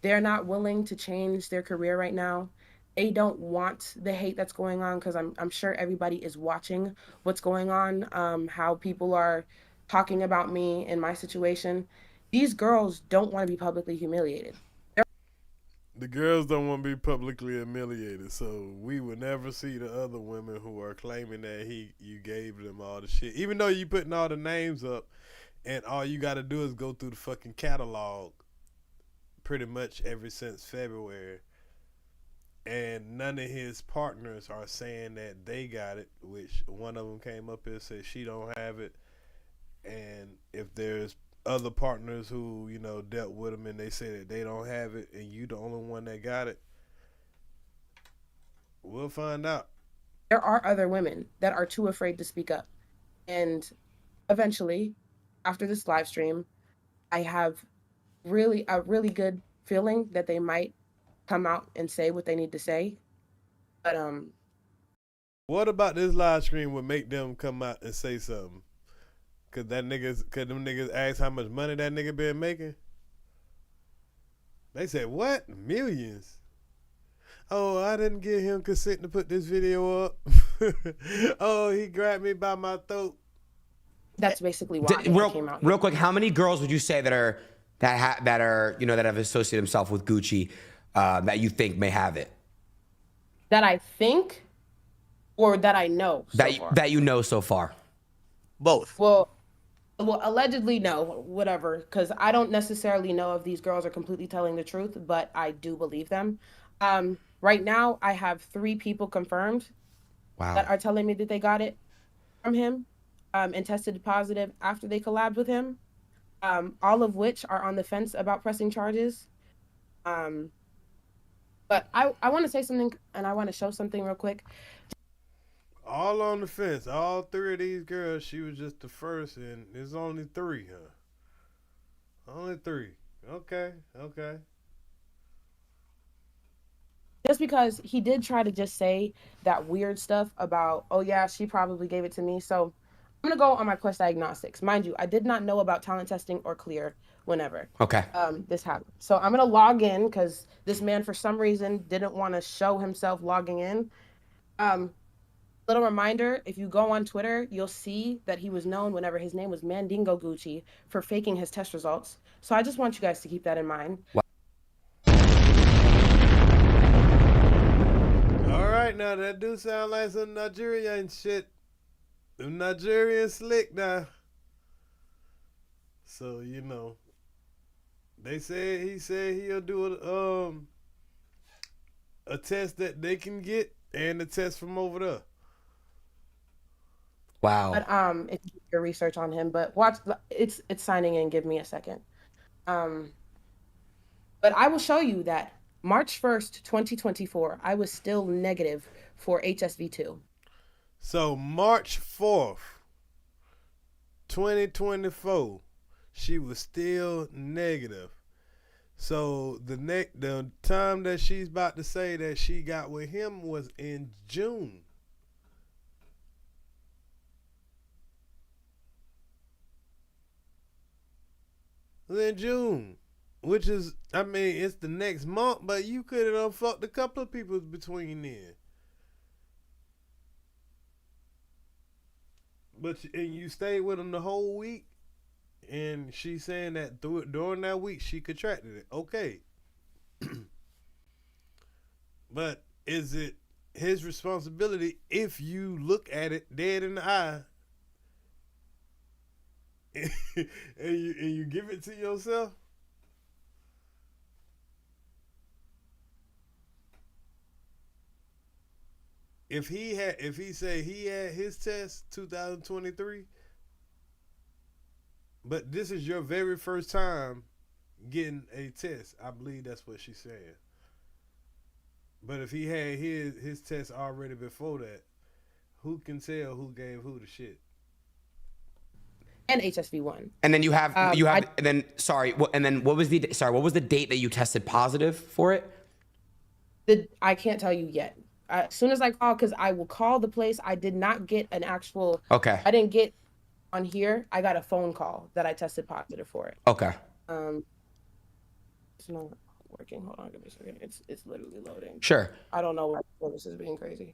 They're not willing to change their career right now. They don't want the hate that's going on, because I'm sure everybody is watching what's going on, how people are talking about me and my situation. These girls don't want to be publicly humiliated. The girls don't want to be publicly humiliated, so we will never see the other women who are claiming that you gave them all the shit. Even though you putting all the names up, and all you got to do is go through the fucking catalog pretty much ever since February. And none of his partners are saying that they got it, which one of them came up and said she don't have it. And if there's other partners who, dealt with them and they say that they don't have it and you the only one that got it? We'll find out. There are other women that are too afraid to speak up. And eventually, after this live stream, I have a really good feeling that they might come out and say what they need to say. But what about this live stream would make them come out and say something? Could them niggas ask how much money that nigga been making? They said, what? Millions. Oh, I didn't give him consent to put this video up. Oh, he grabbed me by my throat. That's basically why I came out. Real quick, how many girls would you say that have associated themselves with Gucci that you think may have it? That I think, or that I know so far? That you know so far. Both. Well, allegedly no, whatever, because I don't necessarily know if these girls are completely telling the truth, but I do believe them. Right now, I have 3 people confirmed that are telling me that they got it from him and tested positive after they collabed with him, all of which are on the fence about pressing charges. But I want to say something, and I want to show something real quick. All on the fence. All 3 of these girls, she was just the first, and there's only 3, huh? Only 3. Okay. Just because he did try to just say that weird stuff about, oh yeah, she probably gave it to me. So I'm going to go on my Quest Diagnostics. Mind you, I did not know about talent testing or clear whenever this happened. So I'm going to log in because this man, for some reason, didn't want to show himself logging in. Little reminder, if you go on Twitter, you'll see that he was known whenever his name was Mandingo Gucci for faking his test results. So I just want you guys to keep that in mind. Wow. All right, now that do sound like some Nigerian shit. Them Nigerian slick now. So, he said he'll do a test that they can get and a test from over there. Wow. But if you do your research on him, but watch, it's signing in. Give me a second. But I will show you that March 1st, 2024, I was still negative for HSV2. So March 4th, 2024, she was still negative. So the time that she's about to say that she got with him was in June. In June, which is, it's the next month, but you could have fucked a couple of people between then. And you stayed with him the whole week, and she's saying that during that week she contracted it. Okay. But is it his responsibility if you look at it dead in the eye and you give it to yourself? If he said he had his test 2023, but this is your very first time getting a test, I believe that's what she's saying. But if he had his test already before that, who can tell who gave who the shit? And HSV1. And then what was the date that you tested positive for it? I can't tell you yet. As soon as I call, because I will call the place. I did not get an actual. Okay. I didn't get on here. I got a phone call that I tested positive for it. Okay. It's not working. Hold on, give me a second. It's literally loading. Sure. I don't know why this is being crazy.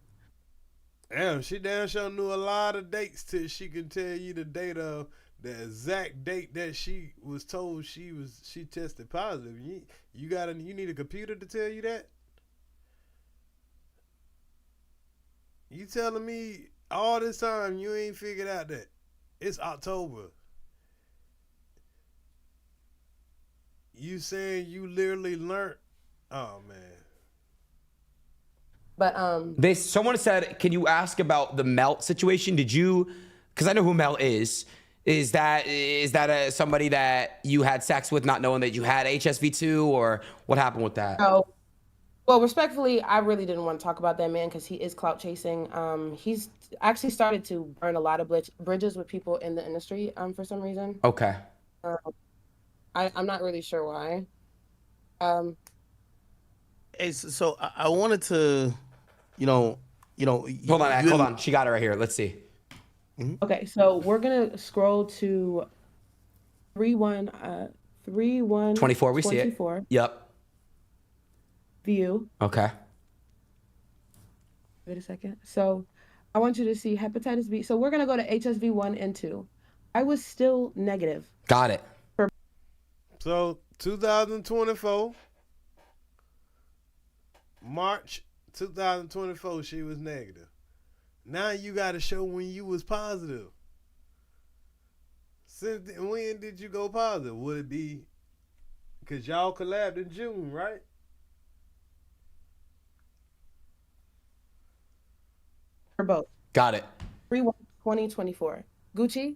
Damn, she damn sure knew a lot of dates till she can tell you the date of the exact date that she was told she tested positive. You need a computer to tell you that? You telling me all this time you ain't figured out that it's October? You saying you literally learned? Oh man. But someone said, can you ask about the Melt situation? Because I know who Melt is. Is that somebody that you had sex with, not knowing that you had HSV2, or what happened with that? So, well, respectfully, I really didn't want to talk about that man because he is clout chasing. He's actually started to burn a lot of bridges with people in the industry for some reason. Okay. I'm not really sure why. Hey, so I wanted to, Hold on. She got it right here. Let's see. Okay, so we're gonna scroll to 3/1 24. We see it. Yep. View. Okay. Wait a second. So I want you to see hepatitis B. So we're gonna go to HSV 1 and 2. I was still negative. Got it. So 2024, March 2024, she was negative. Now you got to show when you was positive. When did you go positive? Would it be because y'all collabed in June, right? For both. Got it. 3/1/2024. Gucci,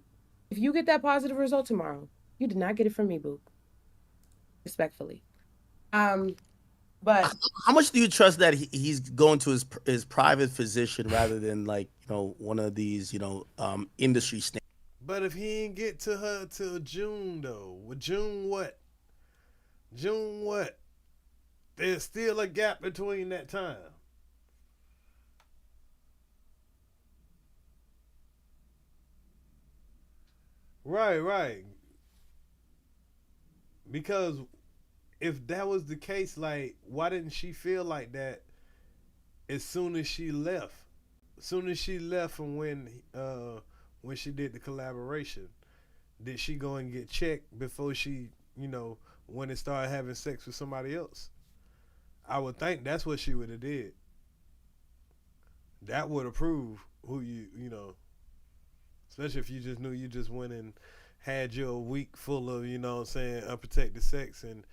if you get that positive result tomorrow, you did not get it from me, boo. Respectfully. But how much do you trust that he's going to his private physician rather than one of these industry standards? But if he ain't get to her till June though, with June what? June what? There's still a gap between that time. Right. Because if that was the case, like, why didn't she feel like that as soon as she left? As soon as she left from when she did the collaboration, did she go and get checked before she, when it started having sex with somebody else? I would think that's what she would have did. That would have proved who especially if you just knew you just went and had your week full of, unprotected sex, and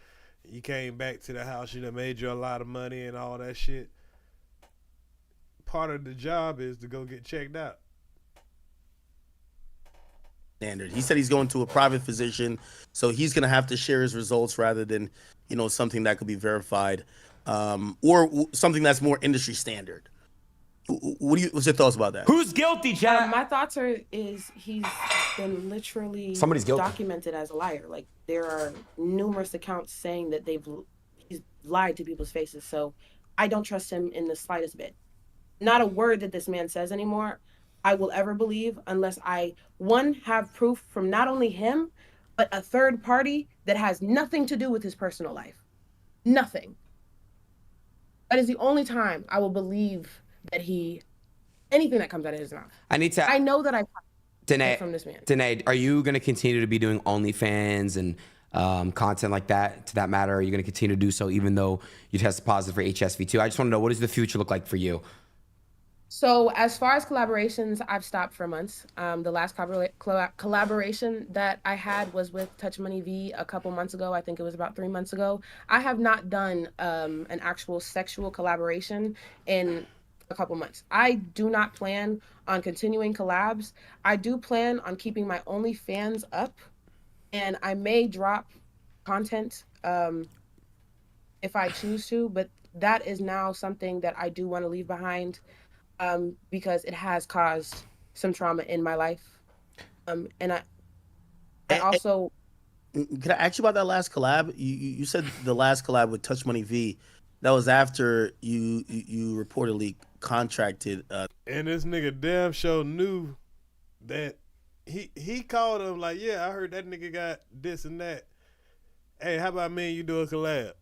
you came back to the house, made you a lot of money and all that shit. Part of the job is to go get checked out. Standard. He said he's going to a private physician, so he's going to have to share his results rather than, something that could be verified, or something that's more industry standard. What's your thoughts about that? Who's guilty, Chad? My thoughts is he's been literally Somebody's guilty. documented as a liar. Like, there are numerous accounts saying that he's lied to people's faces. So I don't trust him in the slightest bit. Not a word that this man says anymore I will ever believe unless I, one, have proof from not only him, but a third party that has nothing to do with his personal life. Nothing. That is the only time I will believe that anything that comes out of his mouth. I know that DANAE, from this man. DANAE, are you going to continue to be doing OnlyFans and content like that, to that matter? Are you going to continue to do so even though you tested positive for HSV2? I just want to know, what does the future look like for you? So as far as collaborations, I've stopped for months. The last collaboration that I had was with Touch Money V a couple months ago. I think it was about 3 months ago. I have not done an actual sexual collaboration in a couple months. I do not plan on continuing collabs. I do plan on keeping my OnlyFans up, and I may drop content if I choose to, but that is now something that I do want to leave behind because it has caused some trauma in my life. And I also... Can I ask you about that last collab? You said the last collab with Touch Money V. That was after you reportedly contracted. And this nigga damn sure knew that he called him like, yeah, I heard that nigga got this and that. Hey, how about me and you do a collab?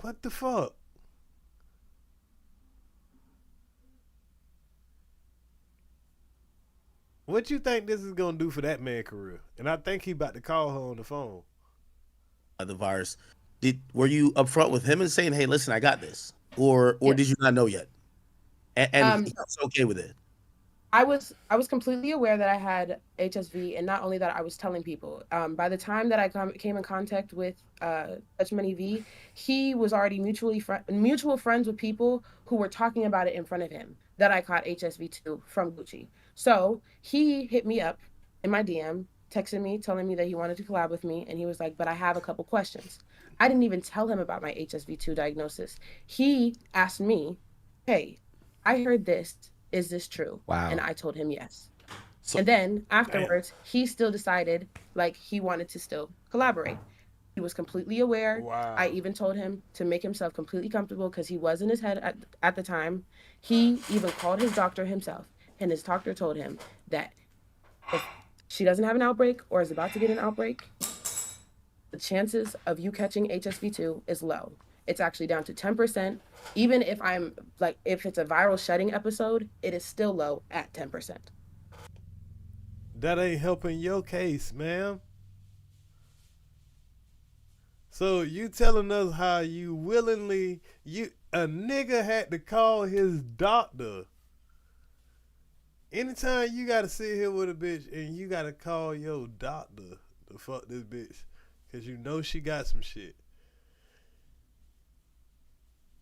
What the fuck? What you think this is gonna do for that man's career? And I think he about to call her on the phone. The virus. Were you upfront with him and saying, "Hey, listen, I got this," or did you not know yet? And he was okay with it. I was completely aware that I had HSV, and not only that, I was telling people. By the time that I came in contact with Touch Money V, he was already mutual friends with people who were talking about it in front of him, that I caught HSV2 from Gucci. So he hit me up in my DM, texted me, telling me that he wanted to collab with me. And he was like, but I have a couple questions. I didn't even tell him about my HSV2 diagnosis. He asked me, hey, I heard this. Is this true? Wow. And I told him yes. And then afterwards, he still decided like he wanted to still collaborate. He was completely aware. Wow. I even told him to make himself completely comfortable because he was in his head at the time. He even called his doctor himself, and his doctor told him that if she doesn't have an outbreak or is about to get an outbreak, the chances of you catching HSV2 is low. It's actually down to 10%. Even if if it's a viral shedding episode, it is still low at 10%. That ain't helping your case, ma'am. So you telling us how you willingly, a nigga had to call his doctor. Anytime you gotta sit here with a bitch and you gotta call your doctor to fuck this bitch, cause you know she got some shit.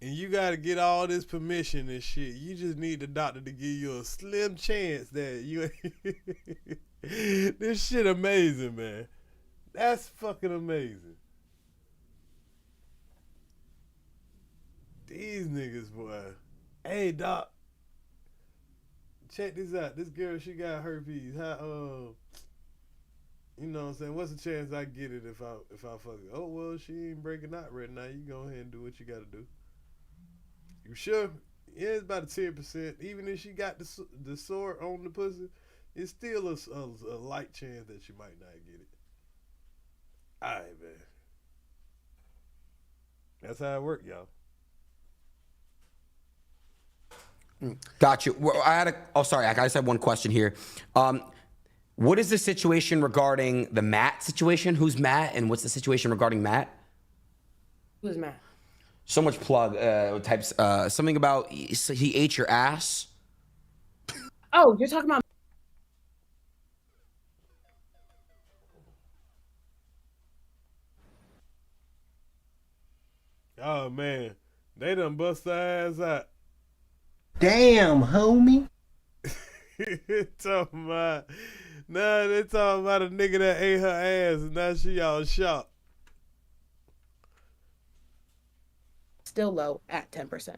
And you gotta get all this permission and shit. You just need the doctor to give you a slim chance that you this shit amazing, man. That's fucking amazing. These niggas, boy. Hey, doc. Check this out. This girl, she got herpes. How, you know what I'm saying? What's the chance I get it if I fuck it? Oh, well, she ain't breaking out right now. You go ahead and do what you gotta do. You sure? Yeah, it's about 10%. Even if she got the sore on the pussy, it's still a light chance that she might not get it. All right, man. That's how it work, y'all. Got you. Well, I just had one question here. What is the situation regarding the Matt situation? Who's Matt, and what's the situation regarding Matt? Who's Matt? So much plug types. Something about he ate your ass. Oh, you're talking about. Oh man, they done bust their ass out. Damn, homie. They talking about a nigga that ate her ass, and now she all shocked. Still low at 10%.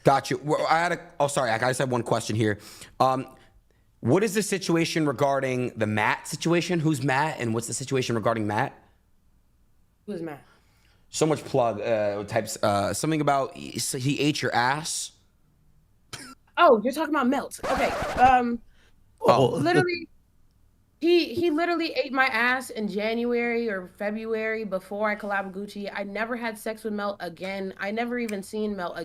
Got you. Well, I just had one question here. What is the situation regarding the Matt situation? Who's Matt, and what's the situation regarding Matt? Who's Matt? So much plug types. Something about he ate your ass. Oh, you're talking about Melt. Okay. Literally, he literally ate my ass in January or February before I collabed with Gucci. I never had sex with Melt again. I never even seen Melt again.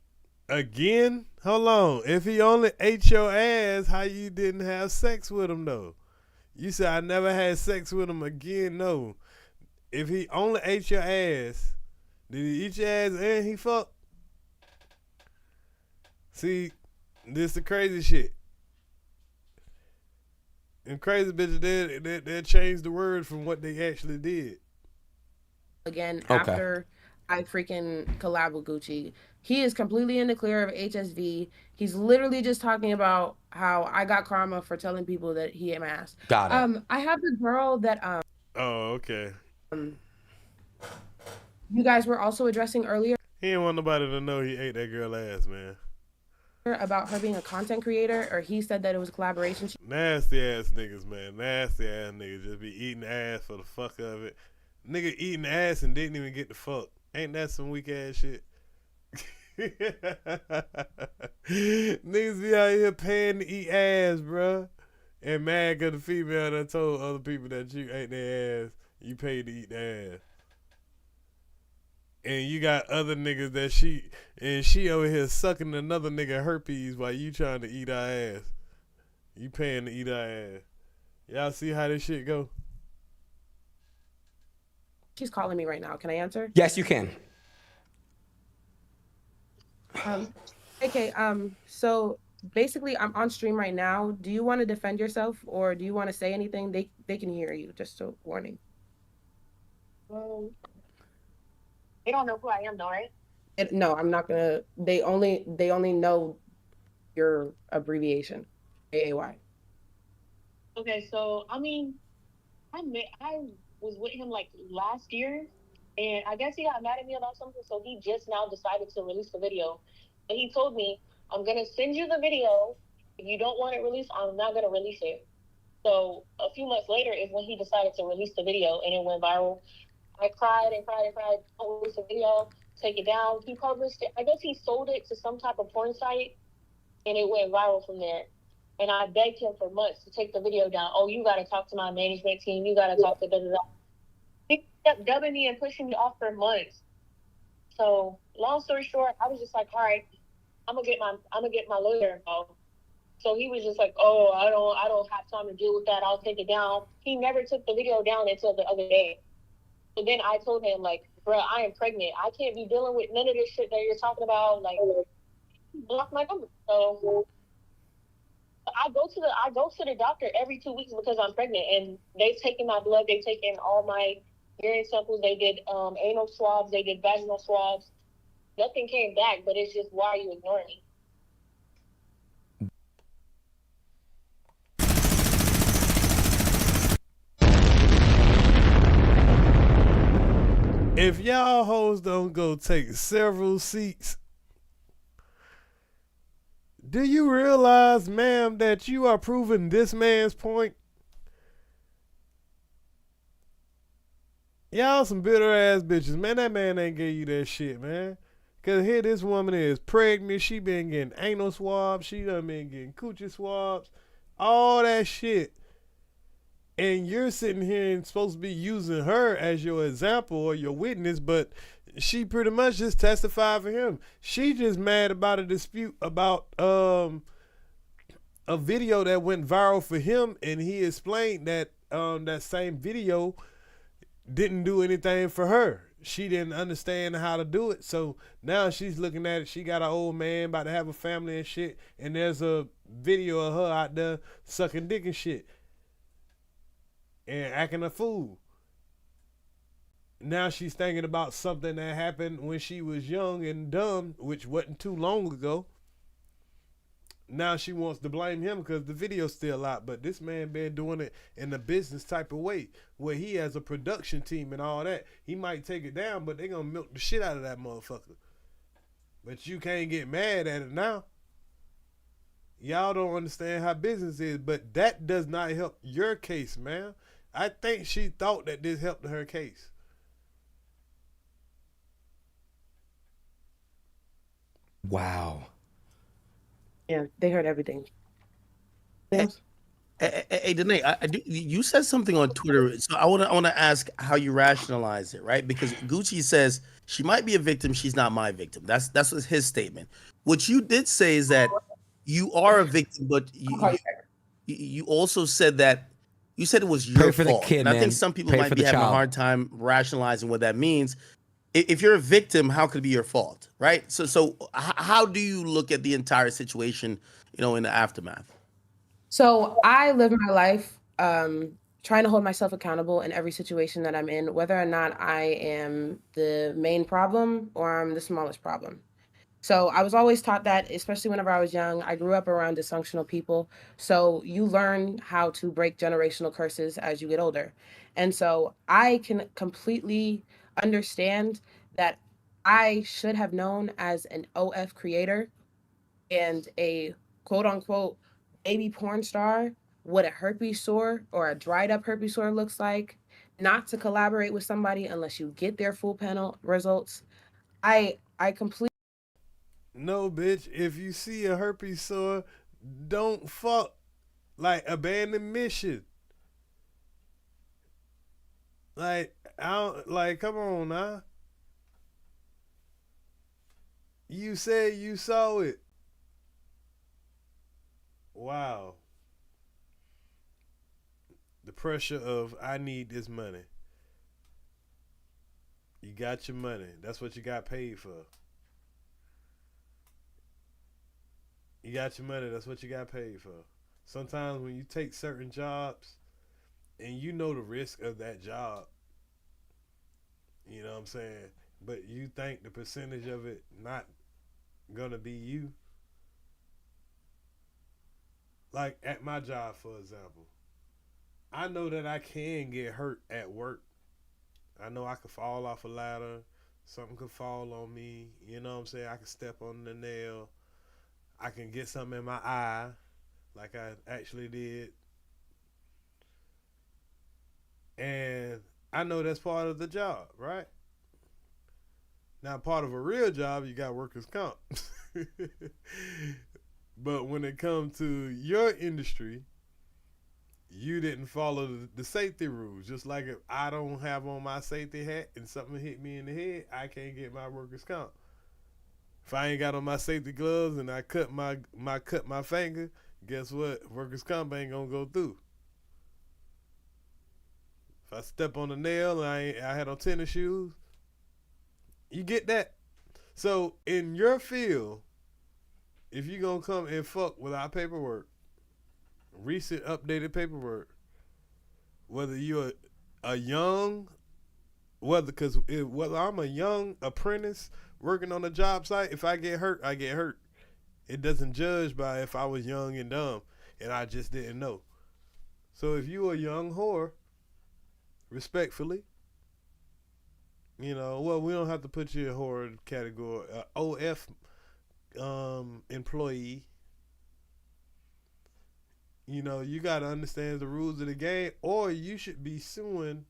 Again? Hold on. If he only ate your ass, how you didn't have sex with him though? You said I never had sex with him again. No. If he only ate your ass, did he eat your ass and he fucked? See, this the crazy shit. And crazy bitches, they changed the word from what they actually did. Again, after I freaking collab with Gucci, he is completely in the clear of HSV. He's literally just talking about how I got karma for telling people that he ate my ass. Got it. I have the girl that Oh, okay. You guys were also addressing earlier. He didn't want nobody to know he ate that girl ass, man. About her being a content creator, or he said that it was a collaboration. Nasty ass niggas, man. Nasty ass niggas just be eating ass for the fuck of it. Nigga eating ass and didn't even get the fuck. Ain't that some weak ass shit? Niggas be out here paying to eat ass, bruh. And mad cause the female that told other people that you ate their ass, you paid to eat their ass. And you got other niggas that she over here sucking another nigga herpes while you trying to eat her ass. You paying to eat her ass. Y'all see how this shit go? She's calling me right now. Can I answer? Yes, you can. Okay, so basically I'm on stream right now. Do you want to defend yourself or do you want to say anything? They can hear you, just a warning. They don't know who I am, though, right? No, I'm not gonna. They only know your abbreviation. AAY. Okay, so I mean, I was with him like last year, and I guess he got mad at me about something, so he just now decided to release the video. But he told me, I'm gonna send you the video. If you don't want it released, I'm not gonna release it. So a few months later is when he decided to release the video, and it went viral. I cried and cried and cried. Don't release the video. Take it down. He published it. I guess he sold it to some type of porn site, and it went viral from there. And I begged him for months to take the video down. Oh, you got to talk to my management team. You got to talk to da da da. He kept dubbing me and pushing me off for months. So long story short, I was just like, all right, I'm gonna get my lawyer involved. So he was just like, oh, I don't have time to deal with that. I'll take it down. He never took the video down until the other day. So then I told him, like, bro, I am pregnant. I can't be dealing with none of this shit that you're talking about. Like, block my number. So I go to the doctor every 2 weeks because I'm pregnant, and they've taken my blood, they've taken all my urine samples, they did anal swabs, they did vaginal swabs. Nothing came back, but it's just, why are you ignoring me? If y'all hoes don't go take several seats, do you realize, ma'am, that you are proving this man's point? Y'all some bitter ass bitches, man. That man ain't give you that shit, man. Cause here this woman is pregnant. She been getting anal swabs. She done been getting coochie swabs. All that shit. And you're sitting here and supposed to be using her as your example or your witness, but she pretty much just testified for him. She just mad about a dispute about a video that went viral for him, and he explained that that same video didn't do anything for her. She didn't understand how to do it, so now she's looking at it. She got an old man about to have a family and shit, and there's a video of her out there sucking dick and shit and acting a fool. Now she's thinking about something that happened when she was young and dumb, which wasn't too long ago. Now she wants to blame him because the video's still out, but this man been doing it in a business type of way where he has a production team and all that. He might take it down, but they gonna milk the shit out of that motherfucker. But you can't get mad at it now. Y'all don't understand how business is, but that does not help your case, man. I think she thought that this helped her case. Wow. Yeah, they heard everything. Hey, DANAE, you said something on Twitter, so I want to ask how you rationalize it, right? Because Gucci says she might be a victim, she's not my victim. That's his statement. What you did say is that you are a victim, but you also said that you said it was your Pray for fault. the kid, and I man. think some people Pray might for be the having a child. hard time rationalizing what that means. If you're a victim, how could it be your fault, right? So how do you look at the entire situation, in the aftermath? So I live my life trying to hold myself accountable in every situation that I'm in, whether or not I am the main problem or I'm the smallest problem. So I was always taught that, especially whenever I was young. I grew up around dysfunctional people. So you learn how to break generational curses as you get older. And so I can completely understand that I should have known as an OF creator and a quote unquote baby porn star what a herpes sore or a dried up herpes sore looks like, not to collaborate with somebody unless you get their full panel results. I completely. No, bitch. If you see a herpes sore, don't fuck. Like, abandon mission. Like, come on now. You said you saw it. Wow. The pressure of, I need this money. You got your money. That's what you got paid for. You got your money. That's what you got paid for. Sometimes when you take certain jobs and you know the risk of that job, you know what I'm saying? But you think the percentage of it not gonna be you. Like at my job, for example, I know that I can get hurt at work. I know I could fall off a ladder. Something could fall on me. You know what I'm saying? I could step on the nail. I can get something in my eye, like I actually did. And I know that's part of the job, right? Now, part of a real job, you got workers' comp. But when it comes to your industry, you didn't follow the safety rules. Just like if I don't have on my safety hat and something hit me in the head, I can't get my workers' comp. If I ain't got on my safety gloves and I cut my finger, guess what? Workers' comp ain't gonna go through. If I step on a nail and I had on tennis shoes, you get that. So in your field, if you gonna come and fuck with our paperwork, recent updated paperwork, whether you're a young, whether I'm a young apprentice working on a job site, if I get hurt, I get hurt. It doesn't judge by if I was young and dumb and I just didn't know. So if you a young whore, respectfully, we don't have to put you in whore category. OF employee, you got to understand the rules of the game, or you should be suing,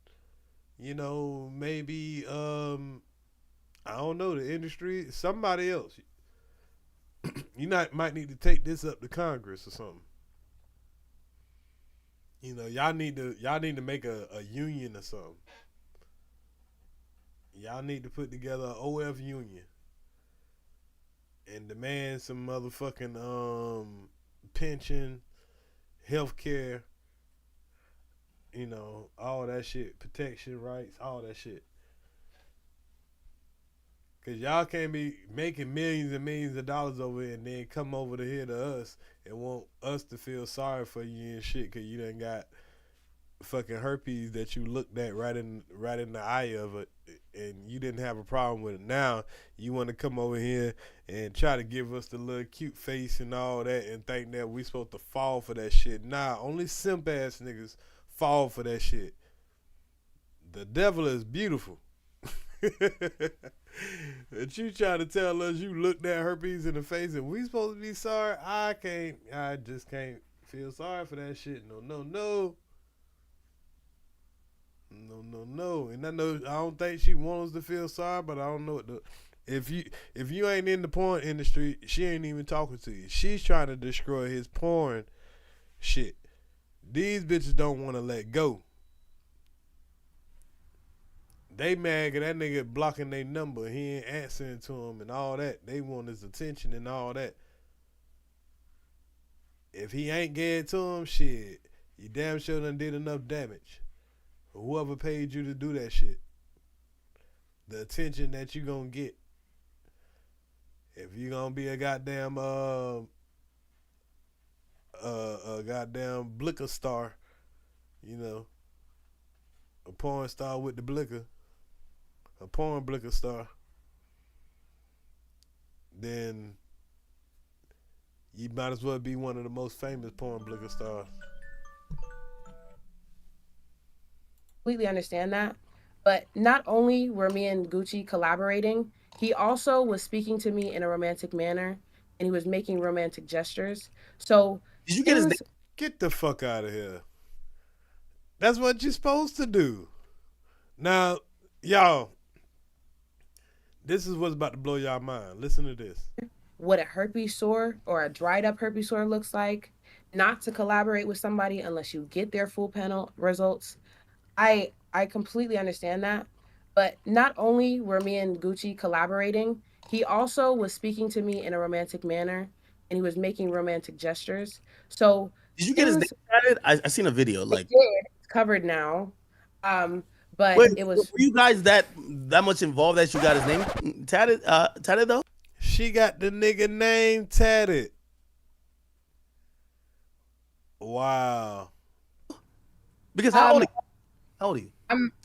maybe, I don't know, the industry, somebody else. Might need to take this up to Congress or something. Y'all need to make a union or something. Y'all need to put together an OF union and demand some motherfucking pension, health care, all that shit, protection rights, all that shit. Cause y'all can't be making millions and millions of dollars over here and then come over to here to us and want us to feel sorry for you and shit, cause you done got fucking herpes that you looked at right in the eye of it and you didn't have a problem with it. Now you want to come over here and try to give us the little cute face and all that and think that we supposed to fall for that shit. Nah, only simp ass niggas fall for that shit. The devil is beautiful. That you try to tell us you looked at herpes in the face and we supposed to be sorry? I just can't feel sorry for that shit. No. And I don't think she wants us to feel sorry, but I don't know what if you ain't in the porn industry, she ain't even talking to you. She's trying to destroy his porn shit. These bitches don't want to let go. They mad at that nigga blocking their number. He ain't answering to him and all that. They want his attention and all that. If he ain't getting to him, shit, you damn sure done did enough damage. Whoever paid you to do that shit. The attention that you gonna get. If you gonna be a goddamn goddamn blicker star, a porn star with the blicker, a porn blicker star, then you might as well be one of the most famous porn blicker stars. Completely understand that, but not only were me and Gucci collaborating, he also was speaking to me in a romantic manner and he was making romantic gestures. So did you get his name? Get the fuck out of here. That's what you're supposed to do. Now, y'all, this is what's about to blow y'all mind. Listen to this. What a herpes sore or a dried up herpes sore looks like, not to collaborate with somebody unless you get their full panel results. I completely understand that, but not only were me and Gucci collaborating, he also was speaking to me in a romantic manner and he was making romantic gestures. So did you get his name tatted? I seen a video. Like, it's covered now. But wait, it was. Were you guys that much involved that you got his name tatted? Tatted though. She got the nigga name tatted. Wow. Because how old are you?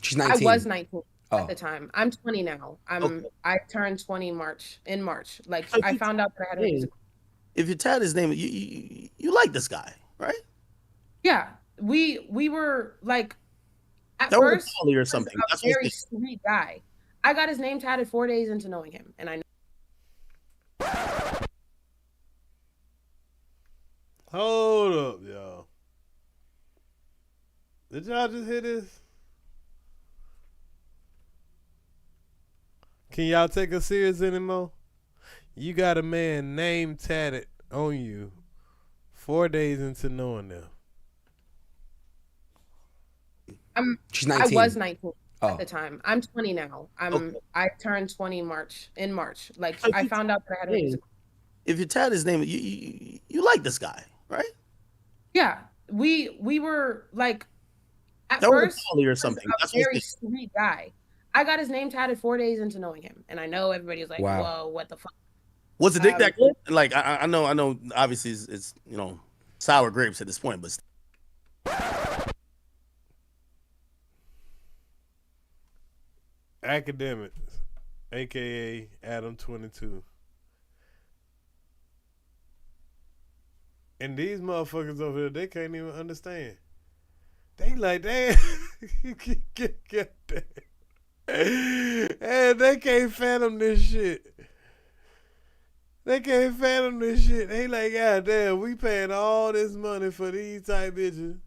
She's 19. I was 19 at the time. I'm 20 now. I turned 20 in March. Like, I found out that I had a. If you tatted his name, you like this guy. right? Yeah, we were like, at That was first, a poly or he was something. a That's what very sweet guy. I got his name tatted 4 days into knowing him, and I know. Hold up, y'all. Did y'all just hear this? Can y'all take us serious anymore? You got a man name tatted on you 4 days into knowing them. She's 19. I was 19 at the time. I'm 20 now. I turned 20 in March. Like, I found out that I had herpes. If you tatted his name, you like this guy, right? Yeah, we were like, at That was a first, poly or he was something. a That's what very sweet guy. I got his name tatted 4 days into knowing him, and I know everybody's like, Wow. "Whoa, what the fuck?" Was the dick that good? Like I know. Obviously, it's sour grapes at this point, but Academics, aka Adam 22. And these motherfuckers over here, they can't even understand. They like, damn, get that. And they can't fathom this shit. They can't fathom this shit. They like, God damn, we paying all this money for these type bitches.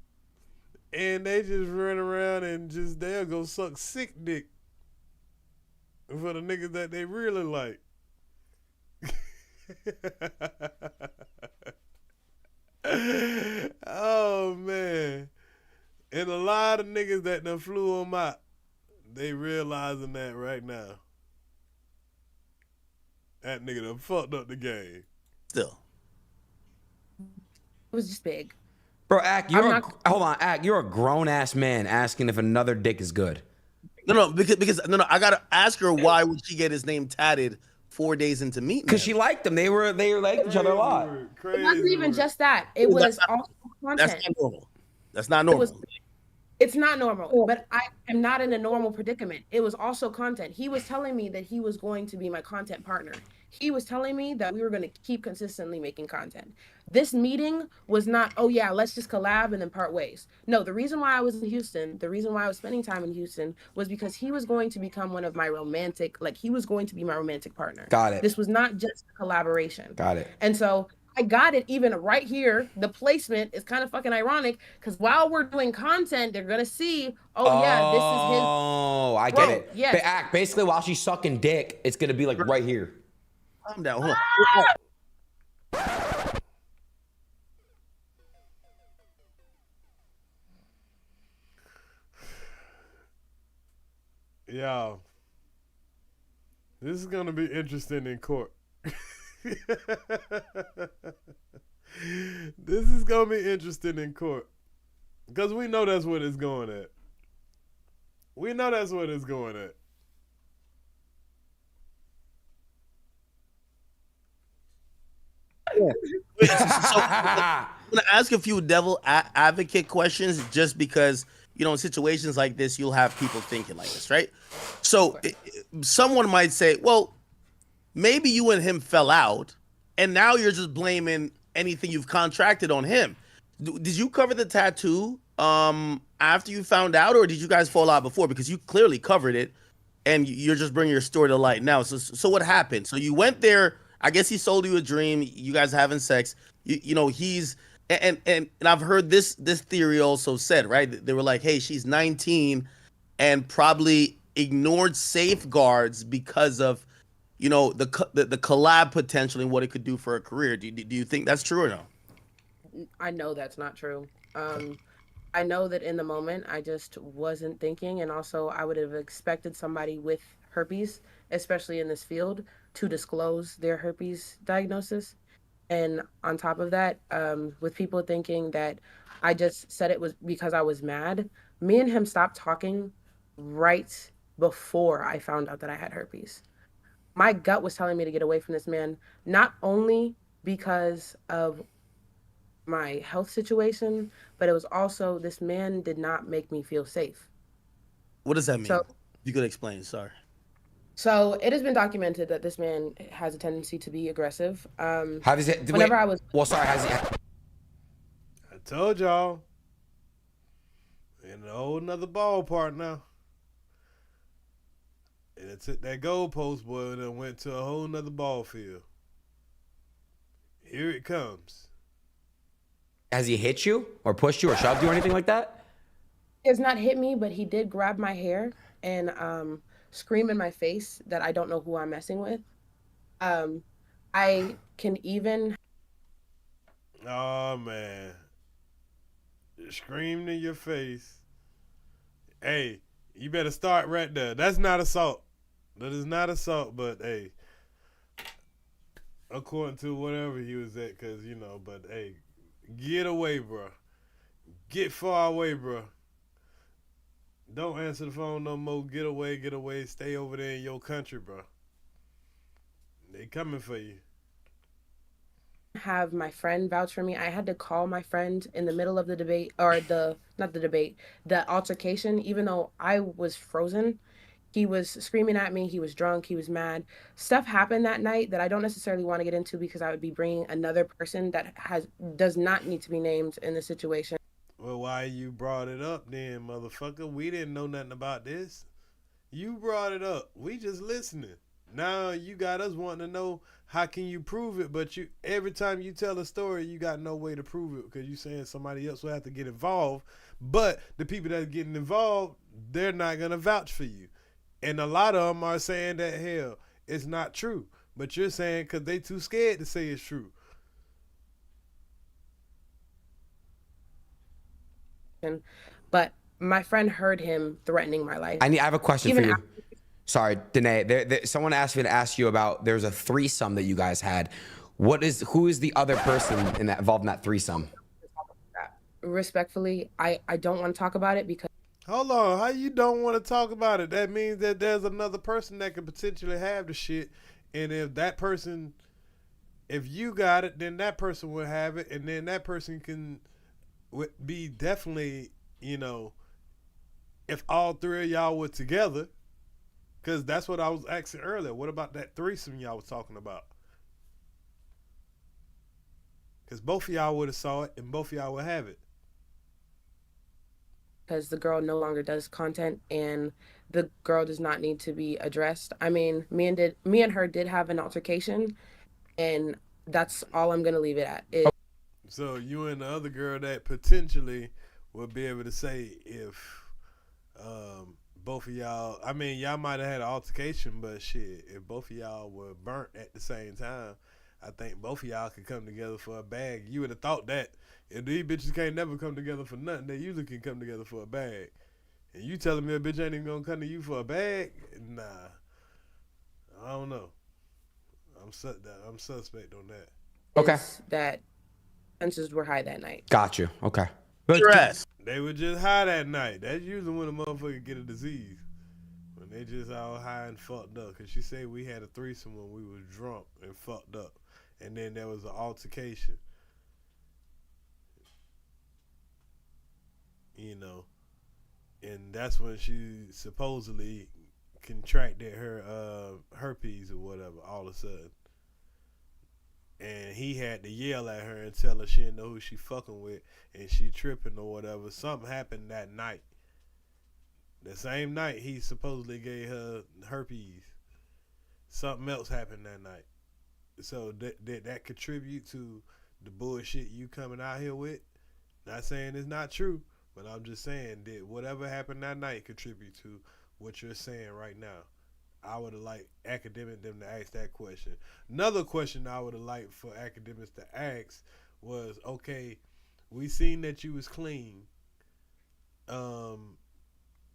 And they just run around and just, they'll go suck sick dick for the niggas that they really like. Oh, man. And a lot of niggas that done flew them out, they realizing that right now. That nigga done fucked up the game. Still. It was just big. Bro, hold on, Ak, you're a grown-ass man asking if another dick is good. No, because I gotta ask her why would she get his name tatted 4 days into meeting him? Because she liked him. They liked each other a lot. It wasn't even just that. It was also content. That's not normal. That's not normal. It's not normal, but I am not in a normal predicament. It was also content. He was telling me that he was going to be my content partner. He was telling me that we were going to keep consistently making content. This meeting was not, oh yeah, let's just collab and then part ways. No, the reason why I was in Houston, the reason why I was spending time in Houston was because he was going to become one of my he was going to be my romantic partner. Got it. This was not just a collaboration. Got it. And so I got it even right here. The placement is kind of fucking ironic because while we're doing content, they're going to see, oh yeah, this is his. Oh, I get it. Yes. But Ak, basically while she's sucking dick, it's going to be like right here. Calm down. Hold on. Y'all, this is going to be interesting in court. This is going to be interesting in court. Because we know that's what it's going at. We know that's what it's going at. So, I'm going to ask a few devil advocate questions just because, in situations like this, you'll have people thinking like this, right? So someone might say, well, maybe you and him fell out and now you're just blaming anything you've contracted on him. Did you cover the tattoo after you found out, or did you guys fall out before? Because you clearly covered it and you're just bringing your story to light now. So what happened? So you went there. I guess he sold you a dream. You guys are having sex. He's and I've heard this theory also said, right? They were like, hey, she's 19 and probably ignored safeguards because of, the collab potential and what it could do for her career. Do you think that's true or no? I know that's not true. I know that in the moment I just wasn't thinking, and also I would have expected somebody with herpes, especially in this field, to disclose their herpes diagnosis. And on top of that, with people thinking that I just said it was because I was mad, me and him stopped talking right before I found out that I had herpes. My gut was telling me to get away from this man, not only because of my health situation, but it was also this man did not make me feel safe. What does that mean? So, you could explain, sorry. So it has been documented that this man has a tendency to be aggressive. How does it? Whenever I was, well, sorry, has he? I told y'all. In a whole nother ballpark now. And it took that goalpost, boy, and it went to a whole nother ball field. Here it comes. Has he hit you or pushed you or shoved you or anything like that? He has not hit me, but he did grab my hair and scream in my face that I don't know who I'm messing with. I can even... Oh, man. Screamed in your face. Hey, you better start right there. That's not assault. That is not assault, but hey, according to whatever he was at, because, you know, but hey, get away, bro. Get far away, bro. Don't answer the phone no more. Get away. Stay over there in your country, bro. They coming for you. Have my friend vouch for me. I had to call my friend in the middle of the debate, or the altercation, even though I was frozen. He was screaming at me. He was drunk. He was mad. Stuff happened that night that I don't necessarily want to get into because I would be bringing another person that does not need to be named in the situation. Well, why you brought it up then, motherfucker? We didn't know nothing about this. You brought it up. We just listening. Now you got us wanting to know how can you prove it, but you every time you tell a story, you got no way to prove it because you saying somebody else will have to get involved. But the people that are getting involved, they're not gonna vouch for you. And a lot of them are saying that, hell, it's not true. But you're saying because they too scared to say it's true. But my friend heard him threatening my life. I have a question for you. Sorry, Danae. Someone asked me to ask you about, there's a threesome that you guys had. Who is the other person involved in that threesome? Respectfully, I don't want to talk about it because... Hold on, how you don't want to talk about it? That means that there's another person that could potentially have the shit, and if that person, if you got it, then that person will have it, and then that person can be definitely, you know, if all three of y'all were together, because that's what I was asking earlier. What about that threesome y'all was talking about? Because both of y'all would have saw it, and both of y'all would have it. Because the girl no longer does content and the girl does not need to be addressed. I mean, me and her did have an altercation, and that's all I'm gonna leave it at. So you and the other girl that potentially would be able to say if both of y'all, I mean, y'all might have had an altercation, but shit, if both of y'all were burnt at the same time, I think both of y'all could come together for a bag. You would have thought that. If these bitches can't never come together for nothing, they usually can come together for a bag. And you telling me a bitch ain't even gonna come to you for a bag? Nah. I don't know. I'm suspect on that. Okay. That tensions were high that night. Got you. Okay. They were just high that night. That's usually when a motherfucker get a disease. When they just all high and fucked up. Because she said we had a threesome when we was drunk and fucked up. And then there was an altercation. You know, and that's when she supposedly contracted her herpes or whatever all of a sudden. And he had to yell at her and tell her she didn't know who she fucking with and she tripping or whatever. Something happened that night. The same night he supposedly gave her herpes. Something else happened that night. So did that contribute to the bullshit you coming out here with? Not saying it's not true. But I'm just saying, did whatever happened that night contribute to what you're saying right now? I would have liked academic them to ask that question. Another question I would have liked for academics to ask was, okay, we seen that you was clean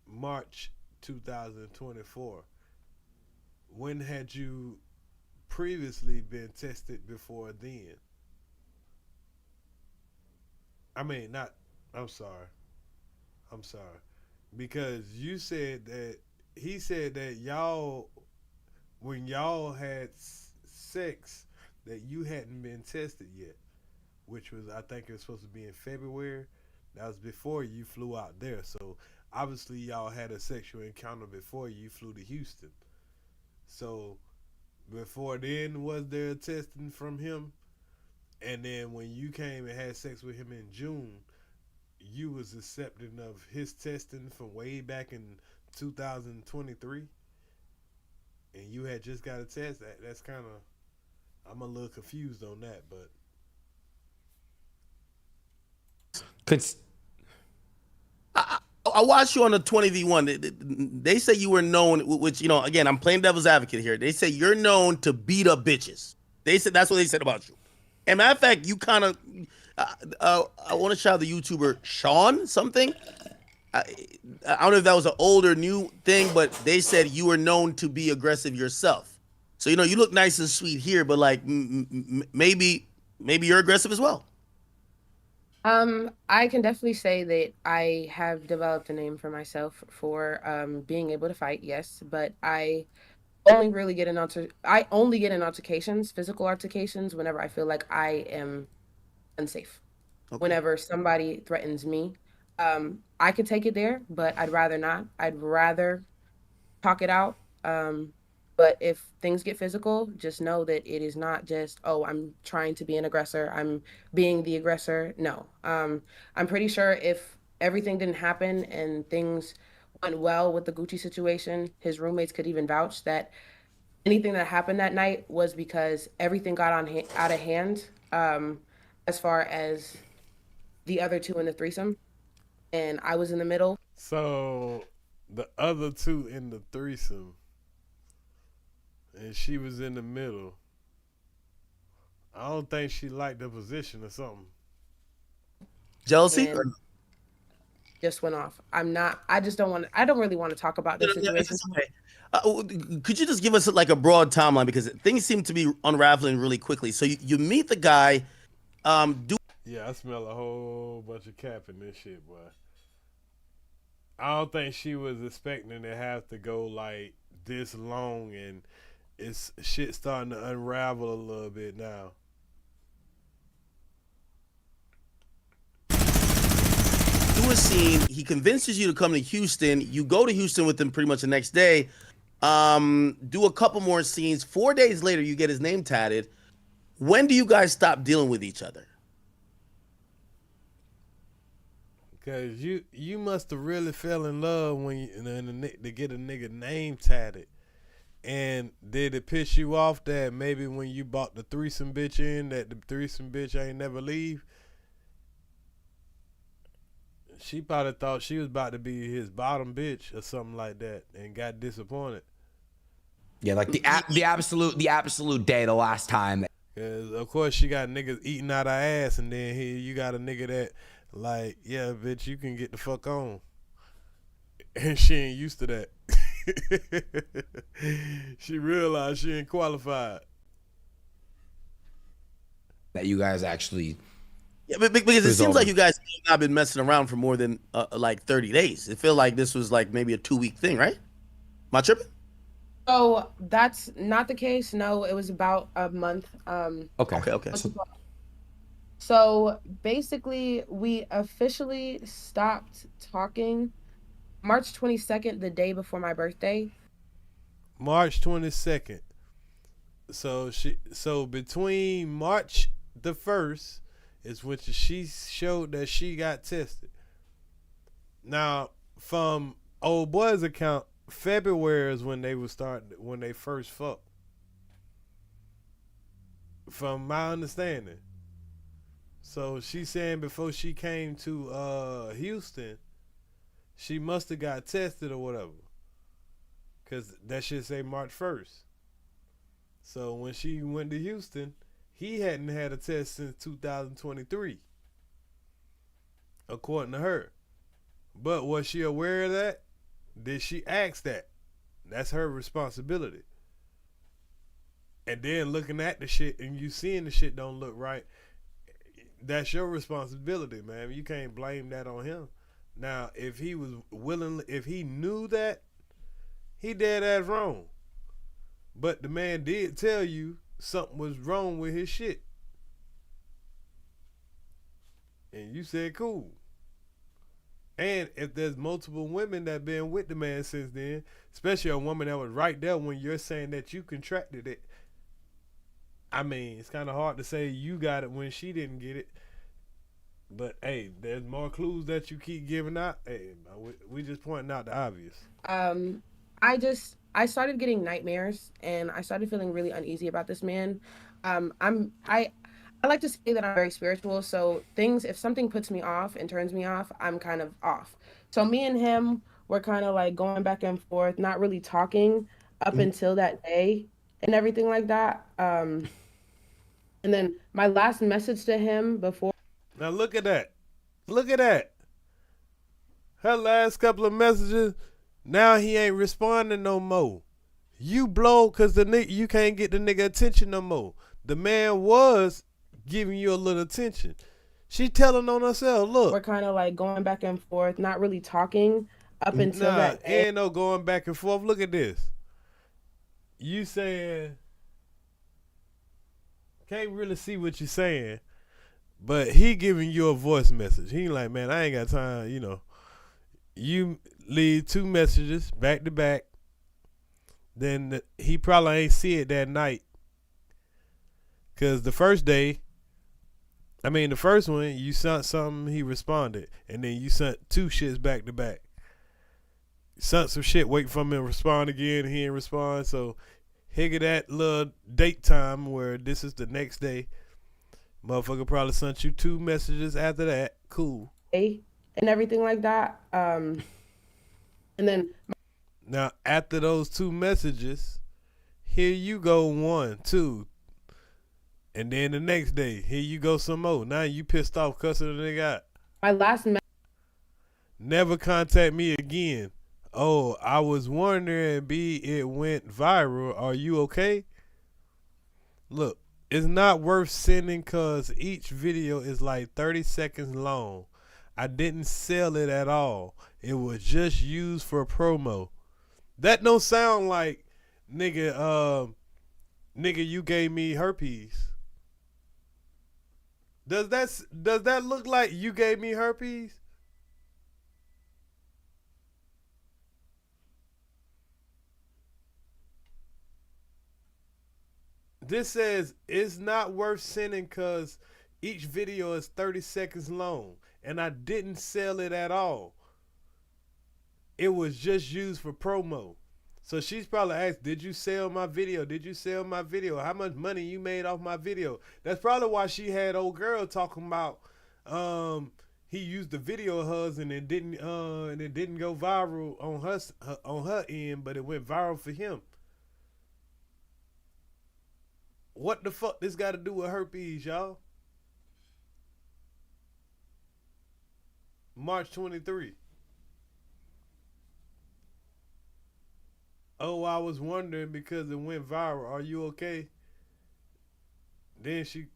March 2024. When had you previously been tested before then? I'm sorry. Because you said that, he said that y'all, when y'all had sex, that you hadn't been tested yet, which was, I think it was supposed to be in February. That was before you flew out there. So obviously y'all had a sexual encounter before you flew to Houston. So before then, was there testing from him? And then when you came and had sex with him in June, you was accepting of his testing from way back in 2023, and you had just got a test. That's kind of, I'm a little confused on that, but. I watched you on the 20v1. They say you were known, which, you know, again, I'm playing devil's advocate here. They say you're known to beat up bitches. They said that's what they said about you. And matter of fact, you kind of, I want to shout out the YouTuber Sean something. I don't know if that was an old or new thing, but they said you were known to be aggressive yourself. So, you know, you look nice and sweet here, but like maybe you're aggressive as well. I can definitely say that I have developed a name for myself for being able to fight, yes, but I only really get in altercations, physical altercations, whenever I feel like I am unsafe. Okay. Whenever somebody threatens me, I could take it there, but I'd rather not. I'd rather talk it out. But if things get physical, just know that it is not just, oh, I'm trying to be an aggressor, I'm being the aggressor. No. I'm pretty sure if everything didn't happen and things went well with the Gucci situation, his roommates could even vouch that anything that happened that night was because everything got out of hand, as far as the other two in the threesome, and I was in the middle. So the other two in the threesome, and she was in the middle. I don't think she liked the position or something. Jealousy? Just went off. I don't really want to talk about this situation. Okay. Could you just give us like a broad timeline, because things seem to be unraveling really quickly. So you meet the guy. Yeah, I smell a whole bunch of cap in this shit, boy. I don't think she was expecting to have to go like this long, and it's shit starting to unravel a little bit now. Do a scene. He convinces you to come to Houston. You go to Houston with him pretty much the next day. Do a couple more scenes. 4 days later, you get his name tatted. When do you guys stop dealing with each other? Cause you must have really fell in love when to get a nigga name tatted. And did it piss you off that maybe when you bought the threesome bitch in, that the threesome bitch ain't never leave? She probably thought she was about to be his bottom bitch or something like that, and got disappointed. Yeah, like the absolute day, the last time. Cause of course she got niggas eating out her ass, and then here you got a nigga that like, yeah, bitch, you can get the fuck on, and she ain't used to that. She realized she ain't qualified. That you guys actually. Yeah, because it seems like you guys have not been messing around for more than like 30 days. It feels like this was like maybe a 2-week thing, right? Am I tripping? So that's not the case. No, it was about a month. Okay. So basically, we officially stopped talking March 22nd, the day before my birthday. March 22nd. So between March the 1st is when she showed that she got tested. Now, from old boy's account, February is when they first fucked. From my understanding. So she's saying before she came to Houston, she must have got tested or whatever. Cause that should say March 1st. So when she went to Houston, he hadn't had a test since 2023. According to her. But was she aware of that? Did she ask that? That's her responsibility. And then looking at the shit and you seeing the shit don't look right, that's your responsibility, man. You can't blame that on him. Now, if he was willing, if he knew that, he dead ass wrong. But the man did tell you something was wrong with his shit. And you said cool. And if there's multiple women that been with the man since then, especially a woman that was right there when you're saying that you contracted it, I mean, it's kind of hard to say you got it when she didn't get it. But hey, there's more clues that you keep giving out. Hey, we just pointing out the obvious. I started getting nightmares, and I started feeling really uneasy about this man. I like to say that I'm very spiritual, so if something puts me off and turns me off, I'm kind of off. So me and him were kind of like going back and forth, not really talking up until that day and everything like that. And then my last message to him before. Now look at that. Look at that. Her last couple of messages, now he ain't responding no more. You blow because you can't get the nigga attention no more. The man was giving you a little attention. She telling on herself, look. We're kind of like going back and forth, not really talking up until that day. Ain't no going back and forth. Look at this. You saying, can't really see what you're saying. But he giving you a voice message. He like, man, I ain't got time, you know. You leave 2 messages back to back. Then he probably ain't see it that night. Because the first one, you sent something, he responded. And then you sent 2 shits back to back. Sent some shit, wait for him to respond again, he ain't respond. So, higger that little date time where this is the next day. Motherfucker probably sent you 2 messages after that. Cool. And everything like that. And then. Now, after those 2 messages, here you go 1, 2. And then the next day, here you go some more. Now you pissed off cussing the nigga out. My last message. Never contact me again. Oh, I was wondering, B, it went viral. Are you okay? Look. It's not worth sending because each video is like 30 seconds long. I didn't sell it at all. It was just used for promo. That don't sound like, nigga, you gave me herpes. Does that look like you gave me herpes? This says it's not worth sending because each video is 30 seconds long. And I didn't sell it at all. It was just used for promo. So she's probably asked, did you sell my video? Did you sell my video? How much money you made off my video? That's probably why she had old girl talking about he used the video of hers and it didn't go viral on her end, but it went viral for him. What the fuck this got to do with herpes, y'all? March 23. Oh, I was wondering because it went viral. Are you okay? Then she,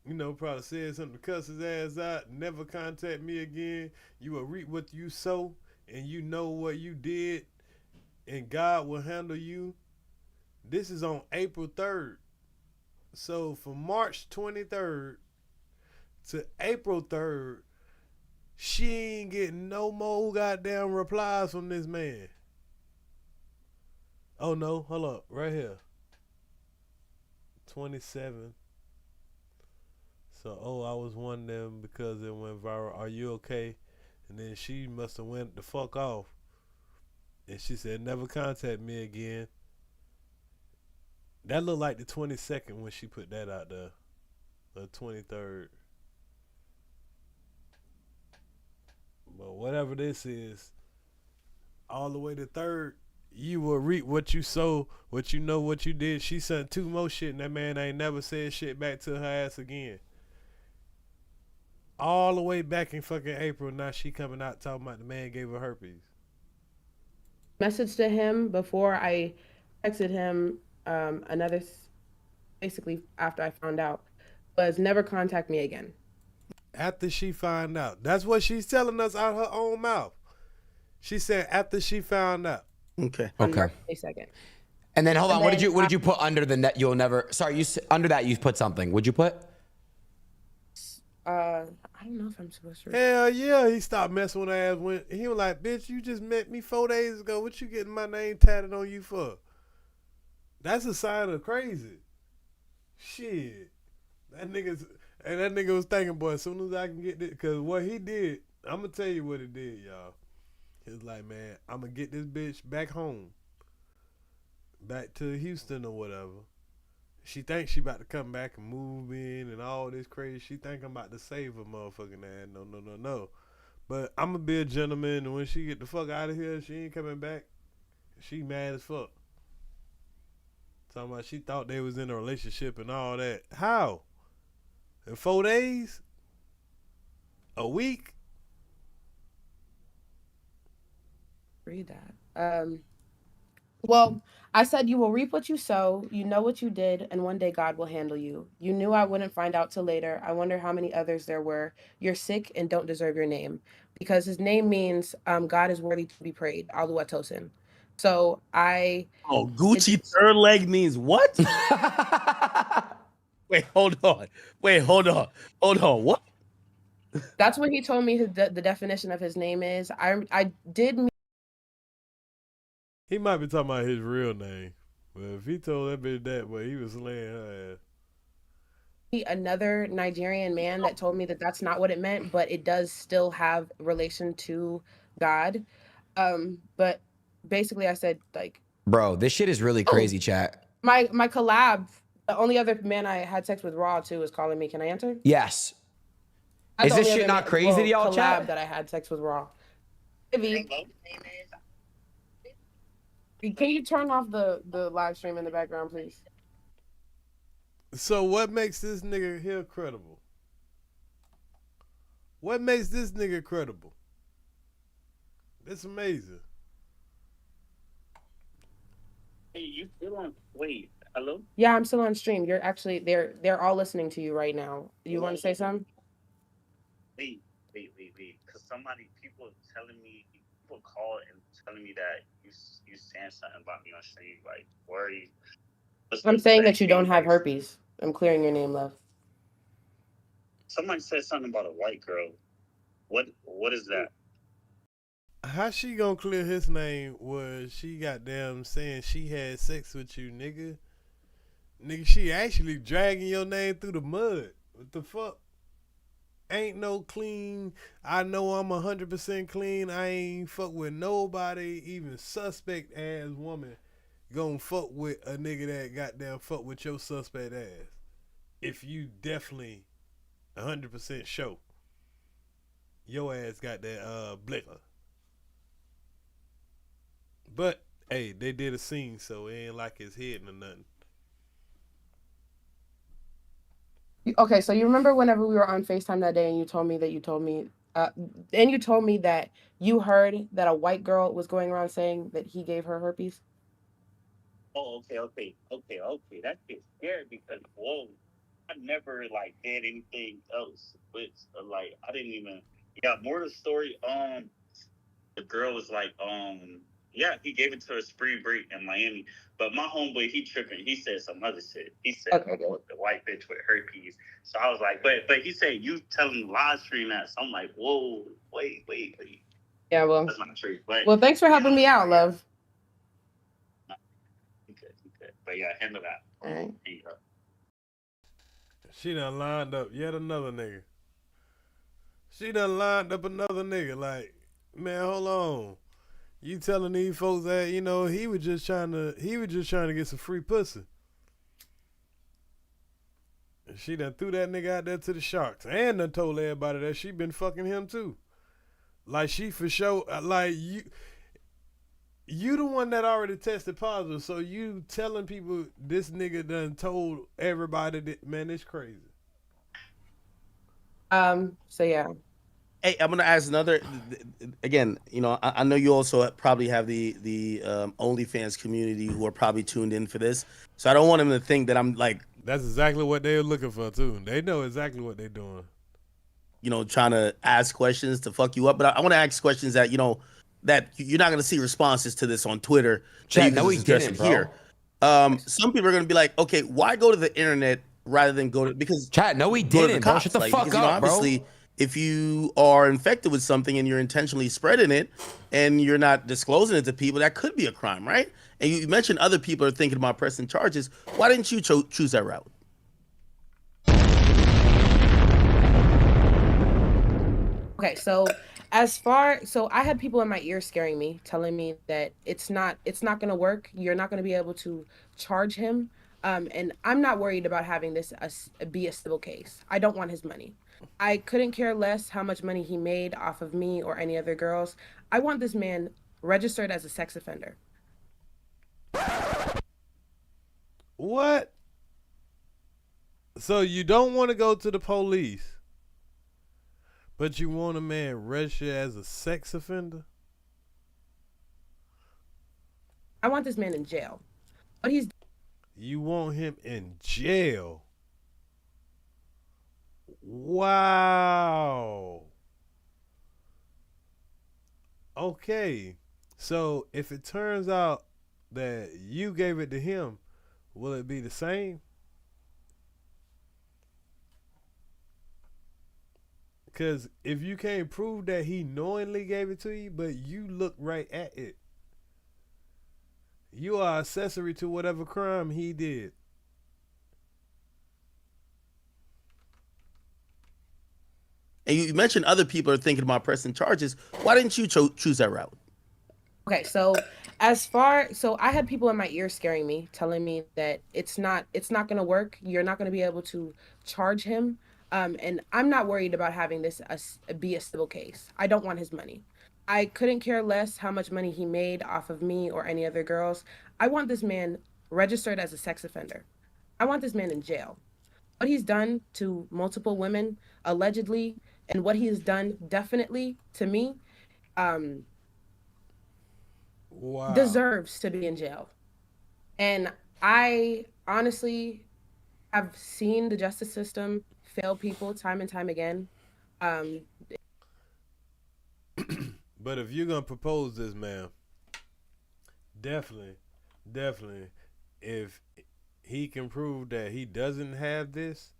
probably said something to cuss his ass out. Never contact me again. You will reap what you sow, and you know what you did, and God will handle you. This is on April 3rd. So from March 23rd to April 3rd, she ain't getting no more goddamn replies from this man. Oh no, hold up, right here. 27. So, I was wondering because it went viral. Are you okay? And then she must have went the fuck off. And she said, never contact me again. That looked like the 22nd when she put that out there. The 23rd. But whatever this is, all the way to 3rd, you will reap what you sow, what you know, what you did. She sent 2 more shit, and that man ain't never said shit back to her ass again. All the way back in fucking April, now she coming out talking about the man gave her herpes. Message to him before I texted him basically after I found out, was never contact me again. After she found out. That's what she's telling us out her own mouth. She said after she found out. Okay. Okay. A second. And then hold on. What did you put under the net? You'll never. Sorry, under that you put something. Would you put? I don't know if I'm supposed to. Hell yeah, he stopped messing with her ass when he was like, bitch, you just met me 4 days ago. What you getting my name tatted on you for? That's a sign of crazy. Shit. That nigga was thinking, boy, as soon as I can get this, because what he did, I'm going to tell you what he did, y'all. He was like, man, I'm going to get this bitch back home. Back to Houston or whatever. She thinks she about to come back and move in and all this crazy. She think I'm about to save her motherfucking ass. No. But I'm going to be a gentleman, and when she get the fuck out of here, she ain't coming back. She mad as fuck. Talking about she thought they was in a relationship and all that. How? In 4 days? A week? Read that. Well, I said you will reap what you sow. You know what you did, and one day God will handle you. You knew I wouldn't find out till later. I wonder how many others there were. You're sick and don't deserve your name. Because his name means God is worthy to be prayed. Aluatosin. So Oh, Gucci third leg means what? Wait, hold on. What? That's what he told me the definition of his name is. I did meet He might be talking about his real name. But if he told that bitch that way, he was slaying her ass. another Nigerian man that told me that that's not what it meant, but it does still have relation to God. But basically I said, like, Bro, this shit is really crazy, chat. my collab, the only other man I had sex with raw too is calling me. Can I answer? Yes. That's Is the this only shit other not crazy to y'all, collab chat? that I had sex with raw. Can you turn off the live stream in the background, please? So what makes this nigga here credible? What makes this nigga credible? It's amazing. Hey, you still on? Wait, hello? Yeah, I'm still on stream. You're actually they're all listening to you right now. You want to say something? Wait. Because people call and telling me that you saying something about me on stream. Like, worry. I'm saying that you don't have herpes. I'm clearing your name, love. Somebody said something about a white girl. What is that? How she gonna clear his name was she goddamn saying she had sex with you, nigga? Nigga, she actually dragging your name through the mud. What the fuck? Ain't no clean. I know I'm 100% clean. I ain't fuck with nobody, even suspect ass woman gonna fuck with a nigga that goddamn fuck with your suspect ass. If you definitely 100% sure your ass got that blicker. But hey, they did a scene, so it ain't like it's hidden or nothing. Okay, so you remember whenever we were on FaceTime that day and you told me that you heard that a white girl was going around saying that he gave her herpes? Oh, okay. That gets scared because whoa, I never like did anything else. With like I didn't even. Yeah, more to the story. The girl was like, yeah, he gave it to her spring break in Miami. But my homeboy, he tripping. He said some other shit. He said the white bitch with herpes. So I was like, but he said you telling live stream that. So I'm like, whoa, wait. Yeah, well, that's not true. But well, thanks for helping me out, love. You could. But yeah, handle that. All right. There you go. She done lined up yet another nigga. She done lined up another nigga. Like, man, hold on. You telling these folks that, you know, he was just trying to get some free pussy. And she done threw that nigga out there to the sharks. And done told everybody that she been fucking him too. Like, she for sure, like, you the one that already tested positive, so you telling people this nigga done told everybody that, man, it's crazy. So yeah. Hey, I'm gonna ask another. Again, you know, I know you also probably have the OnlyFans community who are probably tuned in for this, so I don't want them to think that I'm like. That's exactly what they're looking for too. They know exactly what they're doing. You know, trying to ask questions to fuck you up, but I want to ask questions that that you're not gonna see responses to this on Twitter. Chat, no, we didn't, bro. Here. Some people are gonna be like, okay, why go to the internet rather than go to because chat? No, we didn't, bro. Shut the fuck because, up, bro. Obviously, if you are infected with something and you're intentionally spreading it and you're not disclosing it to people, that could be a crime, right? And you mentioned other people are thinking about pressing charges. Why didn't you choose that route? Okay, so so I had people in my ear scaring me, telling me that it's not gonna work. You're not gonna be able to charge him. And I'm not worried about having this be a civil case. I don't want his money. I couldn't care less how much money he made off of me or any other girls. I want this man registered as a sex offender. What? So you don't want to go to the police, but you want a man registered as a sex offender? I want this man in jail. What he's You want him in jail? Wow. Okay. So if it turns out that you gave it to him, will it be the same? Because if you can't prove that he knowingly gave it to you, but you look right at it, you are accessory to whatever crime he did. And you mentioned other people are thinking about pressing charges. Why didn't you choose that route? Okay, so so I had people in my ear scaring me, telling me that it's not gonna work. You're not gonna be able to charge him. And I'm not worried about having this be a civil case. I don't want his money. I couldn't care less how much money he made off of me or any other girls. I want this man registered as a sex offender. I want this man in jail. What he's done to multiple women, allegedly, and what he has done definitely to me, wow, deserves to be in jail. And I honestly have seen the justice system fail people time and time again. But if you're gonna propose this, man, definitely, if he can prove that he doesn't have this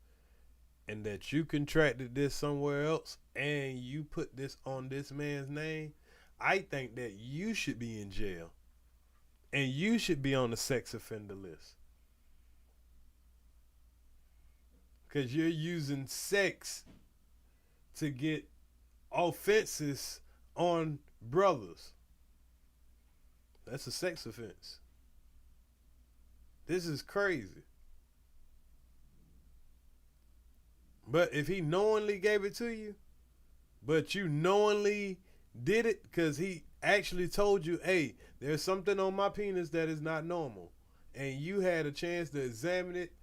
and that you contracted this somewhere else and you put this on this man's name, I think that you should be in jail and you should be on the sex offender list. Because you're using sex to get offenses on brothers. That's a sex offense. This is crazy. But if he knowingly gave it to you, but you knowingly did it because he actually told you, hey, there's something on my penis that is not normal, and you had a chance to examine it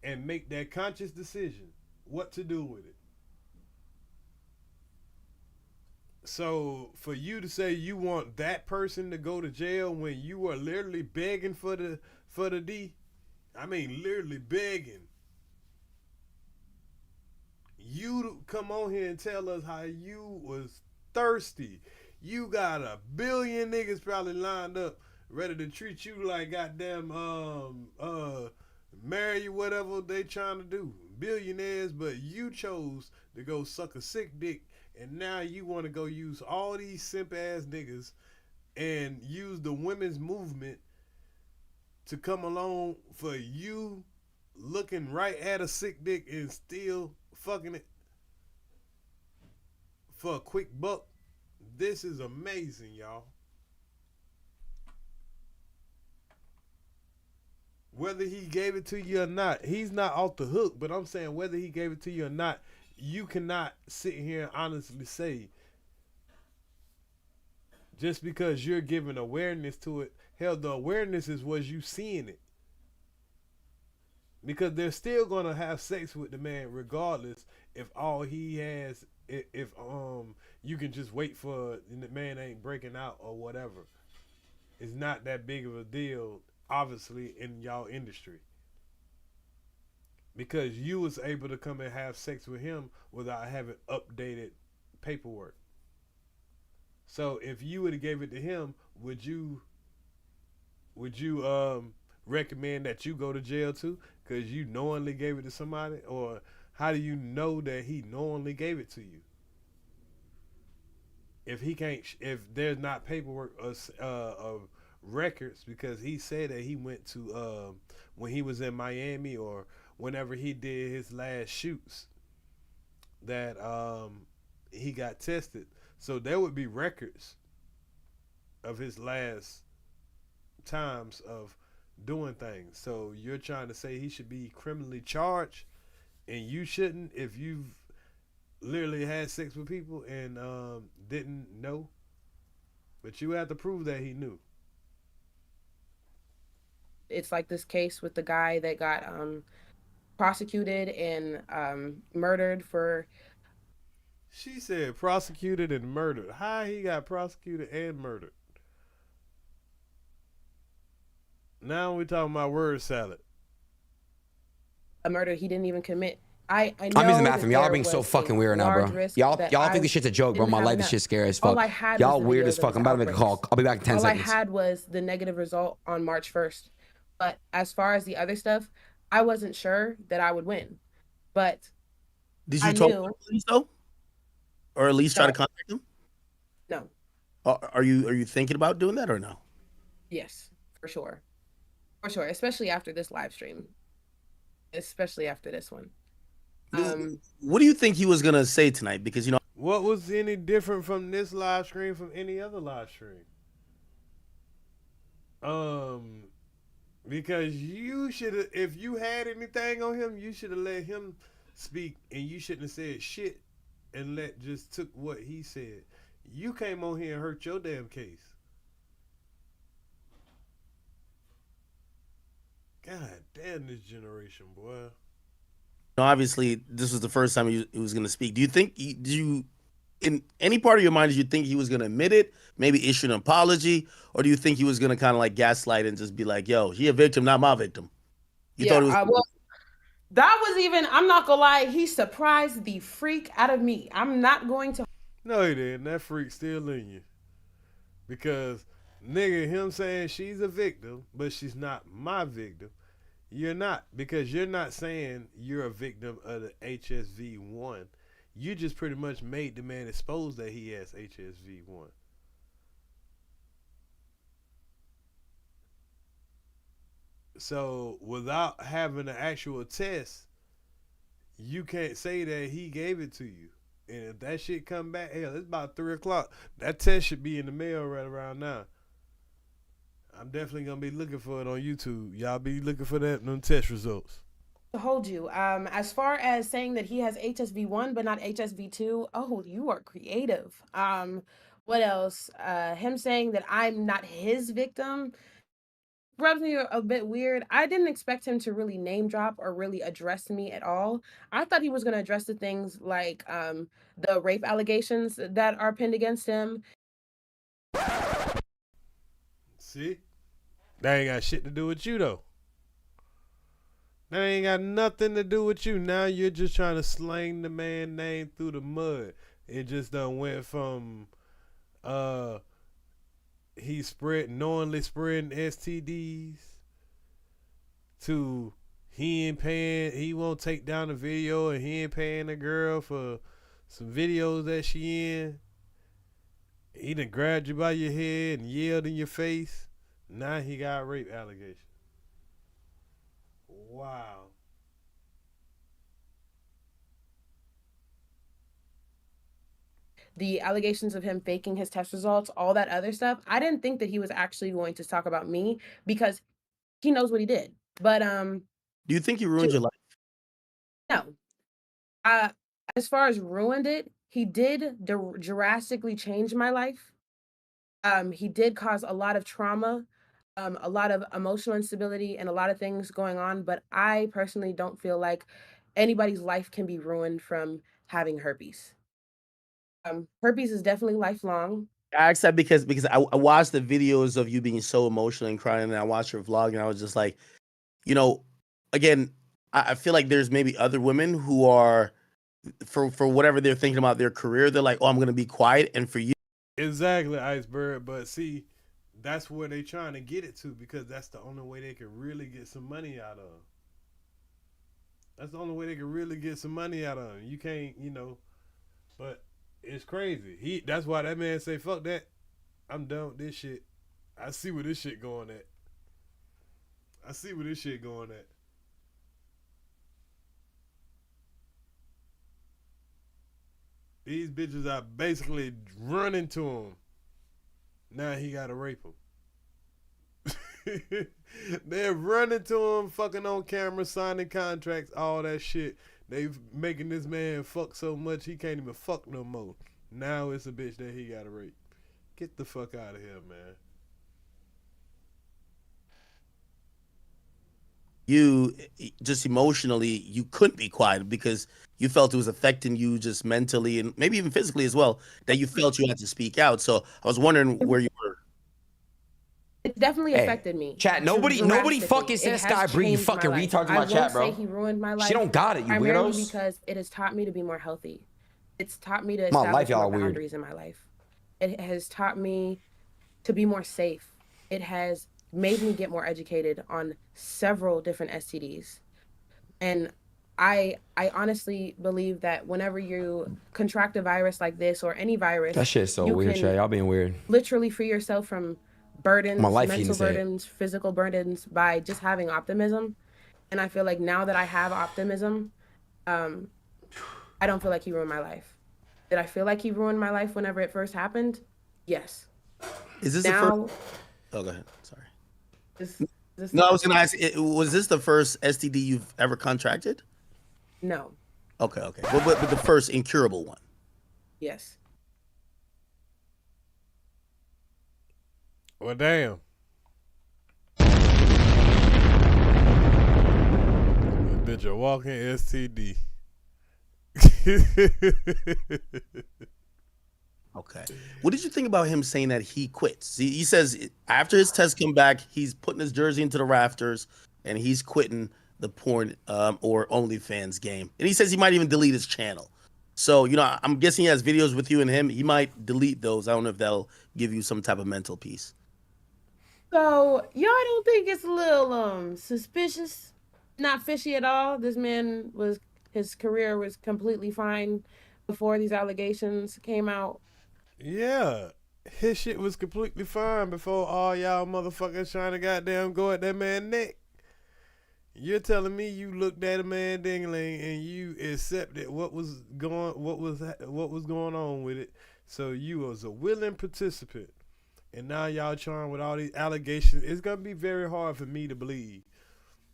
and make that conscious decision what to do with it. So for you to say you want that person to go to jail when you were literally begging for the D, I mean literally begging. You come on here and tell us how you was thirsty. You got a billion niggas probably lined up ready to treat you like goddamn marry you, whatever they trying to do. Billionaires, but you chose to go suck a sick dick, and now you want to go use all these simp ass niggas and use the women's movement to come along for you looking right at a sick dick and still fucking it for a quick buck. This is amazing, y'all. Whether he gave it to you or not, he's not off the hook, but I'm saying whether he gave it to you or not, you cannot sit here and honestly say just because you're giving awareness to it, hell, the awareness is was you seeing it. Because they're still gonna have sex with the man regardless if all he has, if you can just wait for the man ain't breaking out or whatever. It's not that big of a deal, obviously, in y'all industry. Because you was able to come and have sex with him without having updated paperwork. So if you would have gave it to him, would you recommend that you go to jail too? Because you knowingly gave it to somebody? Or how do you know that he knowingly gave it to you? If he can't, if there's not paperwork of records, because he said that he went to when he was in Miami or whenever he did his last shoots, that he got tested. So there would be records of his last times of doing things. So you're trying to say he should be criminally charged, and you shouldn't if you've literally had sex with people and didn't know? But you have to prove that he knew. It's like this case with the guy that got prosecuted and murdered for. She said prosecuted and murdered. How he got prosecuted and murdered? Now we're talking about word salad. A murder he didn't even commit. I know I'm using the that bathroom. Y'all there being so was a fucking weird now, large bro. risk Y'all that think I this shit's a joke, bro. didn't My have life, this enough. shit's scary as All fuck. I had Y'all was the weird videos as of fuck. his I'm about to make a outbreaks. call. I'll be back in 10 All seconds. I had was the negative result on March 1st. But as far as the other stuff, I wasn't sure that I would win. But Did you I talk to knew. the police though, or at least try to No. contact them? No. Are you thinking about doing that or no? Yes, for sure. For sure. Especially after this live stream. Especially after this one. What do you think he was gonna say tonight? Because you know, What was any different from this live stream from any other live stream? Because you should have, if you had anything on him, you should have let him speak, and you shouldn't have said shit and just took what he said. You came on here and hurt your damn case. God damn this generation, boy. obviously this was the first time he was gonna speak. Do you think did you? In any part of your mind, did you think he was going to admit it, maybe issue an apology, or do you think he was going to kind of like gaslight and just be like, yo, he a victim, not my victim? You thought it was. Well, that was even, I'm not going to lie, he surprised the freak out of me. I'm not going to. No, he didn't. That freak's still in you. Because, nigga, him saying she's a victim, but she's not my victim. You're not. Because you're not saying you're a victim of the HSV-1. You just pretty much made the man expose that he has HSV-1. So without having an actual test, you can't say that he gave it to you. And if that shit come back, hell, it's about 3 o'clock. That test should be in the mail right around now. I'm definitely gonna be looking for it on YouTube. Y'all be looking for them test results. To hold you. As far as saying that he has HSV-1 but not HSV-2, oh, you are creative. What else? Him saying that I'm not his victim rubs me a bit weird. I didn't expect him to really name drop or really address me at all. I thought he was going to address the things like the rape allegations that are pinned against him. See? That ain't got shit to do with you though. That ain't got nothing to do with you. Now you're just trying to slang the man name through the mud. It just done went from he knowingly spreading STDs to he won't take down the video and he ain't paying the girl for some videos that she in. He done grabbed you by your head and yelled in your face. Now he got rape allegations. Wow. The allegations of him faking his test results, all that other stuff. I didn't think that he was actually going to talk about me because he knows what he did. But do you think he ruined your life? No. As far as ruined it, he did drastically change my life. He did cause a lot of trauma, a lot of emotional instability, and a lot of things going on. But I personally don't feel like anybody's life can be ruined from having herpes. Herpes is definitely lifelong. I asked that because I watched the videos of you being so emotional and crying, and I watched your vlog, and I was just like, you know, again, I feel like there's maybe other women who are, for whatever they're thinking about their career, they're like, oh, I'm gonna be quiet, and for you, exactly, Iceberg. But see, that's where they trying to get it to because that's the only way they can really get some money out of. That's the only way they can really get some money out of him. You can't, but it's crazy. That's why that man say, fuck that. I'm done with this shit. I see where this shit going at. These bitches are basically running to him. Now he gotta rape them. They're running to him, fucking on camera, signing contracts, all that shit. They making this man fuck so much he can't even fuck no more. Now it's a bitch that he gotta rape. Get the fuck out of here, man. You just emotionally, you couldn't be quiet because you felt it was affecting you just mentally and maybe even physically as well, that you felt you had to speak out. So I was wondering where you were. It definitely affected me. Chat, nobody fucking says Sky Bree, you fucking retards in my chat, bro. I won't say he ruined my life. She don't got it, you primarily weirdos. because it has taught me to be more healthy. It's taught me to My life, establish y'all more weird. boundaries in my life. It has taught me to be more safe. It has made me get more educated on several different STDs. And I honestly believe that whenever you contract a virus like this or any virus, That shit's so you weird, can chat. Y'all being weird. literally free yourself from burdens, My life, he mental didn't say it. burdens, physical burdens by just having optimism. And I feel like now that I have optimism, I don't feel like he ruined my life. Did I feel like he ruined my life whenever it first happened? Yes. Is this now, the first? Oh, go ahead. Sorry. This No, I was gonna ask. Was this the first STD you've ever contracted? No. Okay, okay. But the first incurable one. Yes. Well, damn. Bitch, a walking STD. Okay. What did you think about him saying that he quits? He says after his tests come back, he's putting his jersey into the rafters and he's quitting the porn or OnlyFans game. And he says he might even delete his channel. So, you know, I'm guessing he has videos with you and him. He might delete those. I don't know if that'll give you some type of mental peace. So y'all don't think it's a little suspicious? Not fishy at all. This man his career was completely fine before these allegations came out. Yeah, his shit was completely fine before all y'all motherfuckers trying to goddamn go at that man's neck. You're telling me you looked at a man dingling and you accepted what was going on with it, so you was a willing participant, and now y'all trying with all these allegations. It's gonna be very hard for me to believe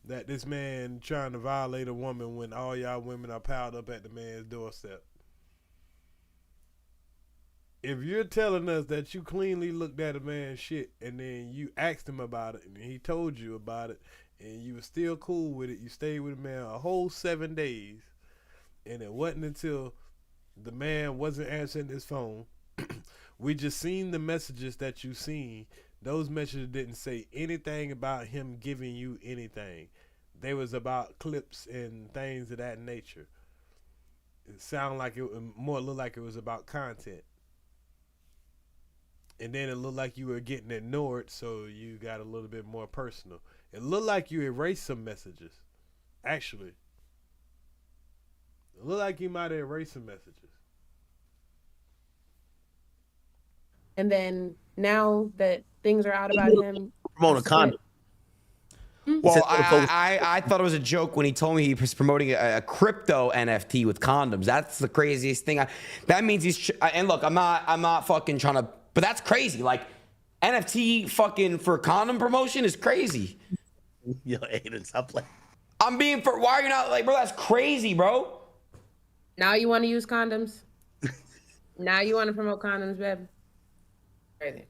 that this man trying to violate a woman when all y'all women are piled up at the man's doorstep. If you're telling us that you cleanly looked at a man's shit and then you asked him about it and he told you about it and you were still cool with it, you stayed with the man a whole 7 days, and it wasn't until the man wasn't answering his phone, we just seen the messages that you seen. Those messages didn't say anything about him giving you anything. They was about clips and things of that nature. It sounded like it more looked like it was about content. And then it looked like you were getting ignored, so you got a little bit more personal. It looked like you erased some messages, actually. It looked like you might have erased some messages. And then now that things are out about him, Promote a condom. Well, I thought it was a joke when he told me he was promoting a crypto NFT with condoms. That's the craziest thing. That means he's and look, I'm not fucking trying to, but that's crazy. Like NFT fucking for condom promotion is crazy. Yo, Aiden, stop playing. I'm being for. Why are you not like, bro? That's crazy, bro. now you want to use condoms? Now you want to promote condoms, babe? Crazy.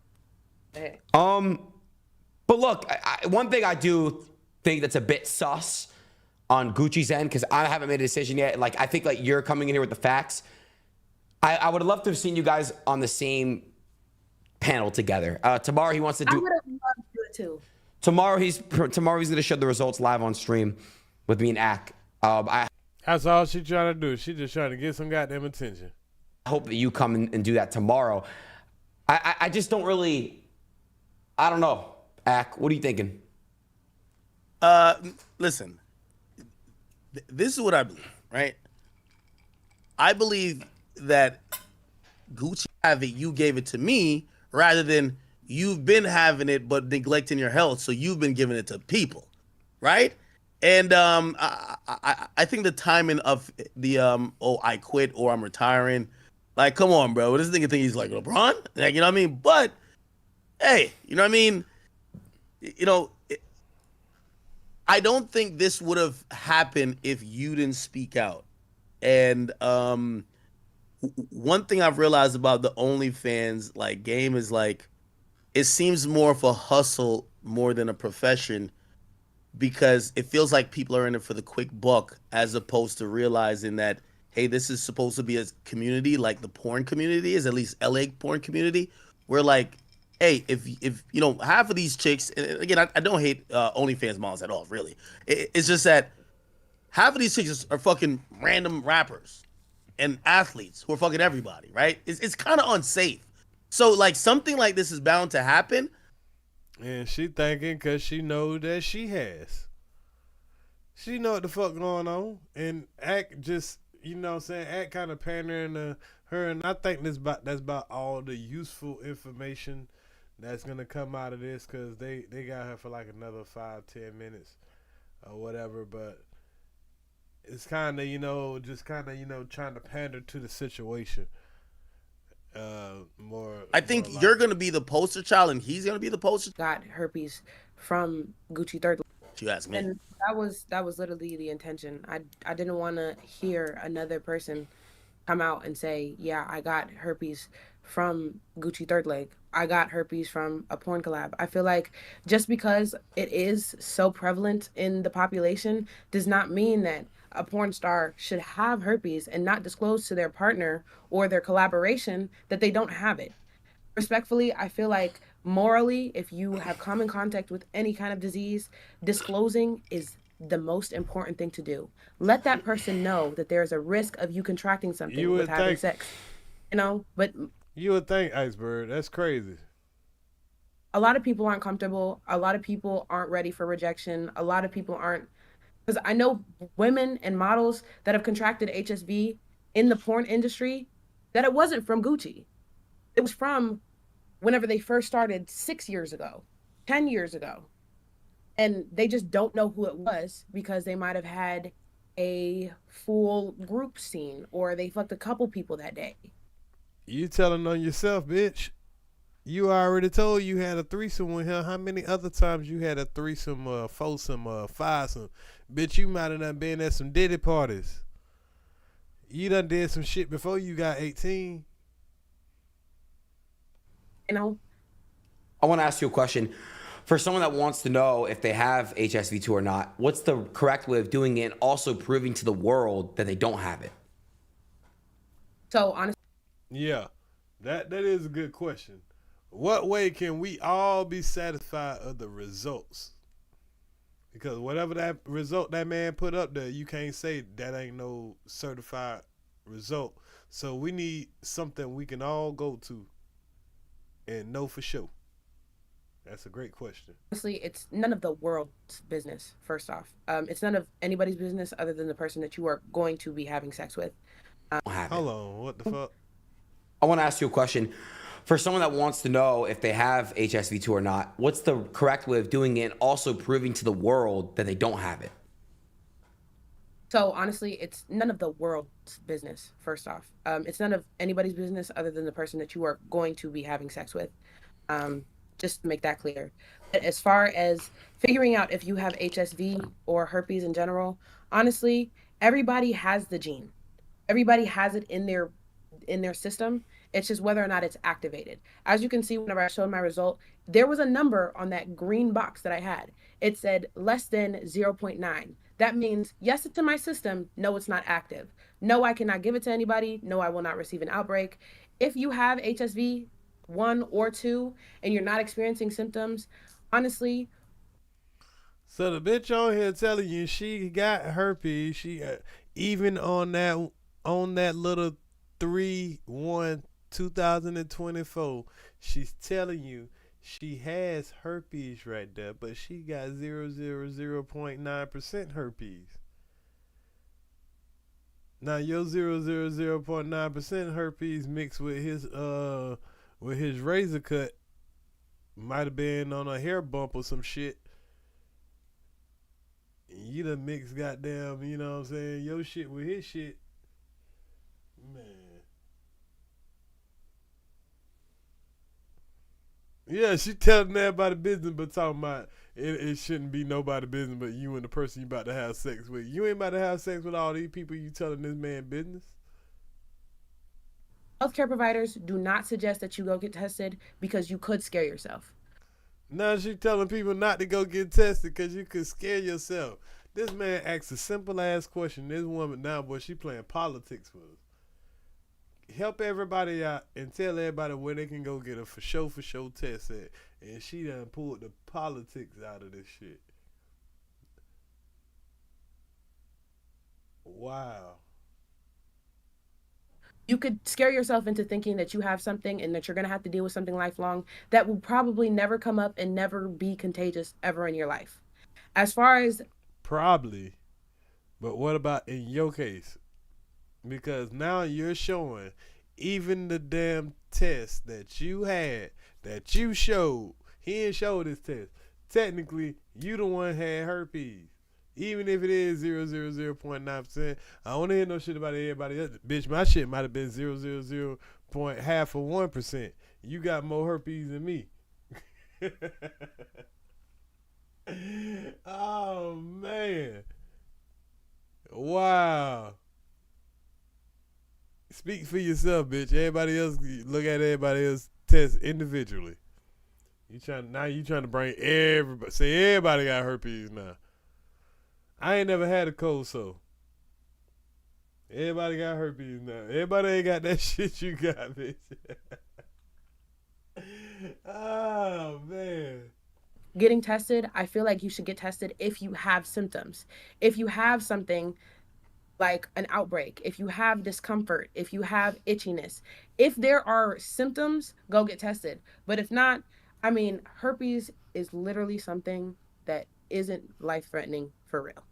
Hey. But look, one thing I do think that's a bit sus on Gucci's end, because I haven't made a decision yet. Like, I think like you're coming in here with the facts. I would have loved to have seen you guys on the same panel together. Tomorrow he wants to do. I would have loved to do it too. Tomorrow he's gonna show the results live on stream with me and Ak. That's all she trying to do. She just trying to get some goddamn attention. I hope that you come and do that tomorrow. I just don't really. I don't know. Ak, what are you thinking? Listen, this is what I believe, right? I believe that Gucci have it, you gave it to me, rather than you've been having it but neglecting your health, so you've been giving it to people, right? And I think the timing of the I quit or I'm retiring, Like, come on, bro. This nigga think he's like LeBron? Like, you know what I mean? But hey, you know what I mean? You know, I don't think this would have happened if you didn't speak out. And one thing I've realized about the OnlyFans like game is like it seems more of a hustle more than a profession because it feels like people are in it for the quick buck as opposed to realizing that hey, this is supposed to be a community like the porn community is, at least LA porn community, where like hey, if you know half of these chicks, and again I don't hate OnlyFans models at all, really. It's just that half of these chicks are fucking random rappers and athletes who are fucking everybody, right? It's kind of unsafe. So like something like this is bound to happen. And she thinking because she know that she has. She know what the fuck going on. And act just, you know what I'm saying, act kind of pandering to her. And I think that's about all the useful information that's going to come out of this because they got her for like another 5-10 minutes or whatever. But it's kind of, you know, just kind of, you know, trying to pander to the situation. I think you're gonna be the poster child, and he's gonna be the poster. Got herpes from Gucci Third. You asked me. And that was literally the intention. I didn't want to hear another person come out and say, yeah, I got herpes from Gucci Third Leg. I got herpes from a porn collab. I feel like just because it is so prevalent in the population does not mean that a porn star should have herpes and not disclose to their partner or their collaboration that they don't have it. Respectfully, I feel like morally, if you have come in contact with any kind of disease, disclosing is the most important thing to do. Let that person know that there's a risk of you contracting something with having sex. You know, but you would think, Iceberg, that's crazy. A lot of people aren't comfortable. A lot of people aren't ready for rejection. A lot of people aren't, because I know women and models that have contracted HSV in the porn industry, that it wasn't from Gucci. It was from whenever they first started 6 years ago, 10 years ago. And they just don't know who it was because they might have had a full group scene or they fucked a couple people that day. You telling on yourself, bitch. You already told you had a threesome with him. How many other times you had a threesome, foursome, fivesome? Bitch, you might have done been at some Diddy parties. You done did some shit before you got 18. You know? I want to ask you a question. For someone that wants to know if they have HSV2 or not, what's the correct way of doing it and also proving to the world that they don't have it? So, honestly. Yeah, that is a good question. What way can we all be satisfied of the results? Because whatever that result that man put up there, you can't say that ain't no certified result. So we need something we can all go to and know for sure. That's a great question. Honestly, it's none of the world's business, first off. It's none of anybody's business other than the person that you are going to be having sex with. Hold on, what the fuck? I want to ask you a question. For someone that wants to know if they have HSV2 or not, what's the correct way of doing it and also proving to the world that they don't have it? So honestly, it's none of the world's business, first off. It's none of anybody's business other than the person that you are going to be having sex with. Just to make that clear. But as far as figuring out if you have HSV or herpes in general, honestly, everybody has the gene. Everybody has it in their system. It's just whether or not it's activated. As you can see, whenever I showed my result, there was a number on that green box that I had. It said less than 0.9. That means, yes, it's in my system. No, it's not active. No, I cannot give it to anybody. No, I will not receive an outbreak. If you have HSV 1 or 2 and you're not experiencing symptoms, honestly. So the bitch on here telling you she got herpes. She even on that little 3/1/2024, she's telling you she has herpes right there, but she got 0.9% herpes. Now your 0.9% herpes mixed with his razor cut might have been on a hair bump or some shit. You done mix goddamn, you know what I'm saying, your shit with his shit. Man. Yeah, she telling everybody business, but talking about it shouldn't be nobody business but you and the person you about to have sex with. You ain't about to have sex with all these people you telling this man business. Healthcare providers do not suggest that you go get tested because you could scare yourself. Now she telling people not to go get tested because you could scare yourself. This man asks a simple ass question. This woman now, boy, she playing politics with us. Help everybody out and tell everybody where they can go get a for show test at. And she done pulled the politics out of this shit. Wow. You could scare yourself into thinking that you have something and that you're going to have to deal with something lifelong that will probably never come up and never be contagious ever in your life. As far as... Probably. But what about in your case? Because now you're showing even the damn test that you had, that you showed, he didn't show this test. Technically, you the one had herpes. Even if it is 0.9%, I don't hear no shit about everybody else. Bitch, my shit might have been 0.1%. You got more herpes than me. Oh man. Wow. Speak for yourself, bitch. Everybody else, look at everybody else test individually. You trying to bring everybody, say everybody got herpes now. I ain't never had a cold sore. Everybody got herpes now. Everybody ain't got that shit you got, bitch. Oh, man. Getting tested, I feel like you should get tested if you have symptoms. If you have something like an outbreak, if you have discomfort, if you have itchiness, if there are symptoms, go get tested. But if not, I mean, herpes is literally something that isn't life-threatening for real.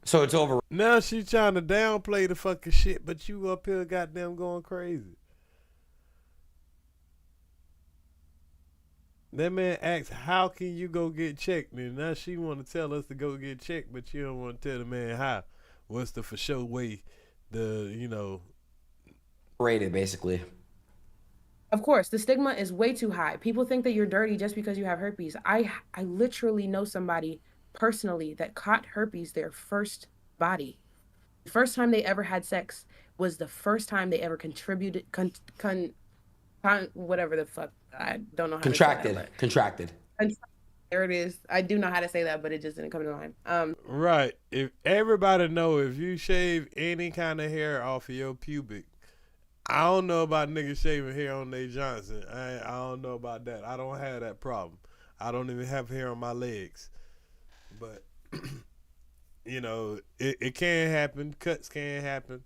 So it's over. Now she trying to downplay the fucking shit, but you up here goddamn going crazy. That man asks, how can you go get checked? And now she want to tell us to go get checked, but you don't want to tell the man how. What's the for sure way, rated, basically. Of course, the stigma is way too high. People think that you're dirty just because you have herpes. I literally know somebody personally that caught herpes their first body. The first time they ever had sex was the first time they ever contributed, whatever the fuck, I don't know how Contracted. to say that. Contracted. There it is. I do know how to say that, but it just didn't come to mind. Right. If everybody know, if you shave any kind of hair off of your pubic, I don't know about niggas shaving hair on their Johnson. I don't know about that. I don't have that problem. I don't even have hair on my legs. But, it can happen. Cuts can happen.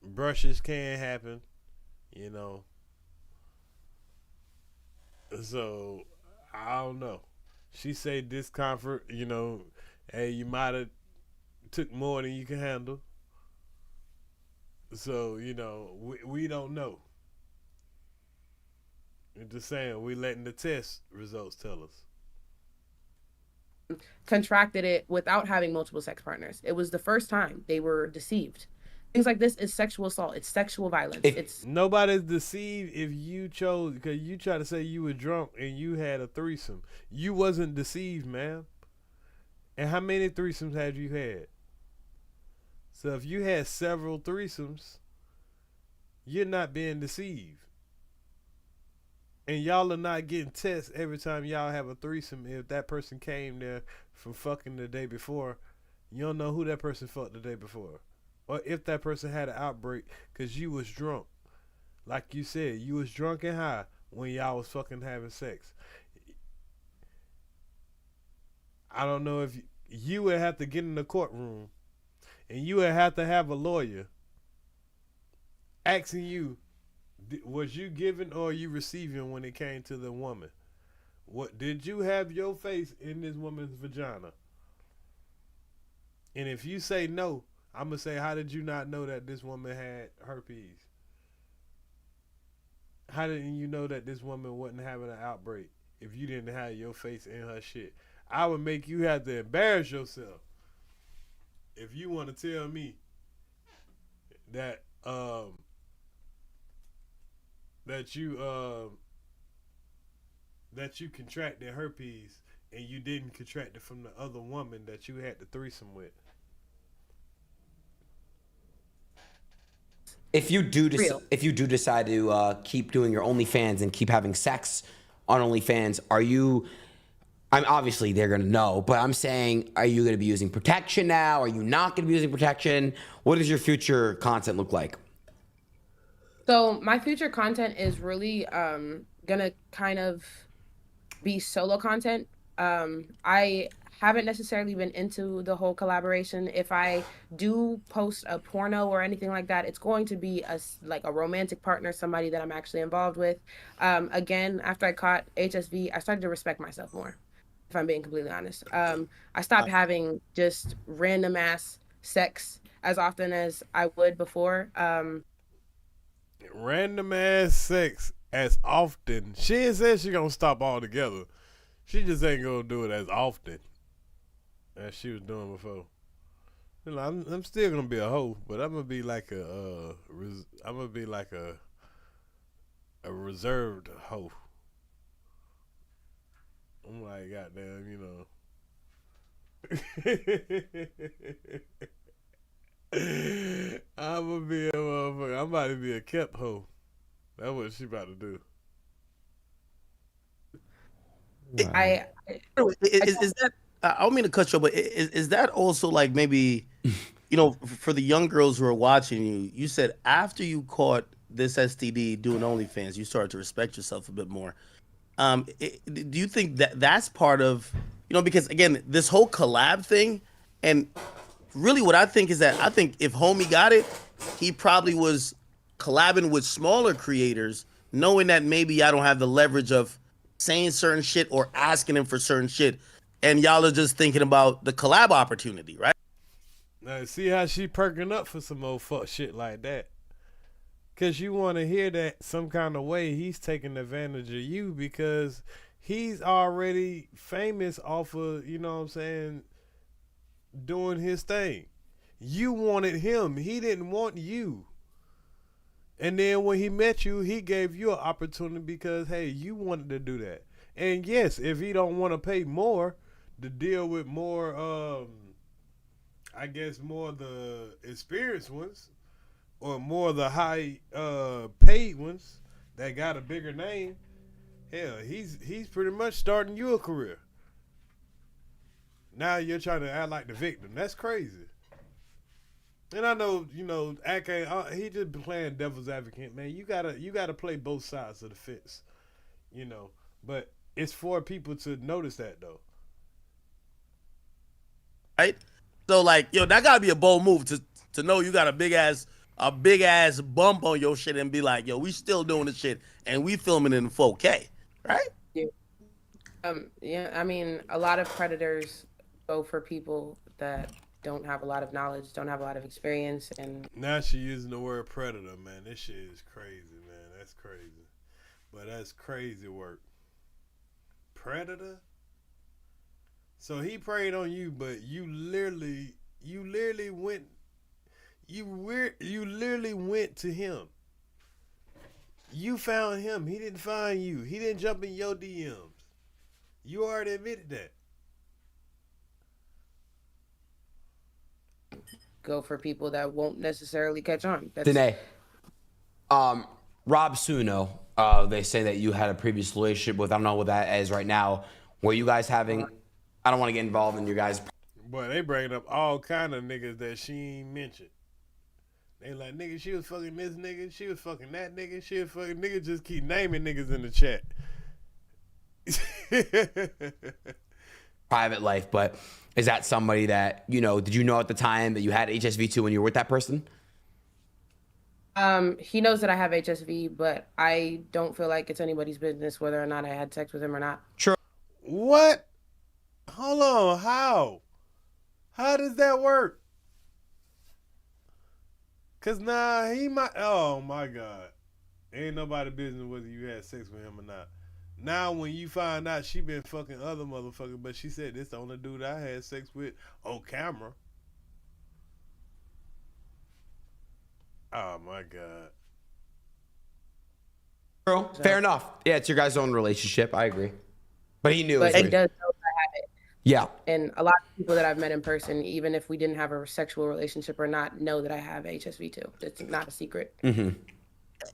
Brushes can happen. So, I don't know. She say discomfort, hey, you might have took more than you can handle. So, we don't know. I'm just saying, we letting the test results tell us. Contracted it without having multiple sex partners. It was the first time they were deceived. Things like this is sexual assault. It's sexual violence. Nobody's deceived if you chose, because you try to say you were drunk and you had a threesome. You wasn't deceived, man. And how many threesomes have you had? So if you had several threesomes, you're not being deceived. And y'all are not getting tests every time y'all have a threesome. If that person came there from fucking the day before, you don't know who that person fucked the day before. Or if that person had an outbreak because you was drunk. Like you said, you was drunk and high when y'all was fucking having sex. I don't know if you would have to get in the courtroom and you would have to have a lawyer asking you, was you giving or you receiving when it came to the woman? What did you have your face in this woman's vagina? And if you say no, I'm gonna say, how did you not know that this woman had herpes? How didn't you know that this woman wasn't having an outbreak if you didn't have your face in her shit? I would make you have to embarrass yourself if you want to tell me that that you contracted herpes and you didn't contract it from the other woman that you had the threesome with. If you do Real. if you do decide to keep doing your OnlyFans and keep having sex on OnlyFans, are you? I'm obviously they're gonna know, but I'm saying, are you gonna be using protection now? Are you not gonna be using protection? What does your future content look like? So my future content is really gonna kind of be solo content. I haven't necessarily been into the whole collaboration. If I do post a porno or anything like that, it's going to be like a romantic partner, somebody that I'm actually involved with. Again, after I caught HSV, I started to respect myself more, if I'm being completely honest. I stopped having just random ass sex as often as I would before. Random ass sex as often. She ain't said she gonna stop altogether. She just ain't gonna do it as often as she was doing before. You know, I'm still gonna be a hoe, but I'm gonna be like a reserved hoe. I'm like, goddamn, you know. I'm gonna be a motherfucker. I'm about to be a kept hoe. That's what she about to do. Is that? I don't mean to cut you, but is that also like maybe, you know, for the young girls who are watching you? You said after you caught this STD doing OnlyFans, you started to respect yourself a bit more. Do you think that that's part of, you know, because again, this whole collab thing, and really what I think is that I think if homie got it, he probably was collabing with smaller creators, knowing that maybe I don't have the leverage of saying certain shit or asking him for certain shit, and y'all are just thinking about the collab opportunity, right? Now, see how she perking up for some old fuck shit like that. Because you want to hear that some kind of way he's taking advantage of you because he's already famous off of, you know what I'm saying, doing his thing. You wanted him. He didn't want you. And then when he met you, he gave you an opportunity because, hey, you wanted to do that. And yes, if he don't want to pay more to deal with more, I guess more of the experienced ones, or more of the high paid ones that got a bigger name, hell, he's pretty much starting you a career. Now you're trying to act like the victim. That's crazy. And I know, you know, he just playing devil's advocate, man. You gotta play both sides of the fence, you know. But it's for people to notice that though. Right? So like, yo, that gotta be a bold move to know you got a big ass bump on your shit and be like, yo, we still doing this shit and we filming it in 4K, right? Yeah. Yeah, I mean, a lot of predators go for people that don't have a lot of knowledge, don't have a lot of experience, and Now she using the word predator, man. This shit is crazy, man. That's crazy. But that's crazy work. Predator? So he preyed on you, but you literally went to him. You found him. He didn't find you. He didn't jump in your DMs. You already admitted that. go for people that won't necessarily catch on. DANAE, Rob Suno, they say that you had a previous relationship with, I don't know what that is right now. Were you guys having, I don't want to get involved in your guys' Boy, they bringing up all kind of niggas that she ain't mentioned. They like, nigga, she was fucking this nigga, she was fucking that nigga, she was fucking nigga, just keep naming niggas in the chat. private life, but is that somebody that, you know, did you know at the time that you had HSV2 when you were with that person? He knows that I have HSV, but I don't feel like it's anybody's business whether or not I had sex with him or not. Sure. What? Hold on, how? How does that work? Cause nah, he might. Oh my God, ain't nobody business whether you had sex with him or not. Now when you find out she been fucking other motherfuckers, but she said this the only dude I had sex with on camera. Oh my God. True. Fair enough. Yeah, it's your guys' own relationship. I agree. But he knew. But it he does know that I have it. Yeah. And a lot of people that I've met in person, even if we didn't have a sexual relationship or not, know that I have HSV too. It's not a secret. Mm-hmm.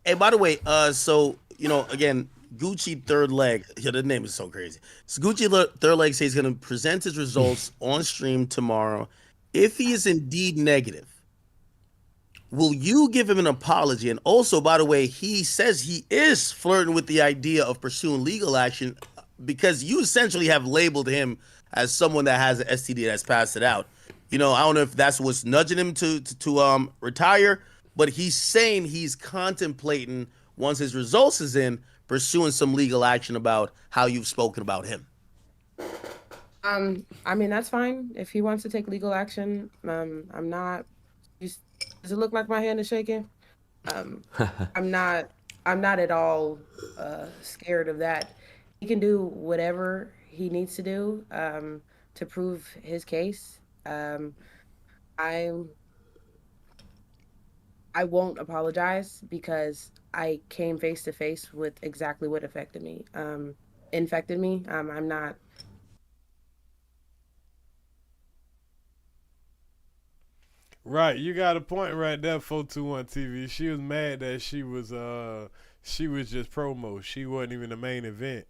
Hey, by the way, so again, Gucci third leg. Yeah, the name is so crazy. So Gucci third leg says he's going to present his results on stream tomorrow. If he is indeed negative, will you give him an apology? And also, by the way, he says he is flirting with the idea of pursuing legal action because you essentially have labeled him as someone that has an STD that's passed it out. I don't know if that's what's nudging him to retire, but he's saying he's contemplating, once his results is in, pursuing some legal action about how you've spoken about him. I mean, that's fine. If he wants to take legal action, I'm not. Does it look like my hand is shaking? I'm not at all scared of that. He can do whatever he needs to do to prove his case. I won't apologize because I came face to face with exactly what infected me. I'm not. Right, you got a point right there, 421 TV. She was mad that she was just promo. She wasn't even the main event.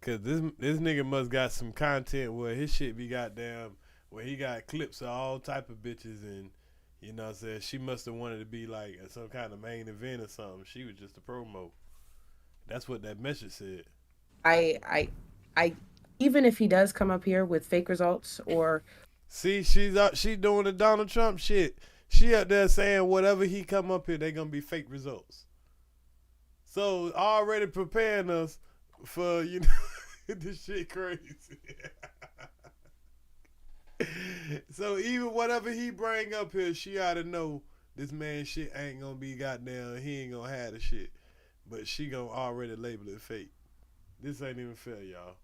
Cause this nigga must got some content where his shit be goddamn, where he got clips of all type of bitches, and you know what I'm saying, she must have wanted to be like some kind of main event or something. She was just a promo. That's what that message said. I even if he does come up here with fake results or see, she doing the Donald Trump shit. She up there saying whatever he come up here, they gonna be fake results. So already preparing us for this shit crazy. So even whatever he bring up here, she ought to know this man shit ain't gonna be goddamn. He ain't gonna have the shit, but she gonna already label it fake. This ain't even fair, y'all.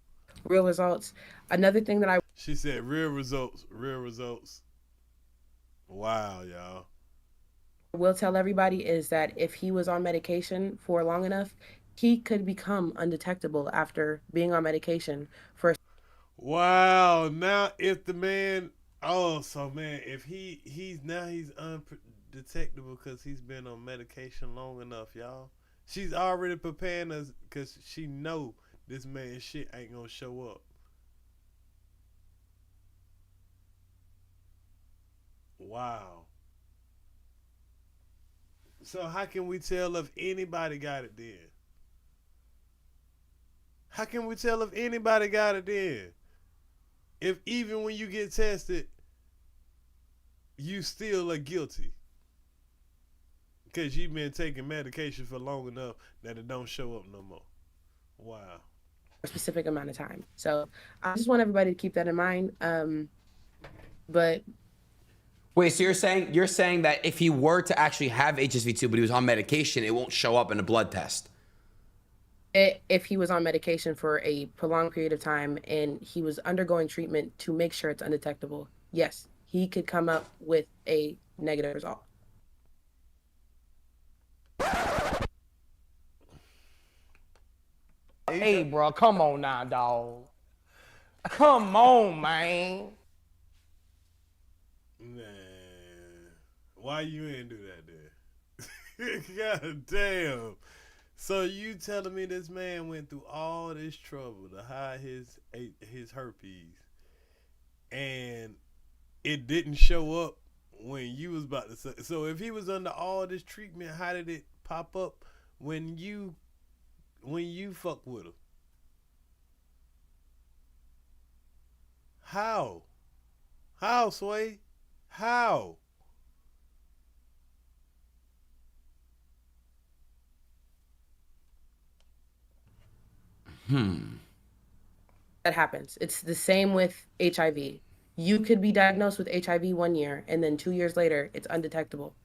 Real results. Another thing that she said, real results, real results. Wow, y'all. Will tell everybody is that if he was on medication for long enough, he could become undetectable after being on medication for. Wow. Now if the man, if he's undetectable because he's been on medication long enough, y'all. She's already preparing us because she know this man shit ain't gonna show up. Wow. So how can we tell if anybody got it then? How can we tell if anybody got it then? If even when you get tested, you still are guilty. Because you've been taking medication for long enough that it don't show up no more. Wow. A specific amount of time. So I just want everybody to keep that in mind. But wait, so you're saying that if he were to actually have HSV2 but he was on medication, it won't show up in a blood test? If he was on medication for a prolonged period of time and he was undergoing treatment to make sure it's undetectable, yes, he could come up with a negative result. Hey, bro, come on now, dog. Come on, man. Man, why you ain't do that then? God damn. So you telling me this man went through all this trouble to hide his herpes, and it didn't show up when you was about to say. So if he was under all this treatment, how did it pop up when you fuck with him? How? How, Sway? How? That happens. It's the same with HIV. You could be diagnosed with HIV 1 year, and then 2 years later, it's undetectable.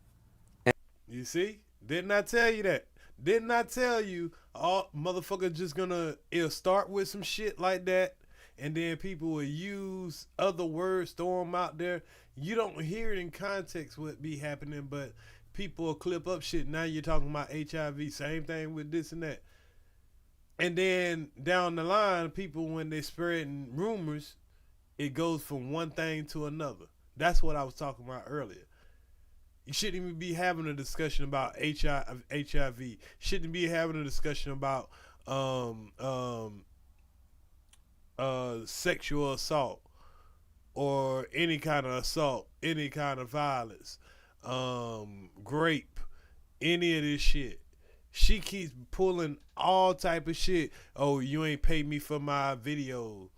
You see? Didn't I tell you that? Didn't I tell you all motherfuckers just it'll start with some shit like that, and then people will use other words, throw them out there. You don't hear it in context what be happening, but people will clip up shit. Now you're talking about HIV. Same thing with this and that. And then down the line, people, when they're spreading rumors, it goes from one thing to another. That's what I was talking about earlier. You shouldn't even be having a discussion about HIV. Shouldn't be having a discussion about sexual assault or any kind of assault, any kind of violence, rape, any of this shit. She keeps pulling all type of shit. Oh, you ain't paid me for my video.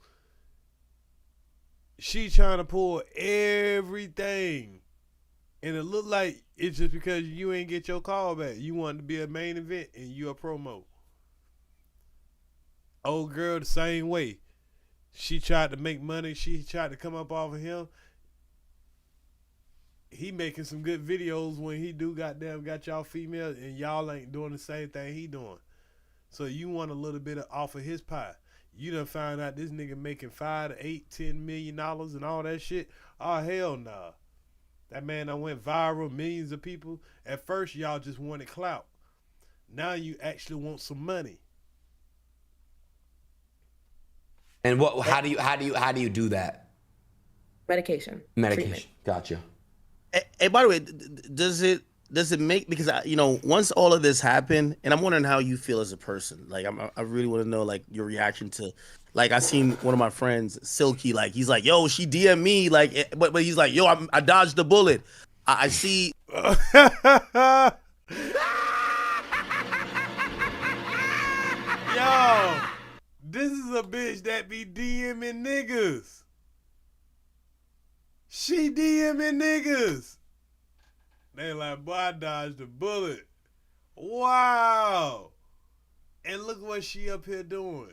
She trying to pull everything. And it look like it's just because you ain't get your call back. You wanted to be a main event and you a promo. Old girl the same way. She tried to make money. She tried to come up off of him. He making some good videos when he do goddamn got y'all female and y'all ain't doing the same thing he doing. So you want a little bit off of his pie. You done found out this nigga making $5 to $8, $10 million and all that shit. Oh hell nah. That man done went viral, millions of people. At first y'all just wanted clout. Now you actually want some money. And what? How do you do that? Medication. Medication. Gotcha. Hey, by the way, does it make, because once all of this happened, and I'm wondering how you feel as a person. Like I really want to know like your reaction to, like I seen one of my friends, Silky, like he's like, yo, she DM me, like, but he's like, yo, I dodged the bullet. I see. Yo, this is a bitch that be DMing niggas. She DMing niggas. They like, boy, I dodged a bullet. Wow. And look what she up here doing.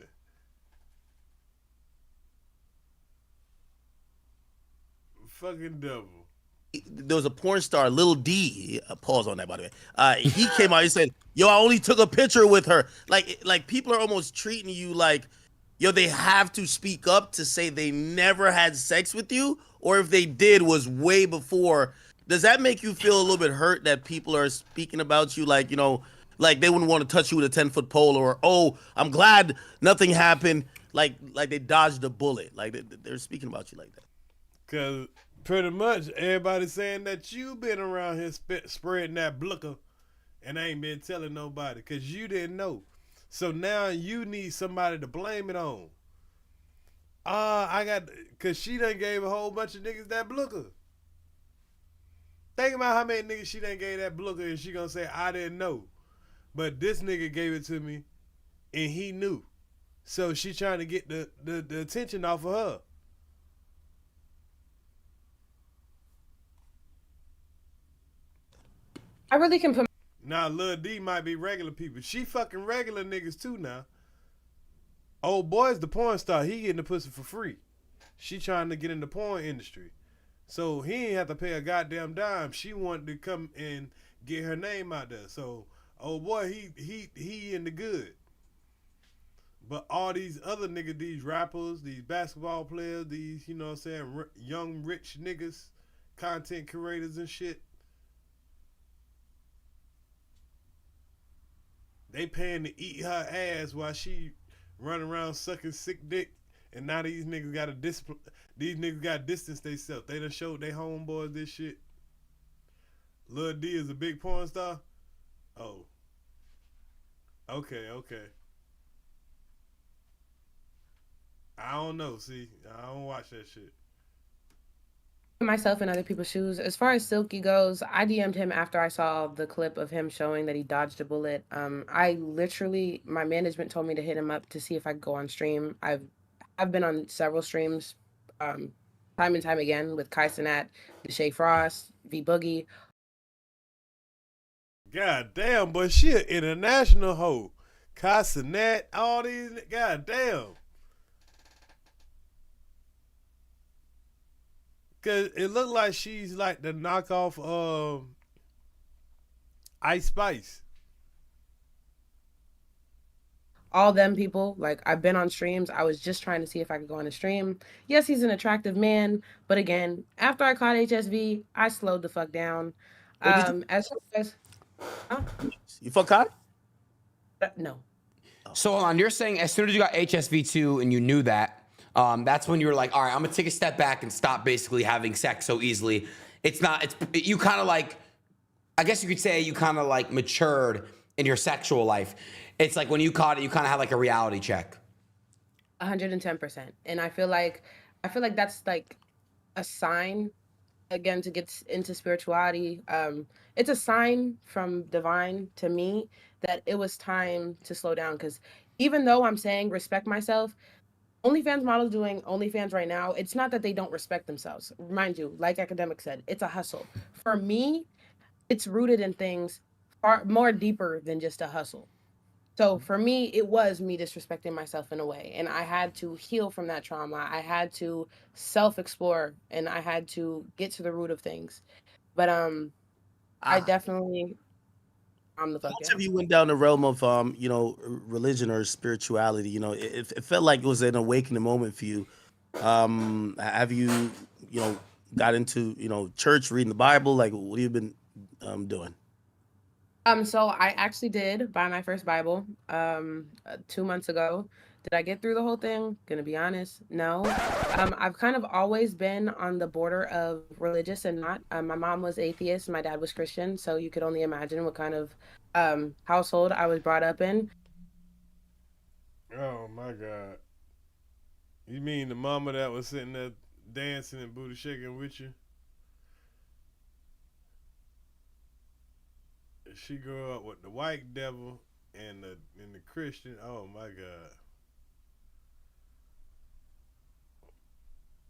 Fucking devil. There was a porn star, Lil D. Pause on that, by the way. He came out. He said, "Yo, I only took a picture with her." Like people are almost treating you like, yo, they have to speak up to say they never had sex with you, or if they did, was way before. Does that make you feel a little bit hurt that people are speaking about you like, like they wouldn't want to touch you with a 10-foot pole, or, oh, I'm glad nothing happened, like they dodged a bullet, like they're speaking about you like that? Cause pretty much everybody's saying that you been around here spreading that blicker and ain't been telling nobody because you didn't know. So now you need somebody to blame it on. Cause she done gave a whole bunch of niggas that blicker. Think about how many niggas she done gave that blicker and she gonna say, I didn't know. But this nigga gave it to me and he knew. So she trying to get the attention off of her. I really can put. Now, Lil D might be regular people. She fucking regular niggas too now. Old boy's the porn star. He getting the pussy for free. She trying to get in the porn industry. So he ain't have to pay a goddamn dime. She wanted to come and get her name out there. So, old boy, he in the good. But all these other niggas, these rappers, these basketball players, these, you know what I'm saying, young rich niggas, content creators and shit, they paying to eat her ass while she running around sucking sick dick. And now these niggas got distance themselves. They done showed they homeboys this shit. Lil D is a big porn star. Oh. Okay. I don't know. See, I don't watch that shit. Myself in other people's shoes. As far as Silky goes, I DM'd him after I saw the clip of him showing that he dodged a bullet. My management told me to hit him up to see if I could go on stream. I've been on several streams, time and time again with Kai Cenat, Deshae Frost, V Boogie. God damn, but she an international hoe. Kai Cenat, all these, god damn. Cause it looked like she's like the knockoff Ice Spice. All them people, like I've been on streams. I was just trying to see if I could go on a stream. Yes, he's an attractive man, but again, after I caught HSV, I slowed the fuck down. As far as You fuck Kai? no. So hold on, you're saying as soon as you got HSV2 and you knew that, that's when you were like, all right, I'm gonna take a step back and stop basically having sex so easily. You kind of like, I guess you could say you kind of like matured in your sexual life. It's like when you caught it, you kind of had like a reality check. 110%. And I feel like that's like a sign, again, to get into spirituality. It's a sign from divine to me that it was time to slow down. Because even though I'm saying respect myself, OnlyFans models doing OnlyFans right now, it's not that they don't respect themselves. Mind you, like Academic said, it's a hustle. For me, it's rooted in things far more deeper than just a hustle. So for me, it was me disrespecting myself in a way. And I had to heal from that trauma. I had to self-explore and I had to get to the root of things. But I definitely I'm the fuck Much of you went down the realm of religion or spirituality. It felt like it was an awakening moment for you. Have you got into church, reading the Bible? Like, what have you been doing? So I actually did buy my first Bible 2 months ago. Did I get through the whole thing? Gonna be honest, no. I've kind of always been on the border of religious and not. My mom was atheist, my dad was Christian, so you could only imagine what kind of household I was brought up in. Oh my God. You mean the mama that was sitting there dancing and booty shaking with you? She grew up with the white devil and the Christian. Oh my God.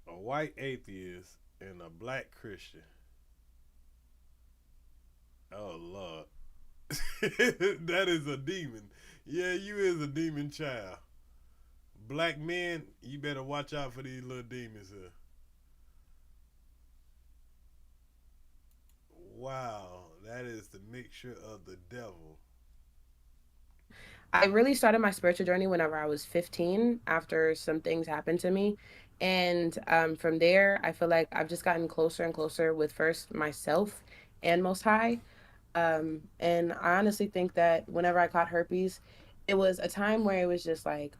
A white atheist and a black Christian. Oh Lord. That is a demon. Yeah, you is a demon child. Black men, you better watch out for these little demons here. Wow, that is the mixture of the devil. I really started my spiritual journey whenever I was 15 after some things happened to me. And from there, I feel like I've just gotten closer and closer with first myself and Most High. And I honestly think that whenever I caught herpes, it was a time where it was just like,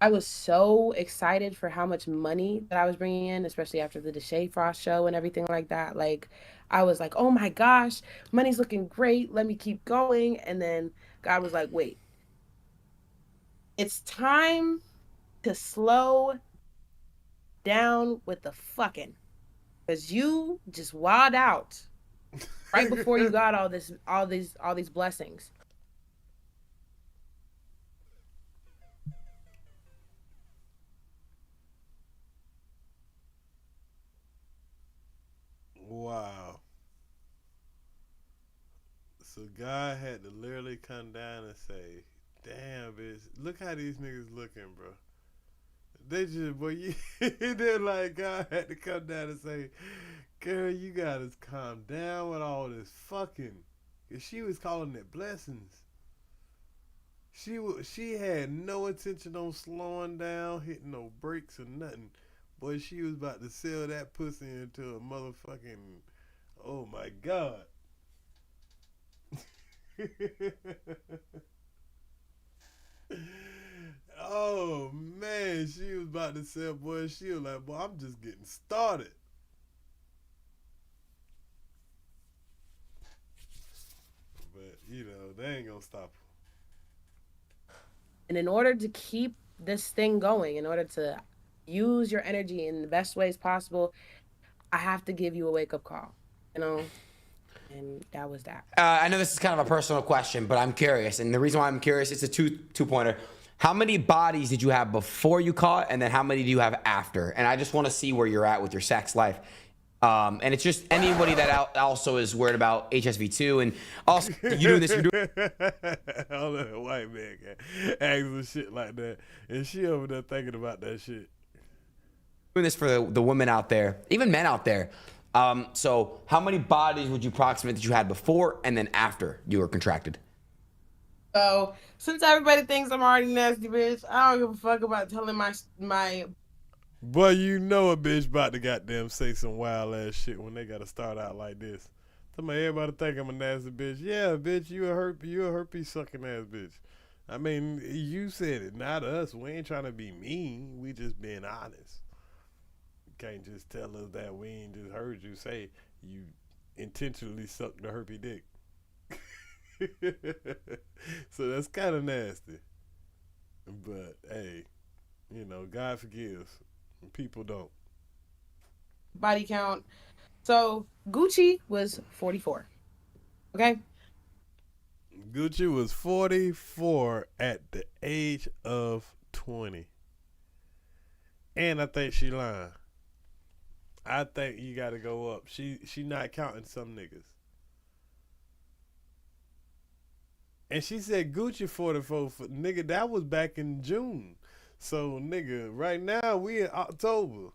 I was so excited for how much money that I was bringing in, especially after the Deshae Frost show and everything like that. Like, I was like, oh my gosh, money's looking great. Let me keep going. And then God was like, wait, it's time to slow down with the fucking, because you just wild out right before you got all these blessings. Wow. So God had to literally come down and say, damn, bitch, look how these niggas looking, bro. They just, boy, they're like, God had to come down and say, girl, you gotta calm down with all this fucking. Cause she was calling it blessings. She had no intention on slowing down, hitting no brakes or nothing. Boy, she was about to sell that pussy into a motherfucking, oh my God. Oh man, she was about to sell, boy, she was like, boy, I'm just getting started. But, they ain't gonna stop her. And in order to keep this thing going, in order to use your energy in the best ways possible, I have to give you a wake-up call, and that was that. I know this is kind of a personal question, but I'm curious, and the reason why I'm curious, it's a two-pointer. How many bodies did you have before you caught, and then how many do you have after? And I just want to see where you're at with your sex life. And it's just anybody that also is worried about HSV2, and also you doing this. You're doing All that white man asking shit like that, and she over there thinking about that shit. Doing this for the women out there, even men out there. So how many bodies would you approximate that you had before and then after you were contracted? So since everybody thinks I'm already nasty, bitch, I don't give a fuck about telling my. Boy, you know a bitch about to goddamn say some wild ass shit when they gotta start out like this. Everybody think I'm a nasty bitch. Yeah, bitch, you a herpes sucking ass bitch. I mean, you said it, not us. We ain't trying to be mean. We just being honest. You can't just tell us that we ain't just heard you say you intentionally sucked the herpes dick. So that's kind of nasty. But hey, you know, God forgives. People don't. Body count. So Gucci was 44. Okay. Gucci was 44 at the age of 20. And I think she lying. I think you gotta go up. She not counting some niggas. And she said Gucci 44 for nigga, that was back in June. So nigga, right now we in October.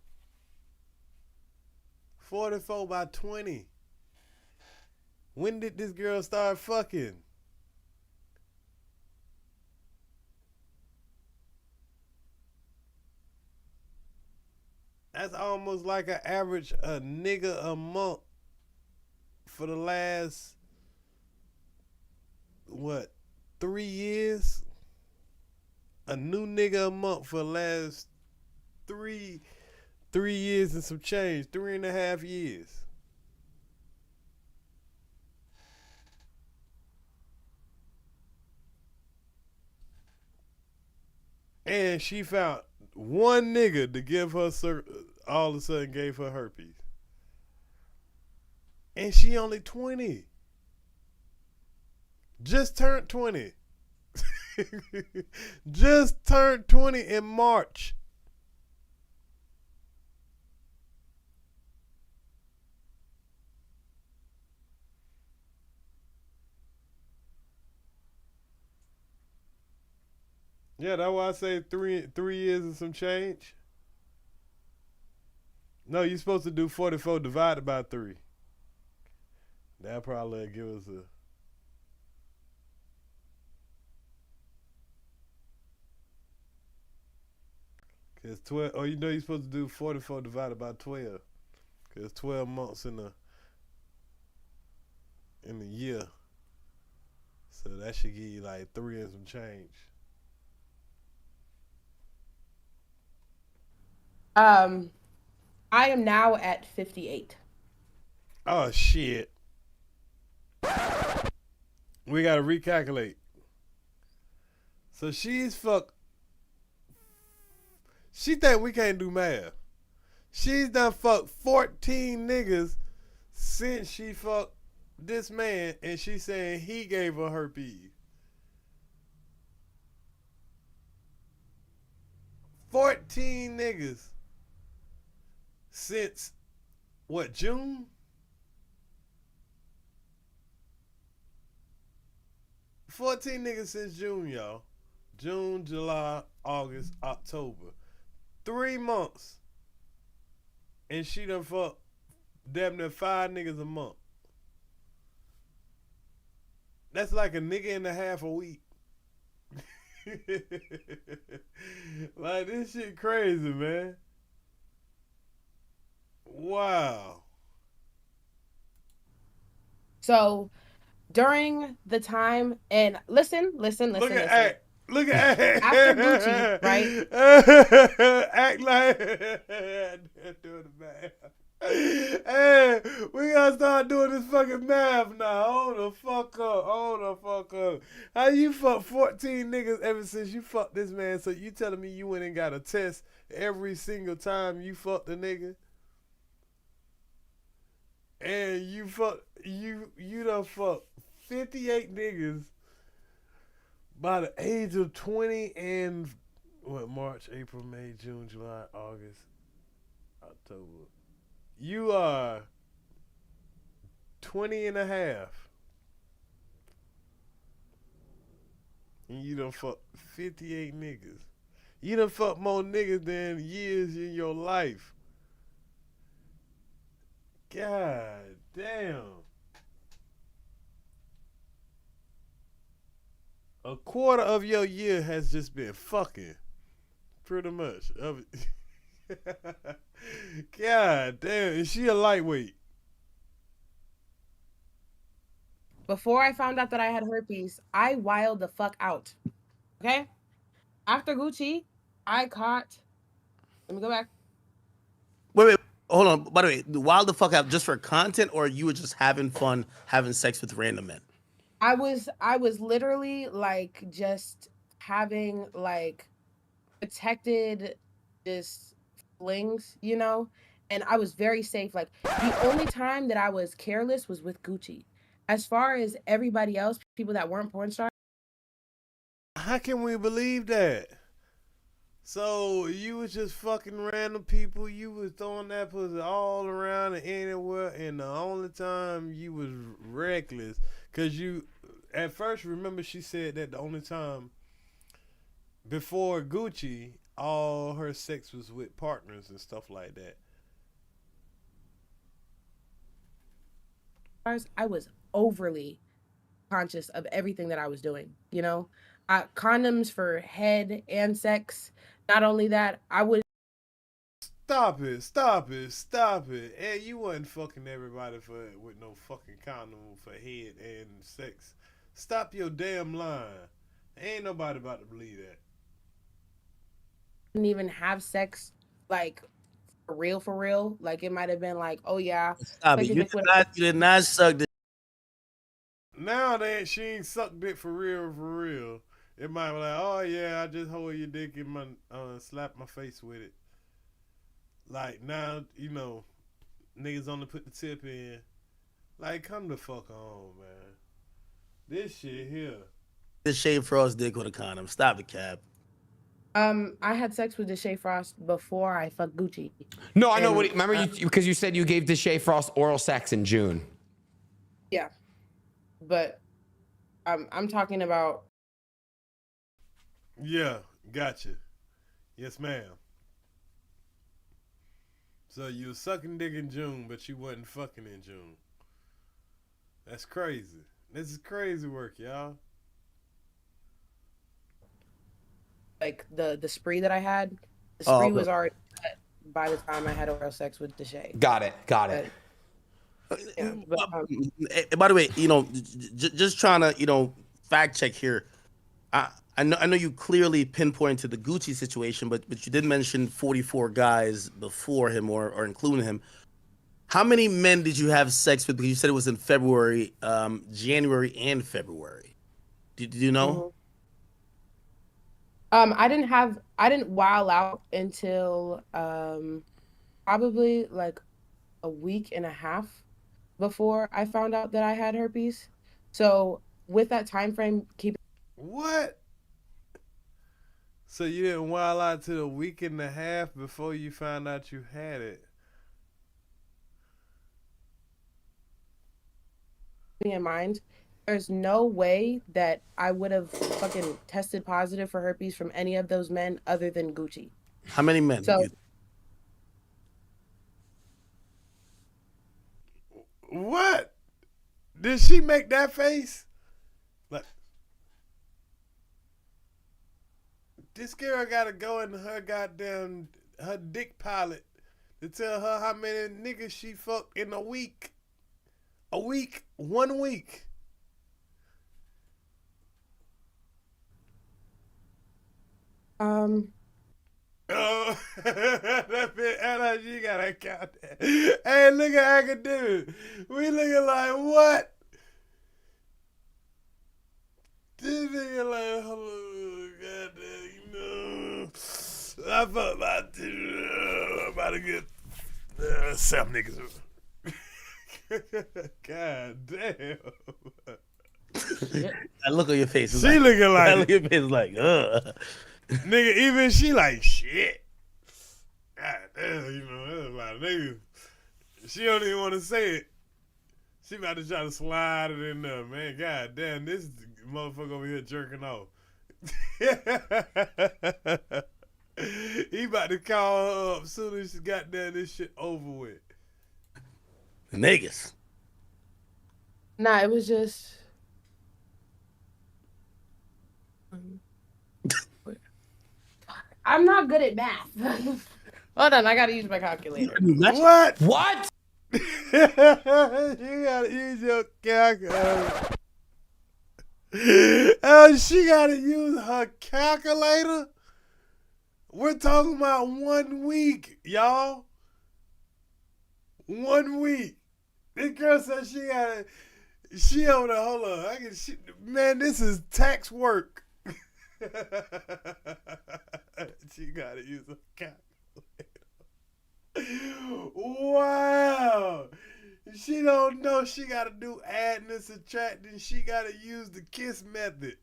44 by 20. When did this girl start fucking? That's almost like an average a nigga a month for the last, what, 3 years? A new nigga a month for the last 3 years and some change, 3.5 years. And she found one nigga to give her, all of a sudden gave her herpes. And she only 20. Just turned 20. Just turned 20 in March. Yeah, that's why I say 3 years and some change. No, you're supposed to do 44 divided by 3. That'll probably give us a... Cause 12, oh, you know you're supposed to do 44 divided by 12. Cause 12 months in the year. So that should give you like 3 and some change. I am now at 58. Oh shit. We gotta recalculate. So she's fucked. She think we can't do math. She's done fucked 14 niggas since she fucked this man, and she saying he gave her herpes. 14 niggas since what, June? 14 niggas since June, y'all. June, July, August, October. 3 months. And she done fucked damn near 5 niggas a month. That's like a nigga and a half a week. Like, this shit crazy, man. Wow. So during the time, and listen. Look at after Gucci, right? Act like doing the math. Hey, we gotta start doing this fucking math now. Hold the fuck up. How you fuck 14 niggas ever since you fucked this man? So you telling me you went and got a test every single time you fucked a nigga? And you done fucked 58 niggas by the age of 20 and what, March, April, May, June, July, August, October. You are 20 and a half. And you done fucked 58 niggas. You done fucked more niggas than years in your life. God damn. A quarter of your year has just been fucking. Pretty much. God damn. Is she a lightweight? before I found out that I had herpes, I wilded the fuck out. Okay? After Gucci, I caught. Let me go back. Wait, hold on. By the way, wild the fuck out just for content, or you were just having fun having sex with random men? I was literally like just having like protected just flings, you know, and I was very safe. Like the only time that I was careless was with Gucci. As far as everybody else, people that weren't porn stars. How can we believe that? So you was just fucking random people. You was throwing that pussy all around and anywhere, and the only time you was reckless, cause you, at first, remember she said that the only time before Gucci, all her sex was with partners and stuff like that. I was overly conscious of everything that I was doing, you know, condoms for head and sex. Not only that, I would. Stop it! Stop it! Stop it! And you wasn't fucking everybody with no fucking condom for head and sex. Stop your damn line. Ain't nobody about to believe that. Didn't even have sex like for real. Like it might have been like, oh yeah. Stop like it. You did not suck the. Now that she ain't sucked dick for real. It might be like, oh yeah, I just hold your dick and my slap my face with it. Like now, you know, niggas only put the tip in. Like, come the fuck on, man. This shit here. The Shea Frost dick with a condom. Stop it, Cap. I had sex with Deshae Frost before I fucked Gucci. No, I know what. Remember, because you said you gave Deshae Frost oral sex in June. Yeah, but I'm talking about. Yeah, gotcha. Yes, ma'am. So you was sucking dick in June, but you wasn't fucking in June. That's crazy. This is crazy work, y'all. Like the spree that I had, the spree was already set by the time I had oral sex with Deshae. Got it. Yeah, but, by the way, you know, just trying to, you know, fact check here. I know you clearly pinpointed the Gucci situation, but you did mention 44 guys before him or including him. How many men did you have sex with? Because you said it was in February, January, and February. Did you know? I didn't wild out until probably like a week and a half before I found out that I had herpes. So with that time frame, What? So you didn't wild out till a week and a half before you found out you had it? in mind, there's no way that I would have fucking tested positive for herpes from any of those men other than Gucci. How many men? So, what? Did she make that face? Like, this girl gotta go in her goddamn her dick pilot to tell her how many niggas she fucked in a week. 1 week. Oh, that bit, Anna, you gotta count that. Hey, look at academic. We looking like what? This nigga like, hello, goddamn, you know. I fuck about to, about to get some niggas. God damn. I look on your face. She like, looking like. I look at your face like, Nigga, even she like, shit. God damn, you know, there's a lot of niggas. She don't even want to say it. She about to try to slide it in there, man. God damn, this motherfucker over here jerking off. He about to call her up as soon as she got done this shit over with. Niggas. Nah, it was just. I'm not good at math. Hold on, I gotta use my calculator. What? What? You gotta use your calculator. Oh, she gotta use her calculator. We're talking about 1 week, y'all. 1 week. This girl said she on the, hold on. Man, this is tax work. She gotta use a calculator. Wow. She don't know she gotta do adding and subtracting. She gotta use the KISS method.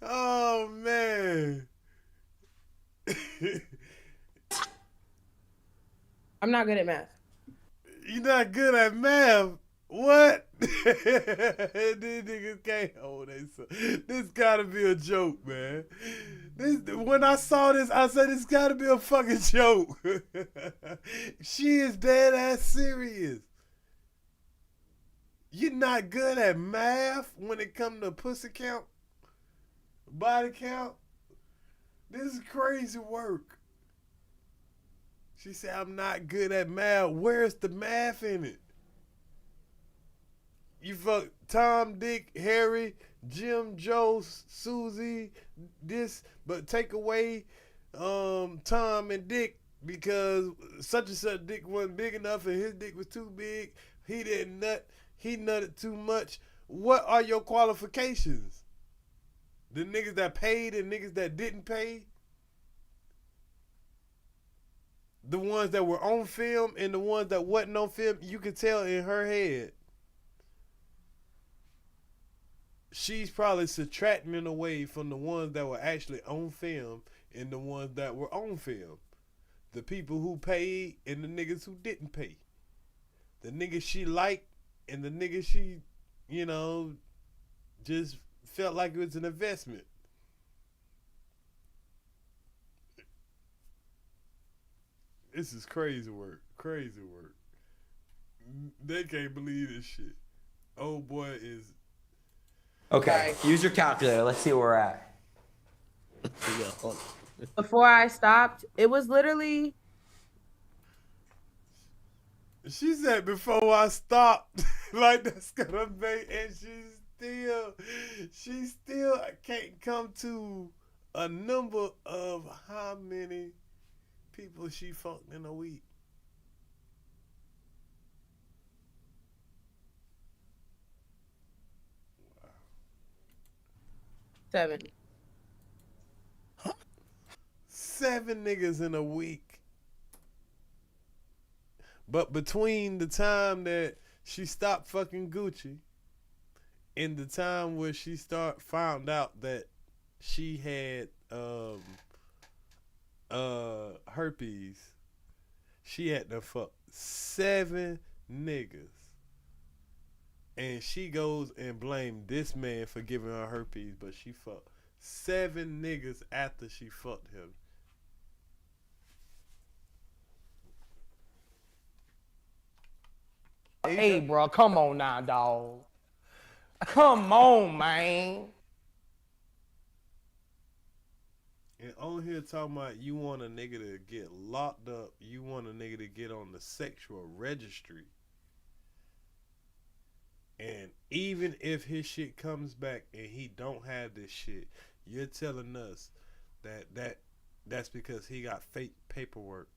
Oh man. I'm not good at math. You're not good at math? What? These niggas can't hold themselves. This gotta be a joke, man. When I saw this, I said this gotta be a fucking joke. She is dead ass serious. You're not good at math when it comes to pussy count, body count. This is crazy work. She said, I'm not good at math. Where's the math in it? You fuck Tom, Dick, Harry, Jim, Joe, Susie, this, but take away Tom and Dick because such and such dick wasn't big enough and his dick was too big. He didn't nut. He nutted too much. What are your qualifications? The niggas that paid and niggas that didn't pay? The ones that were on film and the ones that wasn't on film, you could tell in her head. She's probably subtracting away from the ones that were actually on film and the ones that were on film. The people who paid and the niggas who didn't pay. The niggas she liked and the niggas she, just felt like it was an investment. This is crazy work. Crazy work. They can't believe this shit. Old boy is... Okay, use your calculator. Let's see where we're at. Before I stopped, it was literally... She said before I stopped, like that's gonna make, and she still can't come to a number of how many people she fucked in a week. 7. 7 niggas in a week. But between the time that she stopped fucking Gucci and the time where she found out that she had herpes, she had to fuck 7 niggas. And she goes and blamed this man for giving her herpes, but she fucked 7 niggas after she fucked him. Hey, bro, come on now, dog. Come on, man. And on here talking about you want a nigga to get locked up, you want a nigga to get on the sexual registry. And even if his shit comes back and he don't have this shit, you're telling us that's because he got fake paperwork.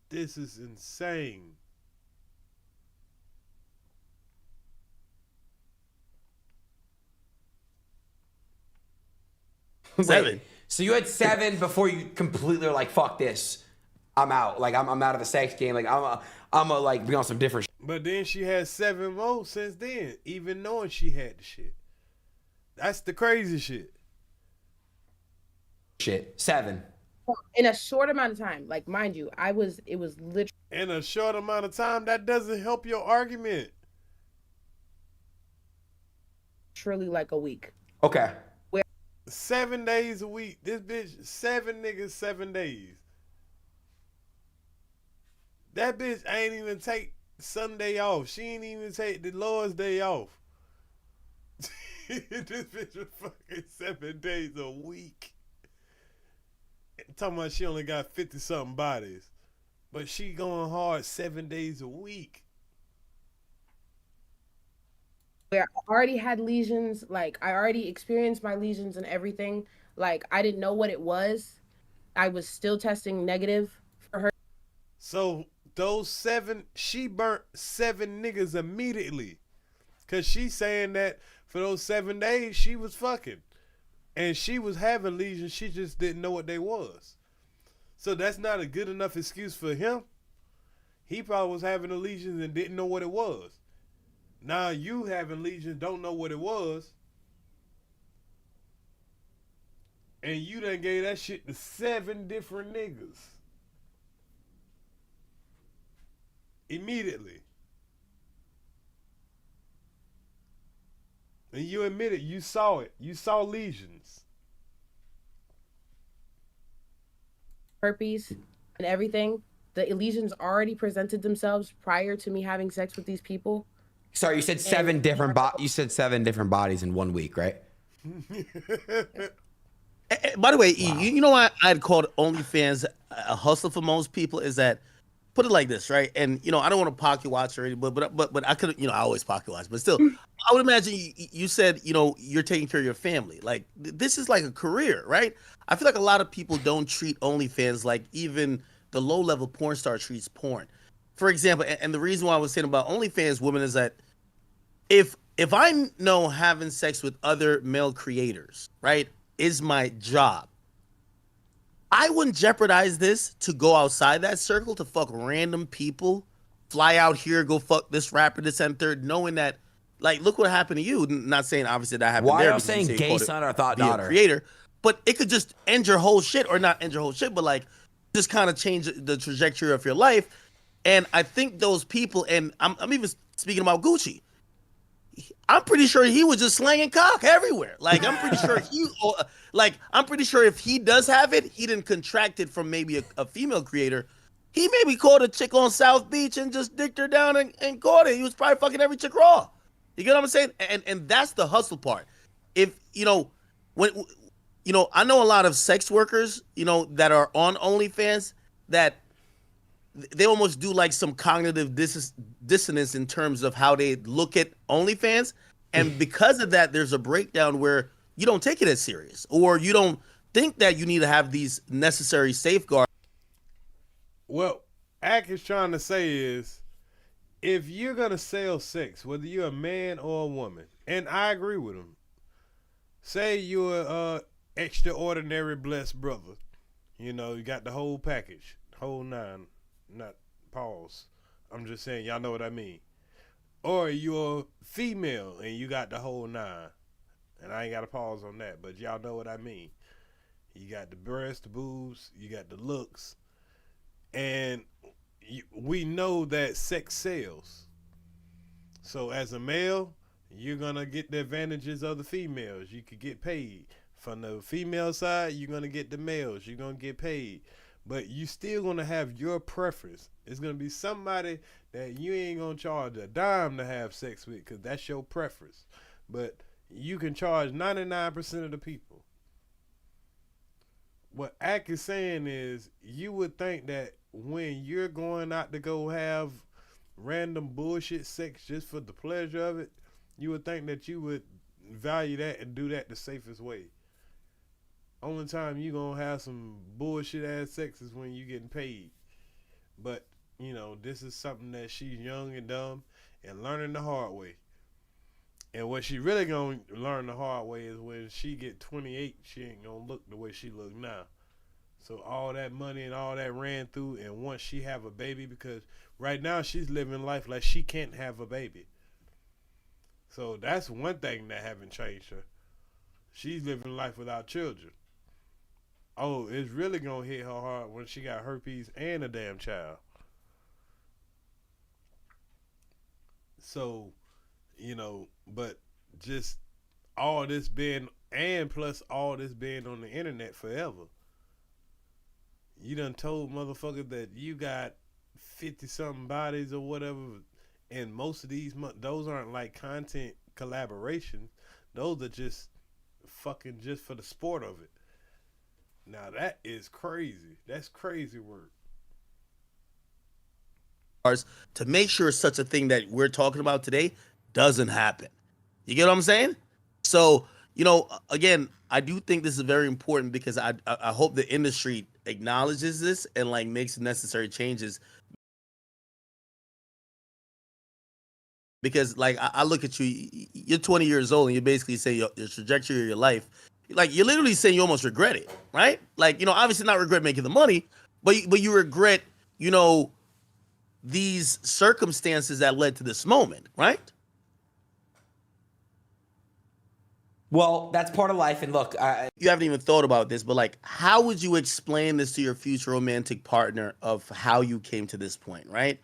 This is insane. Wait, so you had 7 before you completely were like, fuck this. I'm out. Like I'm out of the sex game. Like I'm a like be on some different shit. But then she had 7 more since then, even knowing she had the shit. That's the crazy shit. 7. In a short amount of time, like mind you, it was literally in a short amount of time. That doesn't help your argument. Truly like a week. Okay. 7 days a week. This bitch 7 niggas 7 days. That bitch ain't even take Sunday off. She ain't even take the Lord's Day off. This bitch was fucking 7 days a week. Talking about she only got 50 something bodies, but she going hard 7 days a week. Where I already had lesions, like I already experienced my lesions and everything. Like I didn't know what it was. I was still testing negative for her. So those 7, she burnt 7 niggas immediately. Cause she's saying that for those 7 days she was fucking. And she was having lesions, she just didn't know what they was. So that's not a good enough excuse for him. He probably was having the lesions and didn't know what it was. Now you having lesions, don't know what it was. And you done gave that shit to 7 different niggas. Immediately. And you admitted you saw it. You saw lesions. Herpes and everything. The lesions already presented themselves prior to me having sex with these people. Sorry, you said 7 different you said 7 different bodies in 1 week, right? By the way, wow. You know why I'd called OnlyFans a hustle for most people is that, put it like this, right? And you know, I don't want to pocket watch or anything, but I could, you know, I always pocket watch, but still, I would imagine you said, you know, you're taking care of your family. Like this is like a career, right? I feel like a lot of people don't treat OnlyFans like even the low-level porn star treats porn. For example, and the reason why I was saying about OnlyFans women is that if I know having sex with other male creators, right, is my job, I wouldn't jeopardize this to go outside that circle to fuck random people, fly out here, go fuck this rapper, this and third, knowing that, like, look what happened to you. Not saying obviously that happened. Why there. I'm saying gay son or thought daughter creator, but it could just end your whole shit, or not end your whole shit, but like just kind of change the trajectory of your life. And I think those people, and I'm even speaking about Gucci, I'm pretty sure he was just slanging cock everywhere. Like, I'm pretty sure if he does have it, he didn't contract it from maybe a female creator. He maybe caught a chick on South Beach and just dicked her down and caught it. He was probably fucking every chick raw. You get what I'm saying? And that's the hustle part. If, you know, when, you know, I know a lot of sex workers, you know, that are on OnlyFans that they almost do like some cognitive dissonance in terms of how they look at OnlyFans. And because of that, there's a breakdown where you don't take it as serious, or you don't think that you need to have these necessary safeguards. Well, Ak is trying to say is, if you're going to sell sex, whether you're a man or a woman, and I agree with him, say you're a extraordinary blessed brother, you know, you got the whole package, whole 9. Not pause. I'm just saying, y'all know what I mean. Or you're female and you got the whole 9. And I ain't got to pause on that, but y'all know what I mean. You got the breasts, the boobs, you got the looks. And we know that sex sells. So as a male, you're going to get the advantages of the females. You could get paid. From the female side, you're going to get the males. You're going to get paid. But you still gonna have your preference. It's gonna be somebody that you ain't gonna charge a dime to have sex with, because that's your preference. But you can charge 99% of the people. What Ak is saying is, you would think that when you're going out to go have random bullshit sex just for the pleasure of it, you would think that you would value that and do that the safest way. Only time you gonna have some bullshit ass sex is when you getting paid. But, you know, this is something that she's young and dumb and learning the hard way. And what she really gonna learn the hard way is when she get 28, she ain't gonna look the way she look now. So all that money and all that ran through, and once she have a baby, because right now she's living life like she can't have a baby. So that's one thing that haven't changed her. She's living life without children. Oh, it's really gonna hit her hard when she got herpes and a damn child. So, you know, but just all this being, and plus all this being on the internet forever. You done told motherfuckers that you got 50 something bodies or whatever, and most of these, those aren't like content collaborations. Those are just fucking just for the sport of it. Now that is crazy. That's crazy work. To make sure such a thing that we're talking about today doesn't happen. You get what I'm saying? So, you know, again, I do think this is very important because I hope the industry acknowledges this and like makes necessary changes. Because like I look at you, you're 20 years old and you basically say your trajectory of your life, like you're literally saying you almost regret it, right? Like, you know, obviously not regret making the money, but you regret, you know, these circumstances that led to this moment, right? Well, that's part of life. And look, you haven't even thought about this, but like, how would you explain this to your future romantic partner of how you came to this point, right?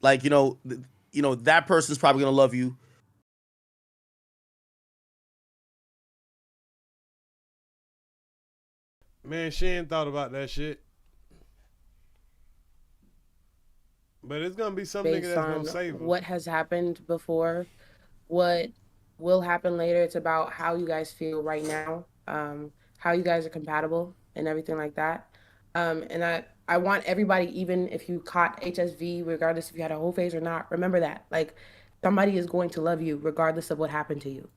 Like, you know, that person's probably gonna love you. Man, she ain't thought about that shit. But it's gonna be some nigga that's gonna save her. What has happened before, what will happen later. It's about how you guys feel right now, how you guys are compatible and everything like that. And I want everybody, even if you caught HSV, regardless if you had a whole phase or not, remember that. Like, somebody is going to love you regardless of what happened to you.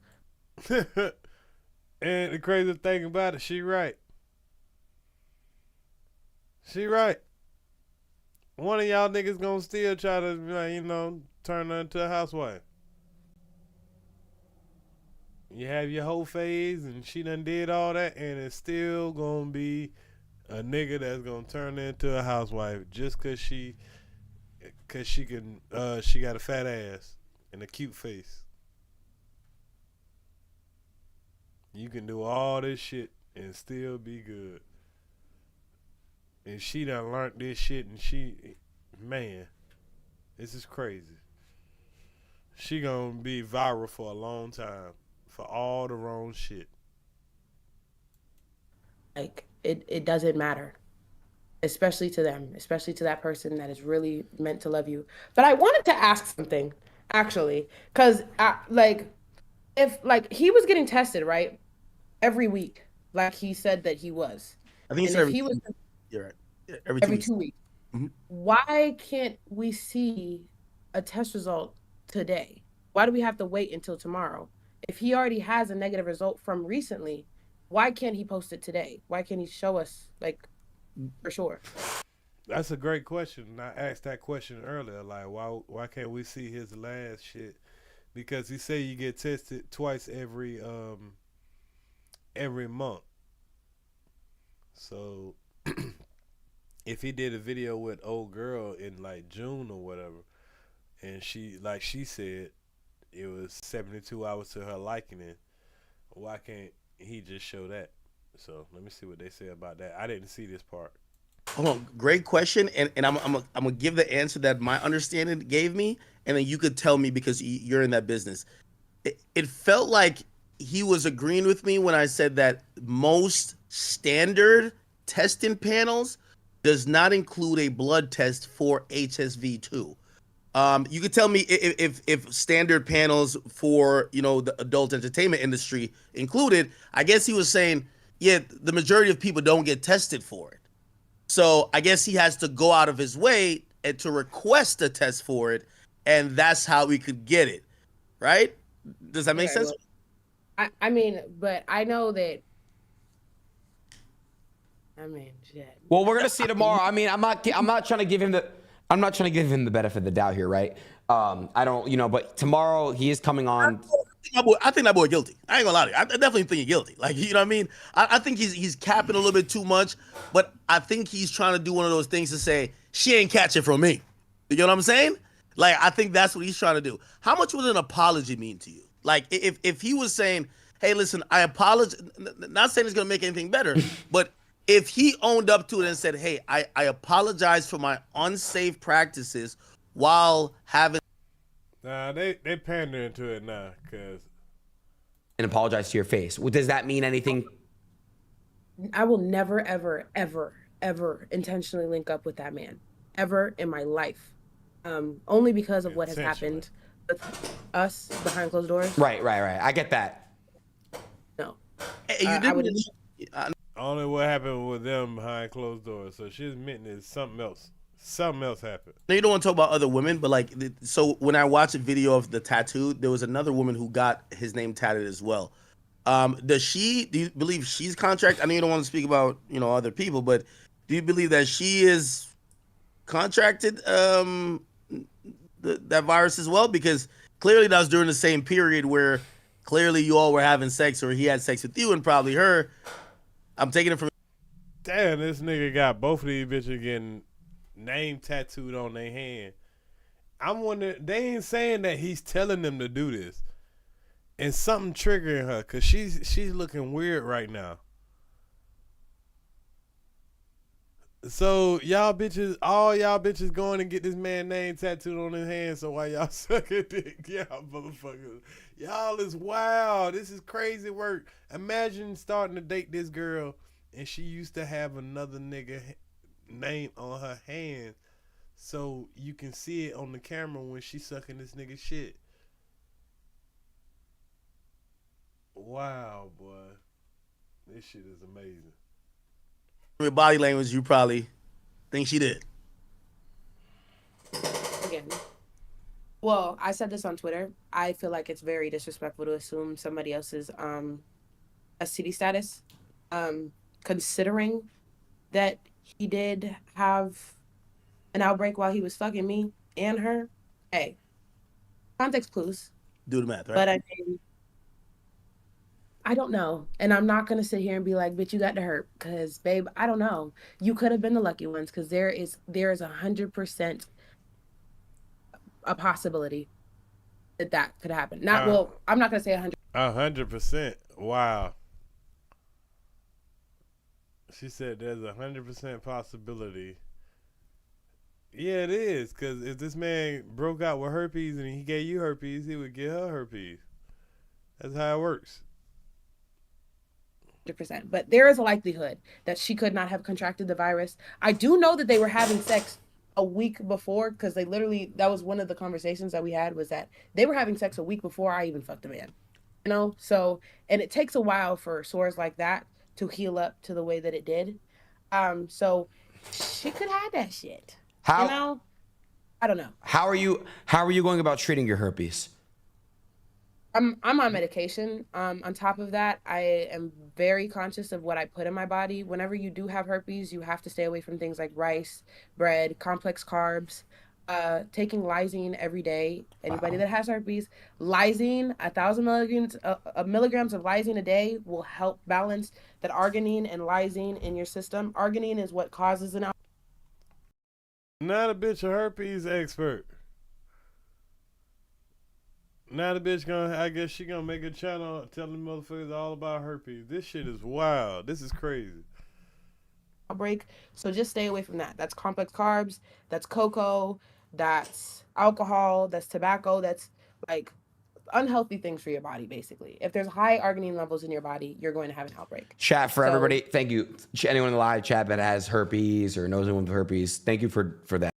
And the crazy thing about it, she right. She right. One of y'all niggas gonna still try to, like, you know, turn her into a housewife. You have your whole phase and she done did all that, and it's still gonna be a nigga that's gonna turn her into a housewife just cause she got a fat ass and a cute face. You can do all this shit and still be good. And she done learned this shit, and man, this is crazy. She gonna be viral for a long time for all the wrong shit. Like, it doesn't matter, especially to them, especially to that person that is really meant to love you. But I wanted to ask something, actually, because if like he was getting tested, right, every week, like he said that he was. I think you're right. Yeah, every 2 weeks. Mm-hmm. Why can't we see a test result today? Why do we have to wait until tomorrow? If he already has a negative result from recently, why can't he post it today? Why can't he show us, like, for sure? That's a great question. I asked that question earlier. Like, why can't we see his last shit? Because he said you get tested twice every month. So if he did a video with old girl in like June or whatever, and she said it was 72 hours to her liking it, why can't he just show that? So let me see what they say about that. I didn't see this part. Hold on, great question, and I'm gonna give the answer that my understanding gave me, and then you could tell me because you're in that business. It felt like he was agreeing with me when I said that most standard testing panels does not include a blood test for HSV2. You could tell me if standard panels for, you know, the adult entertainment industry included. I guess he was saying, yeah, the majority of people don't get tested for it. So I guess he has to go out of his way and to request a test for it, and that's how we could get it, right? Does that make sense? Well, I mean, but I know that. I mean, shit. Well, we're gonna see tomorrow. I mean, I'm not trying to give him the benefit of the doubt here, right? I don't, you know, but tomorrow he is coming on. I think that boy guilty. I ain't gonna lie to you. I definitely think he's guilty. Like, you know what I mean? I think he's capping a little bit too much, but I think he's trying to do one of those things to say, she ain't catching from me. You know what I'm saying? Like, I think that's what he's trying to do. How much would an apology mean to you? Like, if he was saying, hey, listen, I apologize, not saying it's gonna make anything better, but if he owned up to it and said, hey, I apologize for my unsafe practices while having. Nah, they pandering to it now, cause. And apologize to your face. Well, does that mean anything? I will never, ever, ever, ever intentionally link up with that man, ever in my life, only because of what has happened with us behind closed doors. Right. I get that. You I would. Only what happened with them behind closed doors. So she's admitting it's something else. Something else happened. No, you don't want to talk about other women, but like, so when I watched a video of the tattoo, there was another woman who got his name tatted as well. Do you believe she's contracted? I know you don't want to speak about, other people, but do you believe that she is contracted that virus as well? Because clearly that was during the same period where clearly you all were having sex, or he had sex with you and probably her. I'm taking it from. Damn, this nigga got both of these bitches getting name tattooed on their hand. I'm wondering, they ain't saying that he's telling them to do this. And something triggering her, cause she's looking weird right now. So all y'all bitches going and get this man name tattooed on his hand. So while y'all sucking dick, y'all motherfuckers, y'all is wild. This is crazy work. Imagine starting to date this girl and she used to have another nigga name on her hand, so you can see it on the camera when she sucking this nigga shit. Wow, boy, this shit is amazing. With body language, you probably think she did. Again. Well, I said this on Twitter. I feel like it's very disrespectful to assume somebody else's STD status, considering that he did have an outbreak while he was fucking me and her. Hey, context clues. Do the math, right? But I mean, I don't know. And I'm not going to sit here and be like, bitch, you got the herp. Because, babe, I don't know. You could have been the lucky ones, because there is 100% a possibility that could happen. I'm not going to say 100. 100%. Wow. She said there's 100% possibility. Yeah, it is. Because if this man broke out with herpes and he gave you herpes, he would get her herpes. That's how it works. 100%. But there is a likelihood that she could not have contracted the virus. I do know that they were having sex a week before, because that was one of the conversations that we had, was that they were having sex a week before I even fucked a man. So, and it takes a while for sores like that to heal up to the way that it did. So she could have that shit. How? I don't know. How are you going about treating your herpes? I'm on medication. On top of that, I am very conscious of what I put in my body. Whenever you do have herpes, you have to stay away from things like rice, bread, complex carbs, taking lysine every day. Anybody that has herpes, lysine, 1,000 milligrams of lysine a day will help balance that arginine and lysine in your system. Arginine is what causes an outbreak. Not a bitch a herpes expert. Now the bitch I guess she gonna make a channel telling motherfuckers all about herpes. This shit is wild. This is crazy. Outbreak. So just stay away from that. That's complex carbs. That's cocoa. That's alcohol. That's tobacco. That's like unhealthy things for your body, basically. If there's high arginine levels in your body, you're going to have an outbreak. Chat for everybody. Thank you. Anyone in the live chat that has herpes or knows anyone with herpes, thank you for that.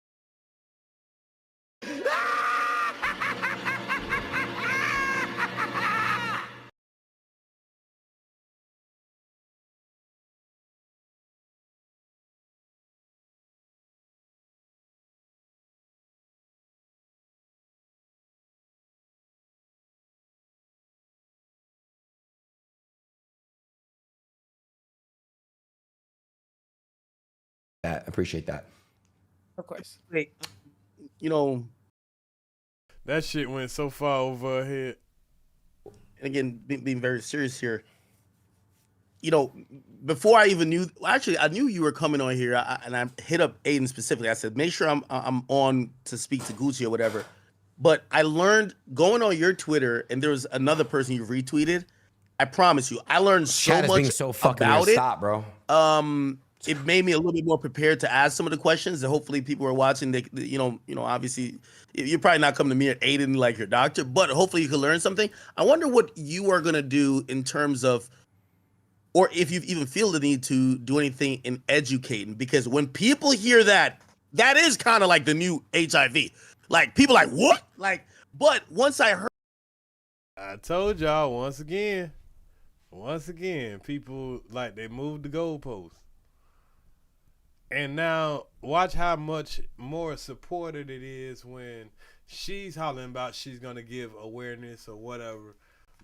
Appreciate that. Of course. That shit went so far over her head. And again, being very serious here. Before I even knew, actually, I knew you were coming on here, and I hit up ADIN specifically. I said, make sure I'm on to speak to Gucci or whatever. But I learned going on your Twitter, and there was another person you retweeted. I promise you, I learned so much being so fucking about it. Stop, bro. It made me a little bit more prepared to ask some of the questions that hopefully people are watching. They obviously you're probably not coming to me at ADIN like your doctor, but hopefully you can learn something. I wonder what you are gonna do in terms of, or if you even feel the need to do anything in educating, because when people hear that is kind of like the new HIV. Like people like what? Like, but once I heard, I told y'all once again, Once again, people like they moved the goalposts. And now watch how much more supported it is when she's hollering about she's gonna give awareness or whatever.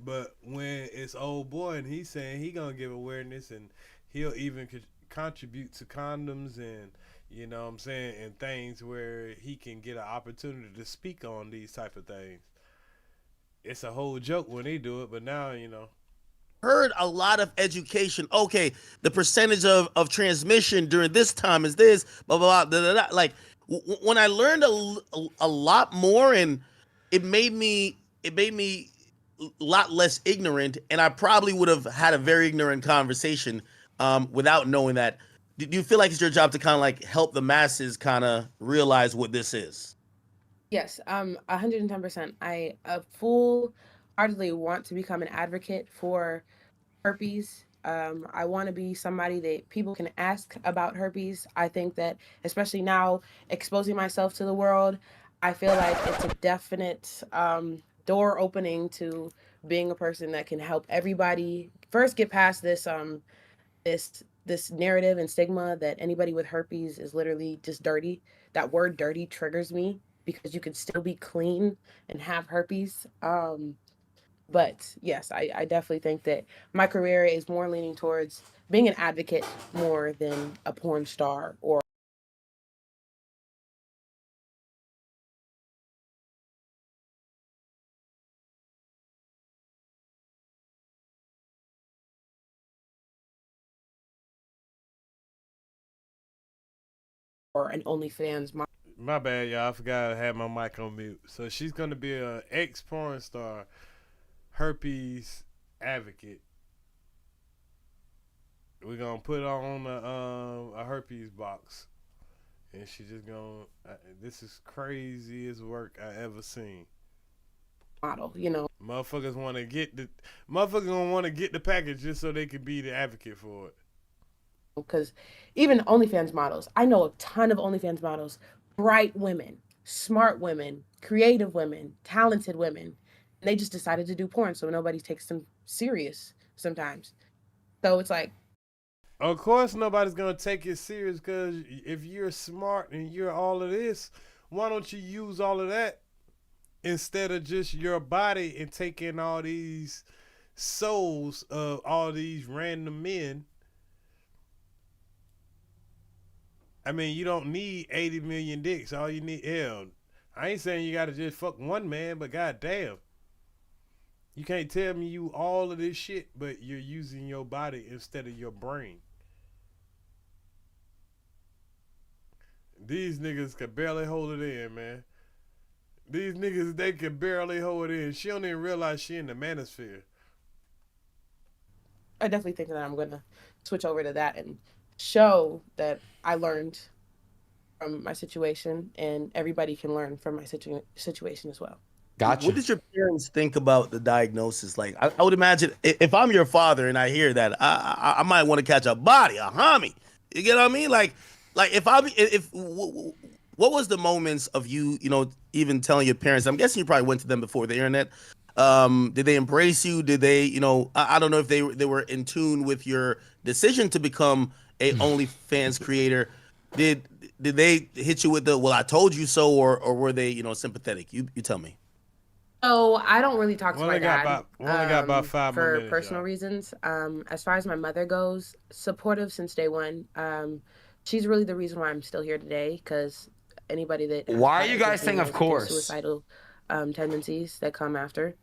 But when it's old boy and he's saying he gonna give awareness and he'll even contribute to condoms and you know what I'm saying and things where he can get an opportunity to speak on these type of things. It's a whole joke when they do it, but now you know. Heard a lot of education. Okay, the percentage of transmission during this time is this, blah, blah, blah, blah, blah, blah. Like, when I learned a lot more, and it made me a lot less ignorant, and I probably would have had a very ignorant conversation without knowing that. Do you feel like it's your job to kind of like help the masses kind of realize what this is? Yes, 110%. I full heartedly want to become an advocate for herpes. I want to be somebody that people can ask about herpes. I think that, especially now, exposing myself to the world, I feel like it's a definite door opening to being a person that can help everybody first get past this narrative and stigma that anybody with herpes is literally just dirty. That word dirty triggers me because you can still be clean and have herpes. But yes, I definitely think that my career is more leaning towards being an advocate more than a porn star or an OnlyFans model. My bad, y'all. I forgot I had my mic on mute. So she's gonna be an ex porn star, herpes advocate. We're gonna put on a herpes box, and she just gonna. This is craziest work I ever seen. Model, you know. Motherfuckers want to get the motherfuckers gonna want to get the package just so they can be the advocate for it. Because even OnlyFans models, I know a ton of OnlyFans models, bright women, smart women, creative women, talented women. And they just decided to do porn, so nobody takes them serious sometimes. So it's like, of course, nobody's gonna take it serious because if you're smart and you're all of this, why don't you use all of that instead of just your body and taking all these souls of all these random men? I mean, you don't need 80 million dicks. All you need, hell, I ain't saying you gotta just fuck one man, but goddamn, you can't tell me you all of this shit, but you're using your body instead of your brain. These niggas can barely hold it in, man. These niggas, they can barely hold it in. She don't even realize she in the manosphere. I definitely think that I'm gonna switch over to that and show that I learned from my situation, and everybody can learn from my situation as well. Gotcha. What did your parents think about the diagnosis? Like, I would imagine if I'm your father and I hear that, I might want to catch a body, a homie. You get what I mean? Like what was the moments of you, even telling your parents? I'm guessing you probably went to them before the internet. Did they embrace you? Did they, I don't know if they were in tune with your decision to become a OnlyFans creator. Did they hit you with the "well, I told you so," or were they, sympathetic? You tell me. So I don't really talk to my dad. Only got about 5 more minutes, for personal reasons. As far as my mother goes, supportive since day one. She's really the reason why I'm still here today. Because anybody that why are you guys saying of course suicidal tendencies that come after.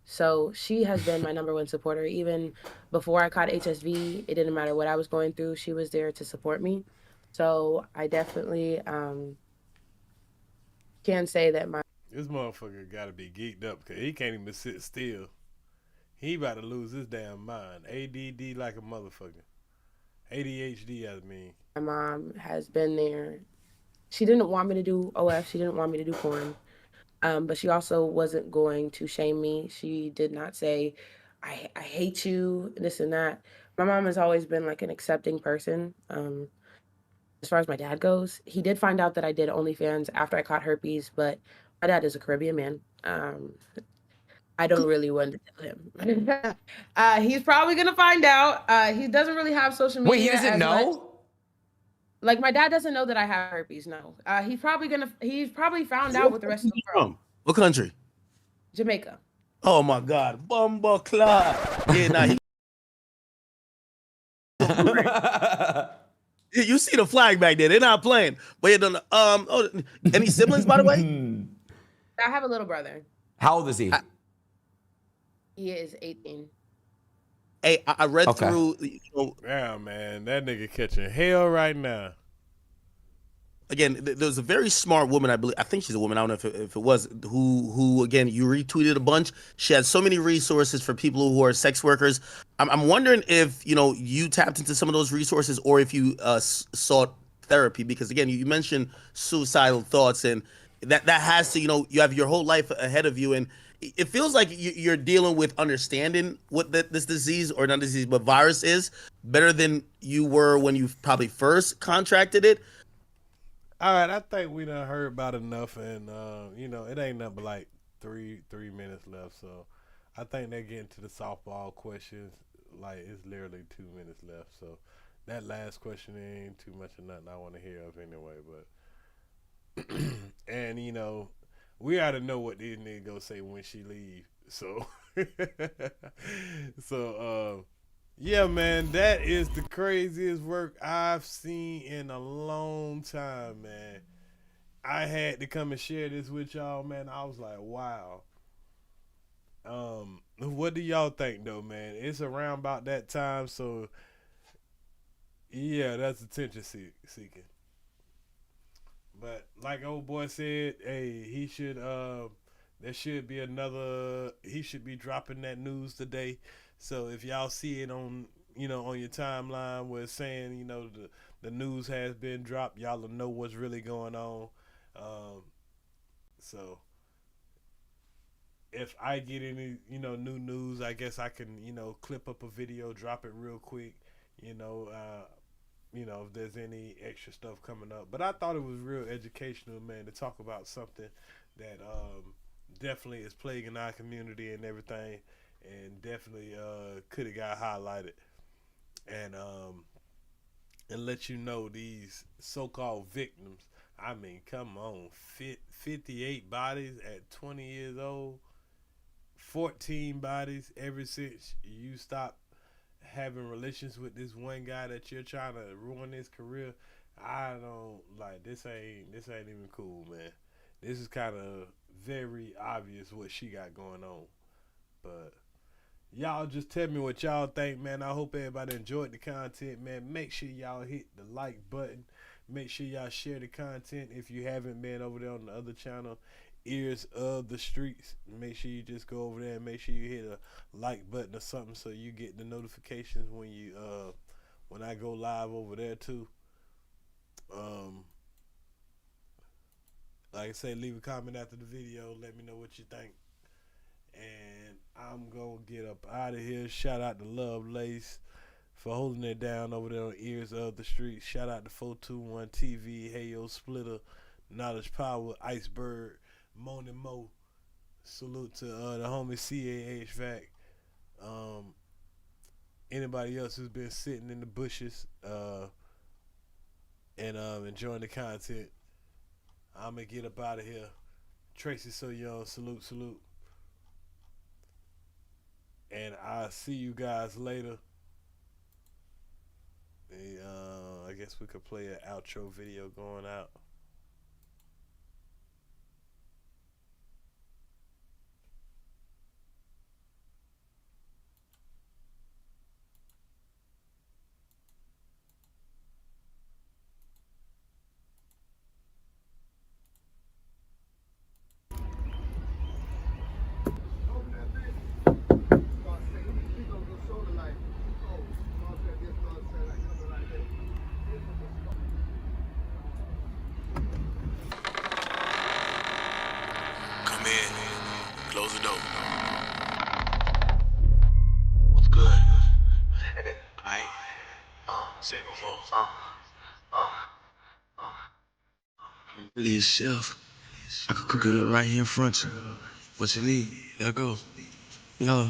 So she has been my number one supporter. Even before I caught HSV, it didn't matter what I was going through. She was there to support me. So I definitely can say that this motherfucker gotta be geeked up because he can't even sit still. He about to lose his damn mind. ADD like a motherfucker. ADHD, I mean. My mom has been there. She didn't want me to do OF. She didn't want me to do porn. But she also wasn't going to shame me. She did not say, I hate you, this and that. My mom has always been like an accepting person. As far as my dad goes, he did find out that I did OnlyFans after I caught herpes, but my dad is a Caribbean man. I don't really want to tell him. He's probably gonna find out. He doesn't really have social media. Wait, he doesn't know? Much. Like my dad doesn't know that I have herpes. No, he's probably found out with the rest of the world. What country? Jamaica. Oh my God, Bumba Clyde. Yeah, nah, you see the flag back there. They're not playing. But you don't. Any siblings, by the way? I have a little brother. How old is he? He is 18. Hey, I read through. Yeah, man, that nigga catching hell right now. Again, there's a very smart woman, I believe. I think she's a woman. I don't know if it was who again, you retweeted a bunch. She had so many resources for people who are sex workers. I'm wondering if you tapped into some of those resources, or if you sought therapy, because again, you mentioned suicidal thoughts, and that has to you have your whole life ahead of you, and it feels like you're dealing with understanding what this disease, or not disease, but virus is, better than you were when you probably first contracted it. All right, I think we done heard about enough, and it ain't nothing but like three minutes left. So I think they're getting to the softball questions. Like, it's literally 2 minutes left. So that last question ain't too much of nothing I want to hear of anyway. But and we ought to know what these niggas gonna say when she leave. So yeah, man, that is the craziest work I've seen in a long time, man. I had to come and share this with y'all, man. I was like, wow. What do y'all think, though, man? It's around about that time, so yeah, that's attention seeking. But like old boy said, hey, he should there should be he should be dropping that news today. So if y'all see it on on your timeline where it's saying the news has been dropped, y'all will know what's really going on. So if I get any new news, I guess I can clip up a video, drop it real quick. If there's any extra stuff coming up. But I thought it was real educational, man, to talk about something that definitely is plaguing our community and everything, and definitely could have got highlighted, and let you know these so-called victims. I mean, come on, 58 bodies at 20 years old, 14 bodies ever since you stopped having relations with this one guy that you're trying to ruin his career. I don't like this. Ain't even cool, man. This is kind of very obvious what she got going on. But y'all just tell me what y'all think, man. I hope everybody enjoyed the content, man. Make sure y'all hit the like button. Make sure y'all share the content if you haven't been over there on the other channel, Earz of the Streets. Make sure you just go over there and make sure you hit a like button or something so you get the notifications when you when I go live over there too. Like I say, leave a comment after the video. Let me know what you think. And I'm gonna get up out of here. Shout out to Love Lace for holding it down over there on Earz of the Streets. Shout out to 421 TV, Hey Yo Splitter, Knowledge Power, Iceberg, Mon and Mo. Salute to the homie CAHVAC. Anybody else who's been sitting in the bushes and enjoying the content. I'm gonna get up out of here. Tracy So Young, salute. And I'll see you guys later. I guess we could play an outro video going out. Come in, close the door. What's good? Aight. Say it more. Really yourself. I could cook it up right here in front of you. What you need? There go. Yo.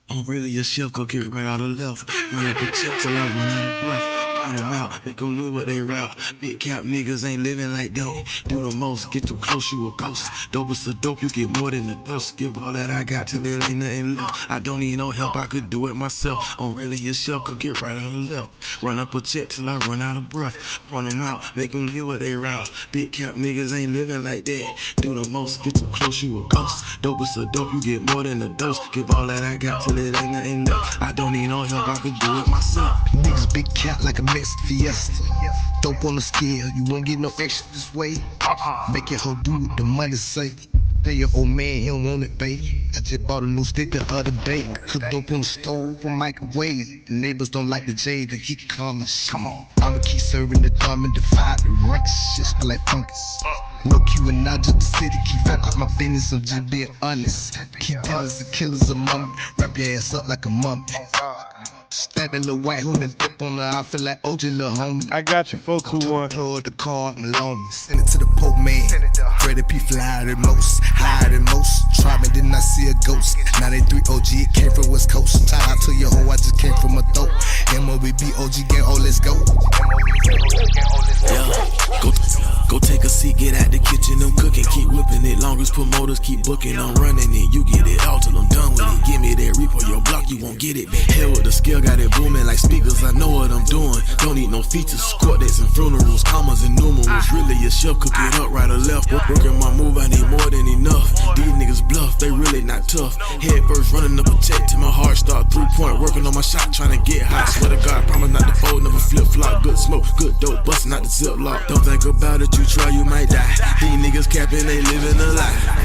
I'm really a chef, go get right out of left. Run up the chip till I run out of breath. Run them out, make them live what they rap. Big cap niggas ain't living like dope. Do the most, get too close, you a ghost. Dope is a dope, you get more than a dose. Give all that I got till there ain't nothing left. I don't need no help, I could do it myself. I'm really a chef, go get right out of left. Run up a check till I run out of breath. Run them out, make them live what they rap. Big cap niggas ain't living like that. Do the most, get too close, you a ghost. Dope is a dope, you get more than a dose. Give all that I got till it ain't nothing left. I don't need no help, I could do it myself. Niggas big cat like a Mexican Fiesta. Dope on the scale, you won't get no extra this way. Make it whole do the money safe. Pay your old man, he don't want it, baby. I just bought a new stick the other day. Cook dope in the stove or microwave. The neighbors don't like the J, the heat comes. Come on, I'ma keep serving the dumb and defy the ranks. Shit smell like fungus. No Q and not just the city. Keep fuck with my business, I'm just being honest. Keep dealers and killers among me. Wrap your ass up like a mummy. Stab that little white hood and dip on her. I feel like OG little homie. I got you, 421. Hold the car, I'm alone. Send it to the Pope man. Freddie P flyer the most, higher than most. Try me, didn't I see a ghost? 93 OG, it came from West Coast. Shout out to your hoe, I just came from a throat. MOBB OG gang, oh let's go. Yeah, go take a seat, get out the kitchen, I'm cooking, keep whipping it. Long as promoters keep booking, I'm running it. You get it all till I'm done with it. Give me that repo, your block, you won't get it. Hell with the scale, got it booming like speakers. I know what I'm doing. Don't need no features, quartets and funerals, commas and numerals. Really a chef, cook it up right or left. Working my move, I need more than enough. These niggas bluff, they really not tough. Head first, running up a check till my heart start 3-point. Working on my shot, trying to get hot. Swear to God, promise not to fold, never flip flop. Good smoke, good dope, busting out the zip lock. Don't think about it, you try, you might die. These niggas capping, they living a lie.